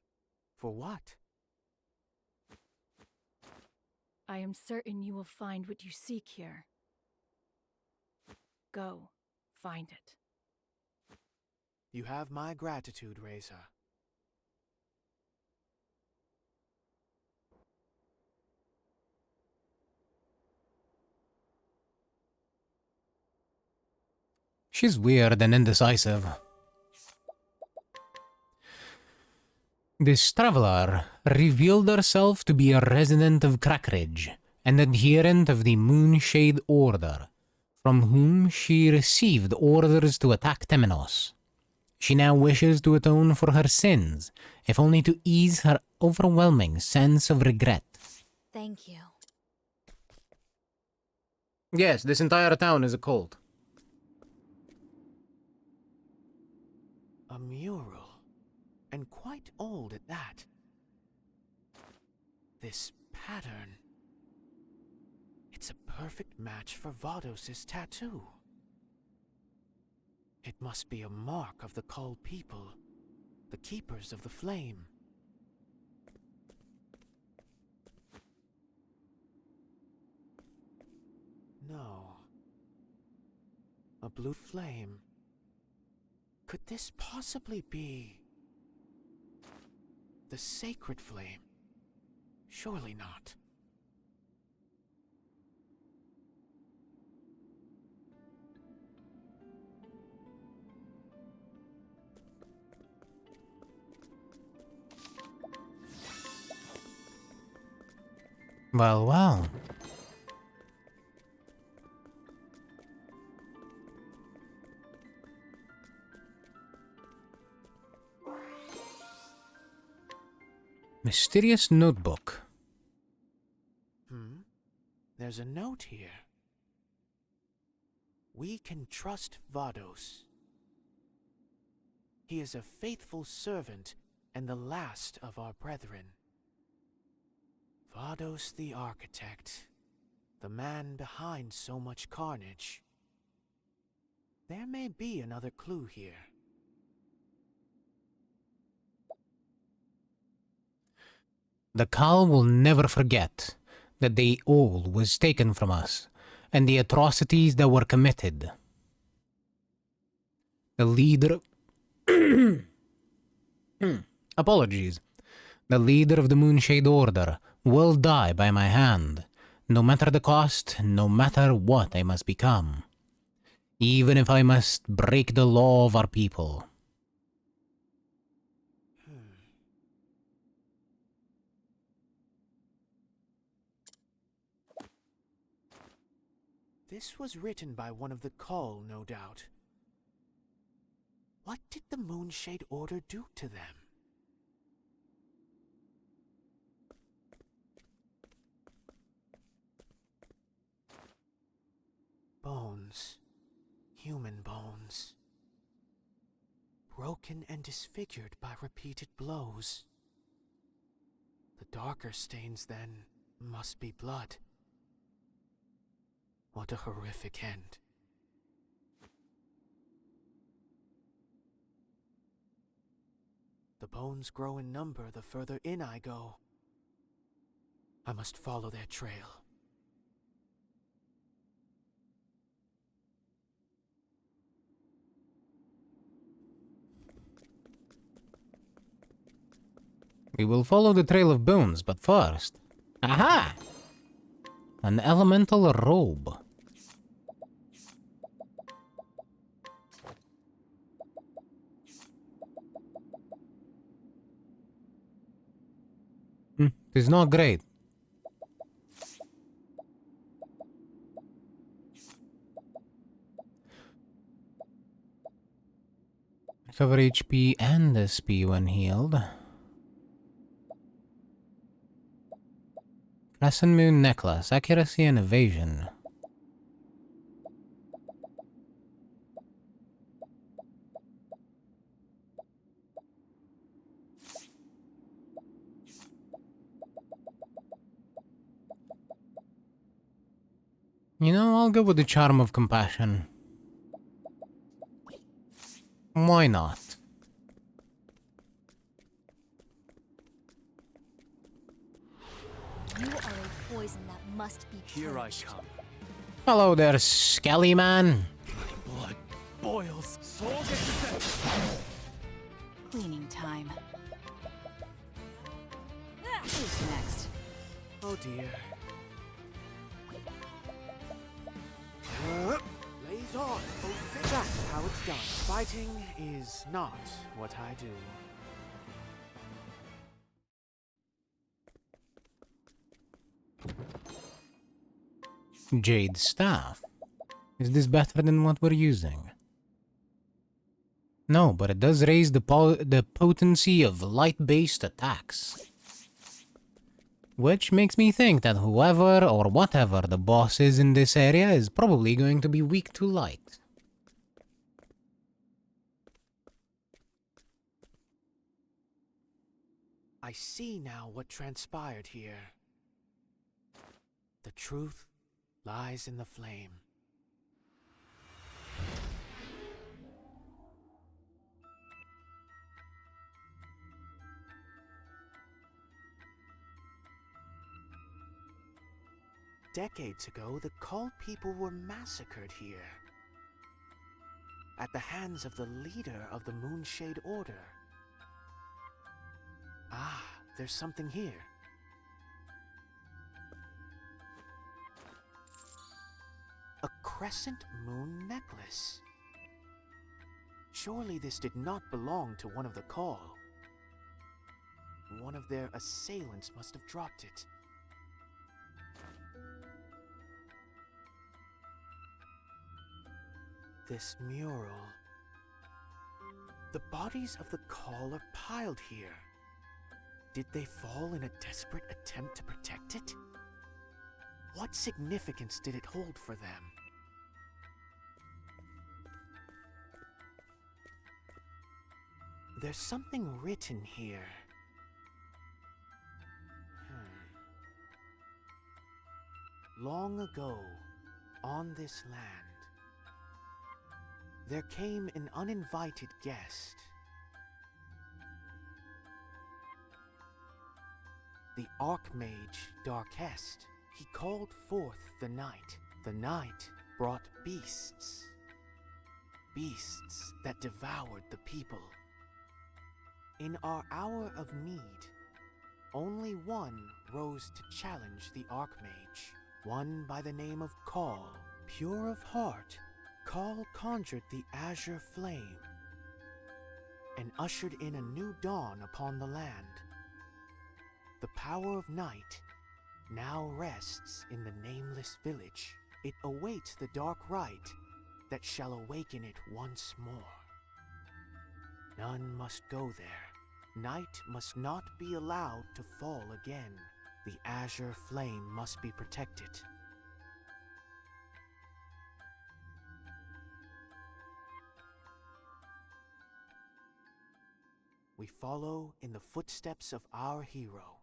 Speaker 12: For what?
Speaker 5: I am certain you will find what you seek here. Go, find it.
Speaker 12: You have my gratitude, Reza.
Speaker 1: She's weird and indecisive. This traveler revealed herself to be a resident of Crackridge, an adherent of the Moonshade Order, from whom she received orders to attack Temenos. She now wishes to atone for her sins, if only to ease her overwhelming sense of regret.
Speaker 7: Thank you.
Speaker 1: Yes, this entire town is a cult.
Speaker 12: A mural. And quite old at that. This pattern. It's a perfect match for Vados' tattoo. It must be a mark of the Cull people, the Keepers of the Flame. No. A blue flame. Could this possibly be the sacred flame? Surely not.
Speaker 1: Well, well. Mysterious notebook.
Speaker 12: There's a note here. We can trust Vados. He is a faithful servant and the last of our brethren. Vados the Architect, the man behind so much carnage. There may be another clue here.
Speaker 1: The Khal will never forget that the all was taken from us, and the atrocities that were committed. The leader... Apologies. The leader of the Moonshade Order will die by my hand, no matter the cost, no matter what I must become. Even if I must break the law of our people.
Speaker 12: This was written by one of the Call, no doubt. What did the Moonshade Order do to them? Bones. Human bones. Broken and disfigured by repeated blows. The darker stains, then, must be blood. What a horrific end. The bones grow in number the further in I go. I must follow their trail.
Speaker 1: We will follow the trail of bones, but first... Aha! An elemental robe. It is not great. Recover HP and SP when healed. Crescent Moon Necklace, accuracy and evasion. You know, I'll go with the Charm of Compassion. Why not?
Speaker 7: You are a poison that must be
Speaker 6: Here I
Speaker 7: purged.
Speaker 6: come.
Speaker 1: Hello there, Skelly Man.
Speaker 6: Blood boils. Soul
Speaker 14: Cleaning time. Who's next?
Speaker 12: Oh dear. Blaze on! That's how it's done. Fighting is not what I do.
Speaker 1: Jade Staff. Is this better than what we're using? No, but it does raise the potency of light-based attacks. Which makes me think that whoever or whatever the boss is in this area is probably going to be weak to light.
Speaker 12: I see now what transpired here. The truth lies in the flame. Decades ago, the Call people were massacred here. At the hands of the leader of the Moonshade Order. Ah, there's something here. A crescent moon necklace. Surely this did not belong to one of the Call. One of their assailants must have dropped it. This mural. The bodies of the Call are piled here. Did they fall in a desperate attempt to protect it? What significance did it hold for them? There's something written here. Long ago, on this land, there came an uninvited guest. The Archmage Darkest. He called forth the night. The night brought beasts. Beasts that devoured the people. In our hour of need, only one rose to challenge the Archmage. One by the name of Call. Pure of heart, Call conjured the azure flame and ushered in a new dawn upon the land. The power of night now rests in the nameless village. it awaits the dark rite that shall awaken it once more. None must go there. Night must not be allowed to fall again. The azure flame must be protected. We follow in the footsteps of our hero.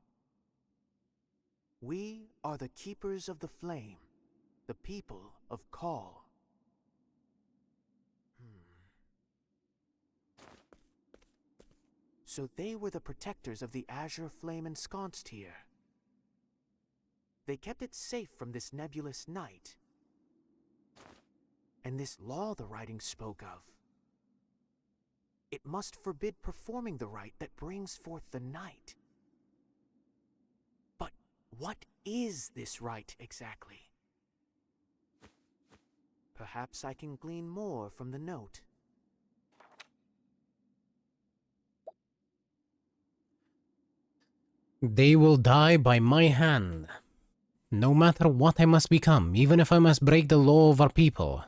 Speaker 12: We are the keepers of the flame, the people of Call. So they were the protectors of the azure flame ensconced here. They kept it safe from this nebulous night. And this law the writing spoke of. It must forbid performing the rite that brings forth the night. But what is this rite exactly? Perhaps I can glean more from the note.
Speaker 1: They will die by my hand. No matter what I must become, even if I must break the law of our people.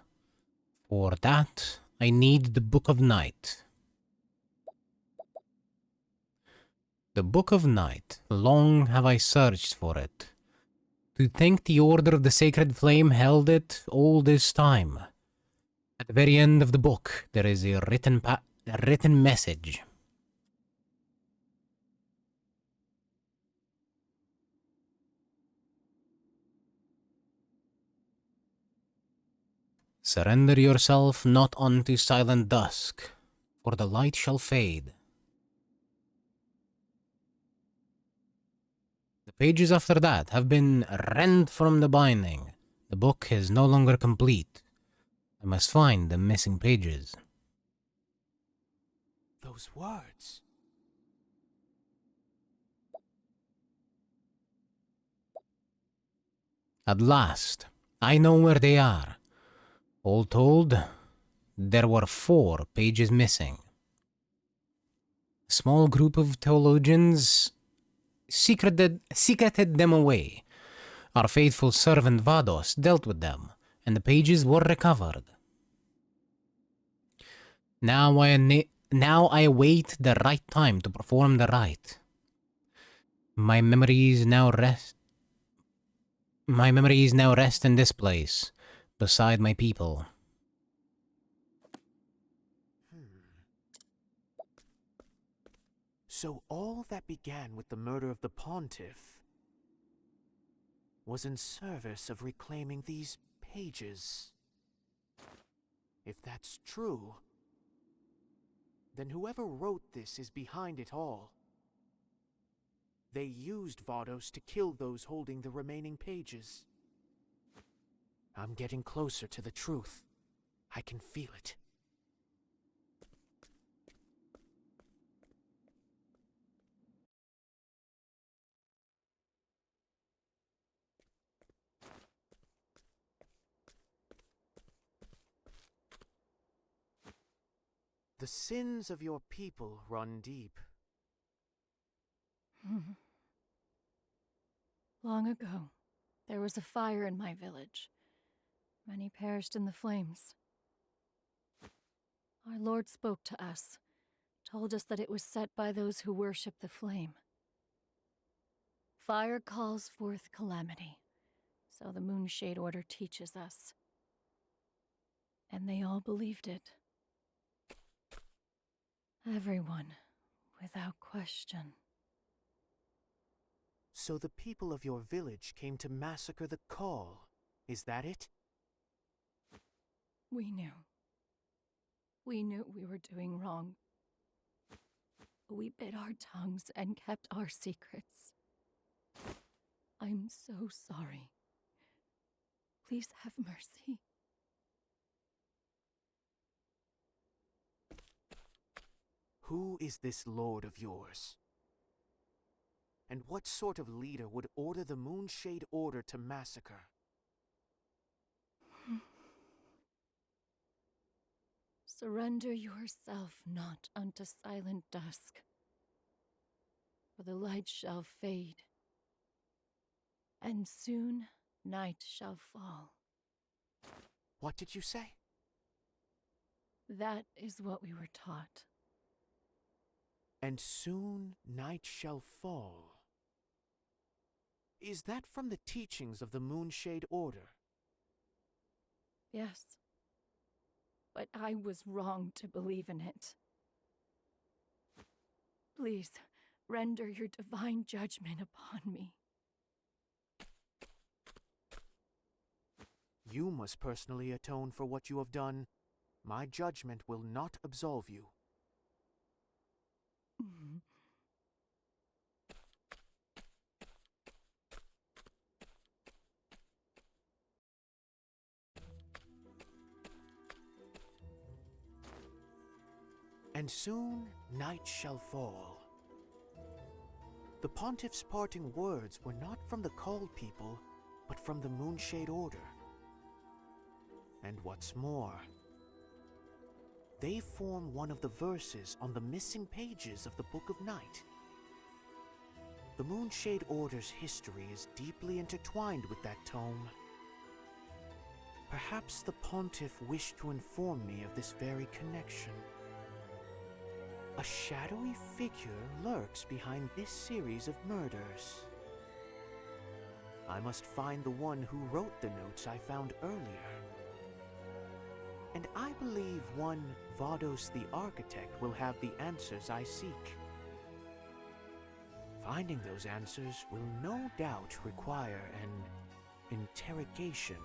Speaker 1: For that, I need the Book of Night. The Book of Night. Long have I searched for it. To think the Order of the Sacred Flame held it all this time. At the very end of the book, there is a written message. Surrender yourself not unto silent dusk, for the light shall fade. The pages after that have been rent from the binding. The book is no longer complete. I must find the missing pages.
Speaker 12: Those words.
Speaker 1: At last, I know where they are. All told, there were 4 pages missing. A small group of theologians secreted them away. Our faithful servant Vados dealt with them, and the pages were recovered. Now I await the right time to perform the rite. My memories now rest in this place, beside my people.
Speaker 12: So all that began with the murder of the Pontiff was in service of reclaiming these pages. If that's true, then whoever wrote this is behind it all. They used Vados to kill those holding the remaining pages. I'm getting closer to the truth. I can feel it. The sins of your people run deep.
Speaker 5: Long ago, there was a fire in my village. Many perished in the flames. Our Lord spoke to us, told us that it was set by those who worship the flame. Fire calls forth calamity, so the Moonshade Order teaches us. And they all believed it. Everyone, without question.
Speaker 12: So the people of your village came to massacre the Call. Is that it?
Speaker 5: We knew. We knew we were doing wrong. We bit our tongues and kept our secrets. I'm so sorry. Please have mercy.
Speaker 12: Who is this lord of yours? And what sort of leader would order the Moonshade Order to massacre?
Speaker 5: Surrender yourself not unto silent dusk, for the light shall fade, and soon night shall fall.
Speaker 12: What did you say?
Speaker 5: That is what we were taught.
Speaker 12: And soon night shall fall. Is that from the teachings of the Moonshade Order?
Speaker 5: Yes. But I was wrong to believe in it. Please, render your divine judgment upon me.
Speaker 12: You must personally atone for what you have done. My judgment will not absolve you. And soon night shall fall. The Pontiff's parting words were not from the Called People, but from the Moonshade Order. And what's more, they form one of the verses on the missing pages of the Book of Night. The Moonshade Order's history is deeply intertwined with that tome. Perhaps the Pontiff wished to inform me of this very connection. A shadowy figure lurks behind this series of murders. I must find the one who wrote the notes I found earlier. And I believe one Vados the Architect will have the answers I seek. Finding those answers will no doubt require an interrogation.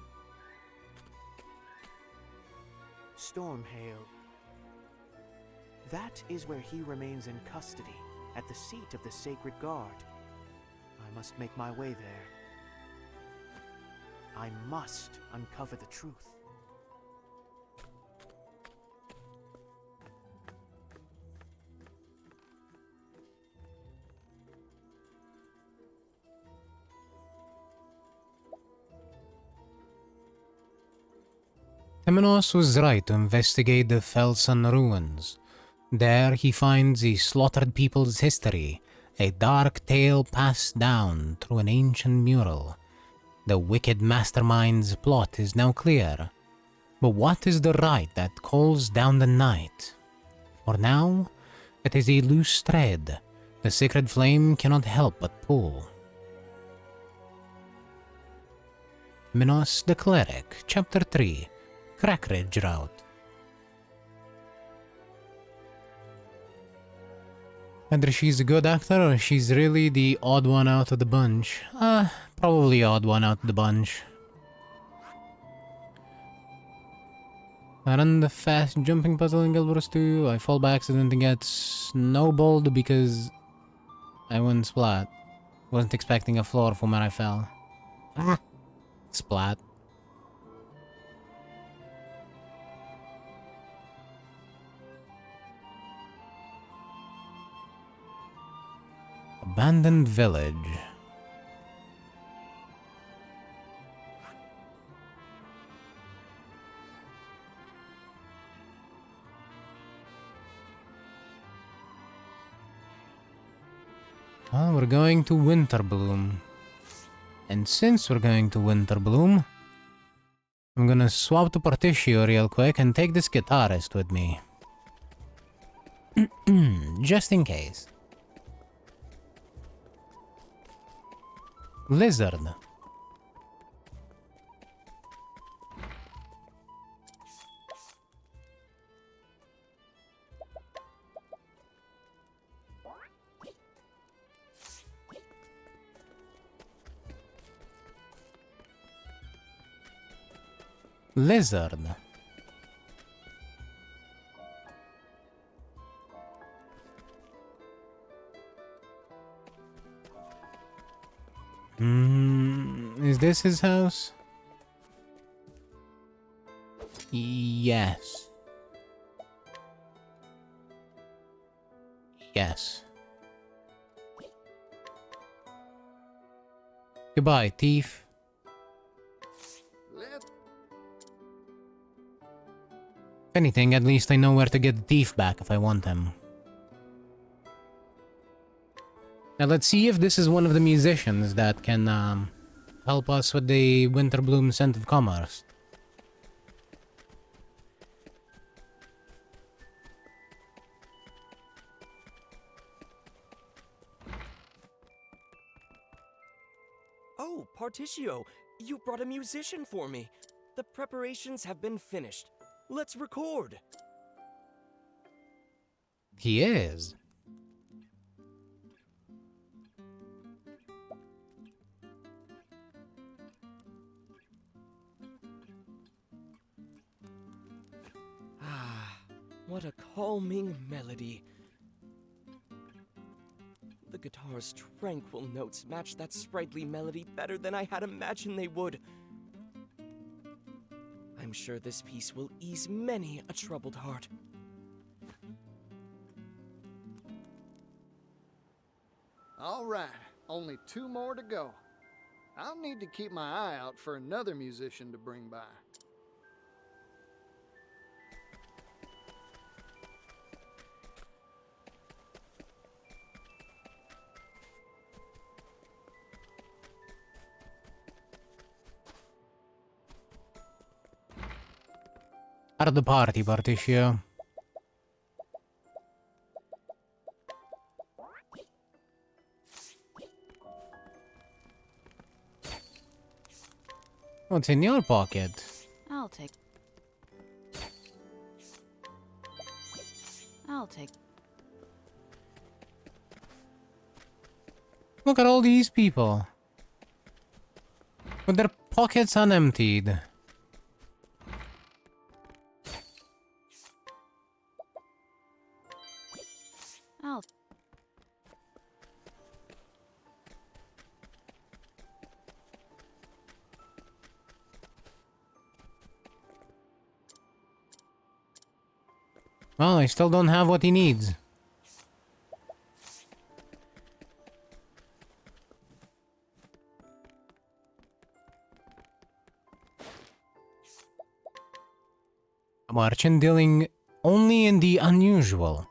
Speaker 12: Stormhail. That is where he remains in custody, at the seat of the Sacred Guard. I must make my way there. I must uncover the truth.
Speaker 1: Temenos was right to investigate the Felsen ruins. There he finds the slaughtered people's history, a dark tale passed down through an ancient mural. The wicked mastermind's plot is now clear. But what is the right that calls down the night? For now, it is a loose thread. The sacred flame cannot help but pull. Temenos the Cleric, Chapter 3, Crackridge Route. Either she's a good actor or she's really the odd one out of the bunch. Probably odd one out of the bunch. I run the fast jumping puzzle in Guild Wars 2. I fall by accident and get snowballed because I went splat. Wasn't expecting a floor from where I fell. Splat. Abandoned village. Well, we're going to Winterbloom. And since we're going to Winterbloom, I'm gonna swap to Particio real quick and take this guitarist with me. Just in case. Lizard. Lizard. Is this his house? Yes. Yes. Goodbye, thief. If anything, at least I know where to get the thief back if I want him. Now let's see if this is one of the musicians that can help us with the Winterbloom Scent of Commerce.
Speaker 15: Oh, Particio, you brought a musician for me. The preparations have been finished. Let's record.
Speaker 1: He is.
Speaker 15: Ah, what a calming melody. The guitar's tranquil notes match that sprightly melody better than I had imagined they would. I'm sure this piece will ease many a troubled heart.
Speaker 16: All right, only 2 more to go. I'll need to keep my eye out for another musician to bring by.
Speaker 1: Out of the party, Particio. What's in your pocket?
Speaker 14: I'll take.
Speaker 1: Look at all these people. With their pockets unemptied. Well, I still don't have what he needs. A merchant dealing only in the unusual.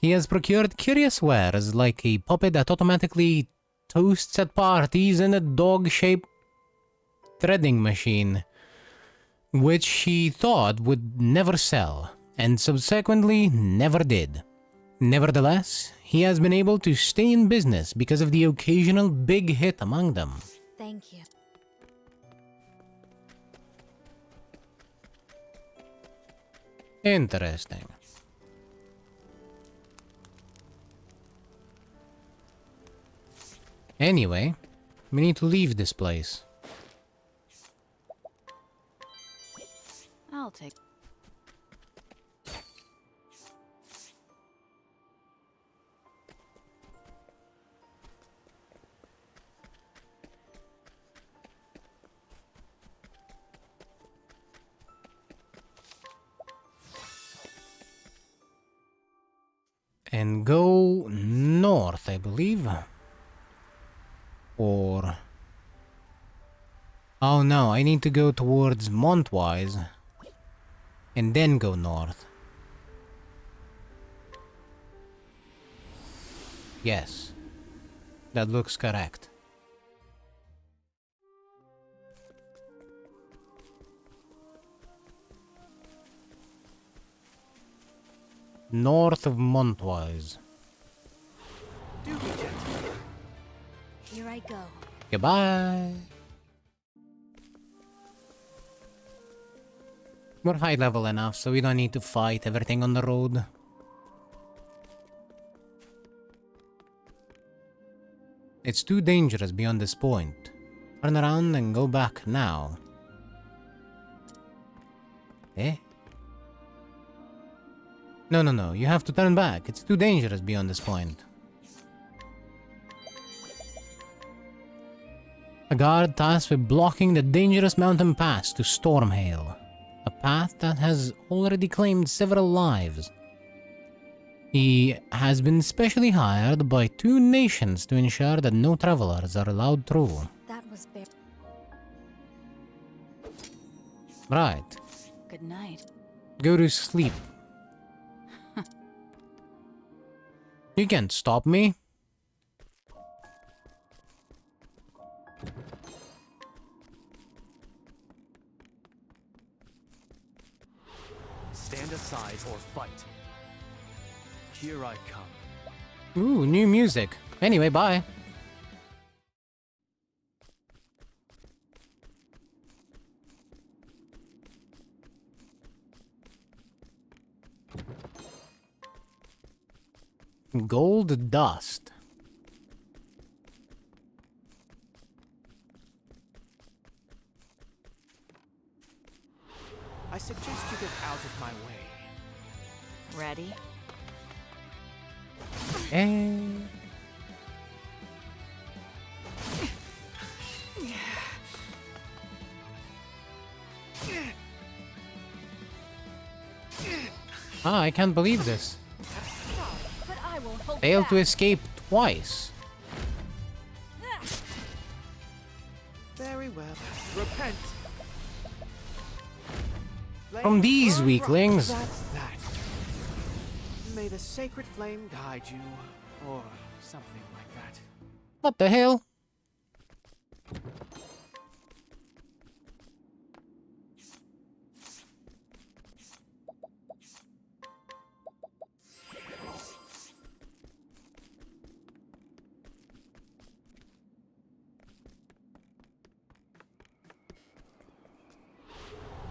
Speaker 1: He has procured curious wares like a puppet that automatically toasts at parties and a dog-shaped threading machine, which he thought would never sell, and subsequently never did. Nevertheless, he has been able to stay in business because of the occasional big hit among them.
Speaker 7: Thank you.
Speaker 1: Interesting. Anyway, we need to leave this place.
Speaker 14: I'll take.
Speaker 1: And go north, I believe. Or... oh no, I need to go towards Montwise. And then go north. Yes. That looks correct. North of Montwise.
Speaker 7: Here I go.
Speaker 1: Goodbye. We're high level enough, so we don't need to fight everything on the road. It's too dangerous beyond this point. Turn around and go back now. Eh? No, you have to turn back. It's too dangerous beyond this point. A guard tasked with blocking the dangerous mountain pass to Stormhail. A path that has already claimed several lives. He has been specially hired by 2 nations to ensure that no travelers are allowed through.
Speaker 7: That was very...
Speaker 1: Right.
Speaker 14: Good night.
Speaker 1: Go to sleep. You can't stop me.
Speaker 6: Stand aside or fight. Here I come.
Speaker 1: Ooh, new music. Anyway, bye. Gold dust.
Speaker 12: I suggest you get out of my way.
Speaker 14: Ready?
Speaker 1: Ah, I can't believe this.
Speaker 13: But I won't hold
Speaker 1: Failed
Speaker 13: back.
Speaker 1: to escape twice.
Speaker 12: Very well. Repent.
Speaker 1: From these
Speaker 12: Burn
Speaker 1: weaklings.
Speaker 12: bright. That's that. May the sacred flame guide you, or something like that.
Speaker 1: What the hell?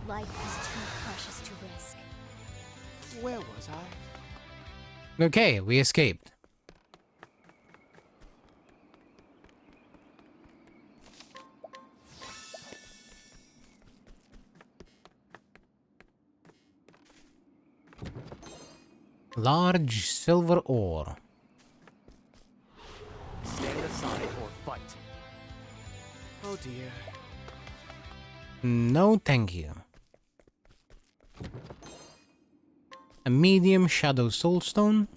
Speaker 7: Life is too precious to risk.
Speaker 12: Where was I?
Speaker 1: Okay, we escaped. Large silver ore.
Speaker 12: Stand aside or fight. Oh dear.
Speaker 1: No, thank you. A medium shadow soulstone.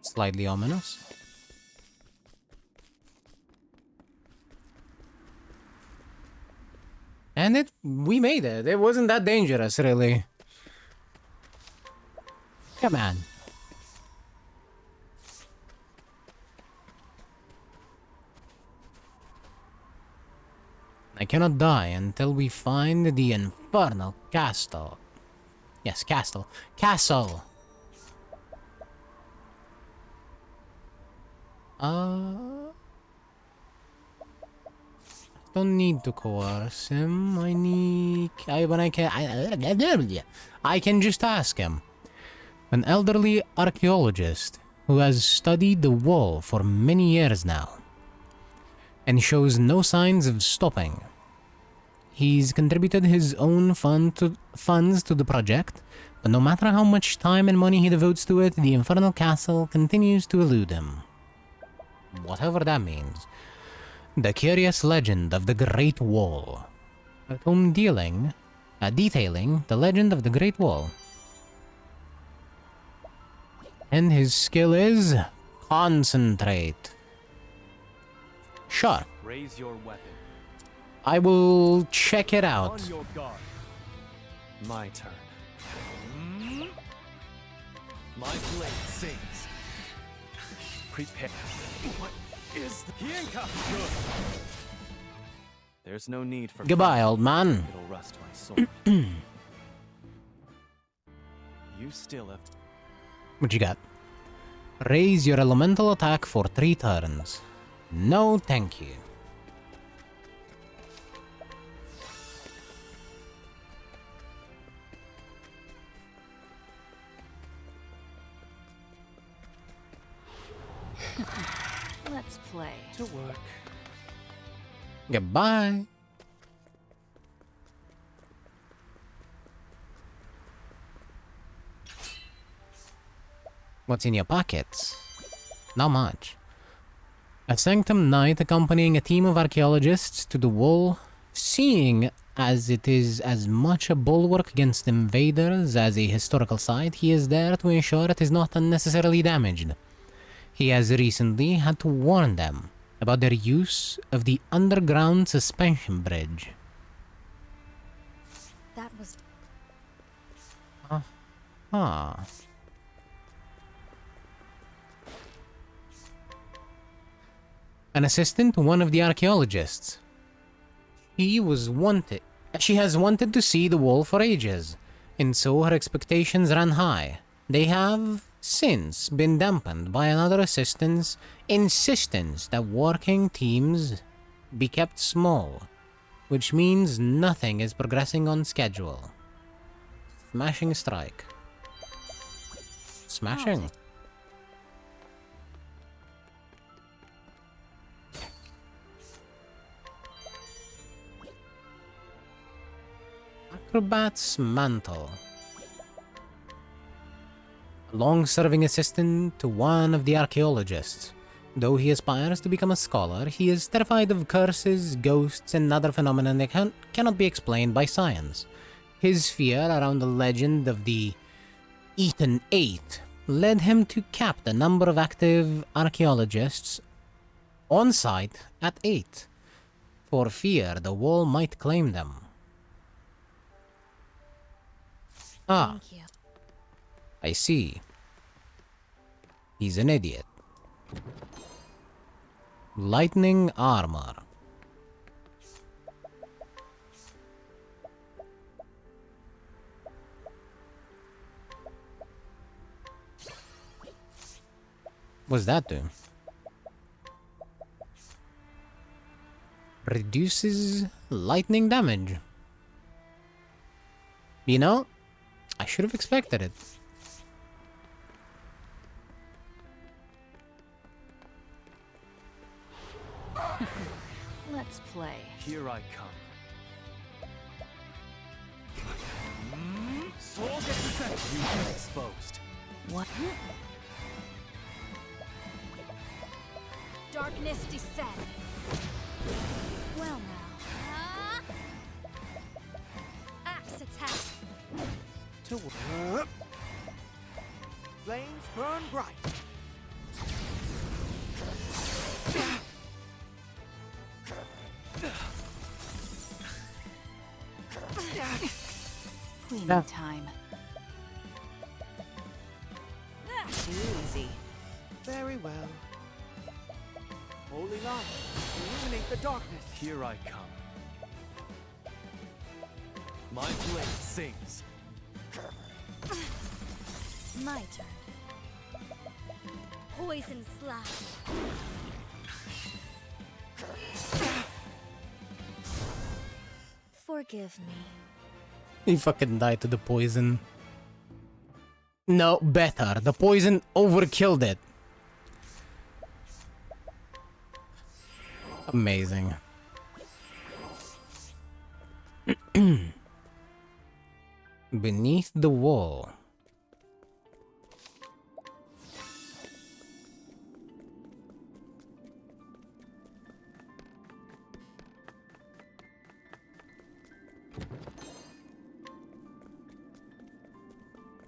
Speaker 1: Slightly ominous. And we made it. It wasn't that dangerous, really. Come on. I cannot die until we find the infernal castle. Yes, castle. Castle! Don't need to coerce him. I can just ask him. An elderly archaeologist who has studied the wall for many years now and shows no signs of stopping. He's contributed his own funds to the project, but no matter how much time and money he devotes to it, the infernal castle continues to elude him. Whatever that means. The curious legend of the Great Wall. A tome detailing the legend of the Great Wall. And his skill is concentrate. Sure.
Speaker 6: Raise your weapon.
Speaker 1: I will check it out.
Speaker 6: On your guard. My turn. My blade sings. Prepare. What is the Hienka? Good. There's no need for
Speaker 1: Goodbye, old man.
Speaker 6: It'll rust my soul. You still have.
Speaker 1: What you got? Raise your elemental attack for 3 turns. No, thank you.
Speaker 14: Let's play.
Speaker 12: To work.
Speaker 1: Goodbye. What's in your pockets? Not much. A Sanctum Knight accompanying a team of archaeologists to the wall, seeing as it is as much a bulwark against invaders as a historical site, he is there to ensure it is not unnecessarily damaged. He has recently had to warn them about their use of the underground suspension bridge.
Speaker 7: That was...
Speaker 1: Ah. An assistant to one of the archaeologists. She has wanted to see the wall for ages, and so her expectations ran high. They have since been dampened by another assistant's insistence that working teams be kept small, which means nothing is progressing on schedule. Smashing strike. Smashing. Acrobat's Mantle. A long-serving assistant to one of the archaeologists. Though he aspires to become a scholar, he is terrified of curses, ghosts, and other phenomena that cannot be explained by science. His fear around the legend of the Eaten Eight led him to cap the number of active archaeologists on site at 8, for fear the wall might claim them. Ah,
Speaker 14: Thank you.
Speaker 1: I see. He's an idiot. Lightning armor. What's that do? Reduces lightning damage. You know, I should have expected it.
Speaker 14: Let's play.
Speaker 6: Here I come. You've been exposed.
Speaker 14: What?
Speaker 7: Darkness descend. Well now. Axe attack.
Speaker 12: To flames burn bright.
Speaker 14: Cleaning time. Too easy.
Speaker 12: Very well. Holy light, illuminate the darkness.
Speaker 6: Here I come. My blade sings.
Speaker 7: My turn. Poison slash. Forgive me.
Speaker 1: He fucking died to the poison. No, better. The poison overkilled it. Amazing. Beneath the wall.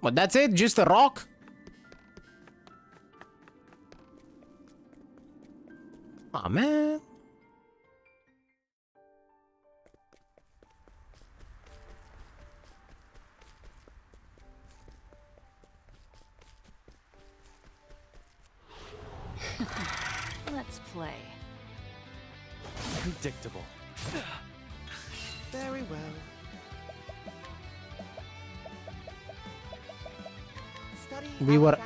Speaker 1: What, that's it? Just a rock? Aw, man.
Speaker 14: Let's play.
Speaker 6: Predictable.
Speaker 12: Very well.
Speaker 1: We were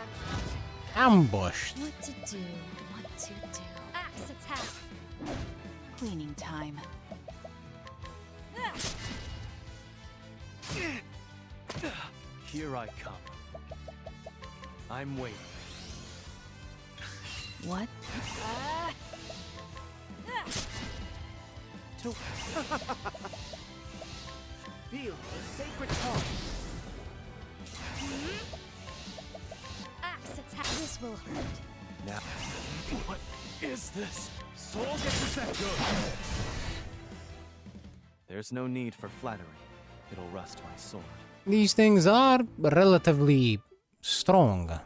Speaker 1: ambushed.
Speaker 14: What to do, what to do.
Speaker 7: Axe attack.
Speaker 14: Cleaning time.
Speaker 6: Here I come. I'm waiting.
Speaker 14: What?
Speaker 12: To feel the sacred heart.
Speaker 7: Axe attack. This will hurt.
Speaker 6: Now, what is this? There's no need for flattery. It'll rust my sword.
Speaker 1: These things are relatively strong.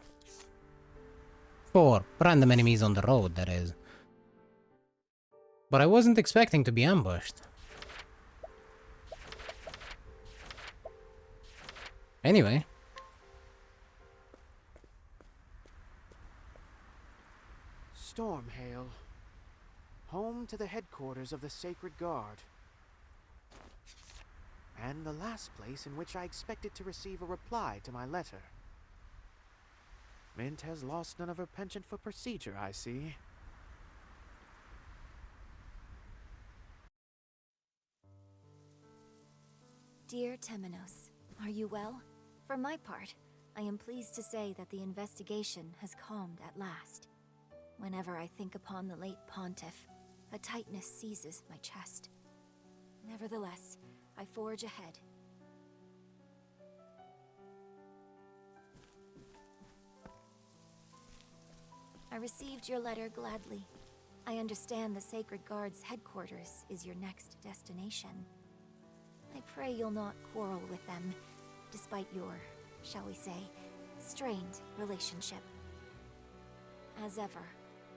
Speaker 1: For random enemies on the road, that is. But I wasn't expecting to be ambushed. Anyway.
Speaker 12: Stormhail. Home to the headquarters of the Sacred Guard. And the last place in which I expected to receive a reply to my letter. Mint has lost none of her penchant for procedure, I see.
Speaker 7: Dear Temenos, are you well? For my part, I am pleased to say that the investigation has calmed at last. Whenever I think upon the late pontiff, a tightness seizes my chest. Nevertheless, I forge ahead. I received your letter gladly. I understand the Sacred Guard's headquarters is your next destination. I pray you'll not quarrel with them, despite your, shall we say, strained relationship. As ever,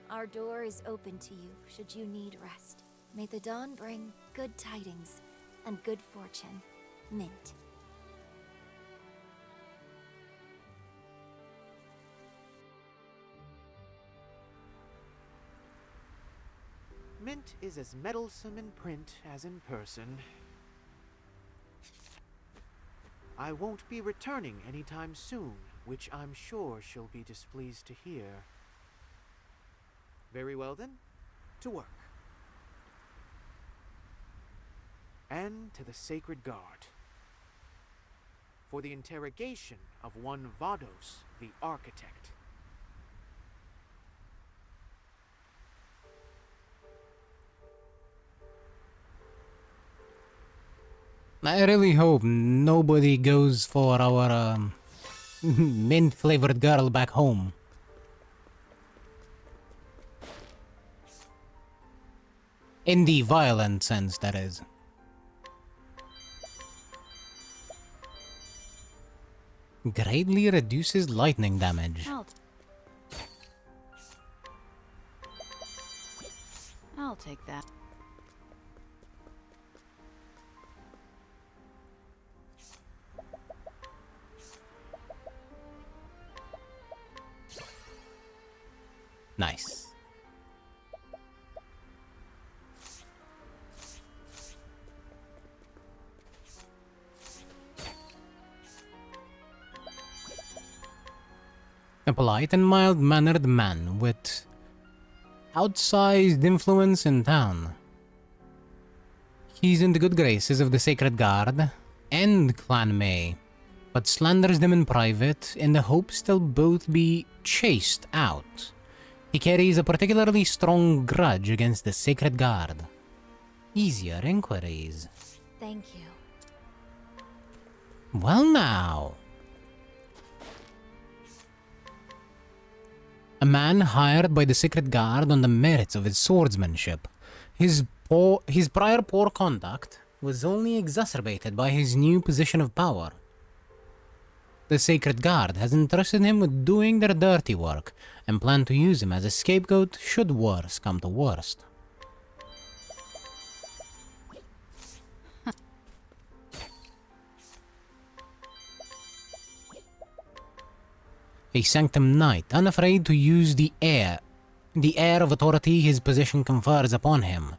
Speaker 7: our door is open to you should you need rest. May the dawn bring good tidings and good fortune. Mint.
Speaker 12: Mint is as meddlesome in print as in person. I won't be returning anytime soon, which I'm sure she'll be displeased to hear. Very well then, to work. And to the Sacred Guard. For the interrogation of one Vados, the Architect.
Speaker 1: I really hope nobody goes for our mint-flavored girl back home. In the violent sense, that is. Greatly reduces lightning damage.
Speaker 14: I'll take that.
Speaker 1: Nice. A polite and mild-mannered man with outsized influence in town. He's in the good graces of the Sacred Guard and Clan May, but slanders them in private in the hopes they'll both be chased out. He carries a particularly strong grudge against the Sacred Guard. Easier inquiries.
Speaker 7: Thank you.
Speaker 1: Well now. A man hired by the Sacred Guard on the merits of his swordsmanship. His prior poor conduct was only exacerbated by his new position of power. The Sacred Guard has entrusted him with doing their dirty work, and plan to use him as a scapegoat should worse come to worst. A Sanctum Knight, unafraid to use the air of authority his position confers upon him.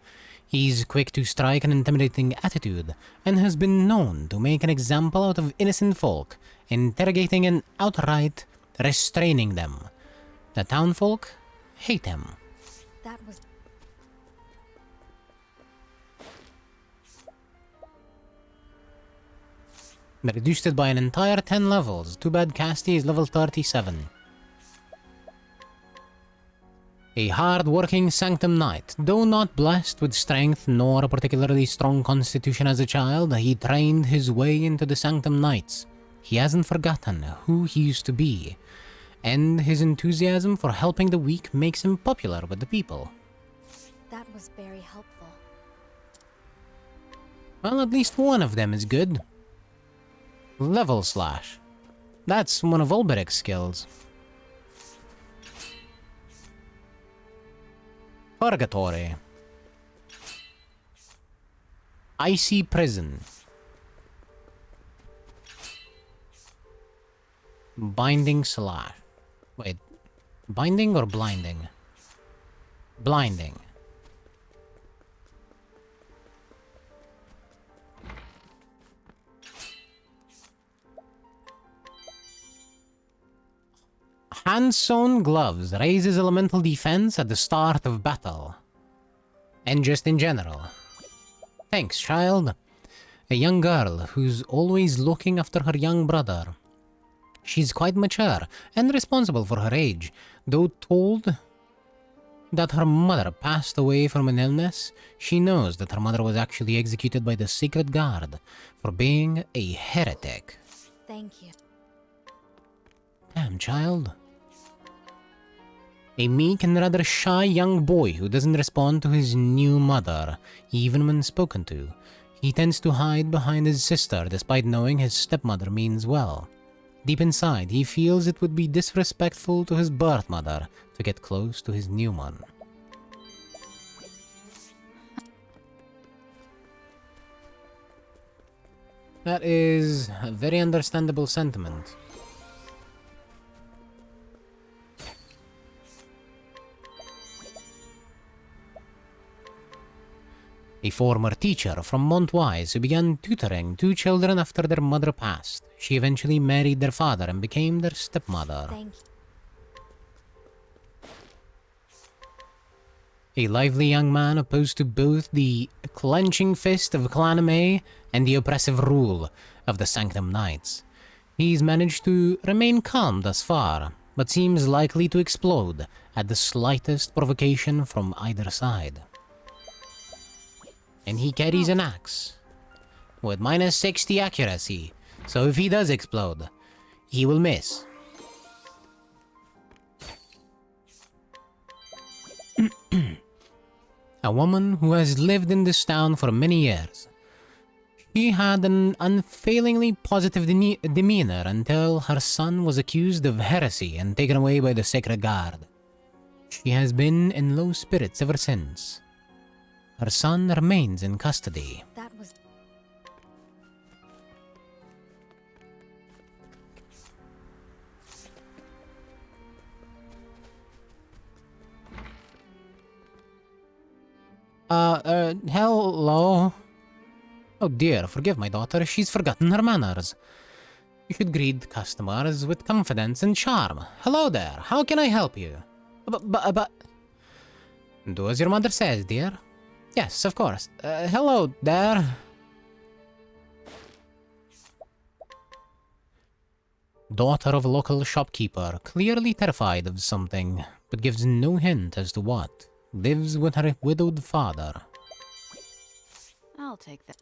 Speaker 1: He's quick to strike an intimidating attitude, and has been known to make an example out of innocent folk, interrogating and outright restraining them. The townfolk hate him.
Speaker 7: That was...
Speaker 1: They reduced it by an entire 10 levels. Too bad Casti is level 37. A hard-working Sanctum Knight, though not blessed with strength nor a particularly strong constitution as a child, he trained his way into the Sanctum Knights. He hasn't forgotten who he used to be, and his enthusiasm for helping the weak makes him popular with the people.
Speaker 7: That was very helpful.
Speaker 1: Well, at least one of them is good. Level Slash. That's one of Ulberic's skills. Purgatory. Icy Prison. Binding Slash. Wait. Binding or blinding? Blinding. Hand-sewn gloves raises elemental defense at the start of battle. And just in general. Thanks, child. A young girl who's always looking after her young brother. She's quite mature and responsible for her age, though told that her mother passed away from an illness. She knows that her mother was actually executed by the Sacred Guard for being a heretic.
Speaker 7: Thank you.
Speaker 1: Damn, child. A meek and rather shy young boy who doesn't respond to his new mother, even when spoken to. He tends to hide behind his sister despite knowing his stepmother means well. Deep inside, he feels it would be disrespectful to his birth mother to get close to his new one. That is a very understandable sentiment. A former teacher from Montwise who began tutoring two children after their mother passed. She eventually married their father and became their stepmother.
Speaker 7: Thank you.
Speaker 1: A lively young man opposed to both the clenching fist of Clan May and the oppressive rule of the Sanctum Knights. He's managed to remain calm thus far, but seems likely to explode at the slightest provocation from either side. And he carries an axe with minus 60 accuracy, so if he does explode, he will miss. A woman who has lived in this town for many years. She had an unfailingly positive demeanor until her son was accused of heresy and taken away by the Sacred Guard. She has been in low spirits ever since. Her son remains in custody.
Speaker 7: That was...
Speaker 1: Hello? Oh dear, forgive my daughter, she's forgotten her manners. You should greet customers with confidence and charm. Hello there, how can I help you? But... Do as your mother says, dear. Yes, of course. Hello there. Daughter of a local shopkeeper, clearly terrified of something, but gives no hint as to what. Lives with her widowed father.
Speaker 14: I'll take that.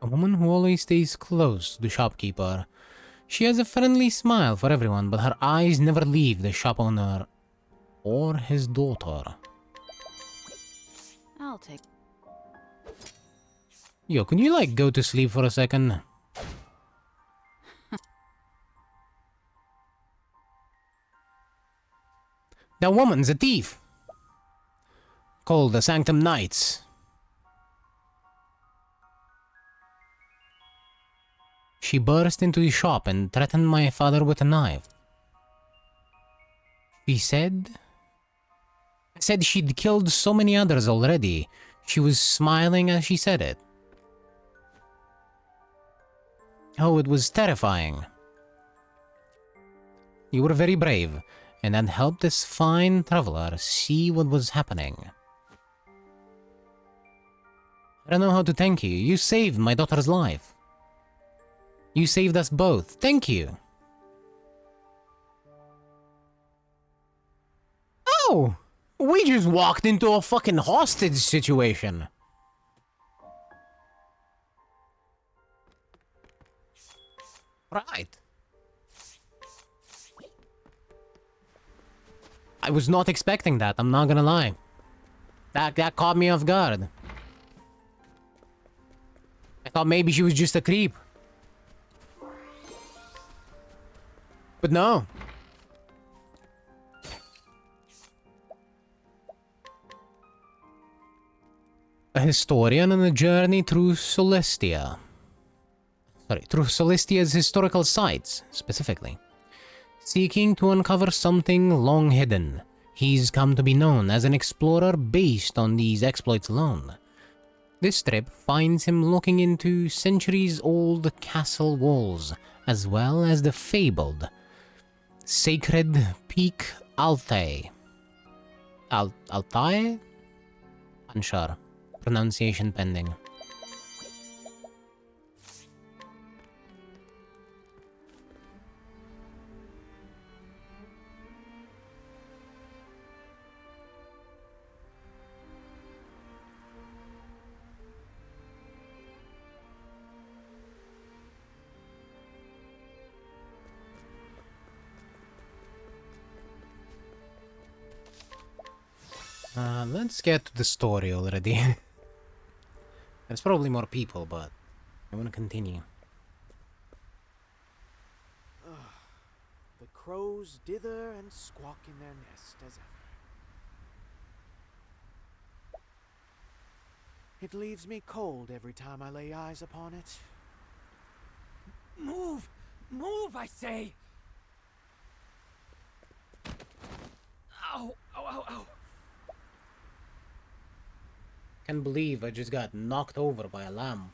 Speaker 1: A woman who always stays close to the shopkeeper. She has a friendly smile for everyone, but her eyes never leave the shop owner or his daughter.
Speaker 14: I'll take...
Speaker 1: Yo, can you like go to sleep for a second? That woman's a thief! Called the Sanctum Knights. She burst into the shop and threatened my father with a knife. She said she'd killed so many others already. She was smiling as she said it. Oh, it was terrifying. You were very brave, and had helped this fine traveler see what was happening. I don't know how to thank you. You saved my daughter's life. You saved us both. Thank you. Oh! We just walked into a fucking hostage situation. Right. I was not expecting that, I'm not gonna lie. That caught me off guard. I thought maybe she was just a creep. But no. A historian on a journey through Celestia. Through Celestia's historical sites, specifically. Seeking to uncover something long hidden. He's come to be known as an explorer based on these exploits alone. This trip finds him looking into centuries-old castle walls, as well as the fabled Sacred Peak Altae. Altae? Unsure. Pronunciation pending. Let's get to the story already. There's probably more people, but I want to continue.
Speaker 12: The crows dither and squawk in their nest as ever. It leaves me cold every time I lay eyes upon it.
Speaker 15: Move! Move, I say! Ow! Ow, ow, ow!
Speaker 1: Can't believe I just got knocked over by a lamb.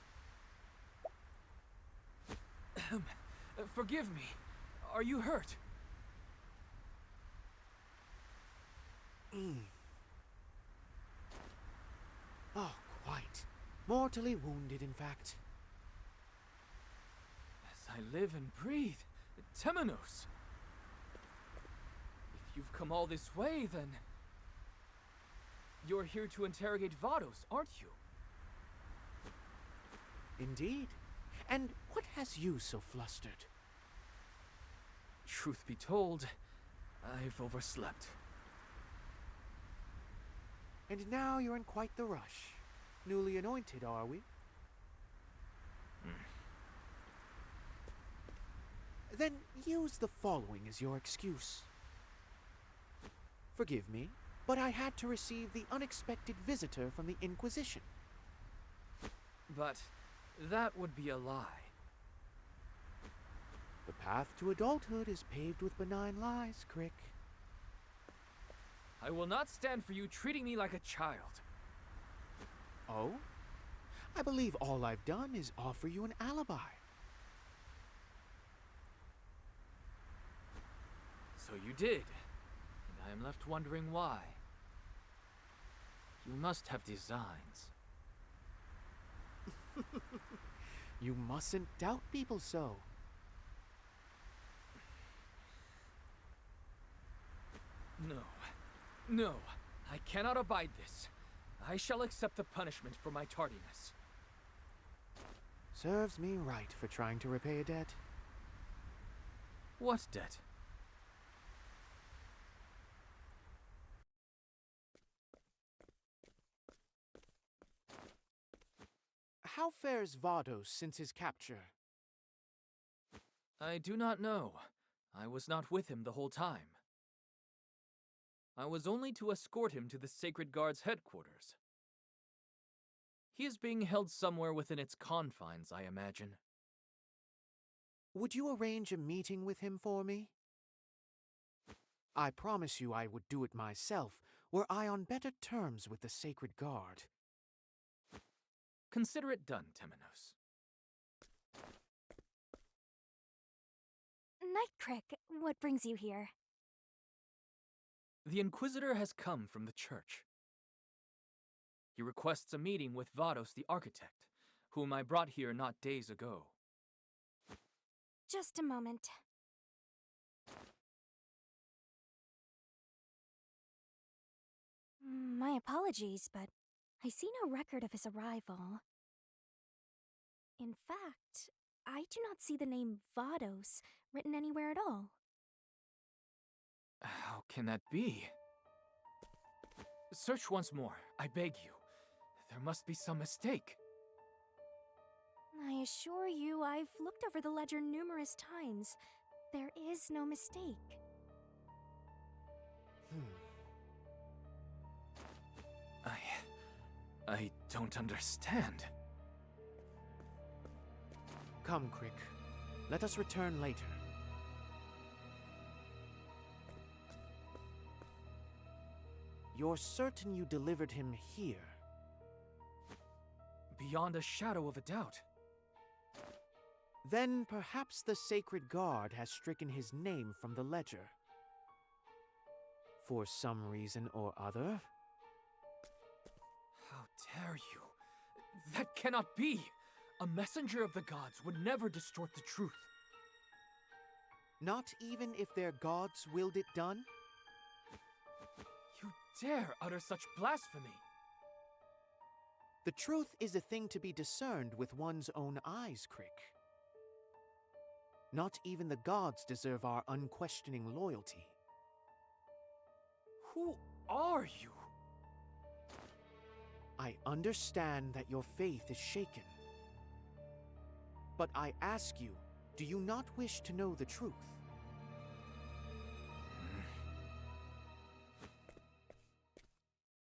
Speaker 15: Forgive me. Are you hurt?
Speaker 12: Oh, quite. Mortally wounded, in fact.
Speaker 15: As I live and breathe, Temenos. If you've come all this way, then you're here to interrogate Vados, aren't you?
Speaker 12: Indeed. And what has you so flustered?
Speaker 15: Truth be told, I've overslept.
Speaker 12: And now you're in quite the rush. Newly anointed, are we? Then use the following as your excuse. Forgive me, but I had to receive the unexpected visitor from the Inquisition.
Speaker 15: But that would be a lie.
Speaker 12: The path to adulthood is paved with benign lies, Crick.
Speaker 15: I will not stand for you treating me like a child.
Speaker 12: Oh? I believe all I've done is offer you an alibi.
Speaker 15: So you did, and I am left wondering why. You must have designs.
Speaker 12: You mustn't doubt people so.
Speaker 15: No, I cannot abide this. I shall accept the punishment for my tardiness.
Speaker 12: Serves me right for trying to repay a debt.
Speaker 15: What debt?
Speaker 12: How fares Vados since his capture?
Speaker 15: I do not know. I was not with him the whole time. I was only to escort him to the Sacred Guard's headquarters. He is being held somewhere within its confines, I imagine.
Speaker 12: Would you arrange a meeting with him for me? I promise you I would do it myself, were I on better terms with the Sacred Guard.
Speaker 15: Consider it done, Temenos.
Speaker 17: Nightcrick, what brings you here?
Speaker 15: The Inquisitor has come from the church. He requests a meeting with Vados the Architect, whom I brought here not days ago.
Speaker 17: Just a moment. My apologies, but I see no record of his arrival. In fact, I do not see the name Vados written anywhere at all.
Speaker 15: How can that be? Search once more, I beg you. There must be some mistake.
Speaker 17: I assure you, I've looked over the ledger numerous times. There is no mistake.
Speaker 15: I don't understand.
Speaker 12: Come, Crick. Let us return later. You're certain you delivered him here?
Speaker 15: Beyond a shadow of a doubt.
Speaker 12: Then perhaps the Sacred Guard has stricken his name from the ledger. For some reason or other.
Speaker 15: How dare you? That cannot be! A messenger of the gods would never distort the truth.
Speaker 12: Not even if their gods willed it done?
Speaker 15: You dare utter such blasphemy!
Speaker 12: The truth is a thing to be discerned with one's own eyes, Crick. Not even the gods deserve our unquestioning loyalty.
Speaker 15: Who are you?
Speaker 12: I understand that your faith is shaken. But I ask you, do you not wish to know the truth?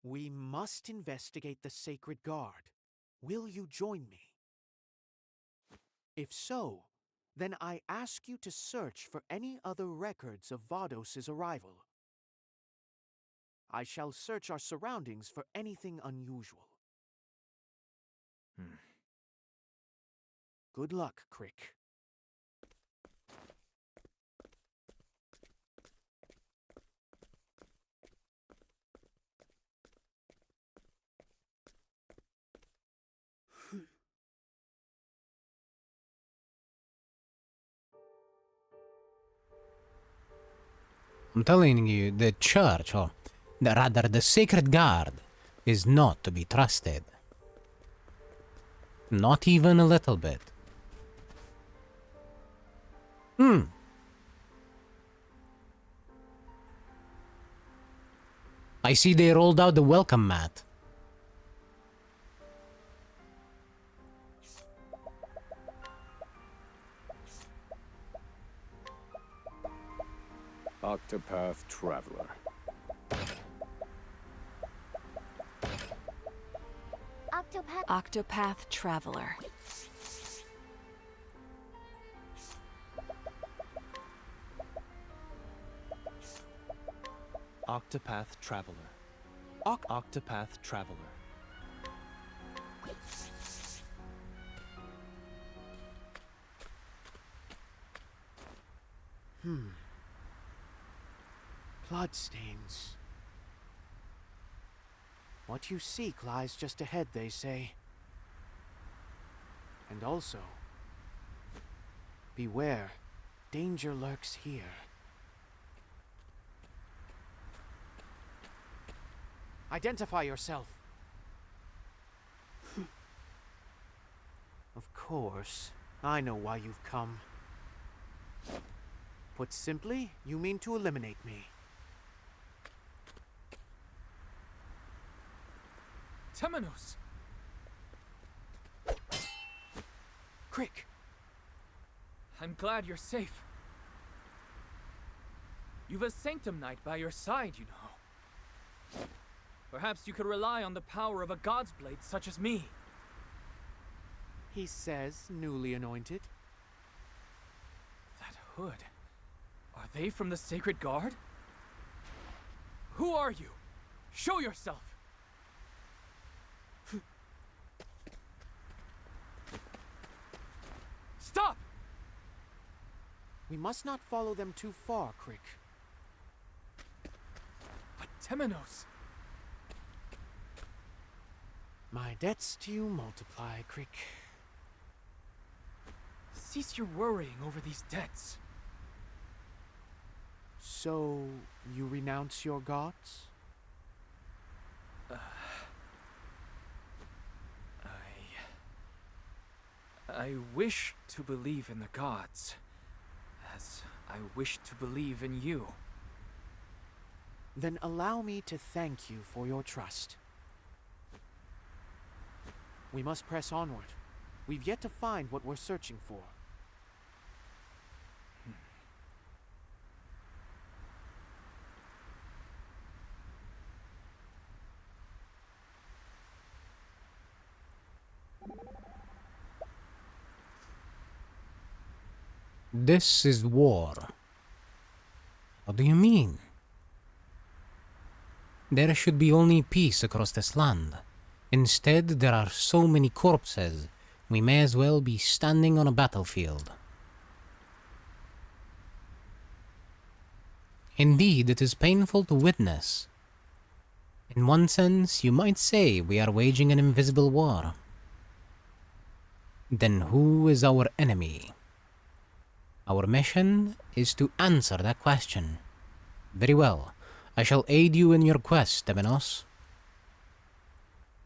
Speaker 12: We must investigate the Sacred Guard. Will you join me? If so, then I ask you to search for any other records of Vados' arrival. I shall search our surroundings for anything unusual. Good luck, Crick.
Speaker 1: I'm telling you, the church, or rather the Sacred Guard, is not to be trusted. Not even a little bit. I see they rolled out the welcome mat.
Speaker 8: Octopath Traveler.
Speaker 14: Octopath Traveler.
Speaker 12: Octopath Traveler. Octopath Traveler. Bloodstains. What you seek lies just ahead, they say. And also, beware, danger lurks here. Identify yourself. Of course, I know why you've come. Put simply, you mean to eliminate me.
Speaker 15: Temenos!
Speaker 12: Crick!
Speaker 15: I'm glad you're safe. You've a Sanctum Knight by your side, you know. Perhaps you could rely on the power of a God's Blade such as me.
Speaker 12: He says newly anointed.
Speaker 15: That hood. Are they from the Sacred Guard? Who are you? Show yourself! Stop!
Speaker 12: We must not follow them too far, Crick.
Speaker 15: But Temenos...
Speaker 12: My debts to you multiply, Crick.
Speaker 15: Cease your worrying over these debts.
Speaker 12: So, you renounce your gods?
Speaker 15: I wish to believe in the gods, as I wish to believe in you.
Speaker 12: Then allow me to thank you for your trust. We must press onward. We've yet to find what we're searching for.
Speaker 1: This is war. What do you mean? There should be only peace across this land. Instead, there are so many corpses. We may as well be standing on a battlefield. Indeed, it is painful to witness. In one sense, you might say we are waging an invisible war. Then who is our enemy? Our mission is to answer that question. Very well. I shall aid you in your quest, Temenos.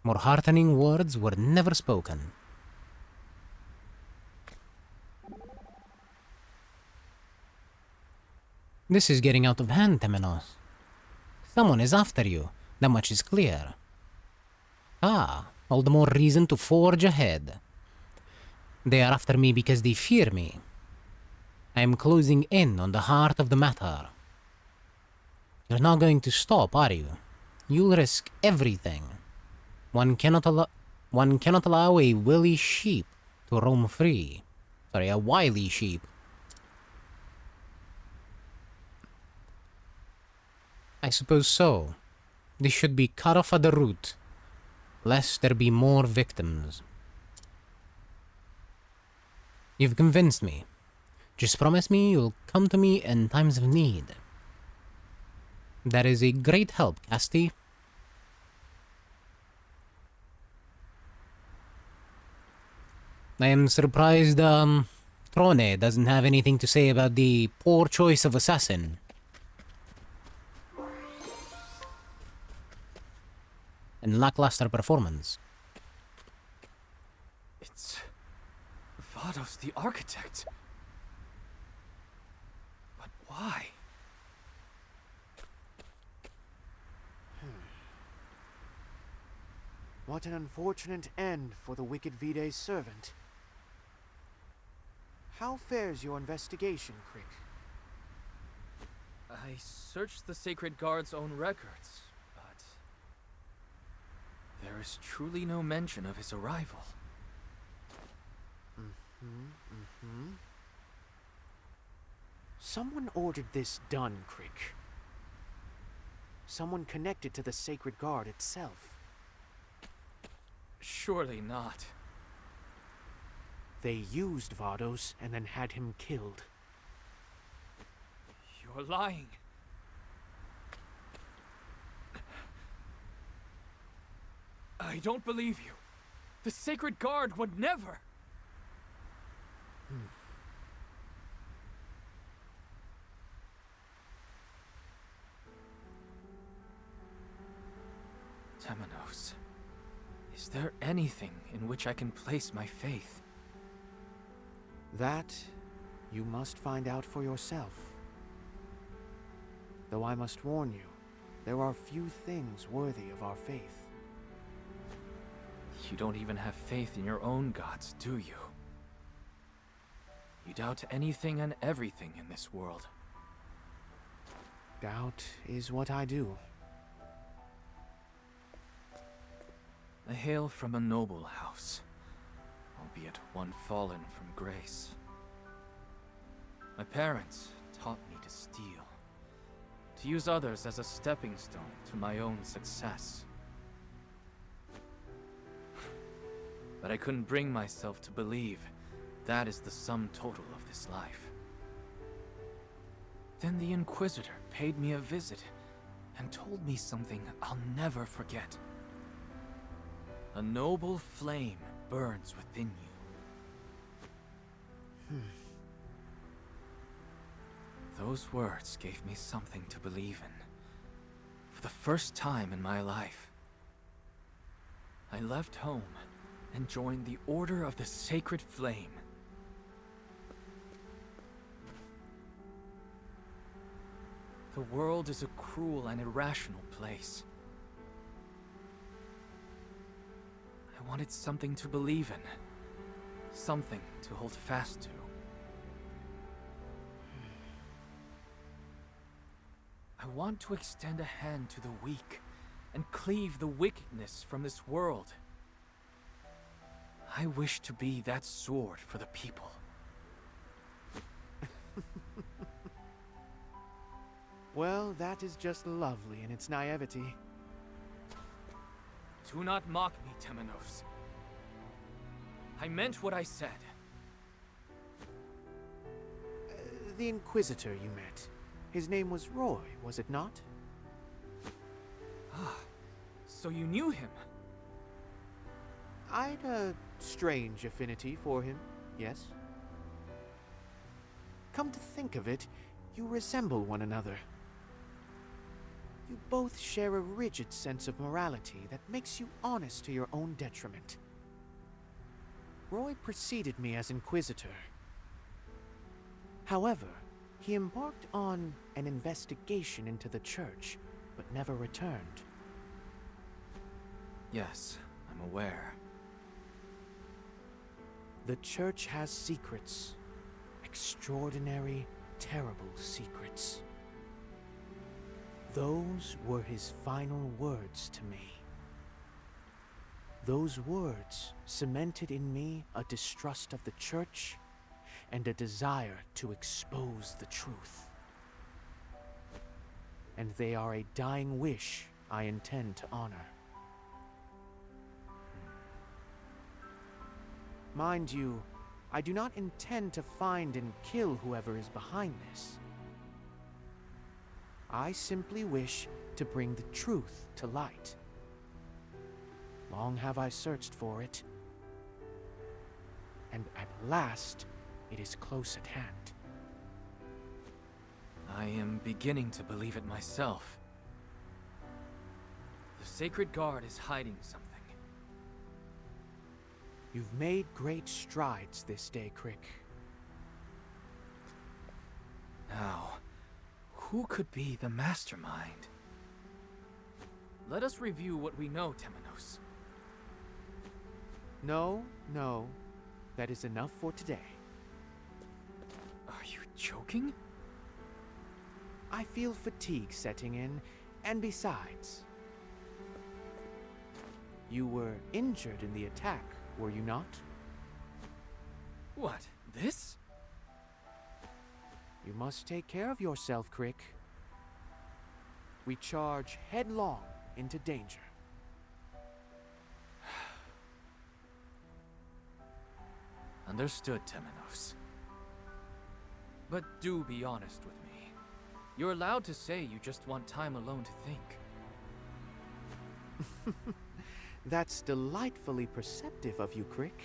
Speaker 1: More heartening words were never spoken. This is getting out of hand, Temenos. Someone is after you. That much is clear. Ah, all the more reason to forge ahead. They are after me because they fear me. I am closing in on the heart of the matter. You're not going to stop, are you? You'll risk everything. One cannot allow a willy sheep to roam free. Sorry, a wily sheep. I suppose so. They should be cut off at the root, lest there be more victims. You've convinced me. Just promise me you'll come to me in times of need. That is a great help, Casti. I am surprised, Trone doesn't have anything to say about the poor choice of assassin. And lackluster performance.
Speaker 15: It's Vados the architect. But why?
Speaker 12: What an unfortunate end for the wicked Vide's servant. How fares your investigation, Crick?
Speaker 15: I searched the Sacred Guard's own records, but there is truly no mention of his arrival.
Speaker 12: Someone ordered this done, Crick. Someone connected to the Sacred Guard itself.
Speaker 15: Surely not.
Speaker 12: They used Vados and then had him killed.
Speaker 15: You're lying. I don't believe you. The Sacred Guard would never. Temenos, is there anything in which I can place my faith?
Speaker 12: That you must find out for yourself. Though I must warn you, there are few things worthy of our faith.
Speaker 15: You don't even have faith in your own gods, do you? You doubt anything and everything in this world.
Speaker 12: Doubt is what I do.
Speaker 15: I hail from a noble house, albeit one fallen from grace. My parents taught me to steal, to use others as a stepping stone to my own success. But I couldn't bring myself to believe that is the sum total of this life. Then the Inquisitor paid me a visit and told me something I'll never forget. A noble flame burns within you. Those words gave me something to believe in. For the first time in my life, I left home and joined the Order of the Sacred Flame. The world is a cruel and irrational place. I wanted something to believe in, something to hold fast to. I want to extend a hand to the weak and cleave the wickedness from this world. I wish to be that sword for the people.
Speaker 12: Well, that is just lovely in its naivety.
Speaker 15: Do not mock me, Temenos. I meant what I said.
Speaker 12: The Inquisitor you met. His name was Roy, was it not?
Speaker 15: Ah, so you knew him?
Speaker 12: I'd a strange affinity for him, yes. Come to think of it, you resemble one another. You both share a rigid sense of morality that makes you honest to your own detriment. Roy preceded me as Inquisitor. However, he embarked on an investigation into the church, but never returned.
Speaker 15: Yes, I'm aware.
Speaker 12: The Church has secrets. Extraordinary, terrible secrets. Those were his final words to me. Those words cemented in me a distrust of the Church and a desire to expose the truth. And they are a dying wish I intend to honor. Mind you, I do not intend to find and kill whoever is behind this. I simply wish to bring the truth to light. Long have I searched for it, and at last it is close at hand.
Speaker 15: I am beginning to believe it myself. The Sacred Guard is hiding something.
Speaker 12: You've made great strides this day, Crick.
Speaker 15: Now, who could be the mastermind? Let us review what we know, Temenos.
Speaker 12: No, that is enough for today.
Speaker 15: Are you joking?
Speaker 12: I feel fatigue setting in, and besides, you were injured in the attack, were you not?
Speaker 15: What, this?
Speaker 12: You must take care of yourself, Crick. We charge headlong into danger.
Speaker 15: Understood, Temenos. But do be honest with me. You're allowed to say you just want time alone to think.
Speaker 12: That's delightfully perceptive of you, Crick.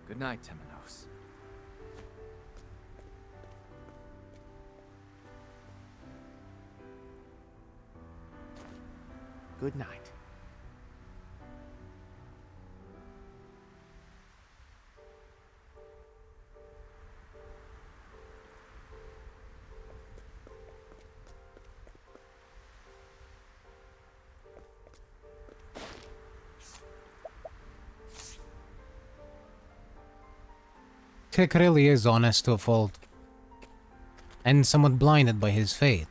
Speaker 15: Good night, Temenos.
Speaker 12: Good night.
Speaker 1: Crick really is honest to a fault, and somewhat blinded by his faith.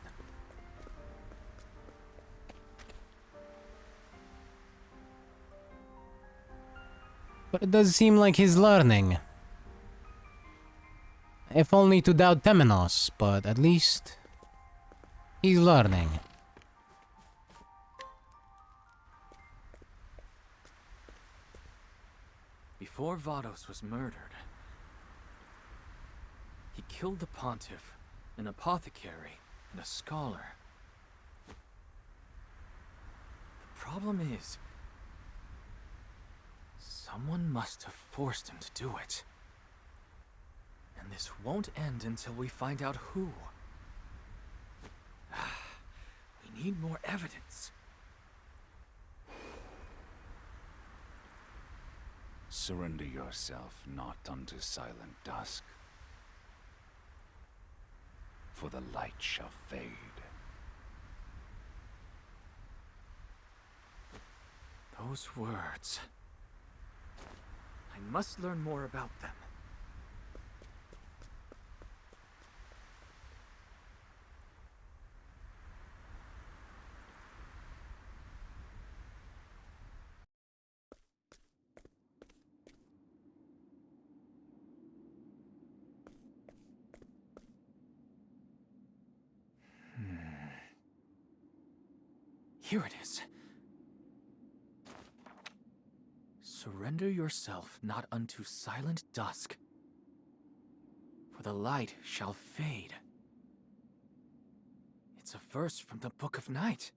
Speaker 1: But it does seem like he's learning. If only to doubt Temenos, but at least he's learning.
Speaker 15: Before Vados was murdered, he killed the Pontiff, an apothecary, and a scholar. The problem is, someone must have forced him to do it. And this won't end until we find out who. We need more evidence.
Speaker 8: Surrender yourself not unto silent dusk, for the light shall fade.
Speaker 15: Those words. I must learn more about them. Here it is. Surrender yourself not unto silent dusk, for the light shall fade. It's a verse from the Book of Night.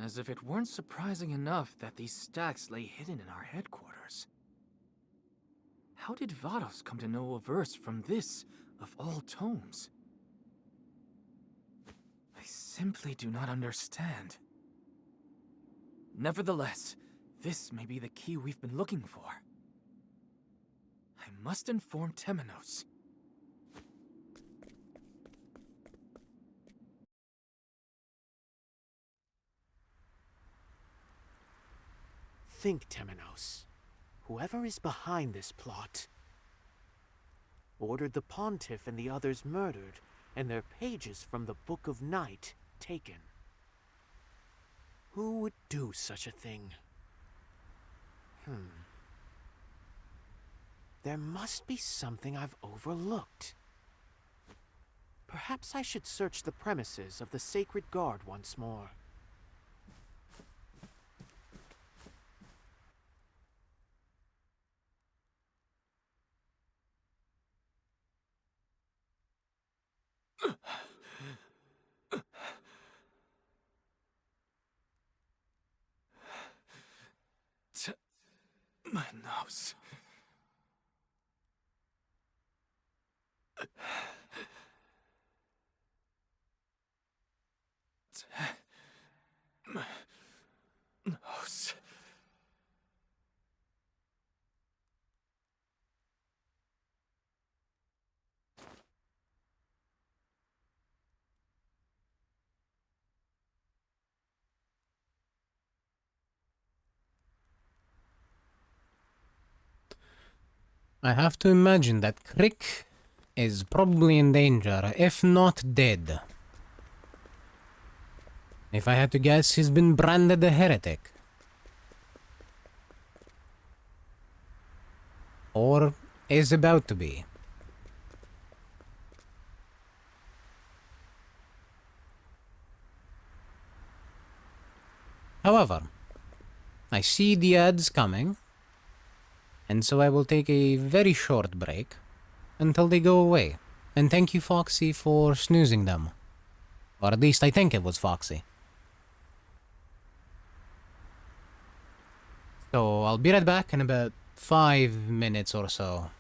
Speaker 15: As if it weren't surprising enough that these stacks lay hidden in our headquarters. How did Vados come to know a verse from this, of all tomes? I simply do not understand. Nevertheless, this may be the key we've been looking for. I must inform Temenos.
Speaker 12: think, Temenos? Whoever is behind this plot ordered the Pontiff and the others murdered, and their pages from the Book of Night taken. Who would do such a thing? There must be something I've overlooked. Perhaps I should search the premises of the Sacred Guard once more.
Speaker 15: My nose. My nose.
Speaker 1: I have to imagine that Crick is probably in danger, if not dead. If I had to guess, he's been branded a heretic. Or is about to be. However, I see the ads coming, and so I will take a very short break until they go away. And thank you, Foxy, for snoozing them. Or at least I think it was Foxy. So I'll be right back in about 5 minutes or so.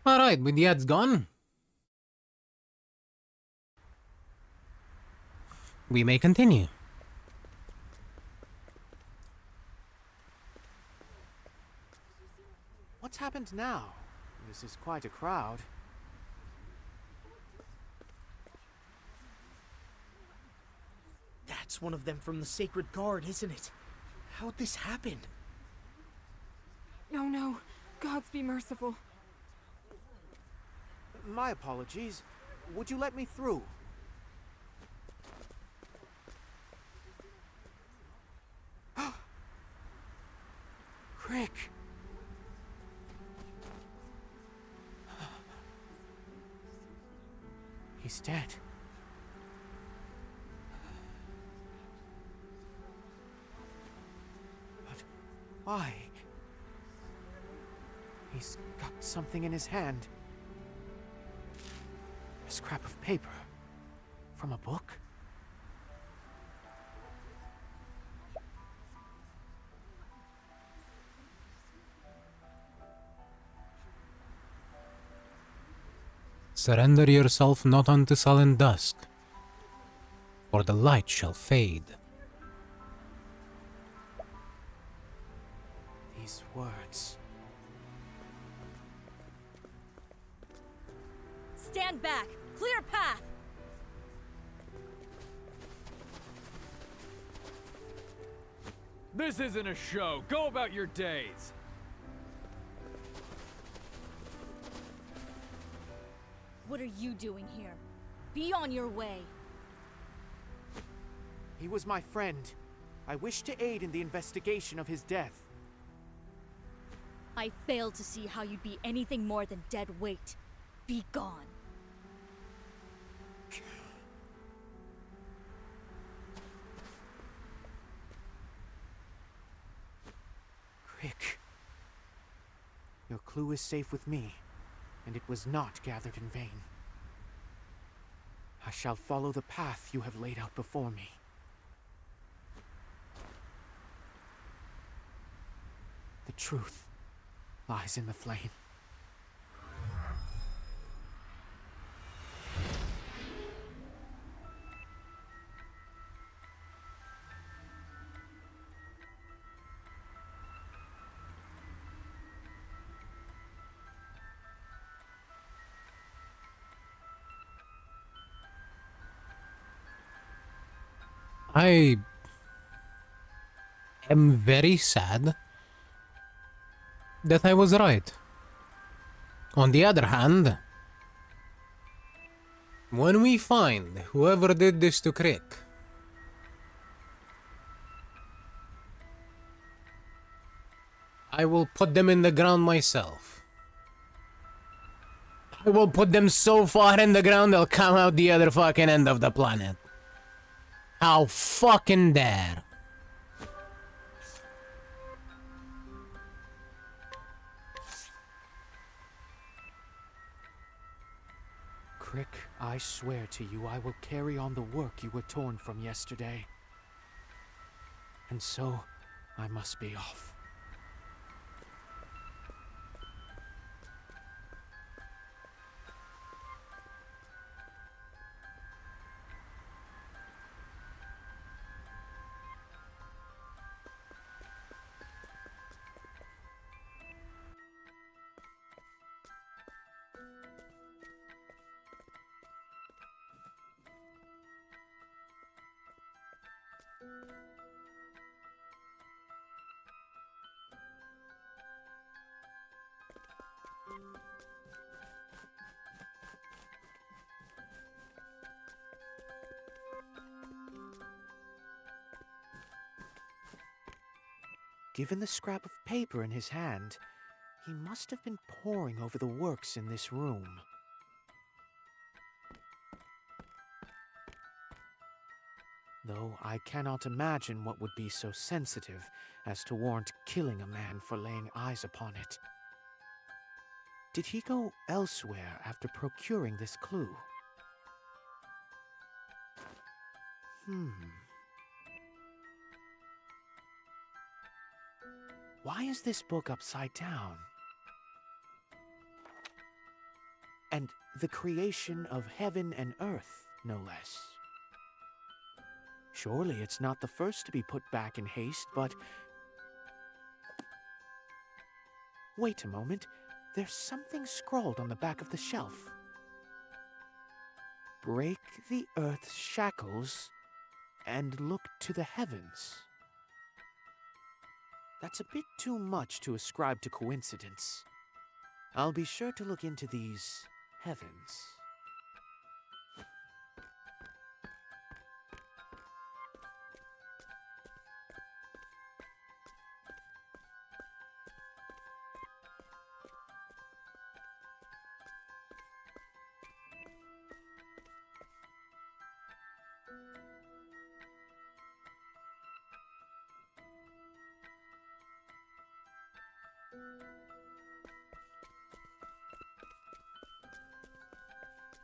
Speaker 1: Alright, with the ads gone, we may continue.
Speaker 12: What's happened now? This is quite a crowd.
Speaker 18: That's one of them from the Sacred Guard, isn't it? How'd this happen?
Speaker 19: Oh no, gods be merciful.
Speaker 12: My apologies. Would you let me through? Crick! He's dead. But why? He's got something in his hand. A scrap of paper. From a book?
Speaker 1: Surrender yourself not unto sullen dusk, for the light shall fade.
Speaker 12: These words.
Speaker 20: Stand back! Clear path!
Speaker 21: This isn't a show. Go about your days.
Speaker 20: What are you doing here? Be on your way.
Speaker 12: He was my friend. I wish to aid in the investigation of his death.
Speaker 20: I failed to see how you'd be anything more than dead weight. Be gone.
Speaker 12: Crick. Your clue is safe with me, and it was not gathered in vain. I shall follow the path you have laid out before me. The truth lies in the flame.
Speaker 1: I am very sad that I was right. On the other hand, when we find whoever did this to Crick, I will put them in the ground myself. I will put them so far in the ground they'll come out the other fucking end of the planet. How fucking dare.
Speaker 12: Crick, I swear to you I will carry on the work you were torn from yesterday. And so, I must be off. Given the scrap of paper in his hand, he must have been poring over the works in this room. Though I cannot imagine what would be so sensitive as to warrant killing a man for laying eyes upon it. Did he go elsewhere after procuring this clue? Why is this book upside down? the creation of heaven and earth, no less. Surely it's not the first to be put back in haste, but... Wait a moment. There's something scrawled on the back of the shelf. Break the earth's shackles and look to the heavens. That's a bit too much to ascribe to coincidence. I'll be sure to look into these heavens.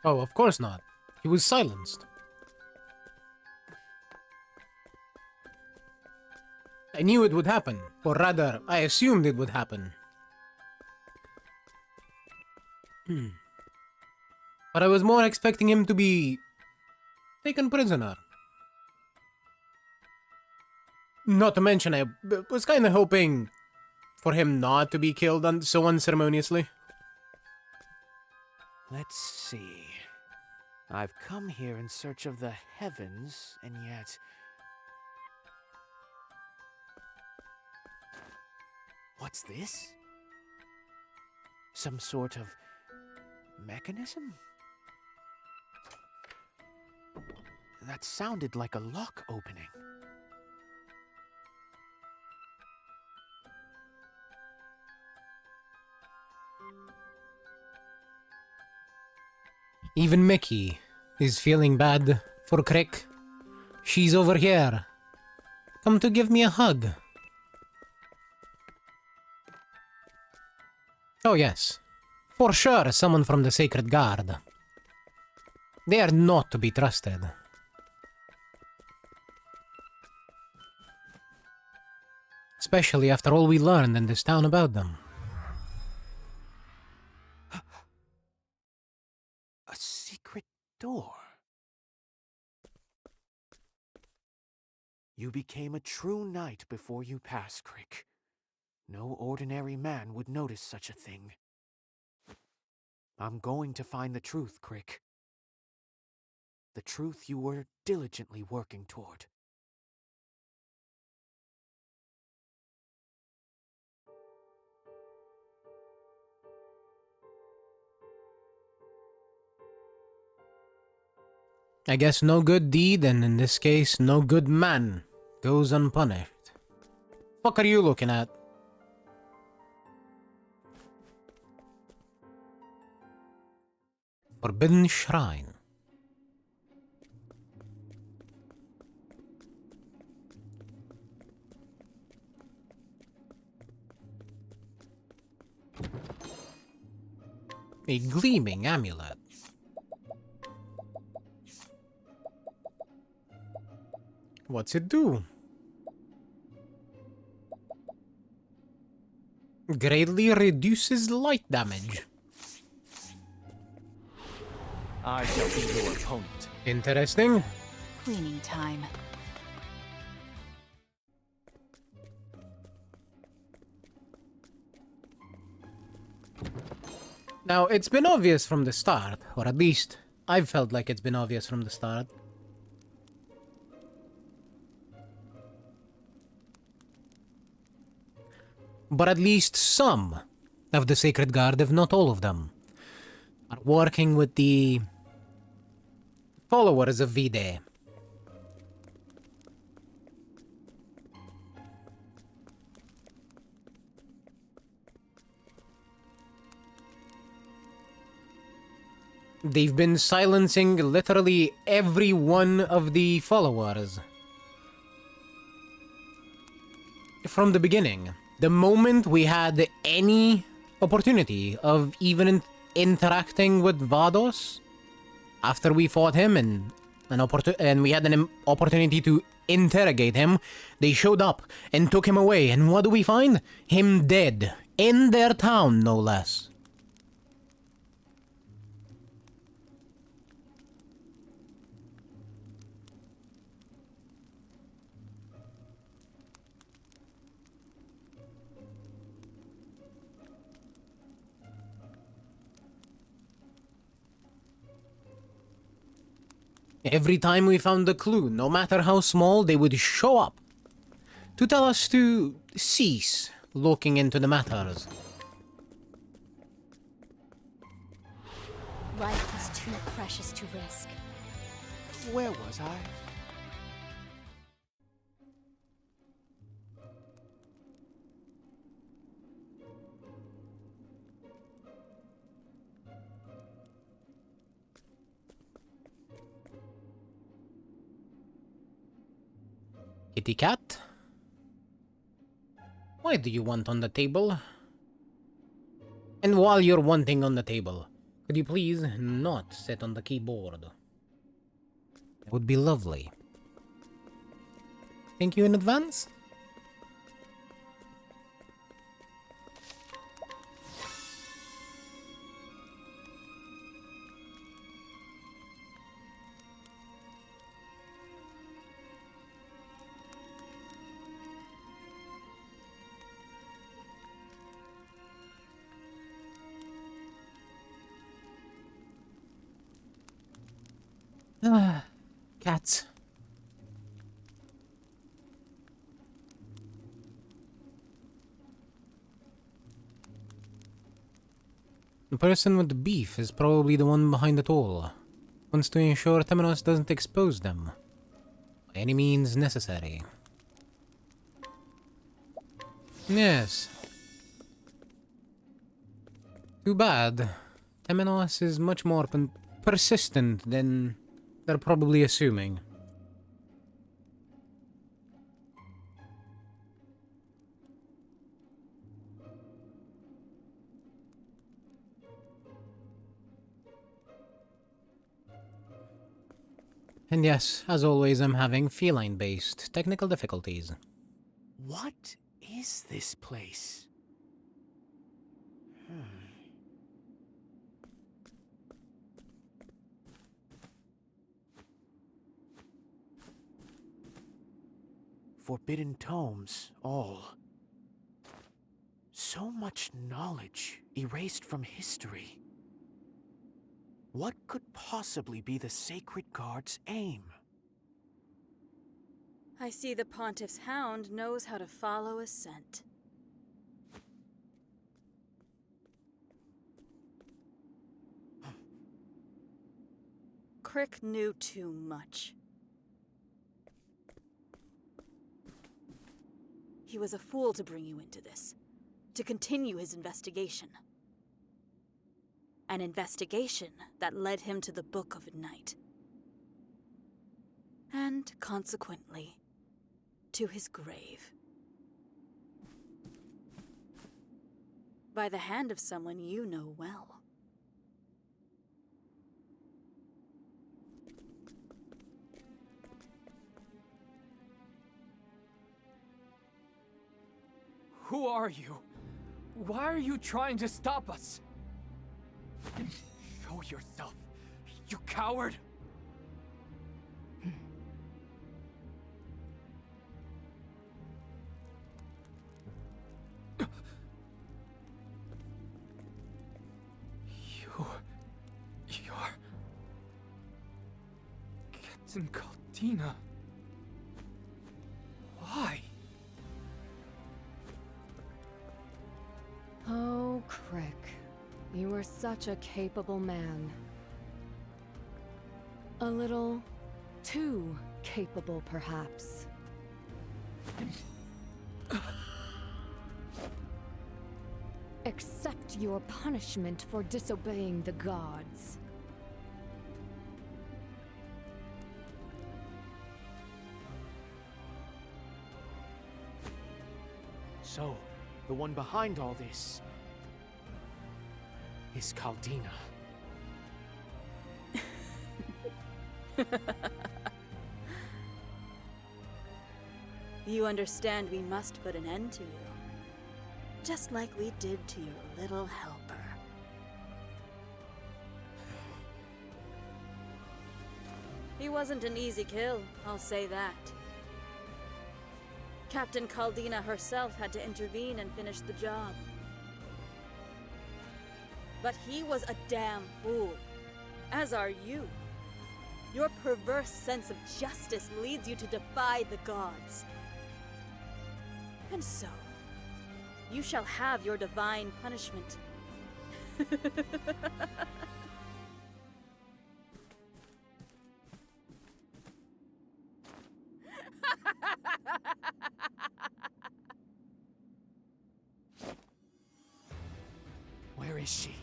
Speaker 1: Oh, of course not. He was silenced. I knew it would happen, or rather, I assumed it would happen. But I was more expecting him to be taken prisoner. Not to mention, I was kind of hoping for him not to be killed so unceremoniously.
Speaker 12: Let's see. I've come here in search of the heavens, and yet... What's this? Some sort of mechanism? That sounded like a lock opening.
Speaker 1: Even Mickey is feeling bad for Crick. She's over here. Come to give me a hug. Oh yes, for sure someone from the Sacred Guard. They are not to be trusted. Especially after all we learned in this town about them.
Speaker 12: A secret door. You became a true knight before you passed, Crick. No ordinary man would notice such a thing. I'm going to find the truth, Crick. The truth you were diligently working toward.
Speaker 1: I guess no good deed, and in this case, no good man, goes unpunished. What are you looking at? Forbidden Shrine. A gleaming amulet. What's it do? Greatly reduces light damage.
Speaker 18: I shall be your opponent.
Speaker 1: Interesting.
Speaker 14: Cleaning time.
Speaker 1: Now, it's been obvious from the start, or at least I've felt like it's been obvious from the start. But at least some of the Sacred Guard, if not all of them, are working with the followers of Vide. They've been silencing literally every one of the followers. From the beginning. The moment we had any opportunity of even interacting with Vados, after we fought him and we had an opportunity to interrogate him, they showed up and took him away. And what do we find? Him dead. In their town, no less. Every time we found a clue, no matter how small, they would show up to tell us to cease looking into the matters.
Speaker 17: Life is too precious to risk.
Speaker 12: Where was I?
Speaker 1: Kitty cat? Why do you want on the table? And while you're wanting on the table, could you please not sit on the keyboard? That would be lovely. Thank you in advance. Ah, cats. The person with the beef is probably the one behind it all. Wants to ensure Temenos doesn't expose them. By any means necessary. Yes. Too bad. Temenos is much more persistent than they're probably assuming. And yes, as always, I'm having feline-based technical difficulties.
Speaker 12: What is this place? Forbidden tomes, all. So much knowledge erased from history. What could possibly be the Sacred Guard's aim?
Speaker 20: I see the Pontiff's hound knows how to follow a scent. Crick knew too much. He was a fool to bring you into this, to continue his investigation. An investigation that led him to the Book of Night. And, consequently, to his grave. By the hand of someone you know well.
Speaker 21: Who are you? Why are you trying to stop us? Show yourself, you coward! You're... Captain Caldina. Why?
Speaker 5: Oh, Crick. You were such a capable man. A little too capable, perhaps. Accept your punishment for disobeying the gods.
Speaker 12: So, the one behind all this is Caldina.
Speaker 20: You understand we must put an end to you. Just like we did to your little helper. He wasn't an easy kill, I'll say that. Captain Caldina herself had to intervene and finish the job. But he was a damn fool, as are you. Your perverse sense of justice leads you to defy the gods. And so, you shall have your divine punishment.
Speaker 12: Where is she?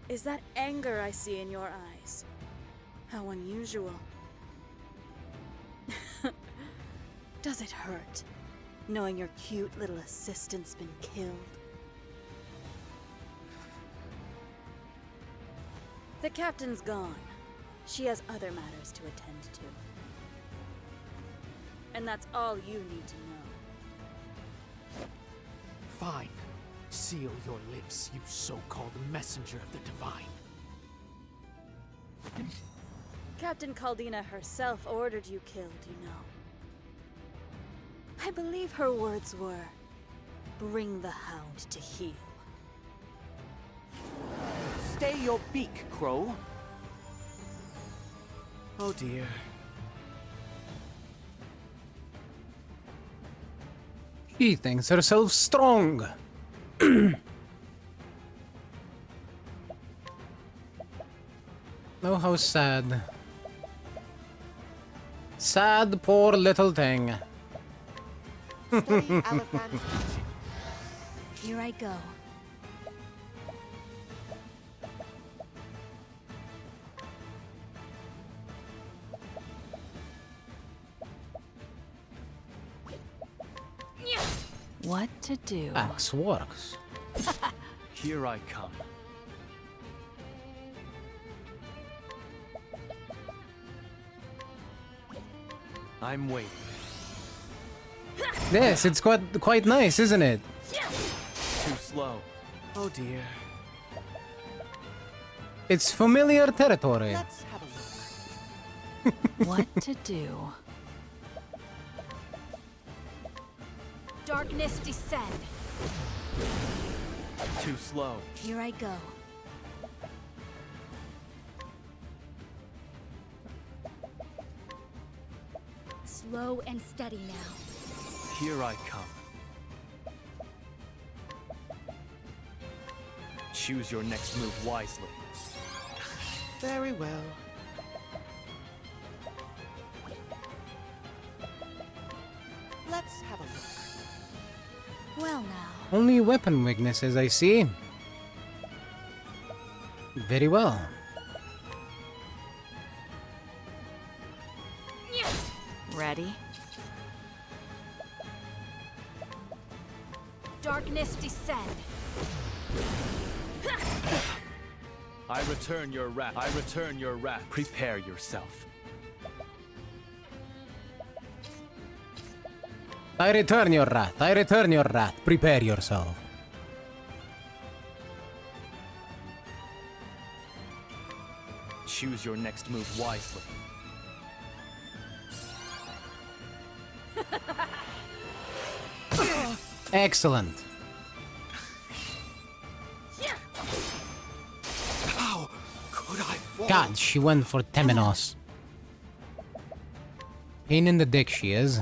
Speaker 20: Is that anger I see in your eyes? How unusual. Does it hurt, knowing your cute little assistant's been killed? The captain's gone. She has other matters to attend to. And that's all you need to know.
Speaker 12: Fine. Seal your lips, you so-called messenger of the divine.
Speaker 20: Captain Caldina herself ordered you killed, you know. I believe her words were, "Bring the hound to heel."
Speaker 12: Stay your beak, Crow. Oh dear.
Speaker 1: She thinks herself strong. Oh, how sad. Sad, poor little thing.
Speaker 17: Here I go.
Speaker 14: What to do?
Speaker 1: Axe works.
Speaker 12: Here I come. I'm waiting.
Speaker 1: Yes, it's quite nice, isn't it?
Speaker 12: Too slow. Oh dear.
Speaker 1: It's familiar territory.
Speaker 12: Let's have a look.
Speaker 14: What to do?
Speaker 17: Darkness descend.
Speaker 12: Too slow.
Speaker 17: Here I go. Slow and steady now.
Speaker 12: Here I come. Choose your next move wisely. Very well. Let's have a look.
Speaker 17: Well now.
Speaker 1: Only weapon weaknesses, I see. Very well.
Speaker 14: Ready?
Speaker 17: Darkness descend.
Speaker 12: I return your wrath. I return your wrath. Prepare yourself.
Speaker 1: I return your wrath. I return your wrath. Prepare yourself.
Speaker 12: Choose your next move wisely.
Speaker 1: Excellent.
Speaker 11: How could I fall?
Speaker 1: God, she went for Temenos. Pain in the dick she is.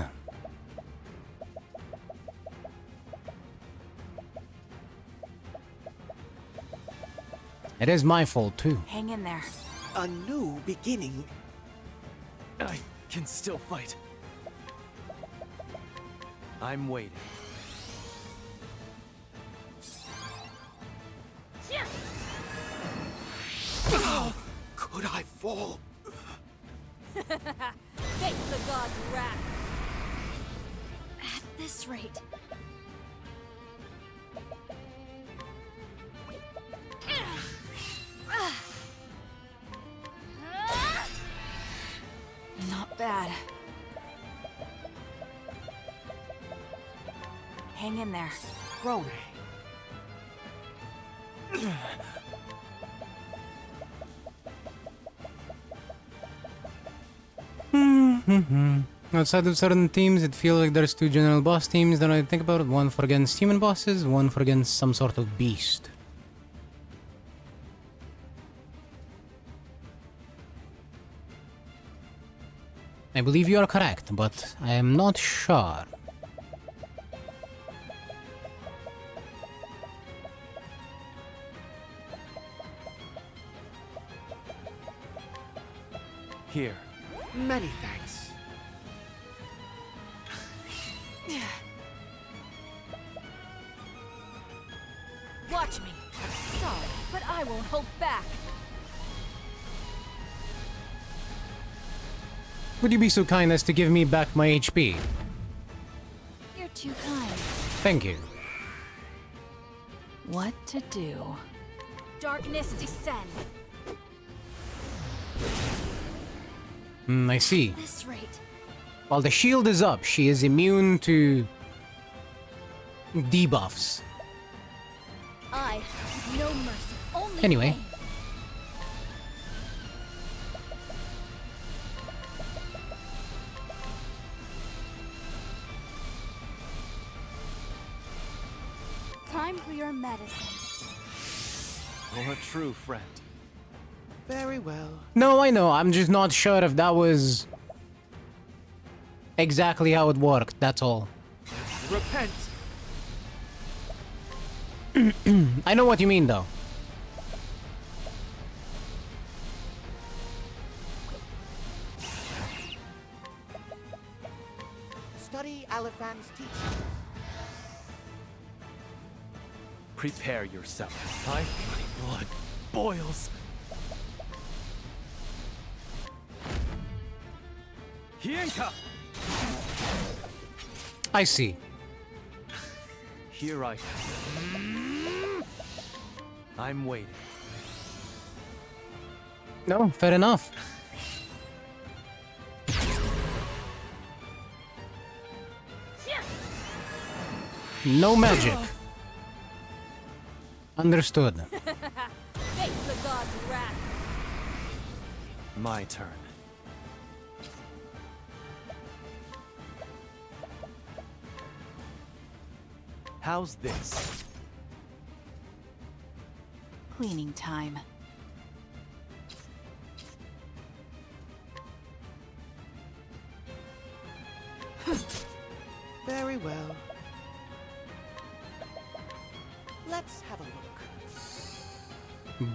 Speaker 1: It is my fault too.
Speaker 14: Hang in there.
Speaker 12: A new beginning. I can still fight. I'm waiting.
Speaker 11: How could I fall?
Speaker 20: Face the god's wrath.
Speaker 17: At this rate.
Speaker 14: Not bad. Hang in there.
Speaker 12: Rone.
Speaker 1: Outside of certain teams, it feels like there's two general boss teams that I think about it. One for against human bosses, one for against some sort of beast. I believe you are correct, but I am not sure.
Speaker 12: Here. Many thanks.
Speaker 14: Watch me. Sorry, but I won't hold back.
Speaker 1: Would you be so kind as to give me back my HP?
Speaker 14: You're too kind.
Speaker 1: Thank you.
Speaker 14: What to do?
Speaker 17: Darkness descend.
Speaker 1: I see.
Speaker 17: At this rate.
Speaker 1: While the shield is up, she is immune to debuffs.
Speaker 17: I have no mercy. Only
Speaker 1: Anyway.
Speaker 17: pain. Time for your medicine.
Speaker 12: You're a true friend. Very well.
Speaker 1: No, I know. I'm just not sure if that was exactly how it worked. That's all.
Speaker 12: Repent.
Speaker 1: I know what you mean, though.
Speaker 12: Study Aliphan's teaching. Prepare yourself. My blood boils. Hienka!
Speaker 1: I see.
Speaker 12: Here I am. I'm waiting.
Speaker 1: No, fair enough. No magic. Understood.
Speaker 17: Face the god's wrath.
Speaker 12: My turn. How's this?
Speaker 14: Cleaning time.
Speaker 12: Very well. Let's have a look.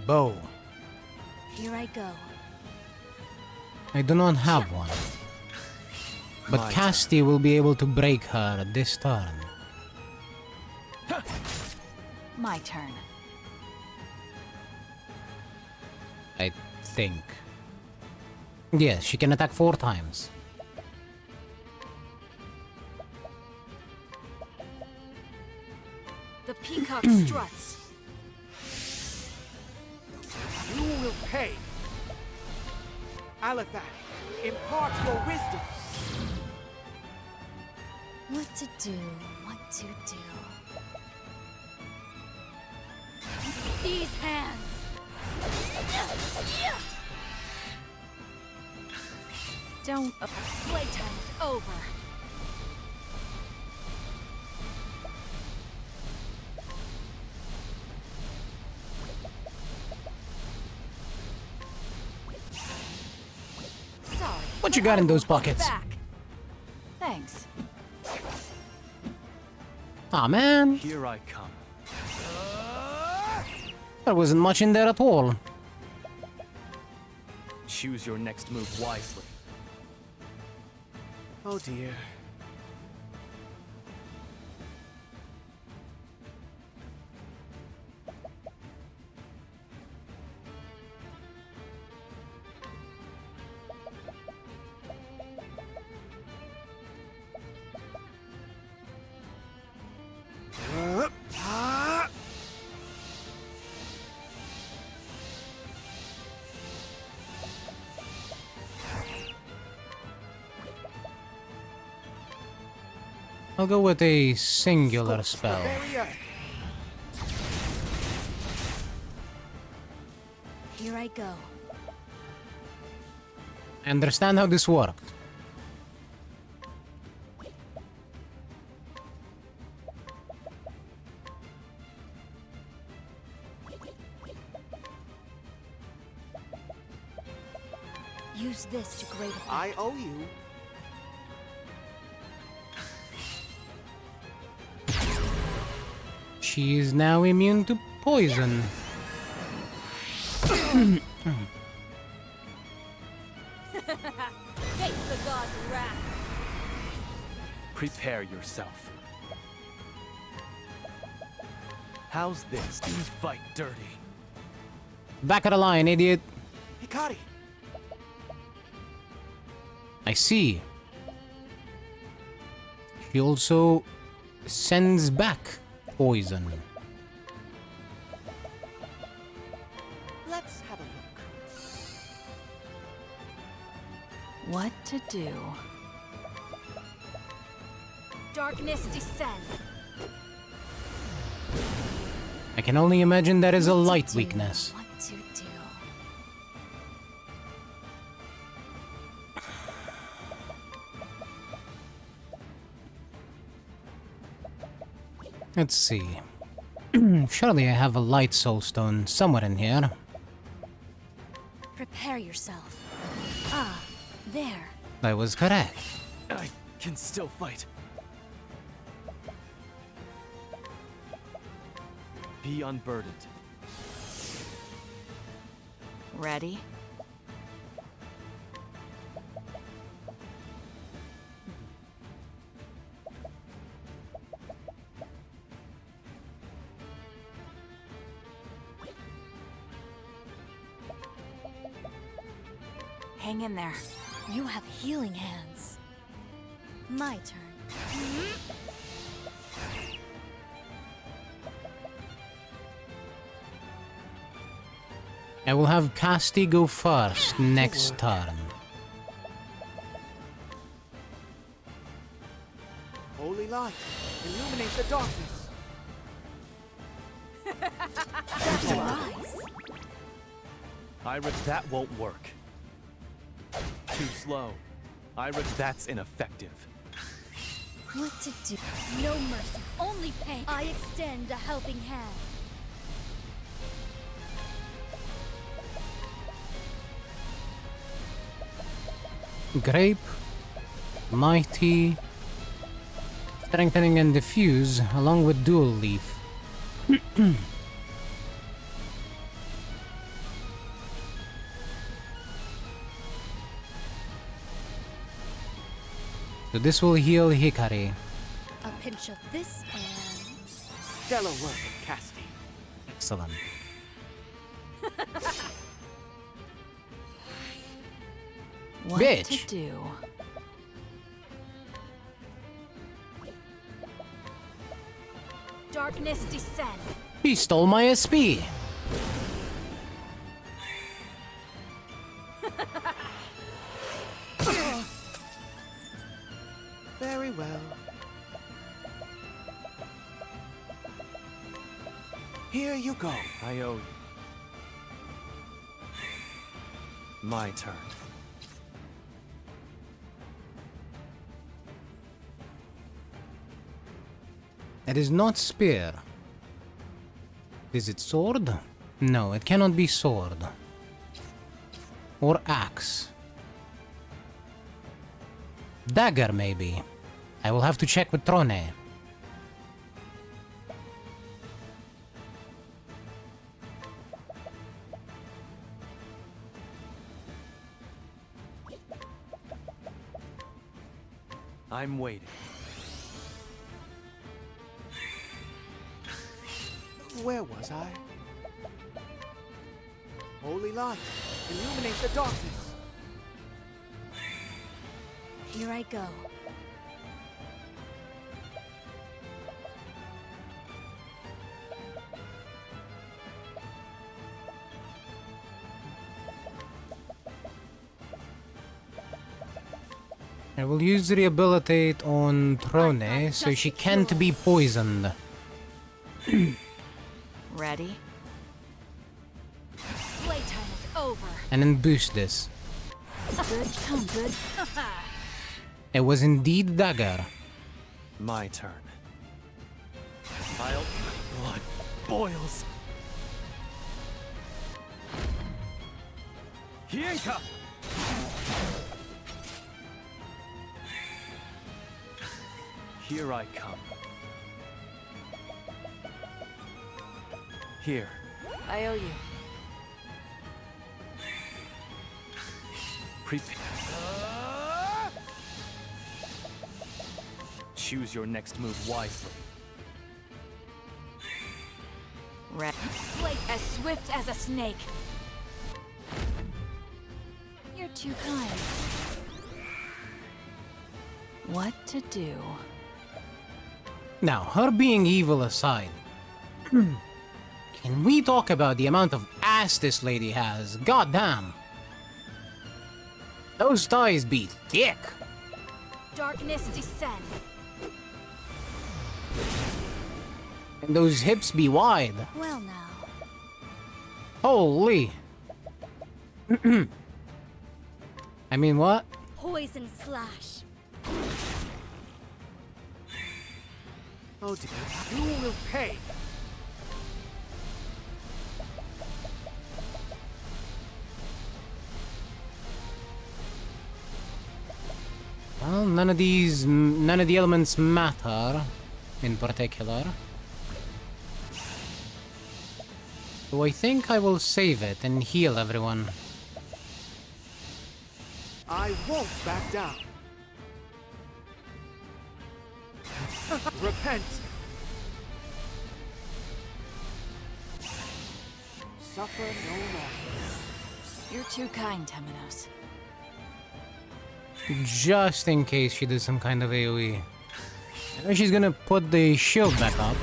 Speaker 1: Bow.
Speaker 17: Here I go.
Speaker 1: I do not have one. But
Speaker 12: My
Speaker 1: Casti will be able to break her this turn.
Speaker 14: My turn.
Speaker 1: I think. Yes, she can attack 4 times.
Speaker 17: The peacock struts.
Speaker 12: You will pay. Aliphan, impart your wisdom.
Speaker 7: What to do, what to do.
Speaker 17: These hands.
Speaker 14: Don't.
Speaker 17: Playtime is over.
Speaker 14: Sorry.
Speaker 1: What you got in those pockets?
Speaker 14: Back. Thanks.
Speaker 1: Aw, man.
Speaker 12: Here I come.
Speaker 1: There wasn't much in there at all.
Speaker 12: Choose your next move wisely. Oh dear.
Speaker 1: I'll go with a singular spell.
Speaker 17: Here I go.
Speaker 1: I understand how this worked.
Speaker 17: Use this to great effect.
Speaker 12: I owe you
Speaker 1: she is now immune to poison.
Speaker 20: Face the god's wrath.
Speaker 3: Prepare yourself. How's this? You fight dirty.
Speaker 1: Back of the line, idiot.
Speaker 3: Hikari!
Speaker 1: I see. She also sends back poison.
Speaker 12: Let's have a look.
Speaker 5: What to do?
Speaker 17: Darkness descend.
Speaker 1: I can only imagine that is a light weakness.
Speaker 5: What to do?
Speaker 1: Let's see. Surely I have a light soul stone somewhere in here.
Speaker 17: Prepare yourself. Ah, there.
Speaker 1: I was correct.
Speaker 3: I can still fight. Be unburdened.
Speaker 5: Ready? Hang in there.
Speaker 17: You have healing hands. My turn.
Speaker 1: I will have Casti go first next turn.
Speaker 12: Holy light, illuminate the darkness.
Speaker 3: Ira, that won't work. Too slow. Ira, that's ineffective.
Speaker 17: What to do? No mercy, only pain. I extend a helping hand.
Speaker 1: Grape, Mighty, Strengthening and Diffuse, along with Dual Leaf. So this will heal Hikari.
Speaker 17: A pinch of this and...
Speaker 12: Stellar work, Casti.
Speaker 1: Excellent.
Speaker 5: What
Speaker 1: Bitch.
Speaker 5: to do?
Speaker 17: Darkness descend.
Speaker 1: He stole my SP.
Speaker 12: Very well. Here you go.
Speaker 3: I owe you. My turn.
Speaker 1: It is not spear. Is it sword? No, it cannot be sword. Or axe. Dagger, maybe. I will have to check with Trone.
Speaker 3: I'm waiting.
Speaker 12: Where was I? Holy light, illuminate the darkness.
Speaker 17: Here I go.
Speaker 1: I will use Rehabilitate on Trone so she can't be poisoned.
Speaker 5: Ready?
Speaker 17: Playtime is over.
Speaker 1: And then boost this.
Speaker 17: Good, come good.
Speaker 1: It was indeed Dagger.
Speaker 3: My turn. My blood boils. Hienka! Here I come. Here.
Speaker 14: I owe you.
Speaker 3: Prepare. Choose your next move wisely.
Speaker 14: Flake as swift as a snake. You're too kind. What to do?
Speaker 1: Now, her being evil aside, can we talk about the amount of ass this lady has? Goddamn. Those thighs be thick.
Speaker 14: Darkness descend.
Speaker 1: And those hips be wide.
Speaker 7: Well now.
Speaker 1: Holy. I mean, what?
Speaker 7: Poison slash.
Speaker 18: Oh dear, you will pay.
Speaker 1: Well, none of the elements matter in particular. So I think I will save it and heal everyone.
Speaker 18: I won't back down. Repent. Suffer no longer.
Speaker 14: You're too kind, Temenos.
Speaker 1: Just in case she does some kind of AoE. I know she's gonna put the shield back up.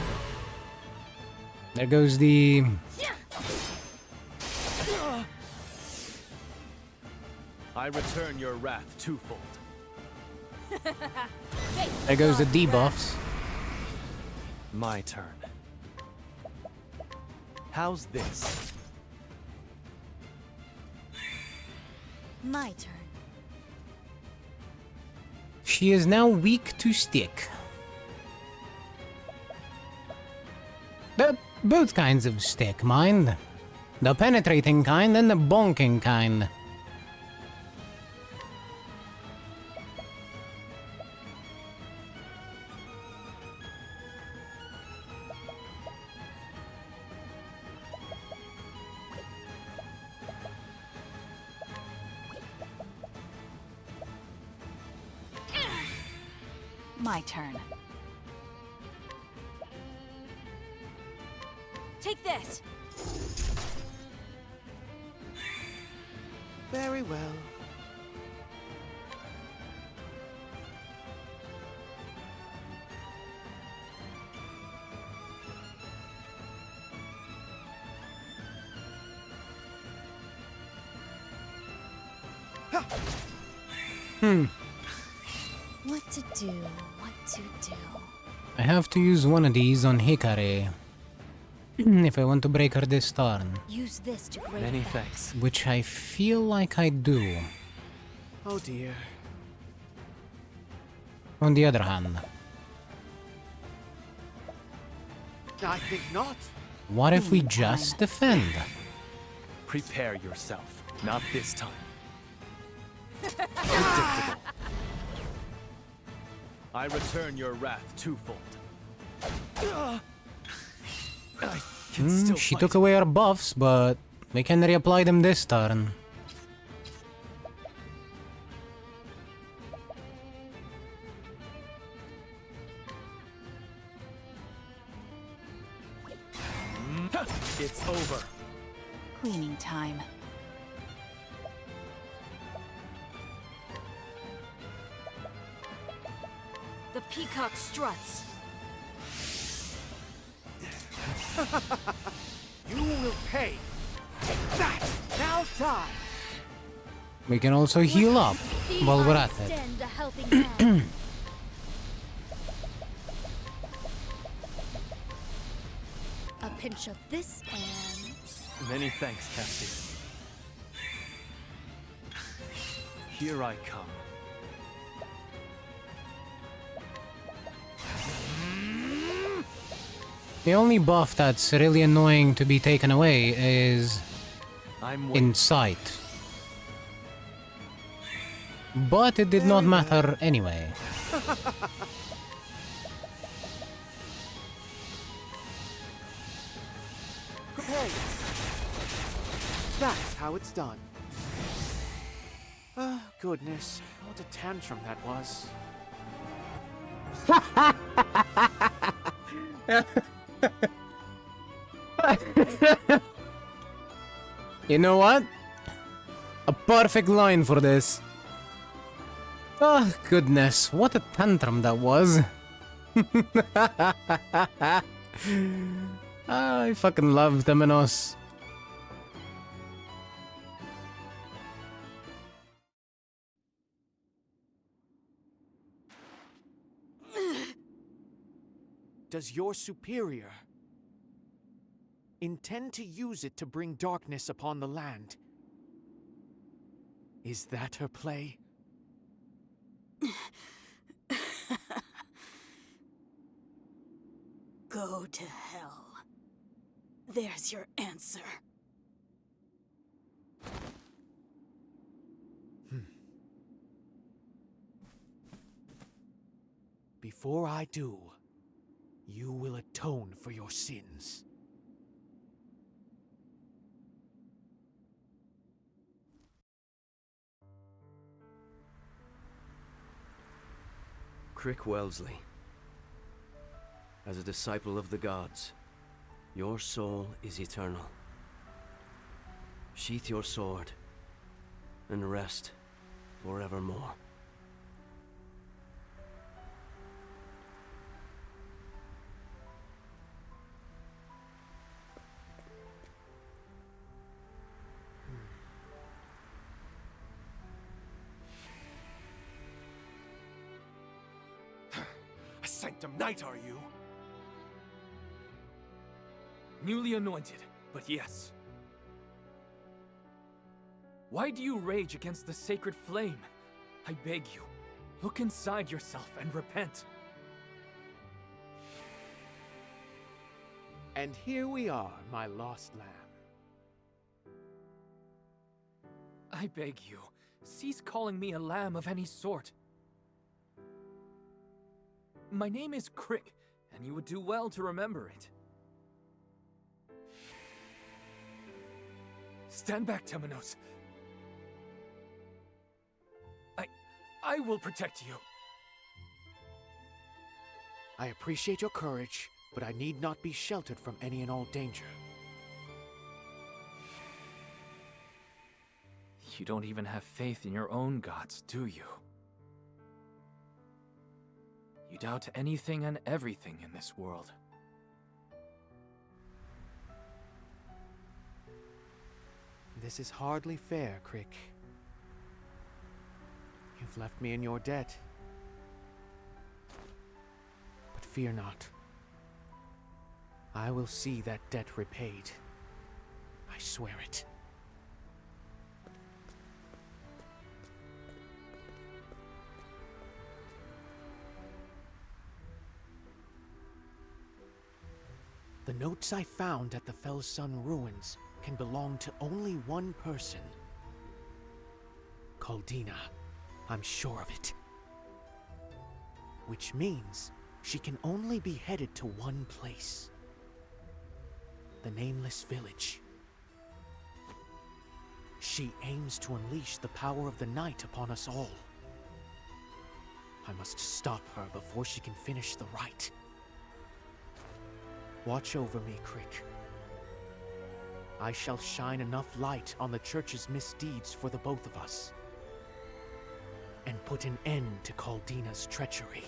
Speaker 1: There goes the...
Speaker 3: I return your wrath twofold.
Speaker 1: There goes the debuffs.
Speaker 3: My turn. How's this?
Speaker 7: My turn.
Speaker 1: She is now weak to stick. Both kinds of stick, mind. The penetrating kind and the bonking kind.
Speaker 14: My turn. Take this!
Speaker 18: Very well.
Speaker 7: What to do? What to do?
Speaker 1: I have to use one of these on Hikari. If I want to break her this turn.
Speaker 7: Use this to great
Speaker 3: Many
Speaker 7: effect.
Speaker 3: thanks.
Speaker 1: Which I feel like I do.
Speaker 18: Oh dear.
Speaker 1: On the other hand,
Speaker 18: I think not.
Speaker 1: what if we just defend?
Speaker 3: Prepare yourself. Not this time. Predictable. I return your wrath twofold. I can still
Speaker 1: She
Speaker 3: fight.
Speaker 1: took away our buffs, but we can reapply them this turn.
Speaker 3: It's over.
Speaker 14: Cleaning time. The peacock struts.
Speaker 18: You will pay. That! Now die!
Speaker 1: We can also heal up while we're at it.
Speaker 7: Extend a helping hand. A pinch of this and...
Speaker 3: Many thanks, Cassie. Here I come.
Speaker 1: The only buff that's really annoying to be taken away is Insight. But it did not matter anyway.
Speaker 12: repay. That's how it's done. Oh, goodness. What a tantrum that was.
Speaker 1: You know what? A perfect line for this. Oh, goodness. What a tantrum that was. I fucking love Temenos.
Speaker 12: Does your superior intend to use it to bring darkness upon the land? Is that her play?
Speaker 20: Go to hell. There's your answer.
Speaker 12: Before I do, you will atone for your sins.
Speaker 2: Crick Wellesley. As a disciple of the gods, your soul is eternal. Sheath your sword and rest forevermore.
Speaker 10: A Sanctum Knight, are you?
Speaker 21: Newly anointed, but yes. Why do you rage against the sacred flame? I beg you, look inside yourself and repent.
Speaker 12: And here we are, my lost lamb.
Speaker 21: I beg you, cease calling me a lamb of any sort. My name is Crick, and you would do well to remember it. Stand back, Temenos. I will protect you.
Speaker 12: I appreciate your courage, but I need not be sheltered from any and all danger.
Speaker 21: You don't even have faith in your own gods, do you? You doubt anything and everything in this world.
Speaker 12: This is hardly fair, Crick. You've left me in your debt. But fear not. I will see that debt repaid. I swear it. The notes I found at the Fell Sun ruins can belong to only one person. Caldina. I'm sure of it. Which means she can only be headed to one place. The Nameless Village. She aims to unleash the power of the night upon us all. I must stop her before she can finish the rite. Watch over me, Crick. I shall shine enough light on the Church's misdeeds for the both of us. And put an end to Caldina's treachery.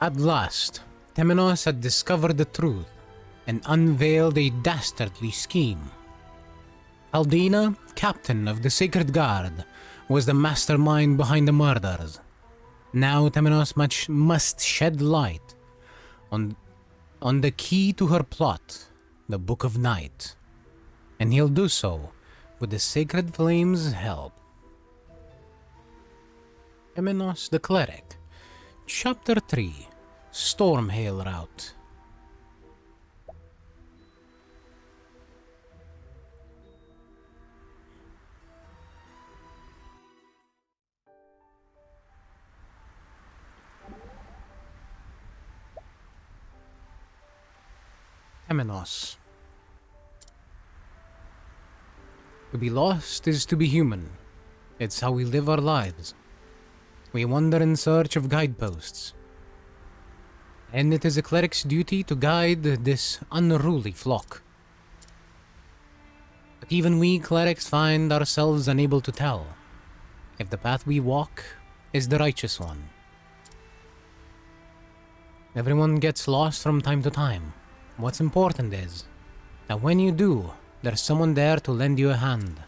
Speaker 1: At last, Temenos had discovered the truth and unveiled a dastardly scheme. Caldina, captain of the Sacred Guard, was the mastermind behind the murders. Now Temenos must shed light on the key to her plot, the Book of Night. And he'll do so with the Sacred Flame's help. Temenos the Cleric. Chapter 3. Stormhail Route. Temenos. To be lost is to be human. It's how we live our lives. We wander in search of guideposts. And it is a cleric's duty to guide this unruly flock. But even we clerics find ourselves unable to tell if the path we walk is the righteous one. Everyone gets lost from time to time. What's important is that when you do, there's someone there to lend you a hand.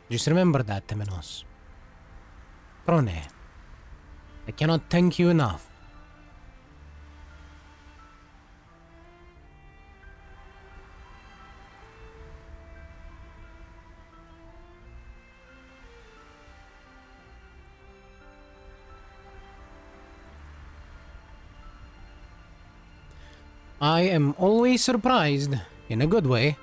Speaker 1: Just remember that, Temenos. Prone, I cannot thank you enough. I am always surprised, in a good way,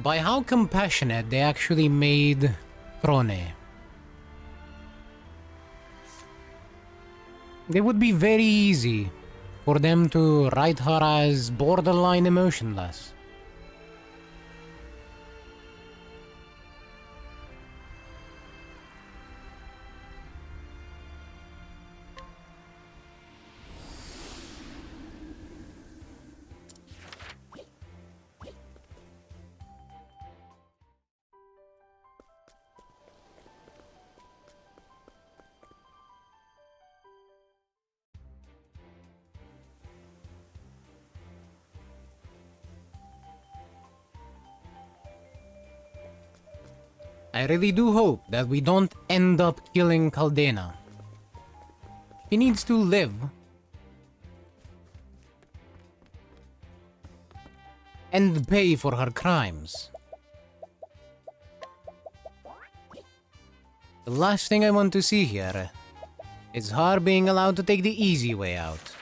Speaker 1: by how compassionate they actually made Prone. It would be very easy for them to write her as borderline emotionless. I really do hope that we don't end up killing Caldena. She needs to live. And pay for her crimes. The last thing I want to see here is her being allowed to take the easy way out.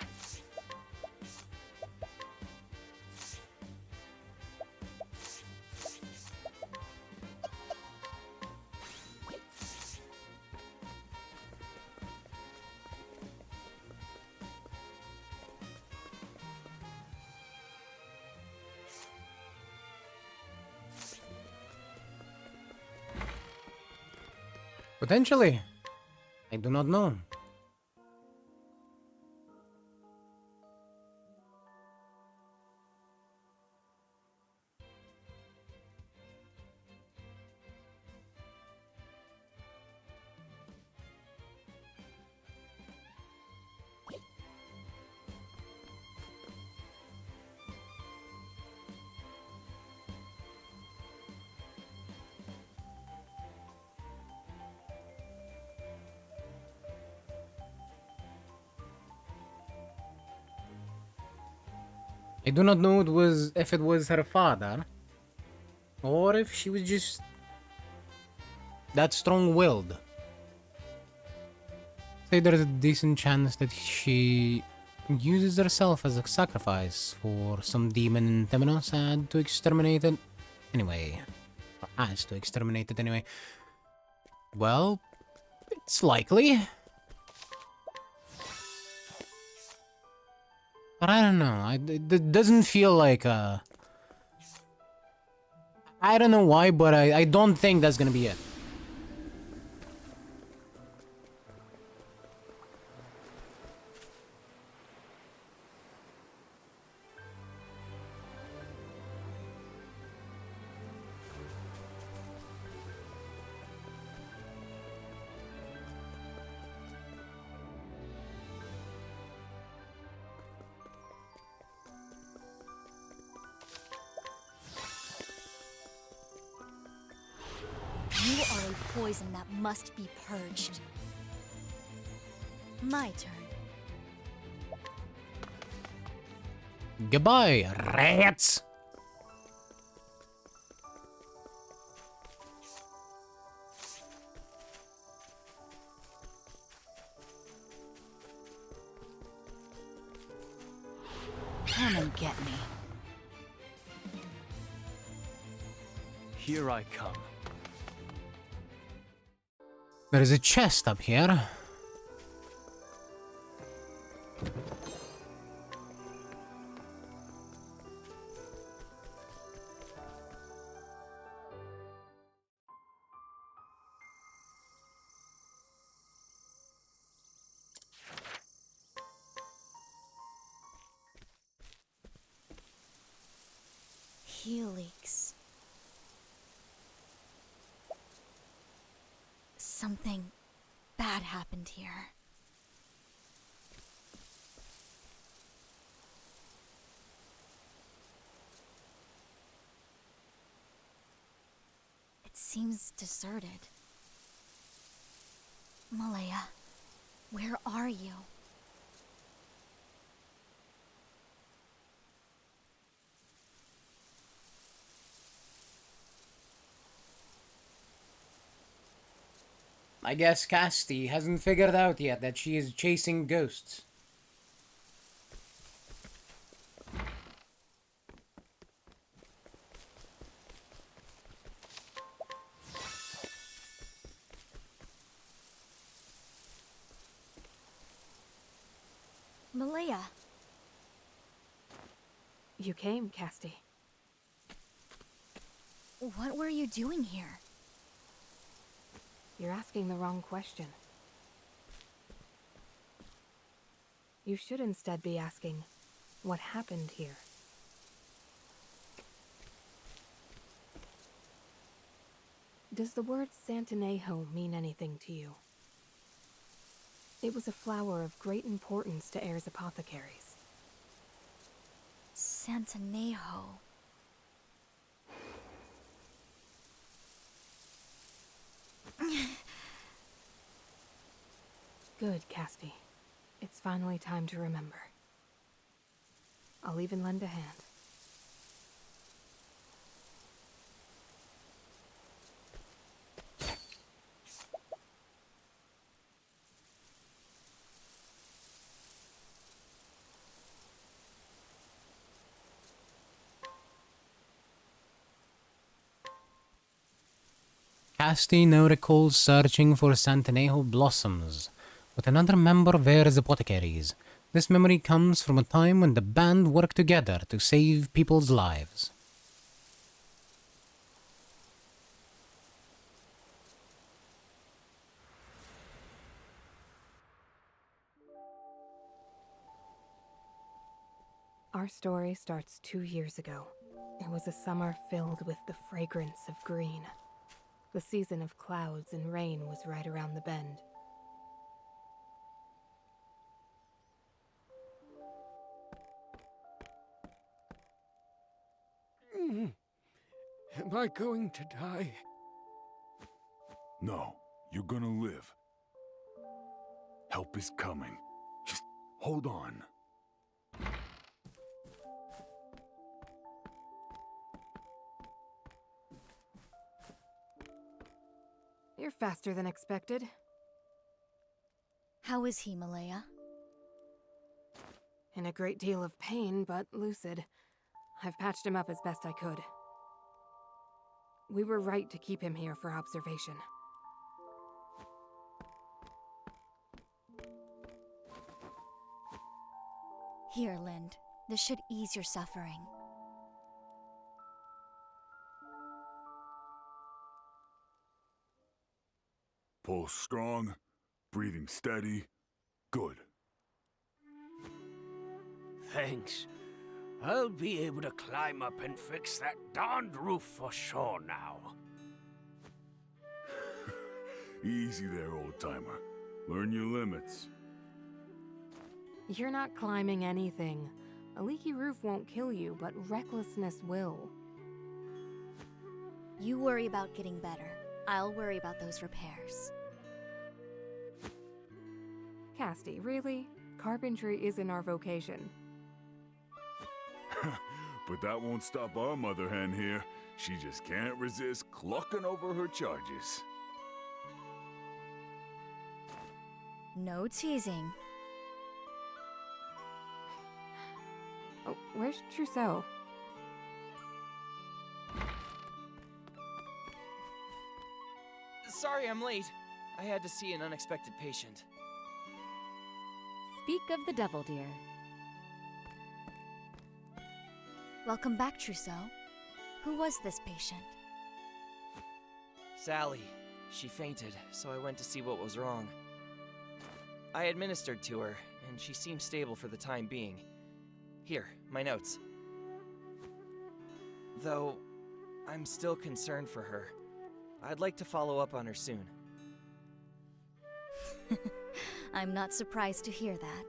Speaker 1: Potentially. I do not know. I do not know if it was her father, or if she was just that strong-willed. Say there's a decent chance that she uses herself as a sacrifice for some demon in Temenos had to exterminate it anyway. Or has to exterminate it anyway. Well, it's likely. But I don't know, it doesn't feel like I don't know why, but I don't think that's gonna be it.
Speaker 7: You are a poison that must be purged. My turn.
Speaker 1: Goodbye, rats!
Speaker 14: Come and get me.
Speaker 3: Here I come.
Speaker 1: There is a chest up here.
Speaker 17: Helix. Something bad happened here. It seems deserted. Malaya, where are you?
Speaker 1: I guess Casti hasn't figured out yet that she is chasing ghosts.
Speaker 17: Malaya.
Speaker 19: You came, Casti.
Speaker 17: What were you doing here?
Speaker 19: You're asking the wrong question. You should instead be asking, what happened here? Does the word Santanejo mean anything to you? It was a flower of great importance to Ayre's apothecaries.
Speaker 17: Santanejo.
Speaker 19: Good, Casti. It's finally time to remember. I'll even lend a hand.
Speaker 1: Casti now recalls searching for Santanejo blossoms with another member of Ayre's apothecaries. This memory comes from a time when the band worked together to save people's lives.
Speaker 19: Our story starts 2 years ago. It was a summer filled with the fragrance of green. The season of clouds and rain was right around the bend.
Speaker 11: Am I going to die?
Speaker 8: No, you're gonna live. Help is coming. Just hold on.
Speaker 19: You're faster than expected.
Speaker 17: How is he, Malaya?
Speaker 19: In a great deal of pain, but lucid. I've patched him up as best I could. We were right to keep him here for observation.
Speaker 17: Here, Lind. This should ease your suffering.
Speaker 8: Pulse strong, breathing steady. Good.
Speaker 11: Thanks. I'll be able to climb up and fix that darned roof for sure now.
Speaker 8: Easy there, old-timer. Learn your limits.
Speaker 19: You're not climbing anything. A leaky roof won't kill you, but recklessness will.
Speaker 17: You worry about getting better. I'll worry about those repairs.
Speaker 19: Casti, really? Carpentry isn't our vocation.
Speaker 8: But that won't stop our mother hen here. She just can't resist clucking over her charges.
Speaker 17: No teasing.
Speaker 19: Oh, where's Trousseau?
Speaker 4: Sorry I'm late. I had to see an unexpected patient.
Speaker 5: Speak of the devil, dear.
Speaker 17: Welcome back, Trousseau. Who was this patient?
Speaker 4: Sally. She fainted, so I went to see what was wrong. I administered to her, and she seemed stable for the time being. Here, my notes. Though, I'm still concerned for her. I'd like to follow up on her soon.
Speaker 14: I'm not surprised to hear that.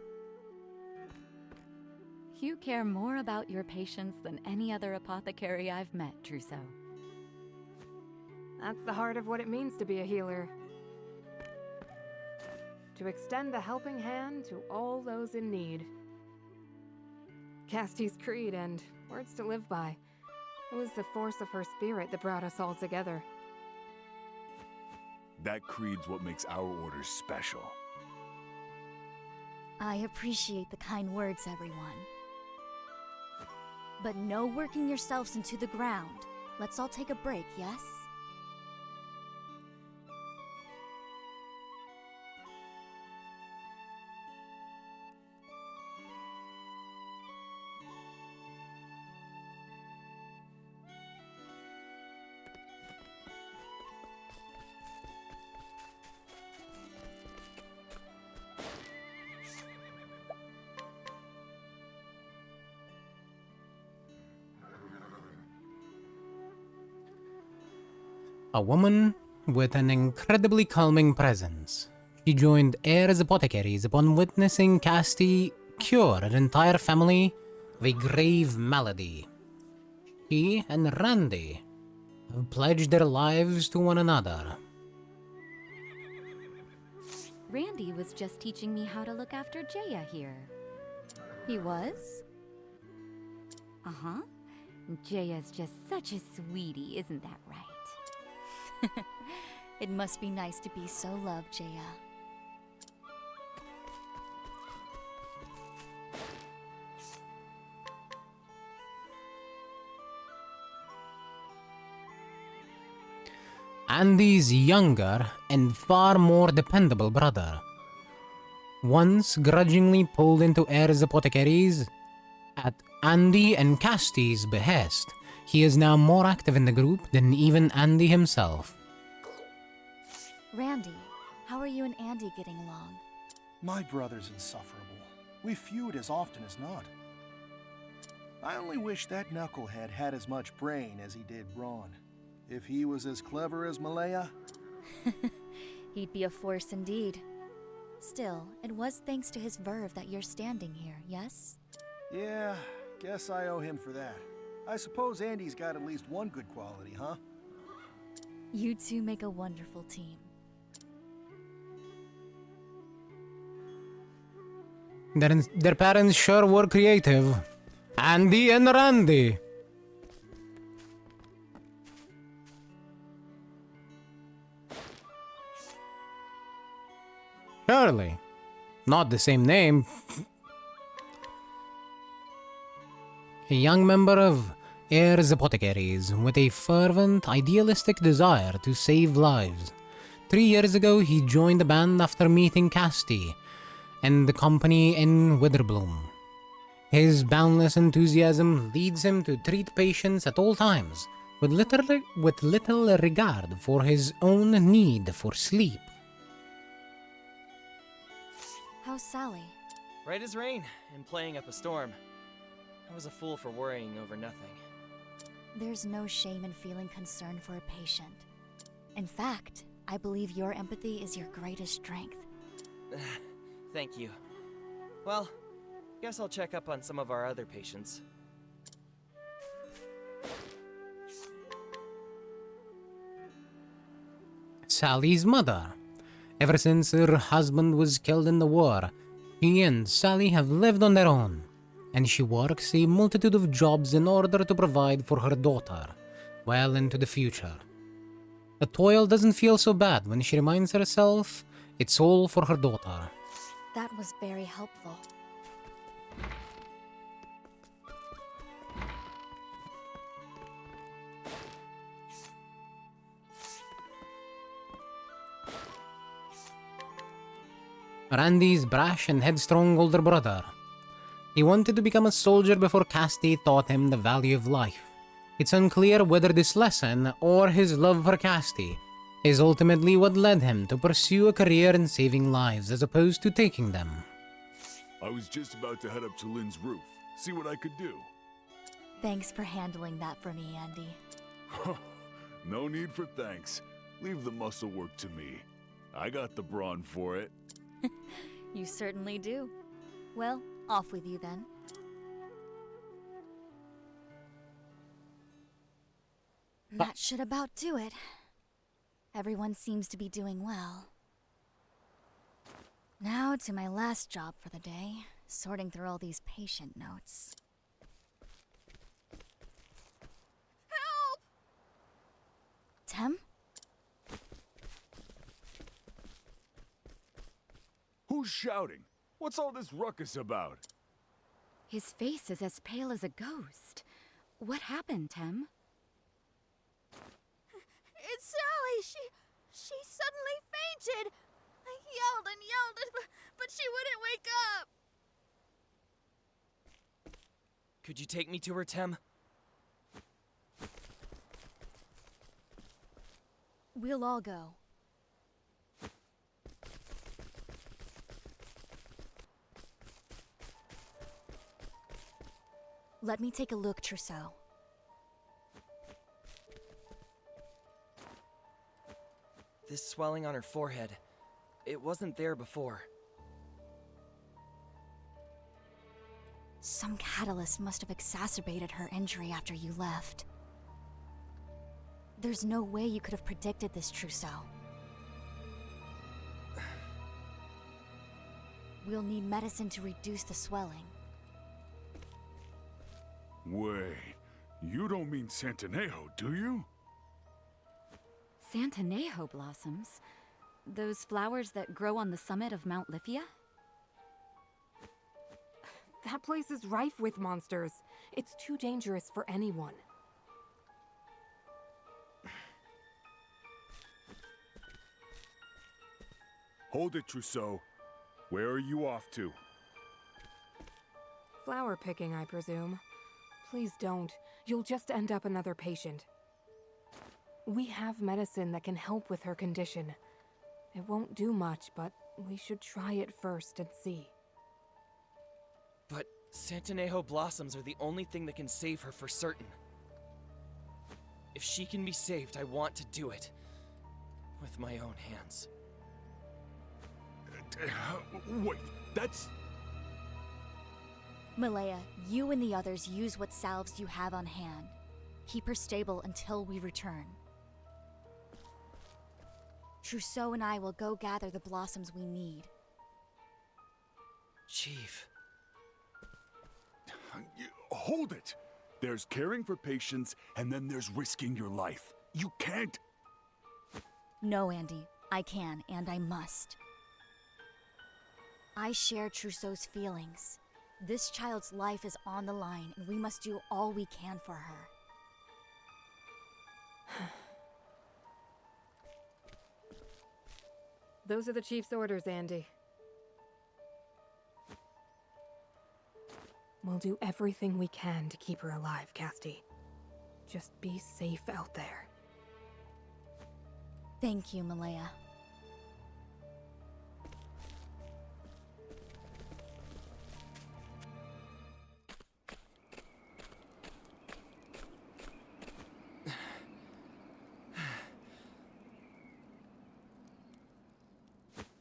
Speaker 5: You care more about your patients than any other apothecary I've met, Trousseau.
Speaker 19: That's the heart of what it means to be a healer. To extend a helping hand to all those in need. Casti's creed and words to live by. It was the force of her spirit that brought us all together.
Speaker 8: That creed's what makes our order special.
Speaker 14: I appreciate the kind words, everyone. But no working yourselves into the ground. Let's all take a break, yes?
Speaker 1: A woman with an incredibly calming presence. She joined Heirs Apothecaries upon witnessing Casti cure an entire family of a grave malady. She and Randy have pledged their lives to one another.
Speaker 5: Randy was just teaching me how to look after Jaya here.
Speaker 14: He was?
Speaker 5: Uh-huh. Jaya's just such a sweetie, isn't that right?
Speaker 14: It must be nice to be so loved, Jaya.
Speaker 1: Andy's younger and far more dependable brother. Once grudgingly pulled into Heirs Apothecaries at Andy and Casti's behest, he is now more active in the group than even Andy himself.
Speaker 14: Randy, how are you and Andy getting along?
Speaker 18: My brother's insufferable. We feud as often as not. I only wish that knucklehead had as much brain as he did brawn. If he was as clever as Malaya...
Speaker 14: He'd be a force indeed. Still, it was thanks to his verve that you're standing here, yes?
Speaker 18: Yeah, guess I owe him for that. I suppose Andy's got at least one good quality, huh?
Speaker 14: You two make a wonderful team.
Speaker 1: Their parents sure were creative. Andy and Randy. Surely. Not the same name. A young member of Heirs Apothecaries with a fervent, idealistic desire to save lives. 3 years ago, he joined the band after meeting Casti and the company in Witherbloom. His boundless enthusiasm leads him to treat patients at all times, with little regard for his own need for sleep.
Speaker 14: How's Sally?
Speaker 4: Right as rain, and playing up a storm. I was a fool for worrying over nothing.
Speaker 14: There's no shame in feeling concern for a patient. In fact, I believe your empathy is your greatest strength.
Speaker 4: Thank you. Well, guess I'll check up on some of our other patients.
Speaker 1: Sally's mother. Ever since her husband was killed in the war, she and Sally have lived on their own, and she works a multitude of jobs in order to provide for her daughter, well into the future. The toil doesn't feel so bad when she reminds herself it's all for her daughter.
Speaker 14: That was very helpful.
Speaker 1: Randy's brash and headstrong older brother. He wanted to become a soldier before Casti taught him the value of life. It's unclear whether this lesson, or his love for Casti, is ultimately what led him to pursue a career in saving lives as opposed to taking them.
Speaker 8: I was just about to head up to Lynn's roof, see what I could do.
Speaker 14: Thanks for handling that for me, Andy.
Speaker 8: No need for thanks. Leave the muscle work to me. I got the brawn for it.
Speaker 14: You certainly do. Well, off with you then. That should about do it. Everyone seems to be doing well. Now to my last job for the day, sorting through all these patient notes.
Speaker 17: Help!
Speaker 14: Tem?
Speaker 8: Who's shouting? What's all this ruckus about?
Speaker 5: His face is as pale as a ghost. What happened, Tem?
Speaker 17: It's Sally. She suddenly fainted. I yelled and yelled, but she wouldn't wake up.
Speaker 4: Could you take me to her, Tem?
Speaker 14: We'll all go. Let me take a look, Trousseau.
Speaker 4: This swelling on her forehead, it wasn't there before.
Speaker 14: Some catalyst must have exacerbated her injury after you left. There's no way you could have predicted this, Trousseau. We'll need medicine to reduce the swelling.
Speaker 8: Wait, you don't mean Santanejo, do you?
Speaker 5: Santanejo blossoms? Those flowers that grow on the summit of Mount Lithia?
Speaker 19: That place is rife with monsters. It's too dangerous for anyone.
Speaker 8: Hold it, Trousseau. Where are you off to?
Speaker 19: Flower picking, I presume. Please don't. You'll just end up another patient. We have medicine that can help with her condition. It won't do much, but we should try it first and see.
Speaker 4: But Santanejo blossoms are the only thing that can save her for certain. If she can be saved, I want to do it. With my own hands.
Speaker 8: Wait, that's...
Speaker 14: Malaya, you and the others use what salves you have on hand. Keep her stable until we return. Trousseau and I will go gather the blossoms we need.
Speaker 4: Chief.
Speaker 8: Hold it! There's caring for patients, and then there's risking your life. You can't...
Speaker 14: No, Andy. I can, and I must. I share Trousseau's feelings. This child's life is on the line, and we must do all we can for her.
Speaker 19: Those are the Chief's orders, Andy. We'll do everything we can to keep her alive, Casti. Just be safe out there.
Speaker 14: Thank you, Malaya.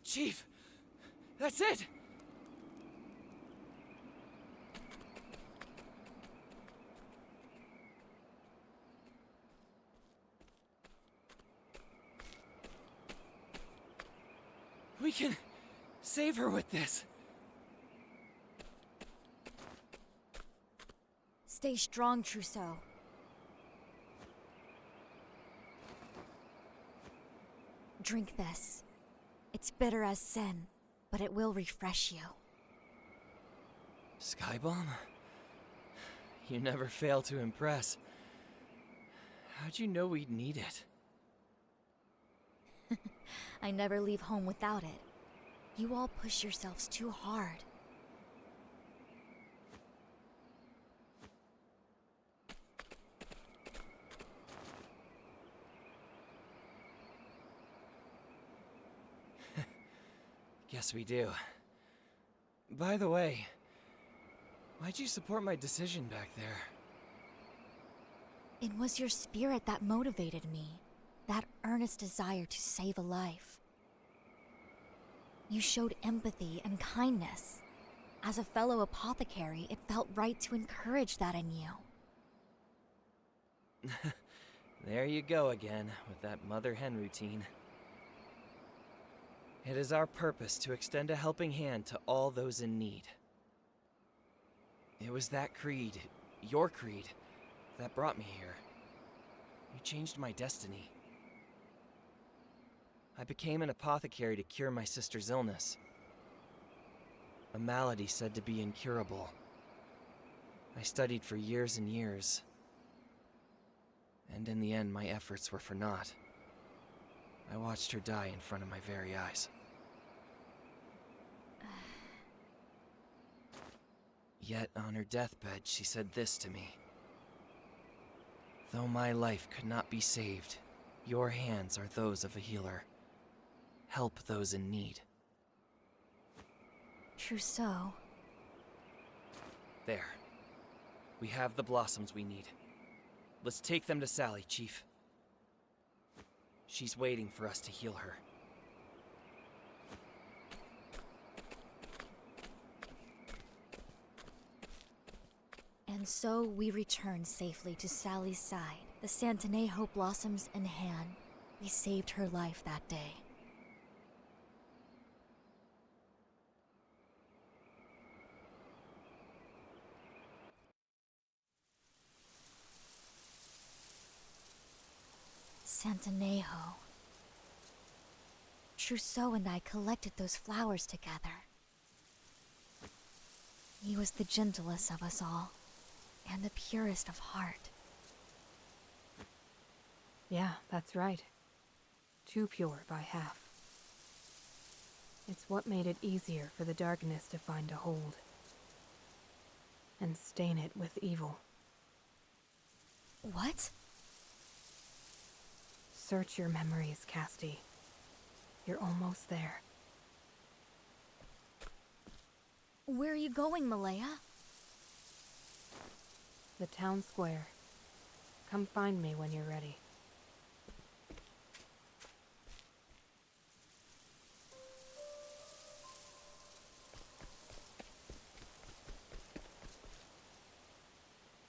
Speaker 4: Chief! That's it! We can save her with this.
Speaker 14: Stay strong, Trousseau. Drink this. It's bitter as sin, but it will refresh you.
Speaker 4: Skybomb? You never fail to impress. How'd you know we'd need it?
Speaker 14: I never leave home without it. You all push yourselves too hard.
Speaker 4: Guess we do. By the way, why'd you support my decision back there?
Speaker 14: It was your spirit that motivated me, that earnest desire to save a life. You showed empathy and kindness. As a fellow apothecary, it felt right to encourage that in you.
Speaker 4: There you go again, with that mother hen routine. It is our purpose to extend a helping hand to all those in need. It was that creed, your creed, that brought me here. You changed my destiny. I became an apothecary to cure my sister's illness. A malady said to be incurable. I studied for years and years. And in the end, my efforts were for naught. I watched her die in front of my very eyes. Yet, on her deathbed, she said this to me. Though my life could not be saved, your hands are those of a healer. Help those in need.
Speaker 14: Trousseau.
Speaker 4: There. We have the blossoms we need. Let's take them to Sally, Chief. She's waiting for us to heal her.
Speaker 14: And so we return safely to Sally's side, the Santanejo blossoms in hand. We saved her life that day. Santanejo. Trousseau and I collected those flowers together. He was the gentlest of us all, and the purest of heart.
Speaker 19: Yeah, that's right. Too pure by half. It's what made it easier for the darkness to find a hold. And stain it with evil.
Speaker 14: What?
Speaker 19: Search your memories, Casti. You're almost there.
Speaker 14: Where are you going, Malaya?
Speaker 19: The town square. Come find me when you're ready.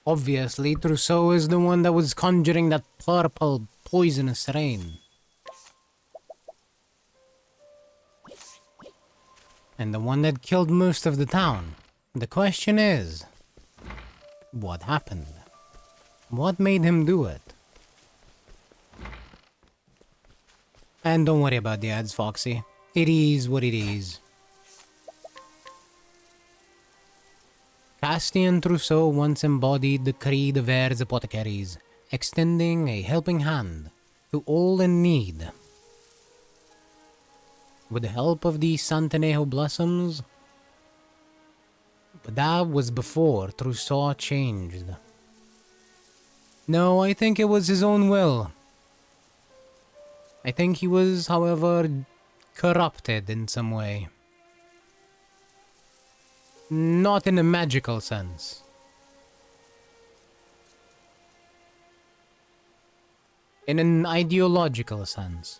Speaker 1: Obviously, Trousseau is the one that was conjuring that purple, poisonous rain. And the one that killed most of the town. The question is, what happened? What made him do it? And don't worry about the ads, Foxy. It is what it is. Casti and Trousseau once embodied the creed of Airs Apothecaries, extending a helping hand to all in need. With the help of the Santanejo blossoms, but that was before Trousseau changed. No, I think it was his own will. I think he was, however, corrupted in some way. Not in a magical sense. In an ideological sense.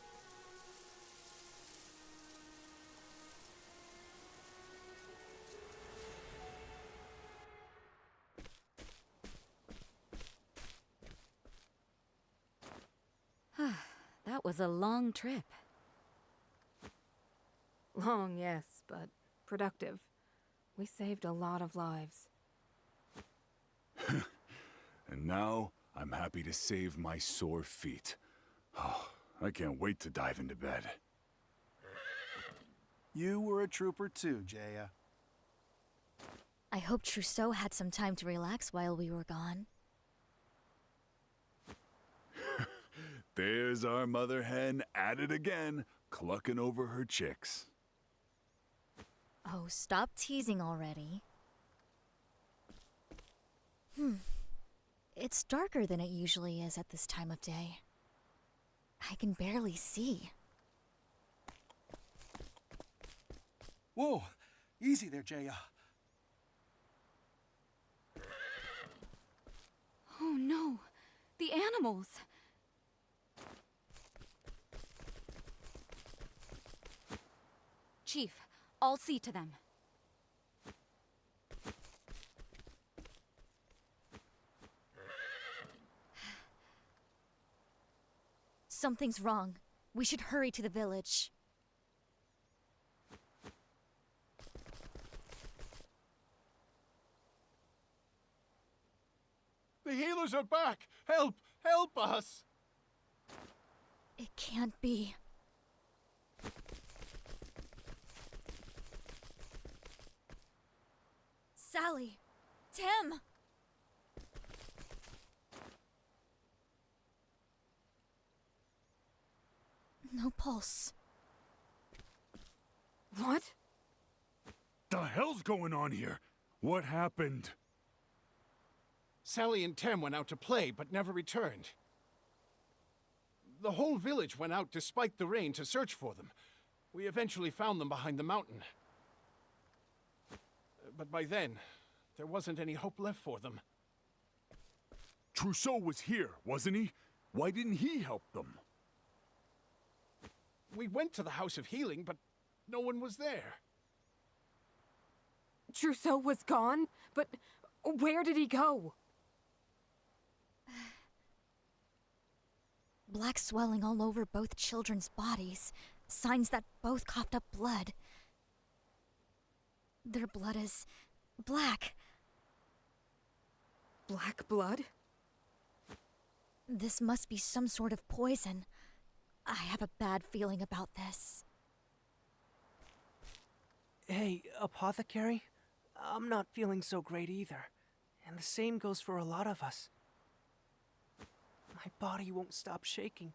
Speaker 5: That was a long trip.
Speaker 19: Long, yes, but productive. We saved a lot of lives.
Speaker 8: And now, I'm happy to save my sore feet. Oh, I can't wait to dive into bed.
Speaker 18: You were a trooper too, Jaya.
Speaker 14: I hope Trousseau had some time to relax while we were gone.
Speaker 8: There's our mother hen at it again, clucking over her chicks.
Speaker 14: Oh, stop teasing already. It's darker than it usually is at this time of day. I can barely see.
Speaker 18: Whoa! Easy there, Jaya.
Speaker 19: Oh no! the animals?
Speaker 14: Chief, I'll see to them. Something's wrong. We should hurry to the village.
Speaker 10: The healers are back! Help! Help us!
Speaker 14: It can't be. Sally! Tim! No pulse.
Speaker 19: What?
Speaker 8: The hell's going on here? What happened?
Speaker 11: Sally and Tem went out to play, but never returned. The whole village went out despite the rain to search for them. We eventually found them behind the mountain. But by then, there wasn't any hope left for them.
Speaker 8: Trousseau was here, wasn't he? Why didn't he help them?
Speaker 11: We went to the House of Healing, but no one was there.
Speaker 19: Trousseau was gone? But where did he go?
Speaker 14: Black swelling all over both children's bodies. Signs that both coughed up blood. Their blood is black.
Speaker 19: Black blood?
Speaker 14: This must be some sort of poison. I have a bad feeling about this.
Speaker 12: Hey, Apothecary? I'm not feeling so great either. And the same goes for a lot of us. My body won't stop shaking.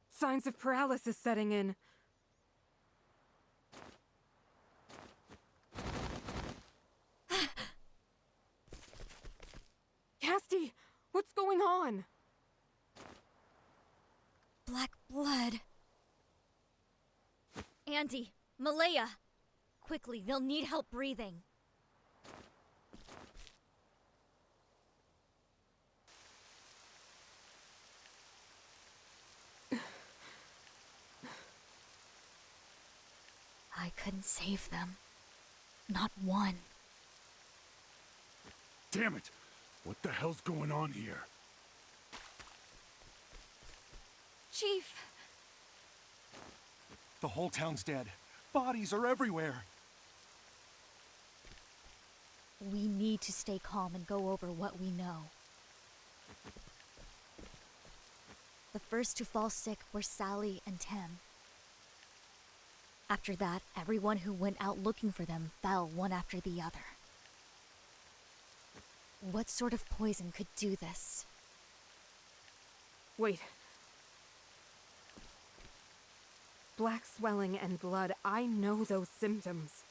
Speaker 19: Signs of paralysis setting in. Casti, what's going on?
Speaker 14: Black blood. Andy, Malaya. Quickly, they'll need help breathing. I couldn't save them. Not one.
Speaker 8: Damn it! What the hell's going on here?
Speaker 13: Chief!
Speaker 18: The whole town's dead. Bodies are everywhere.
Speaker 14: We need to stay calm and go over what we know. The first to fall sick were Sally and Tim. After that, everyone who went out looking for them fell one after the other. What sort of poison could do this?
Speaker 19: Wait. Black swelling and blood, I know those symptoms.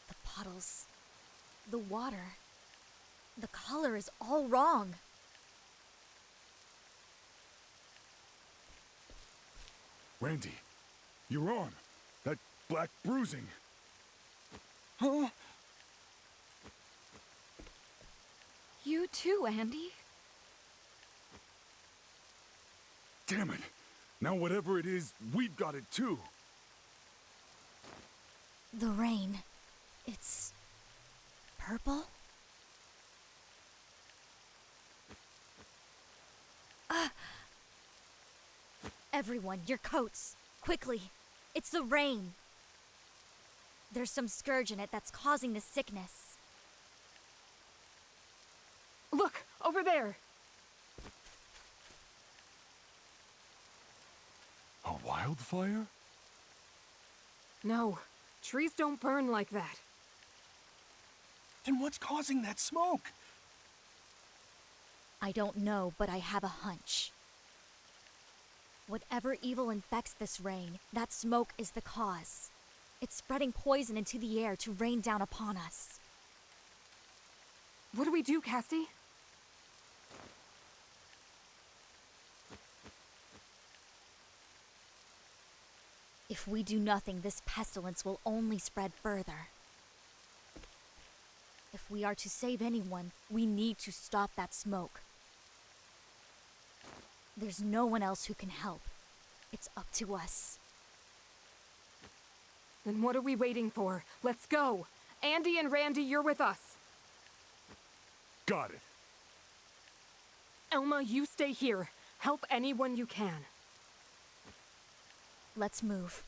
Speaker 14: The puddles, the water, the color is all wrong.
Speaker 8: Randy, your arm. That black bruising.
Speaker 18: Huh?
Speaker 13: You too, Andy.
Speaker 8: Damn it. Now whatever it is, we've got it too.
Speaker 14: The rain. It's purple? Everyone, your coats. Quickly. It's the rain. There's some scourge in it that's causing the sickness.
Speaker 19: Look, over there!
Speaker 8: A wildfire?
Speaker 19: No, trees don't burn like that.
Speaker 18: Then what's causing that smoke?
Speaker 14: I don't know, but I have a hunch. Whatever evil infects this rain, that smoke is the cause. It's spreading poison into the air to rain down upon us.
Speaker 19: What do we do, Casti?
Speaker 14: If we do nothing, this pestilence will only spread further. If If we are to save anyone, we need to stop that smoke. There's no one else who can help. It's up to us.
Speaker 19: Then what are we waiting for? Let's go! Andy and Randy, you're with us!
Speaker 8: Got it.
Speaker 19: Elma, you stay here. Help anyone you can.
Speaker 14: Let's move.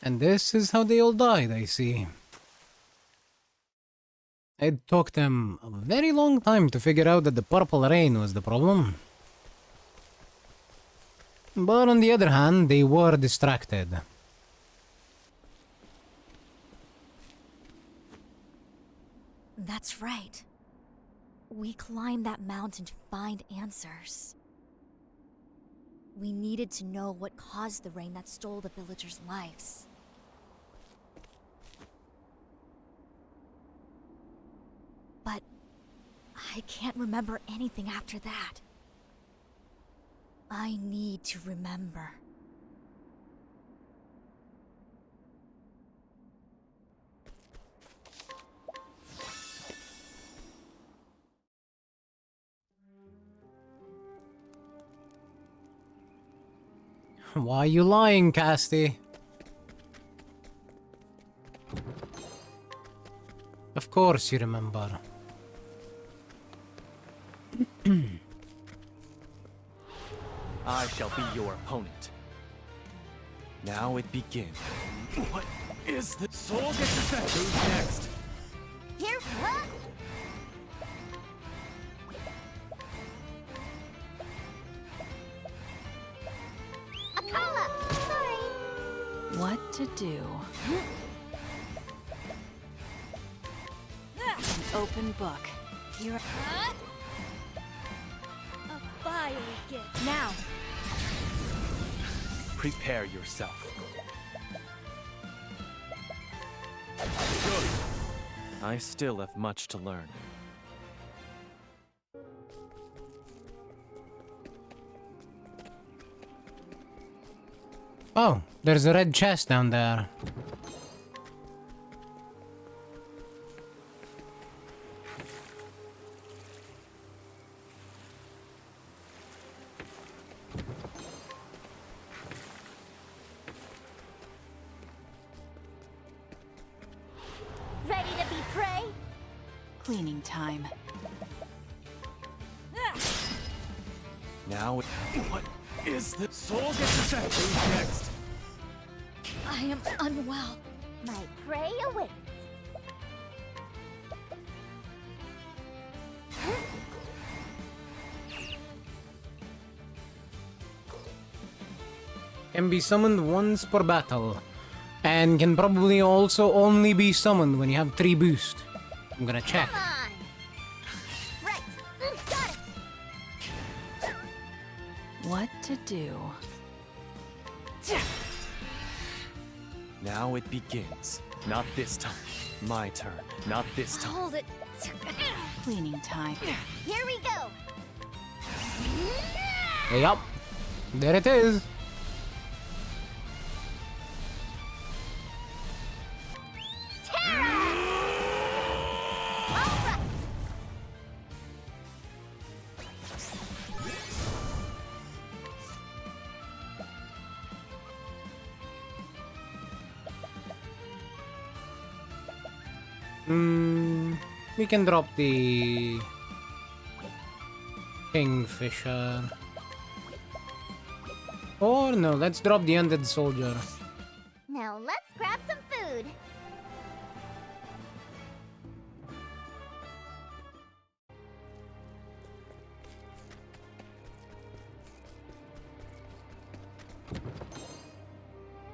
Speaker 1: And this is how they all died, I see. It took them a very long time to figure out that the purple rain was the problem. But on the other hand, they were distracted.
Speaker 14: That's right. We climbed that mountain to find answers. We needed to know what caused the rain that stole the villagers' lives. But I can't remember anything after that. I need to remember.
Speaker 1: Why are you lying, Casty? Of course you remember.
Speaker 3: I shall be your opponent. Now it begins. What is the soul gets to set? Who's next?
Speaker 7: Here, huh? Akala! Sorry.
Speaker 5: What to do? An open book.
Speaker 7: Here.
Speaker 20: A fiery gift.
Speaker 14: Now!
Speaker 3: Prepare yourself. Good. I still have much to learn.
Speaker 1: Oh, there's a red chest down there.
Speaker 7: Ready to be prey?
Speaker 5: Cleaning time.
Speaker 3: Now, what is the soul gets to set? Who's next?
Speaker 14: I am unwell.
Speaker 7: My prey awaits.
Speaker 1: Can be summoned once per battle. And can probably also only be summoned when you have 3 boost. I'm gonna check.
Speaker 7: Come on. Right. Got it.
Speaker 5: What to do?
Speaker 3: Now it begins. Not this time. My turn. Not this time.
Speaker 7: Hold it.
Speaker 5: Cleaning time.
Speaker 7: Here we go.
Speaker 1: Yup. There it is. We can drop the Kingfisher. Or no, let's drop the Undead Soldier.
Speaker 7: Now let's grab some food.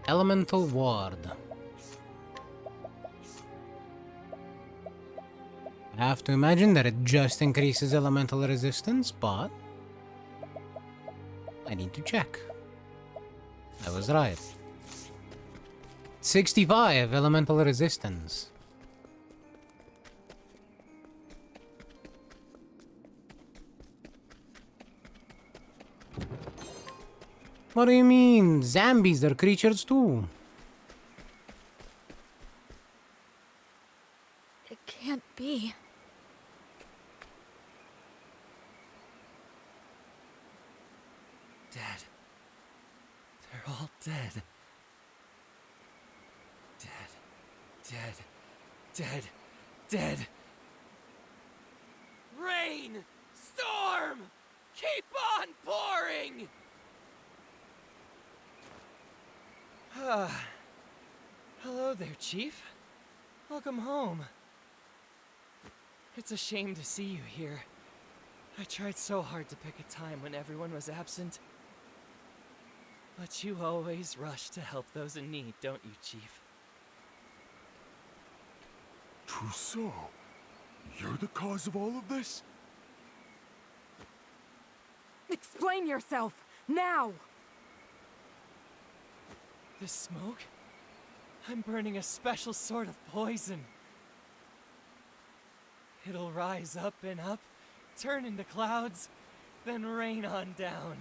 Speaker 1: Elemental Ward. I have to imagine that it just increases elemental resistance, but I need to check. I was right. 65 elemental resistance. What do you mean? Zombies, they're creatures too.
Speaker 14: It can't be.
Speaker 4: Dead. They're all dead. Dead. Dead. Dead. Dead. Rain! Storm! Keep on pouring! Hello there, Chief. Welcome home. It's a shame to see you here. I tried so hard to pick a time when everyone was absent. But you always rush to help those in need, don't you, Chief?
Speaker 8: Trousseau, you're the cause of all of this?
Speaker 19: Explain yourself, now!
Speaker 4: The smoke? I'm burning a special sort of poison. It'll rise up and up, turn into clouds, then rain on down.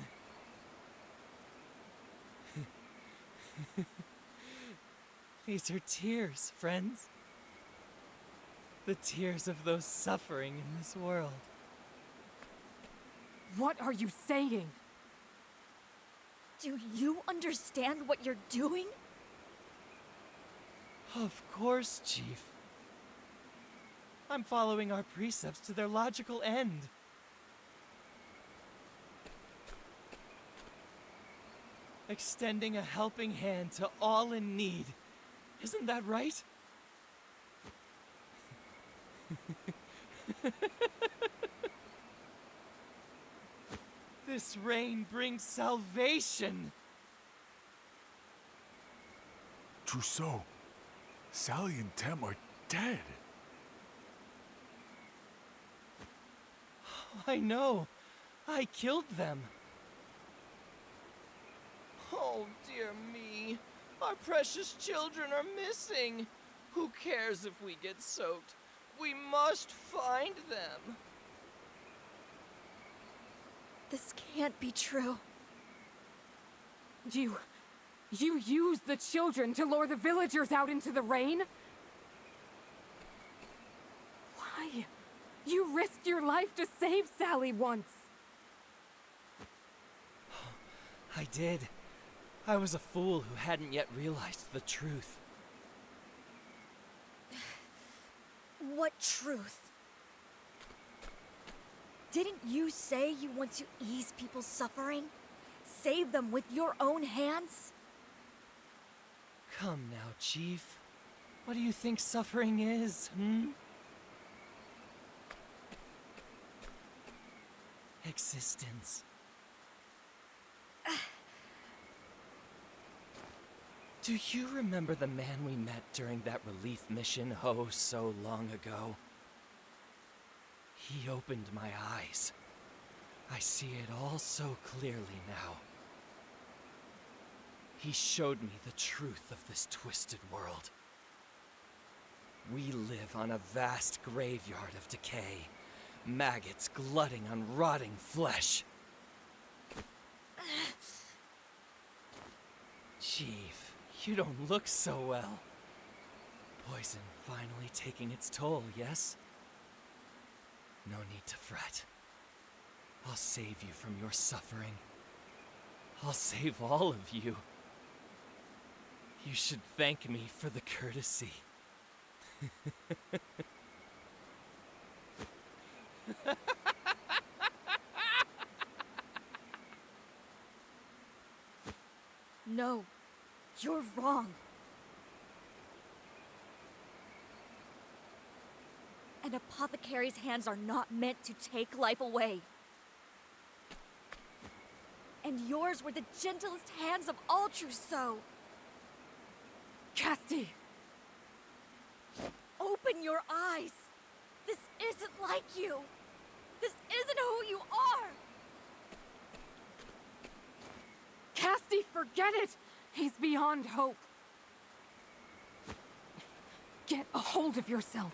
Speaker 4: These are tears, friends. The tears of those suffering in this world.
Speaker 19: What are you saying?
Speaker 14: Do you understand what you're doing?
Speaker 4: Of course, Chief. I'm following our precepts to their logical end. Extending a helping hand to all in need. Isn't that right? This rain brings salvation.
Speaker 8: Trousseau, Sally and Tem are dead.
Speaker 4: I know. I killed them. Oh, dear me. Our precious children are missing. Who cares if we get soaked? We must find them.
Speaker 14: This can't be true.
Speaker 19: You used the children to lure the villagers out into the rain? Why? You risked your life to save Sally once.
Speaker 4: I did. I was a fool who hadn't yet realized the truth.
Speaker 14: What truth? Didn't you say you want to ease people's suffering? Save them with your own hands?
Speaker 4: Come now, Chief. What do you think suffering is, Existence. Do you remember the man we met during that relief mission oh so long ago? He opened my eyes. I see it all so clearly now. He showed me the truth of this twisted world. We live on a vast graveyard of decay, maggots glutting on rotting flesh. Chief, you don't look so well. Poison finally taking its toll, yes? No need to fret. I'll save you from your suffering. I'll save all of you. You should thank me for the courtesy.
Speaker 14: No, you're wrong. An apothecary's hands are not meant to take life away. And yours were the gentlest hands of all, Trousseau.
Speaker 19: Casti!
Speaker 14: Open your eyes! This isn't like you! This isn't who you are!
Speaker 19: Casti, forget it! He's beyond hope. Get a hold of yourself.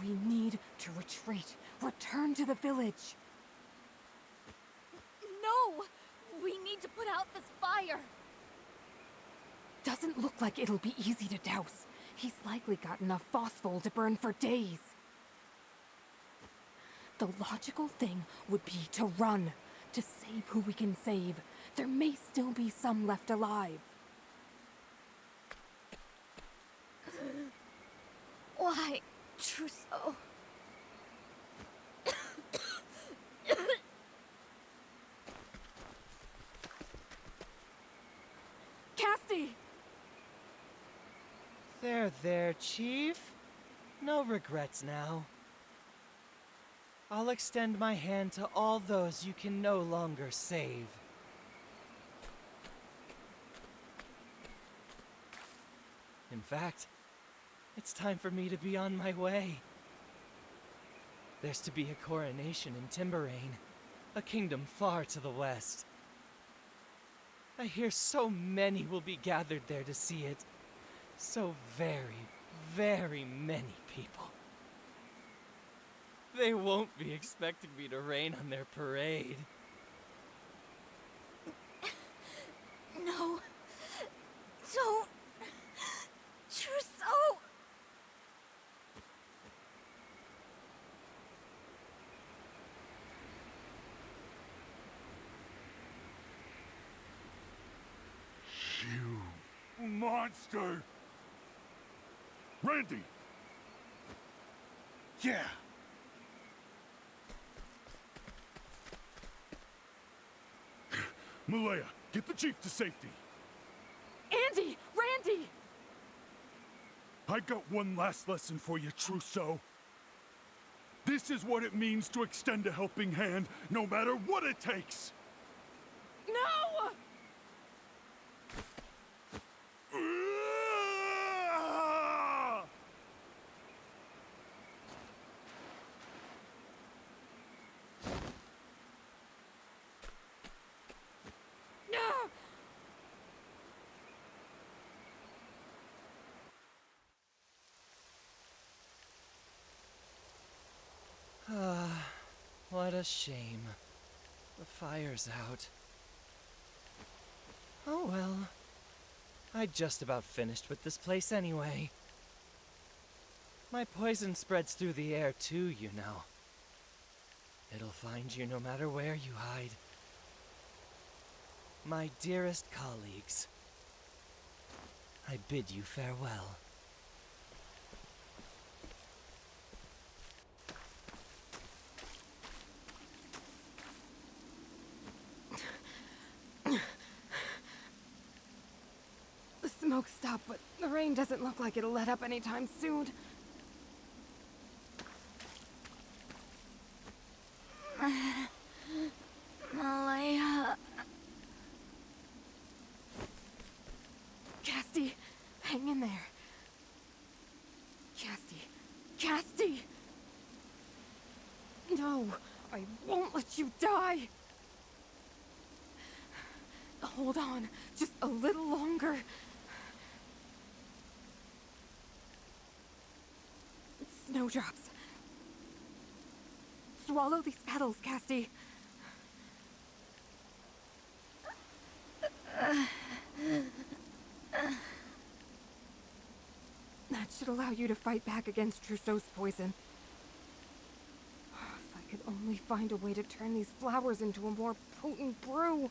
Speaker 19: We need to retreat. Return to the village.
Speaker 14: No! We need to put out
Speaker 17: out this fire?
Speaker 19: Doesn't look like it'll be easy to douse. He's likely got enough phosphol to burn for days. The logical thing would be to run, to save who we can save. There may still be some left alive.
Speaker 17: Why, Trousseau?
Speaker 19: Casty!
Speaker 4: There, Chief. No regrets now. I'll extend my hand to all those you can no longer save. In fact, it's time for me to be on my way. There's to be a coronation in Timberain, a kingdom far to the west. I hear so many will be gathered there to see it. So very, very many people. They won't be expecting me to rain on their parade.
Speaker 17: No. Don't. Trousseau!
Speaker 8: You monster! Randy!
Speaker 18: Yeah.
Speaker 8: Malaya, get the chief to safety.
Speaker 19: Andy! Randy!
Speaker 8: I got one last lesson for you, Trousseau. This is what it means to extend a helping hand, no matter what it takes.
Speaker 19: No!
Speaker 4: What a shame. The fire's out. Oh well. I'd just about finished with this place anyway. My poison spreads through the air too, you know. It'll find you no matter where you hide. My dearest colleagues, I bid you farewell.
Speaker 19: The smoke stopped, but the rain doesn't look like it'll let up anytime soon.
Speaker 17: Malaya.
Speaker 19: Casty, hang in there. Casty. Casty! No, I won't let you die! Hold on, just a little longer. Snowdrops. Swallow these petals, Casty. That should allow you to fight back against Trousseau's poison. If I could only find a way to turn these flowers into a more potent brew.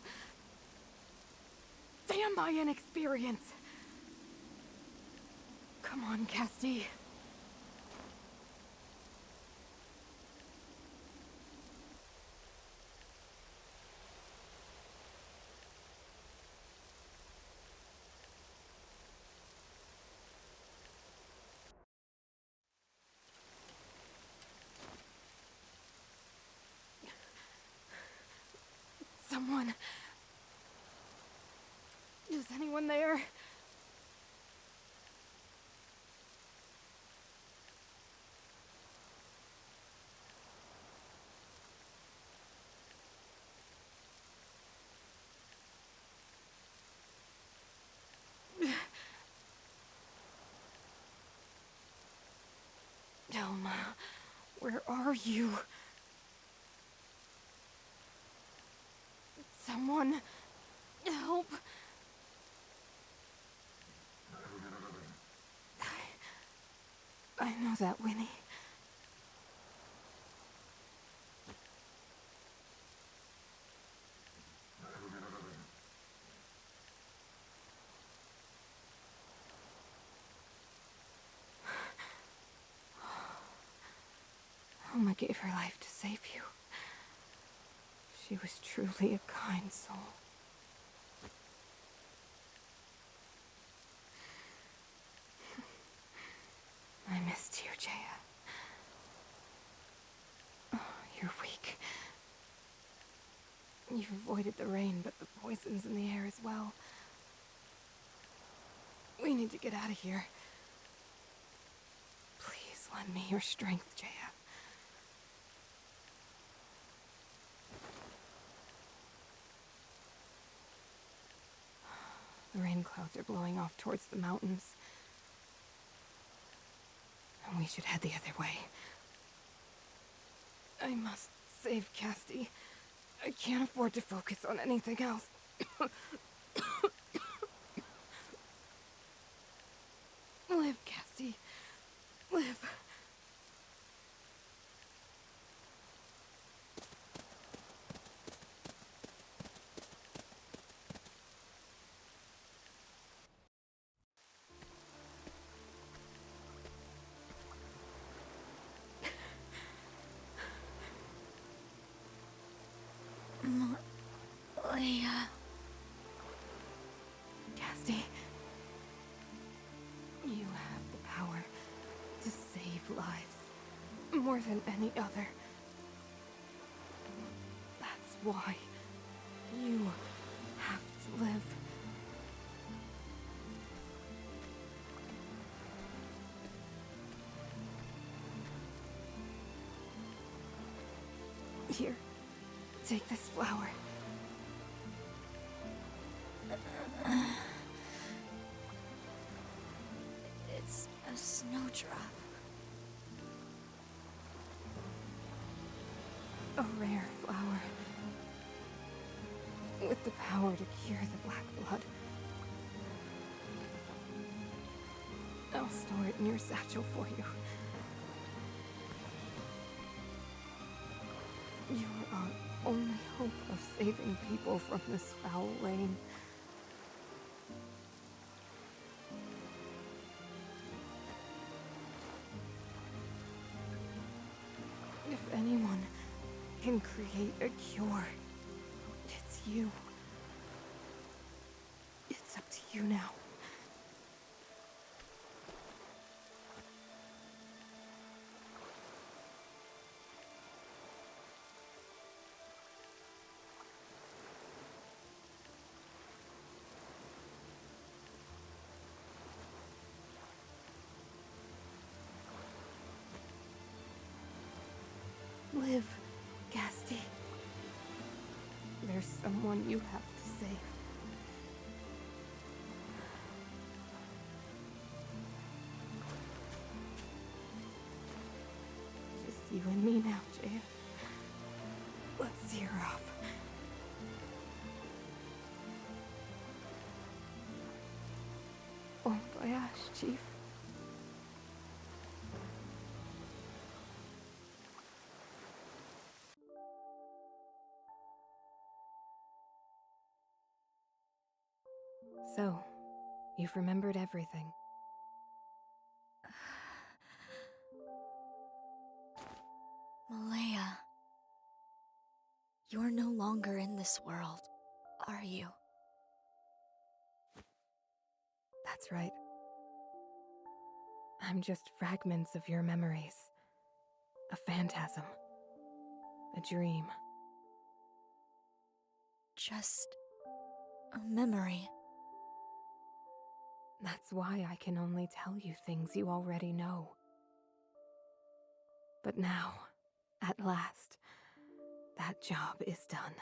Speaker 19: Damn my inexperience! Come on, Casty. Someone. Is anyone there? Delma, where are you? Someone? Help. I know that, Winnie. Alma gave her life to save you. She was truly a kind soul. I missed you, Jaya. Oh, you're weak. You've avoided the rain, but the poison's in the air as well. We need to get out of here. Please lend me your strength, Jaya. The rain clouds are blowing off towards the mountains. And we should head the other way. I must save Casti. I can't afford to focus on anything else. Live, Casti. Live.
Speaker 7: Leia.
Speaker 19: Casti. You have the power to save lives. More than any other. That's why you have to live. Here, take this flower.
Speaker 7: It's a snowdrop.
Speaker 19: A rare flower. With the power to cure the black blood. I'll store it in your satchel for you. You're our only hope of saving people from this foul rain. If anyone can create a cure, it's you. It's up to you now. Live, Casti. There's someone you have to save. Just you and me now, Jaya. Let's see her off. Bon voyage, Chief. So, you've remembered everything.
Speaker 7: Malaya. You're no longer in this world, are you?
Speaker 19: That's right. I'm just fragments of your memories. A phantasm. A dream.
Speaker 7: Just a memory.
Speaker 19: That's why I can only tell you things you already know. But now, at last, that job is done.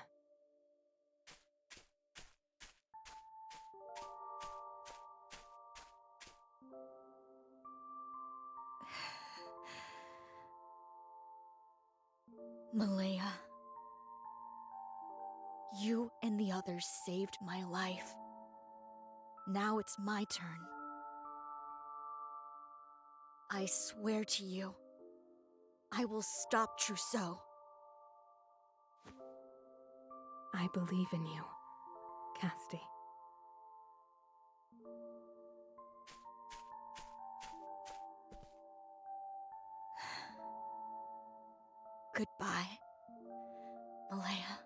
Speaker 7: Malaya.
Speaker 14: You and the others saved my life. Now it's my turn. I swear to you, I will stop Trousseau.
Speaker 19: I believe in you, Casti.
Speaker 14: Goodbye, Malaya.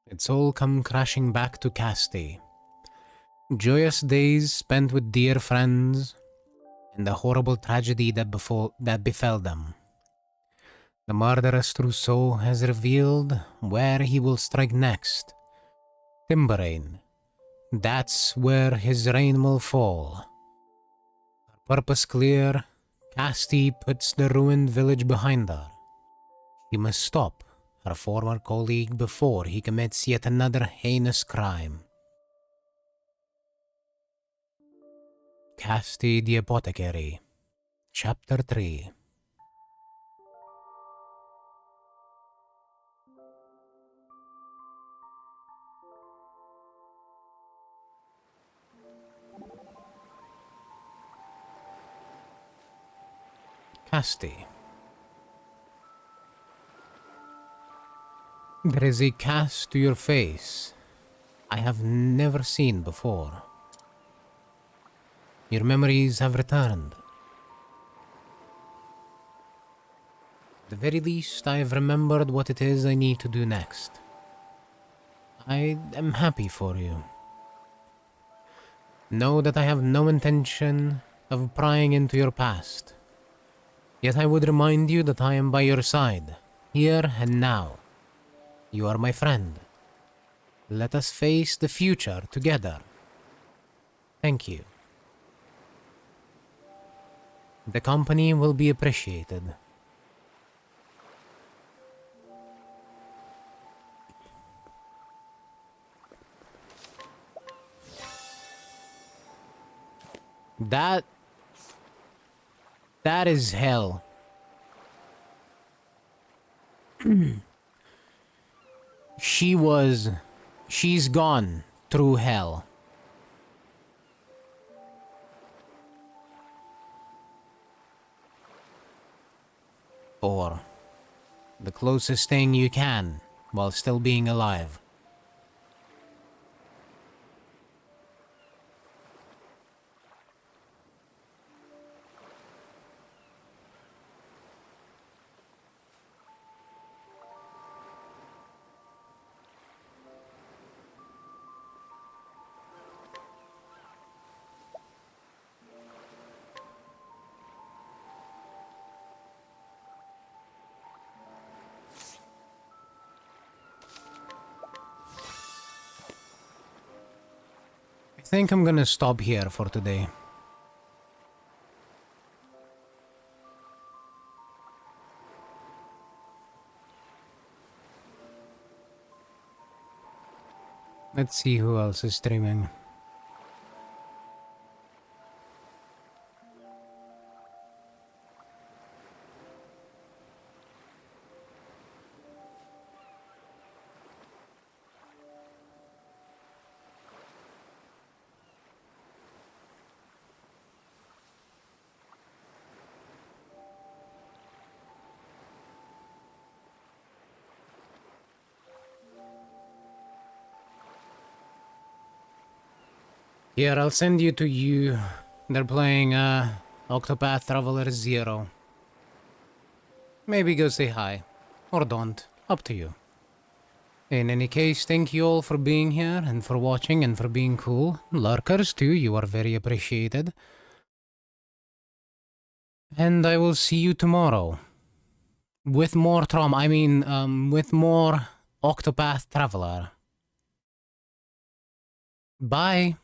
Speaker 1: It's all come crashing back to Casti. Joyous days spent with dear friends, and the horrible tragedy that befell them. The murderous Trousseau has revealed where he will strike next. Timberain. That's where his reign will fall. Her purpose clear, Casti puts the ruined village behind her. She must stop her former colleague before he commits yet another heinous crime. Casti the Apothecary, Chapter 3. Casti. There is a cast to your face I have never seen before. Your memories have returned. At the very least, I have remembered what it is I need to do next. I am happy for you. Know that I have no intention of prying into your past. Yet I would remind you that I am by your side, here and now. You are my friend. Let us face the future together. Thank you. The company will be appreciated. That is hell. She's gone through hell. Or the closest thing you can while still being alive. I think I'm gonna stop here for today. Let's see who else is streaming. Here, I'll send you to you. They're playing Octopath Traveler 0. Maybe go say hi. Or don't. Up to you. In any case, thank you all for being here and for watching and for being cool. Lurkers too, you are very appreciated. And I will see you tomorrow. With more with more Octopath Traveler. Bye.